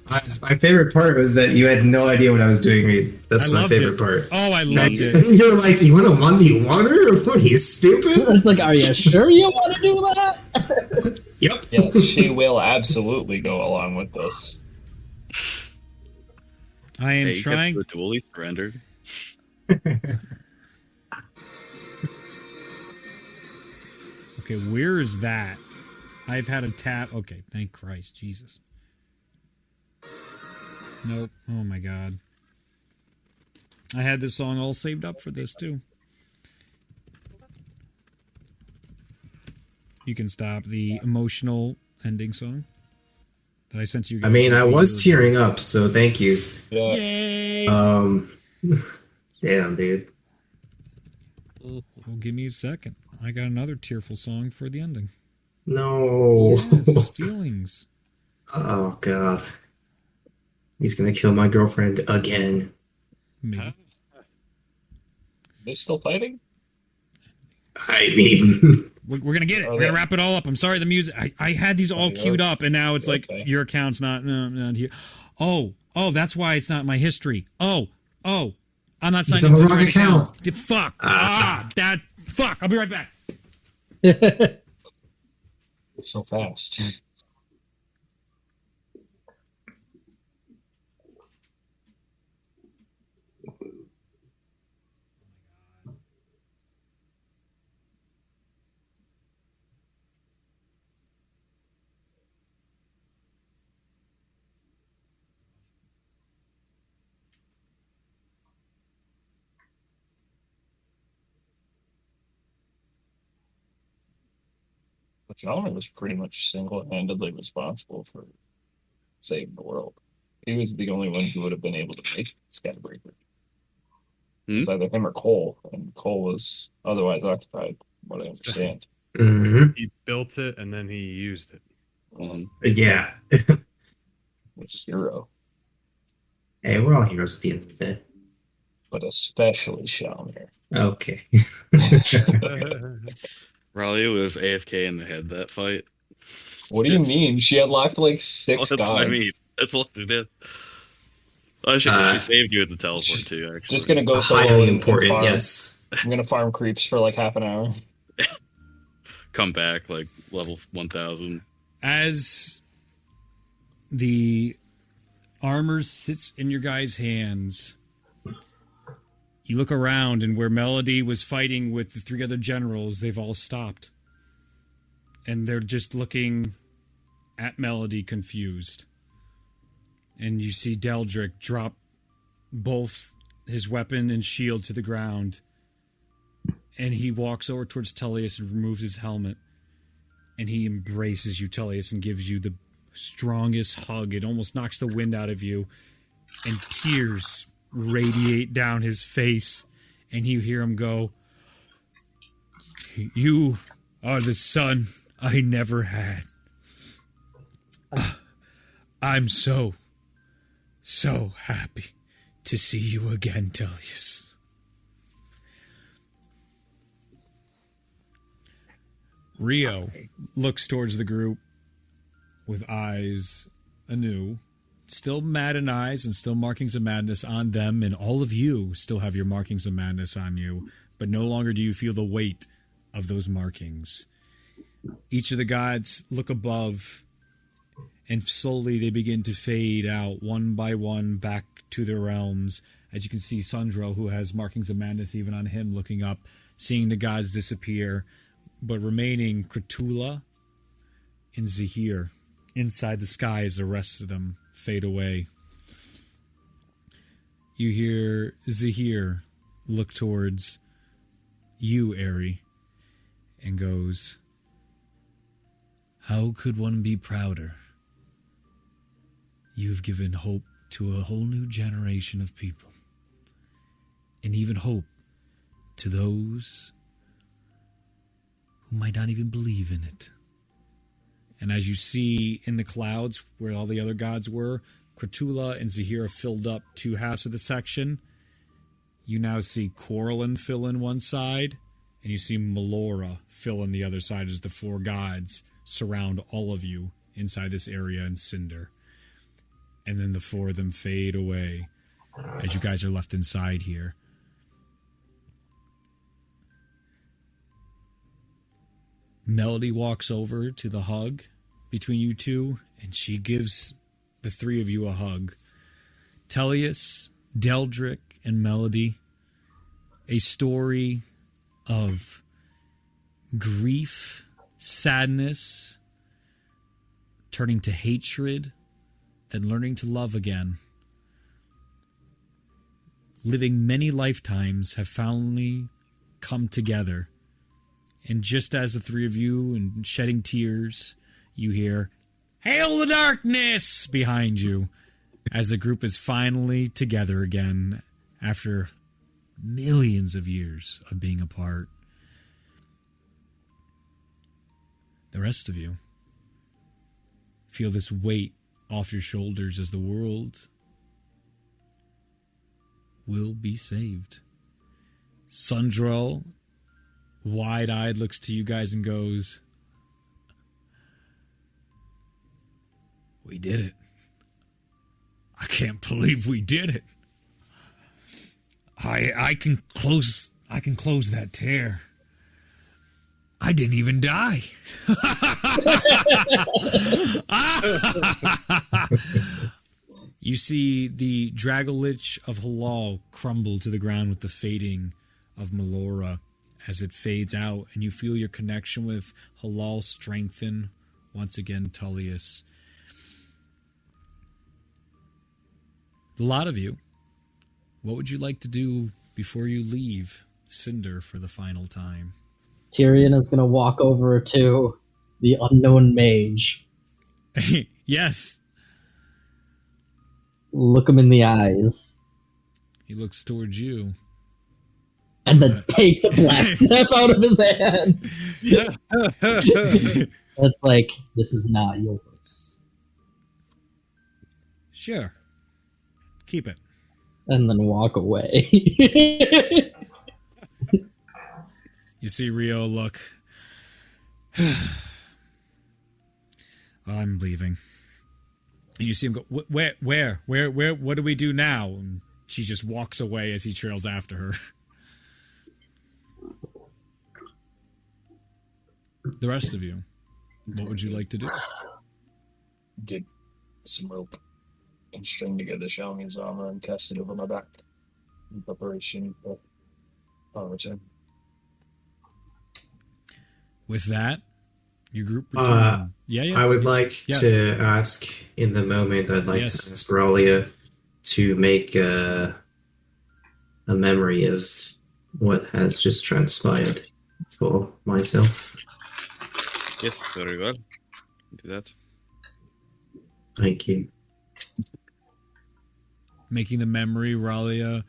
My favorite part was that you had no idea what I was doing, Reed. That's my favorite part. Oh, I loved it. You're like, you want a 1v1er? What, are you stupid? It's like, are you sure you want to do that? Yep. Yes, she will absolutely go along with this. I am trying. The dually surrendered. Okay, where is that? I've had a tab. Okay, thank Christ, Jesus. Nope. Oh my God. I had this song all saved up for this too. You can stop the emotional ending song that I sent to you guys. I mean, I was tearing up, so thank you. Yeah. Yay! Damn, dude. Well, give me a second. I got another tearful song for the ending. No. Yes, feelings. Oh, God. He's gonna kill my girlfriend again. Maybe. They still fighting? I mean... We're gonna get it. We're gonna wrap it all up. I'm sorry, the music. I had these all queued up, and now it's like your account's not here. Oh, that's why it's not my history. Oh, I'm not signed into the right account. Fuck. Fuck. I'll be right back. So fast. Shalmer was pretty much single-handedly responsible for saving the world. He was the only one who would have been able to make Scatterbreaker. It's either him or Cole, and Cole was otherwise occupied, from what I understand. He built it, and then he used it. Yeah. A hero. Hey, we're all heroes at the end of the day. But especially Shalmer. Okay. Raleigh was AFK in the head that fight. What do you mean? She unlocked like 6 That's gods. what I mean. That's what she did. She saved you with the teleport too, actually. Just gonna go solo. Highly important, farm. Yes. I'm gonna farm creeps for like half an hour. Come back like level 1000. As the armor sits in your guys' hands, you look around, and where Melody was fighting with the 3 other generals, they've all stopped. And they're just looking at Melody confused. And you see Deldrick drop both his weapon and shield to the ground. And he walks over towards Tullius and removes his helmet. And he embraces you, Tullius, and gives you the strongest hug. It almost knocks the wind out of you. And tears radiate down his face. And you hear him go, "You are the son I never had. I'm so happy to see you again, Tullius." Rio looks towards the group with eyes anew, still mad in eyes and still markings of madness on them, and all of you still have your markings of madness on you, but no longer do you feel the weight of those markings. Each of the gods look above, and slowly they begin to fade out one by one back to their realms. As you can see, Sundrel, who has markings of madness even on him, looking up, seeing the gods disappear, but remaining Cratula and Zahir inside the sky as the rest of them fade away. You hear Zahir look towards you, Ari, and goes, "How could one be prouder? You've given hope to a whole new generation of people, and even hope to those who might not even believe in it." And as you see in the clouds where all the other gods were, Cratula and Zahira filled up 2 halves of the section. You now see Coralin fill in one side, and you see Melora fill in the other side as the 4 gods surround all of you inside this area in Cinder. And then the 4 of them fade away as you guys are left inside here. Melody walks over to the hug between you two, and she gives the 3 of you a hug. Tullius, Deldrick, and Melody, a story of grief, sadness, turning to hatred, then learning to love again. Living many lifetimes have finally come together. And just as the 3 of you and shedding tears, you hear, "Hail the darkness!" behind you, as the group is finally together again after millions of years of being apart. The rest of you feel this weight off your shoulders as the world will be saved. Sundrel, wide-eyed, looks to you guys and goes, "We did it. I can't believe we did it. I can close that tear. I didn't even die." You see the Dragolich of Halal crumble to the ground with the fading of Melora as it fades out, and you feel your connection with Halal strengthen once again, Tullius. A lot of you, what would you like to do before you leave Cinder for the final time? Tyrion is going to walk over to the unknown mage. Yes. Look him in the eyes. He looks towards you. And then take the black staff out of his hand. That's like, this is not yours. Sure. Keep it. And then walk away. You see Rio look. I'm leaving. And you see him go, where, what do we do now? And she just walks away as he trails after her. The rest of you, what would you like to do? Get some rope and string together Xiaomi's armor and cast it over my back in preparation for our return. With that, your group return. I would like to ask, in the moment, I'd like to ask Ralia to make a memory of what has just transpired for myself. Yes, very well. Do that. Thank you. Making the memory, Ralia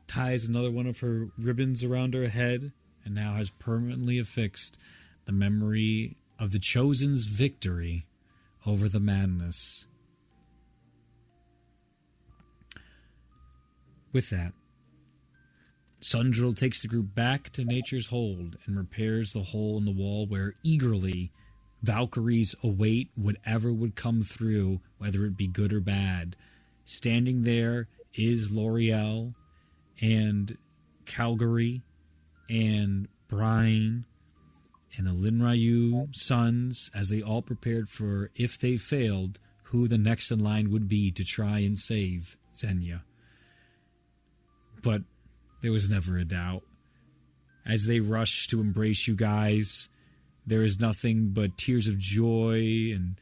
ties another one of her ribbons around her head and now has permanently affixed the memory of the Chosen's victory over the madness. With that, Sundril takes the group back to nature's hold and repairs the hole in the wall where eagerly Valkyries await whatever would come through, whether it be good or bad. Standing there is L'Oreal and Calgary and Brian and the Linryu sons as they all prepared for, if they failed, who the next in line would be to try and save Zenya. But there was never a doubt. As they rushed to embrace you guys, there is nothing but tears of joy and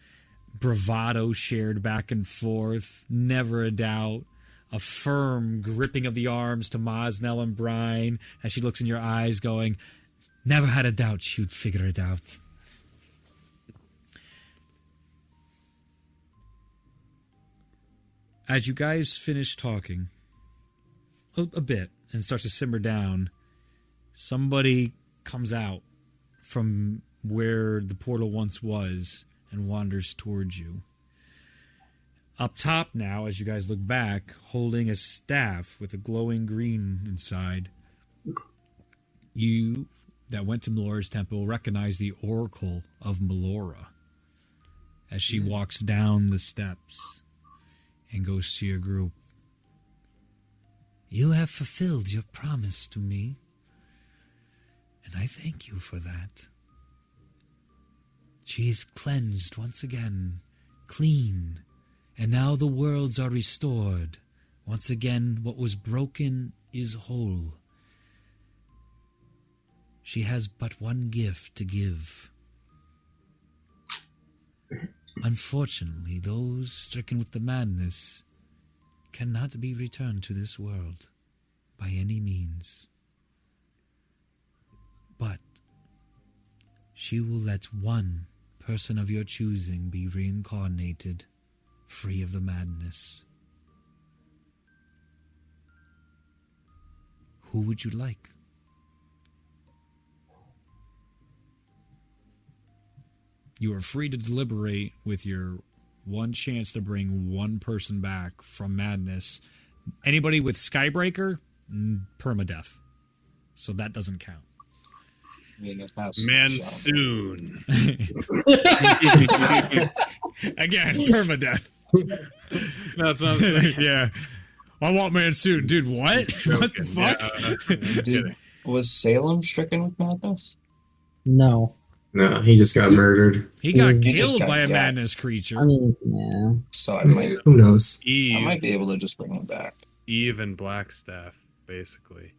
bravado shared back and forth. Never a doubt. A firm gripping of the arms to Mosnell and Brine as she looks in your eyes going, never had a doubt you'd figure it out. As you guys finish talking a bit and starts to simmer down, somebody comes out from where the portal once was and wanders towards you. Up top now, as you guys look back, holding a staff with a glowing green inside, you that went to Melora's temple recognize the Oracle of Melora as she walks down the steps and goes to your group. You have fulfilled your promise to me, and I thank you for that. She is cleansed once again, clean, and now the worlds are restored. Once again, what was broken is whole. She has but one gift to give. Unfortunately, those stricken with the madness cannot be returned to this world by any means. But she will let one person of your choosing be reincarnated, free of the madness. Who would you like? You are free to deliberate with your one chance to bring one person back from madness. Anybody with Skybreaker, permadeath. So that doesn't count. Mansoon. Again, permadeath. That's what I'm saying. Yeah. I want Mansoon. Dude, what? What the fuck? Dude, was Salem stricken with madness? No. No, he just got murdered. He got killed by a madness creature. I mean, yeah. So I might, who knows? I might be able to just bring him back. Eve and Blackstaff, basically.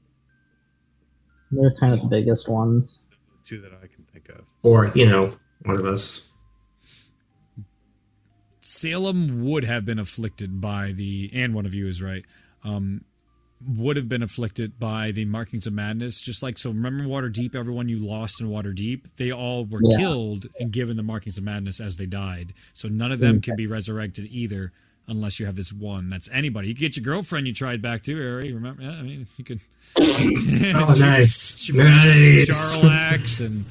They're kind of the biggest ones. The two that I can think of. Or, one of us. Salem would have been afflicted by and one of you is right, would have been afflicted by the markings of madness. Just like, so remember Waterdeep, everyone you lost in Waterdeep, they all were killed and given the markings of madness as they died. So none of them can be resurrected either, unless you have this one. That's anybody. You could get your girlfriend you tried back to, Ari. Remember? Yeah, I mean, you could. Oh, nice. Nice. Charlax and,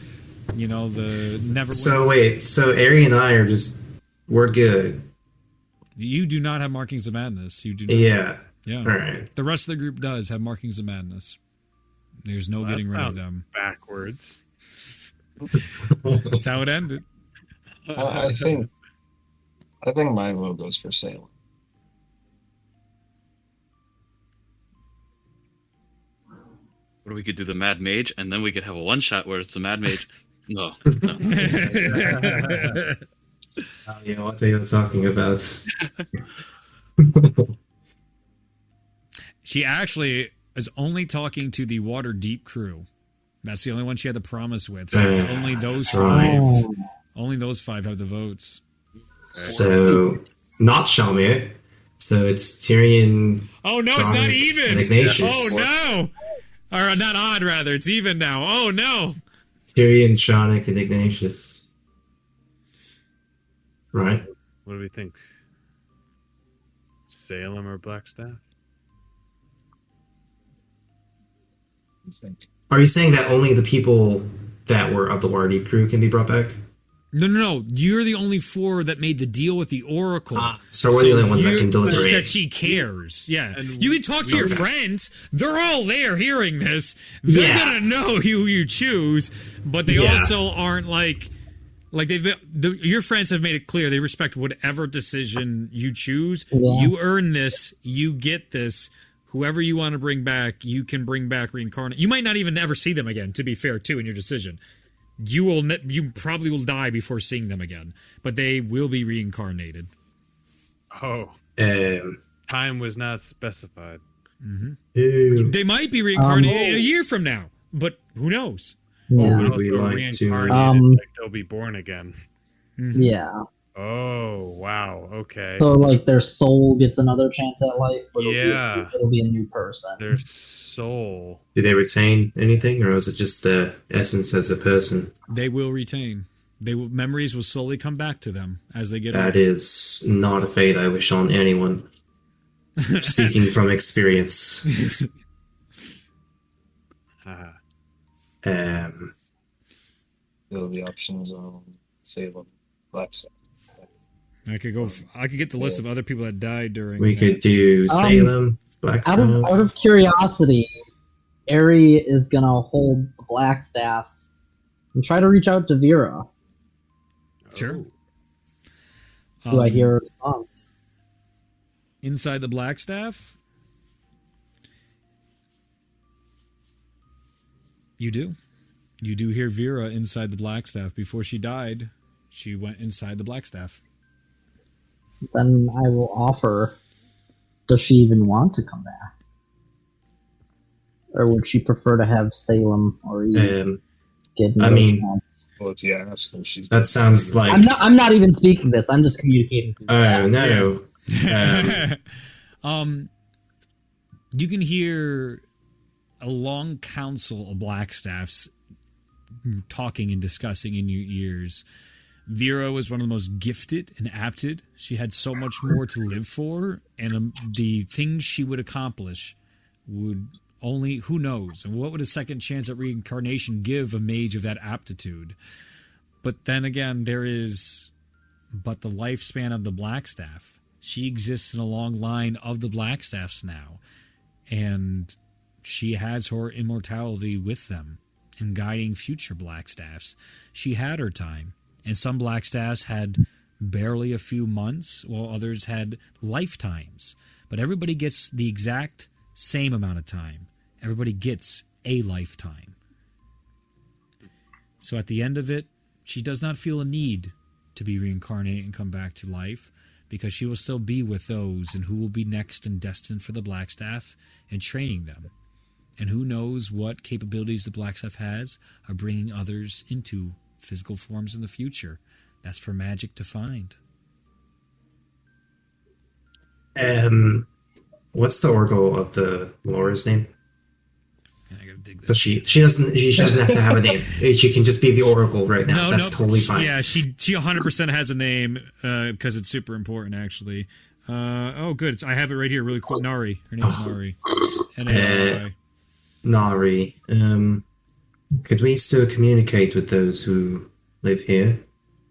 you know, the never. So wait, so Ari and I we're good. You do not have markings of madness. You do not. Yeah. Yeah. All right. The rest of the group does have markings of madness. There's no getting rid of them. Backwards. That's how it ended. I think my vote goes for Salem. Or we could do the Mad Mage, and then we could have a one shot where it's the Mad Mage. No. You know what they were talking about. She actually is only talking to the Waterdeep crew. That's the only one she had the promise with. So it's only those five. Oh. Only those five have the votes. So, not Shalmir. So it's Tyrion. Oh no, it's not even. Ignatius. Oh no. Or not odd, rather. It's even now. Oh no. Tyrion, Shonik, and Ignatius. Right? What do we think? Salem or Blackstaff? Are you saying that only the people that were of the Waterdeep crew can be brought back? No. You're the only four that made the deal with the Oracle. So we're the only ones that can deliberate. That she cares. Yeah. You can talk to your friends. They're all there hearing this. They're going to know who you choose, but they also aren't like your friends have made it clear they respect whatever decision you choose. Yeah. You earn this. You get this. Whoever you want to bring back, you can bring back reincarnate. You might not even ever see them again, to be fair, too, in your decision. You probably will die before seeing them again, but they will be reincarnated. Oh. Time was not specified. Mm-hmm. They might be reincarnated a year from now, but who knows? Yeah. Would we like to? Like they'll be born again. Mm-hmm. Yeah. Oh, wow. Okay. So, like, their soul gets another chance at life, but it'll be a new person. Their soul. Do they retain anything, or is it just the essence as a person? They will retain. Memories will slowly come back to them as they get older. That is not a fate I wish on anyone. Speaking from experience. The options on Salem, Blackstaff. I could get the list of other people that died during. We could do Salem, Blackstaff. Out of curiosity, Ari is gonna hold the Blackstaff and try to reach out to Vera. Sure. Do I hear a response? Inside the Blackstaff? You do. You do hear Vera inside the Blackstaff. Before she died, she went inside the Blackstaff. Then I will offer, does she even want to come back? Or would she prefer to have Salem or Eve get chance? Well, if you ask her, she's... That sounds like... I'm not even speaking this, I'm just communicating through no. You can hear a long council of Blackstaffs talking and discussing in your ears. Vera was one of the most gifted and apted. She had so much more to live for, and the things she would accomplish would only, who knows? And what would a second chance at reincarnation give a mage of that aptitude? But then again, there is but the lifespan of the Blackstaff. She exists in a long line of the Blackstaffs now, and she has her immortality with them and guiding future Blackstaffs. She had her time. And some Blackstaffs had barely a few months, while others had lifetimes. But everybody gets the exact same amount of time. Everybody gets a lifetime. So at the end of it, she does not feel a need to be reincarnated and come back to life, because she will still be with those and who will be next and destined for the Blackstaff and training them. And who knows what capabilities the Blackstaff has are bringing others into physical forms in the future. That's for magic to find. what's the Oracle of the Melora's name? I gotta dig this. So she doesn't have to have a name. She can just be the Oracle right now. That's totally fine. Yeah, she 100% has a name because it's super important actually. Good. I have it right here, really quick. Nari. Her name is Nari. Nari. Could we still communicate with those who live here,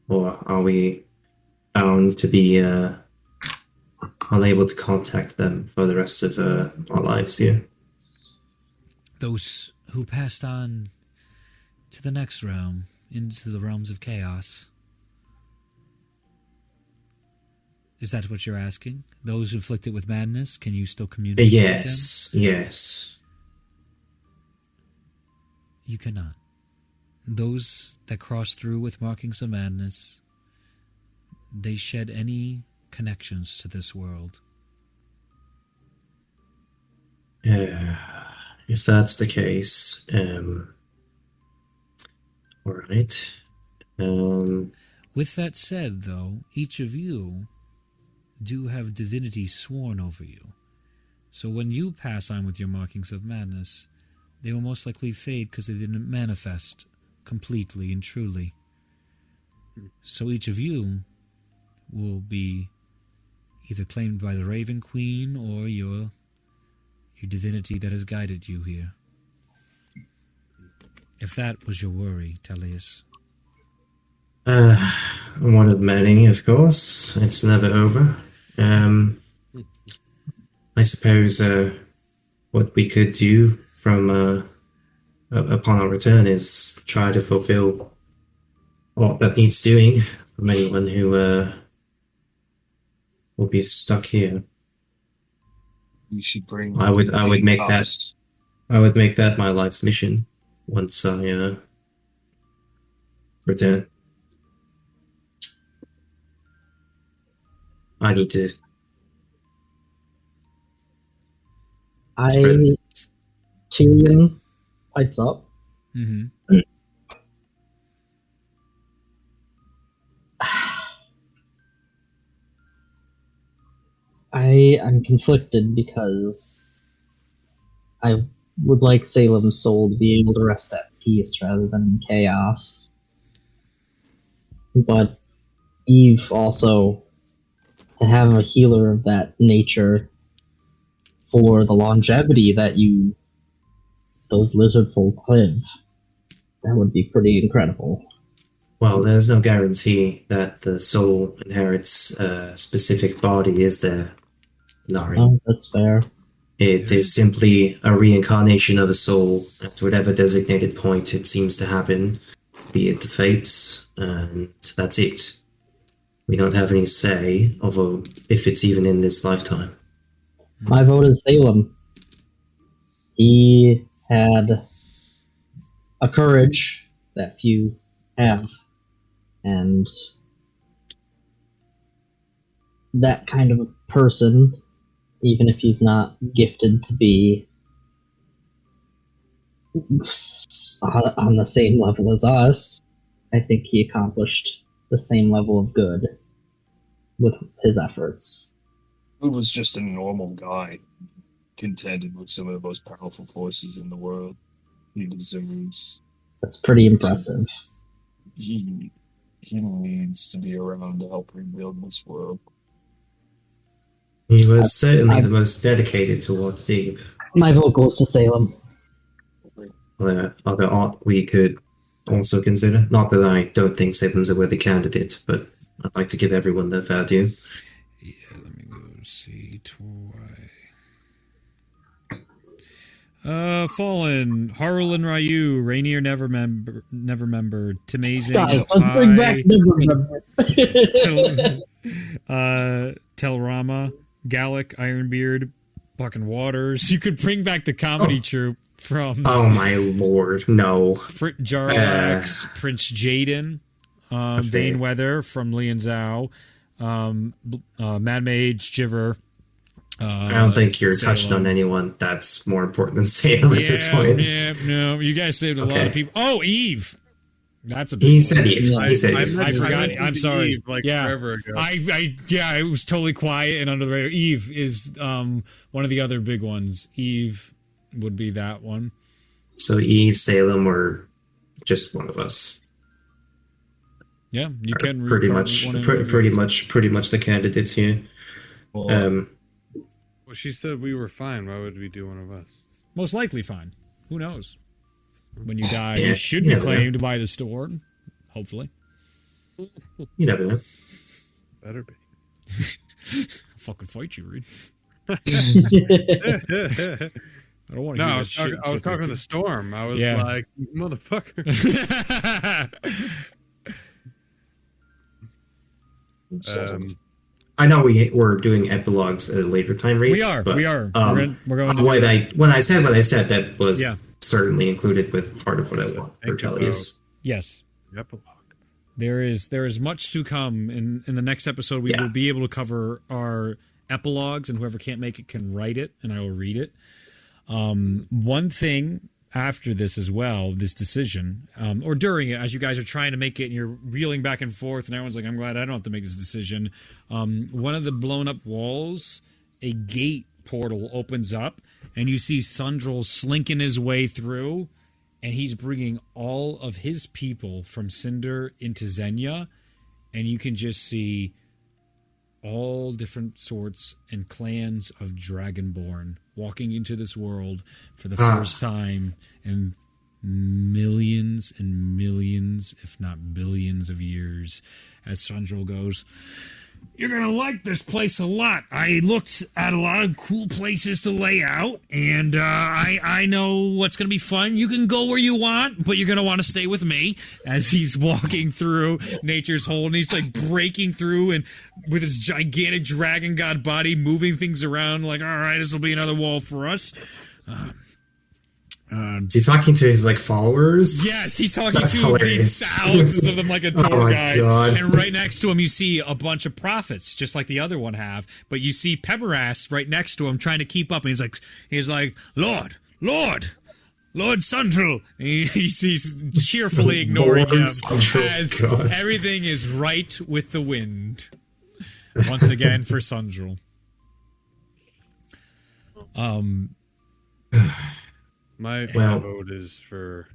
or are we bound to be unable to contact them for the rest of our lives here? Those who passed on to the next realm, into the realms of chaos. Is that what you're asking? Those afflicted with madness, can you still communicate with them? Yes. You cannot. Those that cross through with markings of madness, they shed any connections to this world. If that's the case, all right. With that said, though, each of you do have divinity sworn over you. So when you pass on with your markings of madness, they will most likely fade because they didn't manifest completely and truly. So each of you will be either claimed by the Raven Queen or your divinity that has guided you here. If that was your worry, Tellius. One of many, of course. It's never over. I suppose what we could do from upon our return is try to fulfill all that needs doing from anyone who will be stuck here. We should bring. I would make that my life's mission once I return. I need to. Tyrion pipes up. Mm-hmm. I'm conflicted because I would like Salem's soul to be able to rest at peace rather than in chaos. But Eve also, to have a healer of that nature for the longevity that those lizard folk live, that would be pretty incredible. Well, there's no guarantee that the soul inherits a specific body, is there, Nari? Oh, that's fair. It is simply a reincarnation of a soul at whatever designated point it seems to happen, be it the fates, and that's it. We don't have any say over if it's even in this lifetime. My vote is Salem. He had a courage that few have, and that kind of a person, even if he's not gifted to be on the same level as us, I think he accomplished the same level of good with his efforts. Who was just a normal guy, contended with some of the most powerful forces in the world. He deserves. That's pretty impressive. He needs to be around to help rebuild this world. He was certainly the most dedicated towards Deep. My vote goes to Salem. Other art we could also consider. Not that I don't think Salem's a worthy candidate, but I'd like to give everyone their fair due. Yeah, let me go see. Fallen, Harlan Ryu, Rainier Never Member, Tamazing, Guys, let's bring back Never Member. Telrama, Gallic, Ironbeard, Bucking Waters. You could bring back the comedy troupe from. Oh my lord, no. Jarlax, Prince Jaden, Vaneweather from Lian Zhao, Mad Mage, Jiver. I don't think you're Salem. touching on anyone that's more important than Salem at this point. Yeah, no, you guys saved a lot of people. Oh, Eve. That's a big He one. said Eve. Yeah. He said I Eve. forgot. I'm sorry. Eve, like yeah, forever ago. I was totally quiet and under the radar. Eve is one of the other big ones. Eve would be that one. So Eve, Salem, or just one of us. Yeah, you can pretty read much the candidates here. Well, Well, she said we were fine. Why would we do one of us? Most likely fine. Who knows? When you die, Yeah, you should you be never know. claimed by the store. Hopefully. You never know. Better be. I'll fucking fight you, Reed. I don't want to No, hear I that was, shit. I was talking to the storm. I was Yeah. like, motherfucker. I know we're doing epilogues at a later time, Reed. We are. But, We're going to do when that. I said what I said, that was Yeah. certainly included with part of what I want for Think about- Tellius. Yes. Epilogue. There is much to come. In the next episode, we Yeah. will be able to cover our epilogues, and whoever can't make it can write it, and I will read it. One thing after this as well, this decision, or during it, as you guys are trying to make it, and you're reeling back and forth, and everyone's like, I'm glad I don't have to make this decision. One of the blown up walls, a gate portal opens up, and you see Sundrel slinking his way through, and he's bringing all of his people from Cinder into Zenya, and you can just see all different sorts and clans of Dragonborn walking into this world for the first time in millions and millions, if not billions of years, as Sundrel goes, you're going to like this place a lot. I looked at a lot of cool places to lay out, and I know what's going to be fun. You can go where you want, but you're going to want to stay with me, as he's walking through Nature's Hole, and he's like breaking through and with his gigantic dragon god body, moving things around like, all right, this will be another wall for us. Is he talking to his followers? Yes, he's talking That's to hilarious. the thousands of them like a tour Oh my guide. God. And right next to him, you see a bunch of prophets, just like the other one have. But you see Peberass right next to him trying to keep up, and he's like, Lord Sundrel. He's cheerfully ignoring Lord him Sundrel, as God. everything is right with the wind. Once again for Sundrel. My Well- vote is for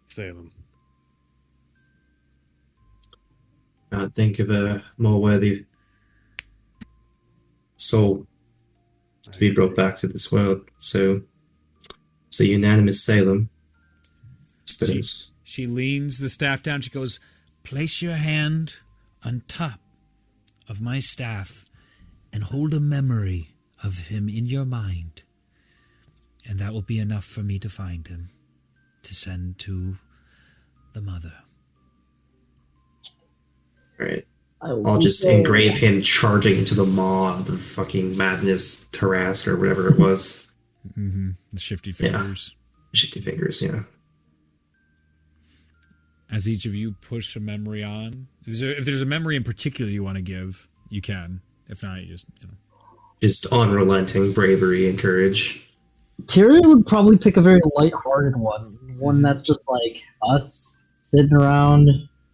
Salem. Think of a more worthy soul to be brought back to this world. So unanimous Salem. I suppose. She leans the staff down. She goes, place your hand on top of my staff and hold a memory of him in your mind. And that will be enough for me to find him, to send to the mother. All right. I'll I'll just say- engrave him charging into the maw of the fucking madness Tarrasque or whatever it was. Mm-hmm. The shifty Yeah. fingers. Shifty fingers, yeah. As each of you push a memory on. If there's a memory in particular you want to give, you can. If not, you just, Just unrelenting bravery and courage. Tyrion would probably pick a very lighthearted one that's just like us sitting around,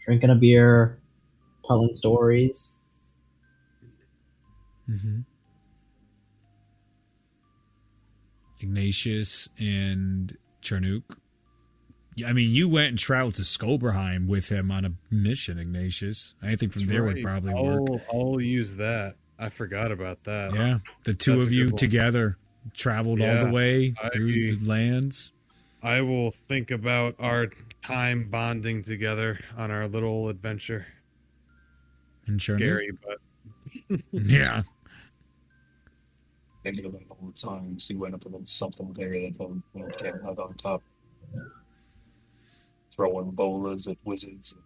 drinking a beer, telling stories. Mm-hmm. Ignatius and Chernuk. Yeah, I mean, you went and traveled to Skoberheim with him on a mission, Ignatius. Anything from there would probably work. I'll use that. I forgot about that. Yeah, the two That's of a you good one. together traveled all Yeah, the way I through agree. the lands. I will think about our time bonding together on our little adventure. And Chernuk. Scary, but Yeah. Thinking about all the times he went up against something bigger than him when he came out on top. Throwing bolas at wizards and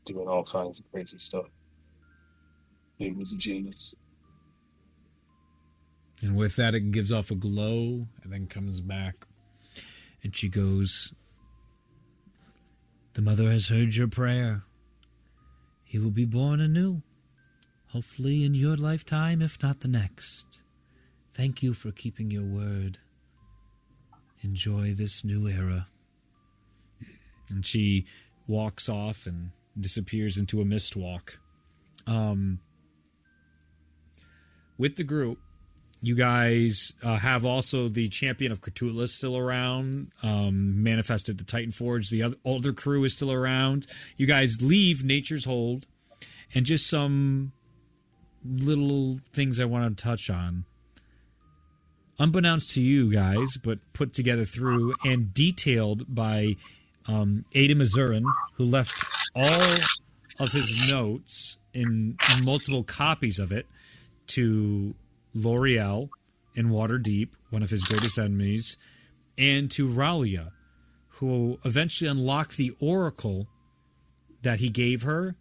doing all kinds of crazy stuff. He was a genius. And with that, it gives off a glow and then comes back. And she goes, the mother has heard your prayer. He will be born anew. Hopefully in your lifetime, if not the next. Thank you for keeping your word. Enjoy this new era. And she walks off and disappears into a mist walk. With the group, you guys have also the champion of Cthulhu still around, manifested the Titan Forge. The other crew is still around. You guys leave Nature's Hold, and just some little things I want to touch on. Unbeknownst to you guys, but put together through and detailed by Ada Mazurin, who left all of his notes in multiple copies of it to L'Oreal in Waterdeep, one of his greatest enemies, and to Raulia, who eventually unlocked the oracle that he gave her.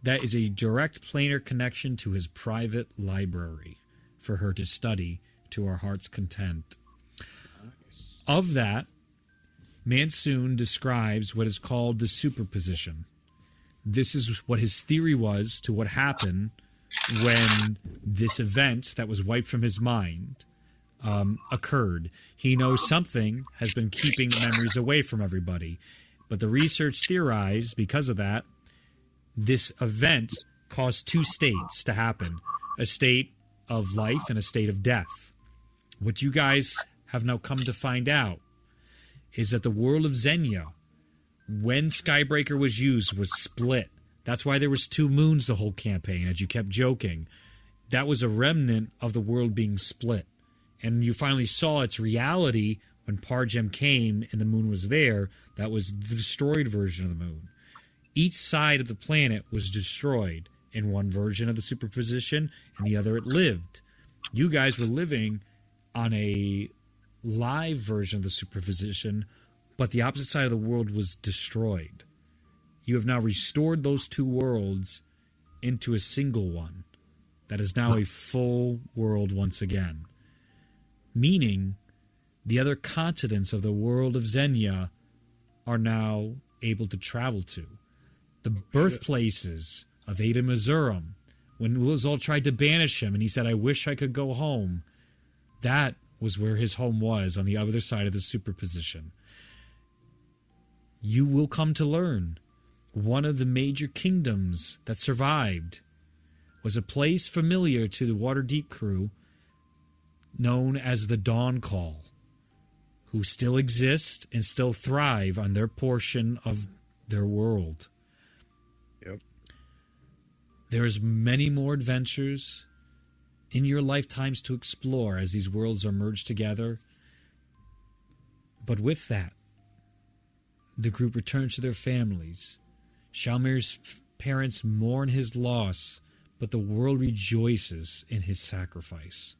That is a direct planar connection to his private library for her to study to our heart's content. Nice. Of that, Mansoon describes what is called the superposition. This is what his theory was to what happened when this event that was wiped from his mind occurred. He knows something has been keeping memories away from everybody. But the research theorized, because of that, this event caused two states to happen. A state of life and a state of death. What you guys have now come to find out is that the world of Zenya, when Skybreaker was used, was split. That's why there was 2 moons the whole campaign, as you kept joking. That was a remnant of the world being split. And you finally saw its reality when Pargem came and the moon was there. That was the destroyed version of the moon. Each side of the planet was destroyed. In one version of the superposition, and the other it lived. You guys were living on a live version of the superposition, but the opposite side of the world was destroyed. You have now restored those 2 worlds into a single one that is now a full world once again. Meaning, the other continents of the world of Zenya are now able to travel to. The birthplaces of Ada Mazurum, when Ulazal tried to banish him and he said, "I wish I could go home," that was where his home was, on the other side of the superposition. You will come to learn one of the major kingdoms that survived was a place familiar to the Waterdeep crew known as the Dawn Call, who still exist and still thrive on their portion of their world. Yep. There's many more adventures in your lifetimes to explore as these worlds are merged together. But with that, the group returns to their families. Shalmir's parents mourn his loss, but the world rejoices in his sacrifice.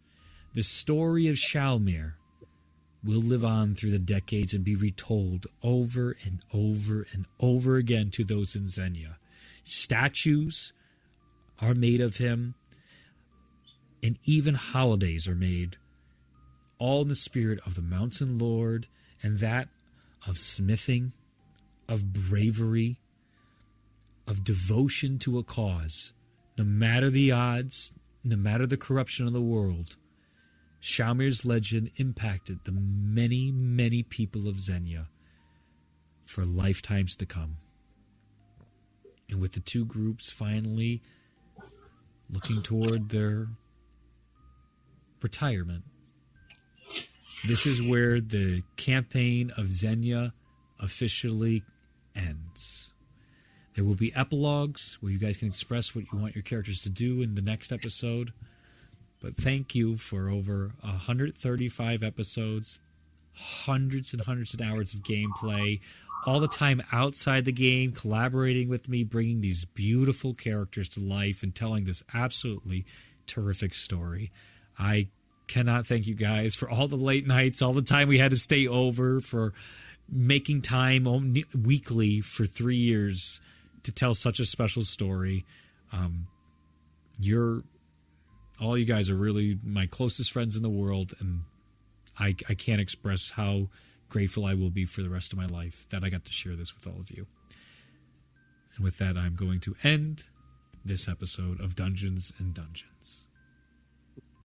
The story of Shalmir will live on through the decades and be retold over and over and over again to those in Zenya. Statues are made of him, and even holidays are made, all in the spirit of the Mountain Lord and that of smithing, of bravery, of devotion to a cause. No matter the odds, no matter the corruption of the world, Shalmir's legend impacted the many, many people of Zenya for lifetimes to come. And with the 2 groups finally looking toward their retirement, this is where the campaign of Zenya officially ends. There will be epilogues where you guys can express what you want your characters to do in the next episode. But thank you for over 135 episodes, hundreds and hundreds of hours of gameplay, all the time outside the game, collaborating with me, bringing these beautiful characters to life and telling this absolutely terrific story. I cannot thank you guys for all the late nights, all the time we had to stay over, for making time weekly for 3 years to tell such a special story. All you guys are really my closest friends in the world, and I can't express how grateful I will be for the rest of my life that I got to share this with all of you. And with that, I'm going to end this episode of Dungeons and Dungeons.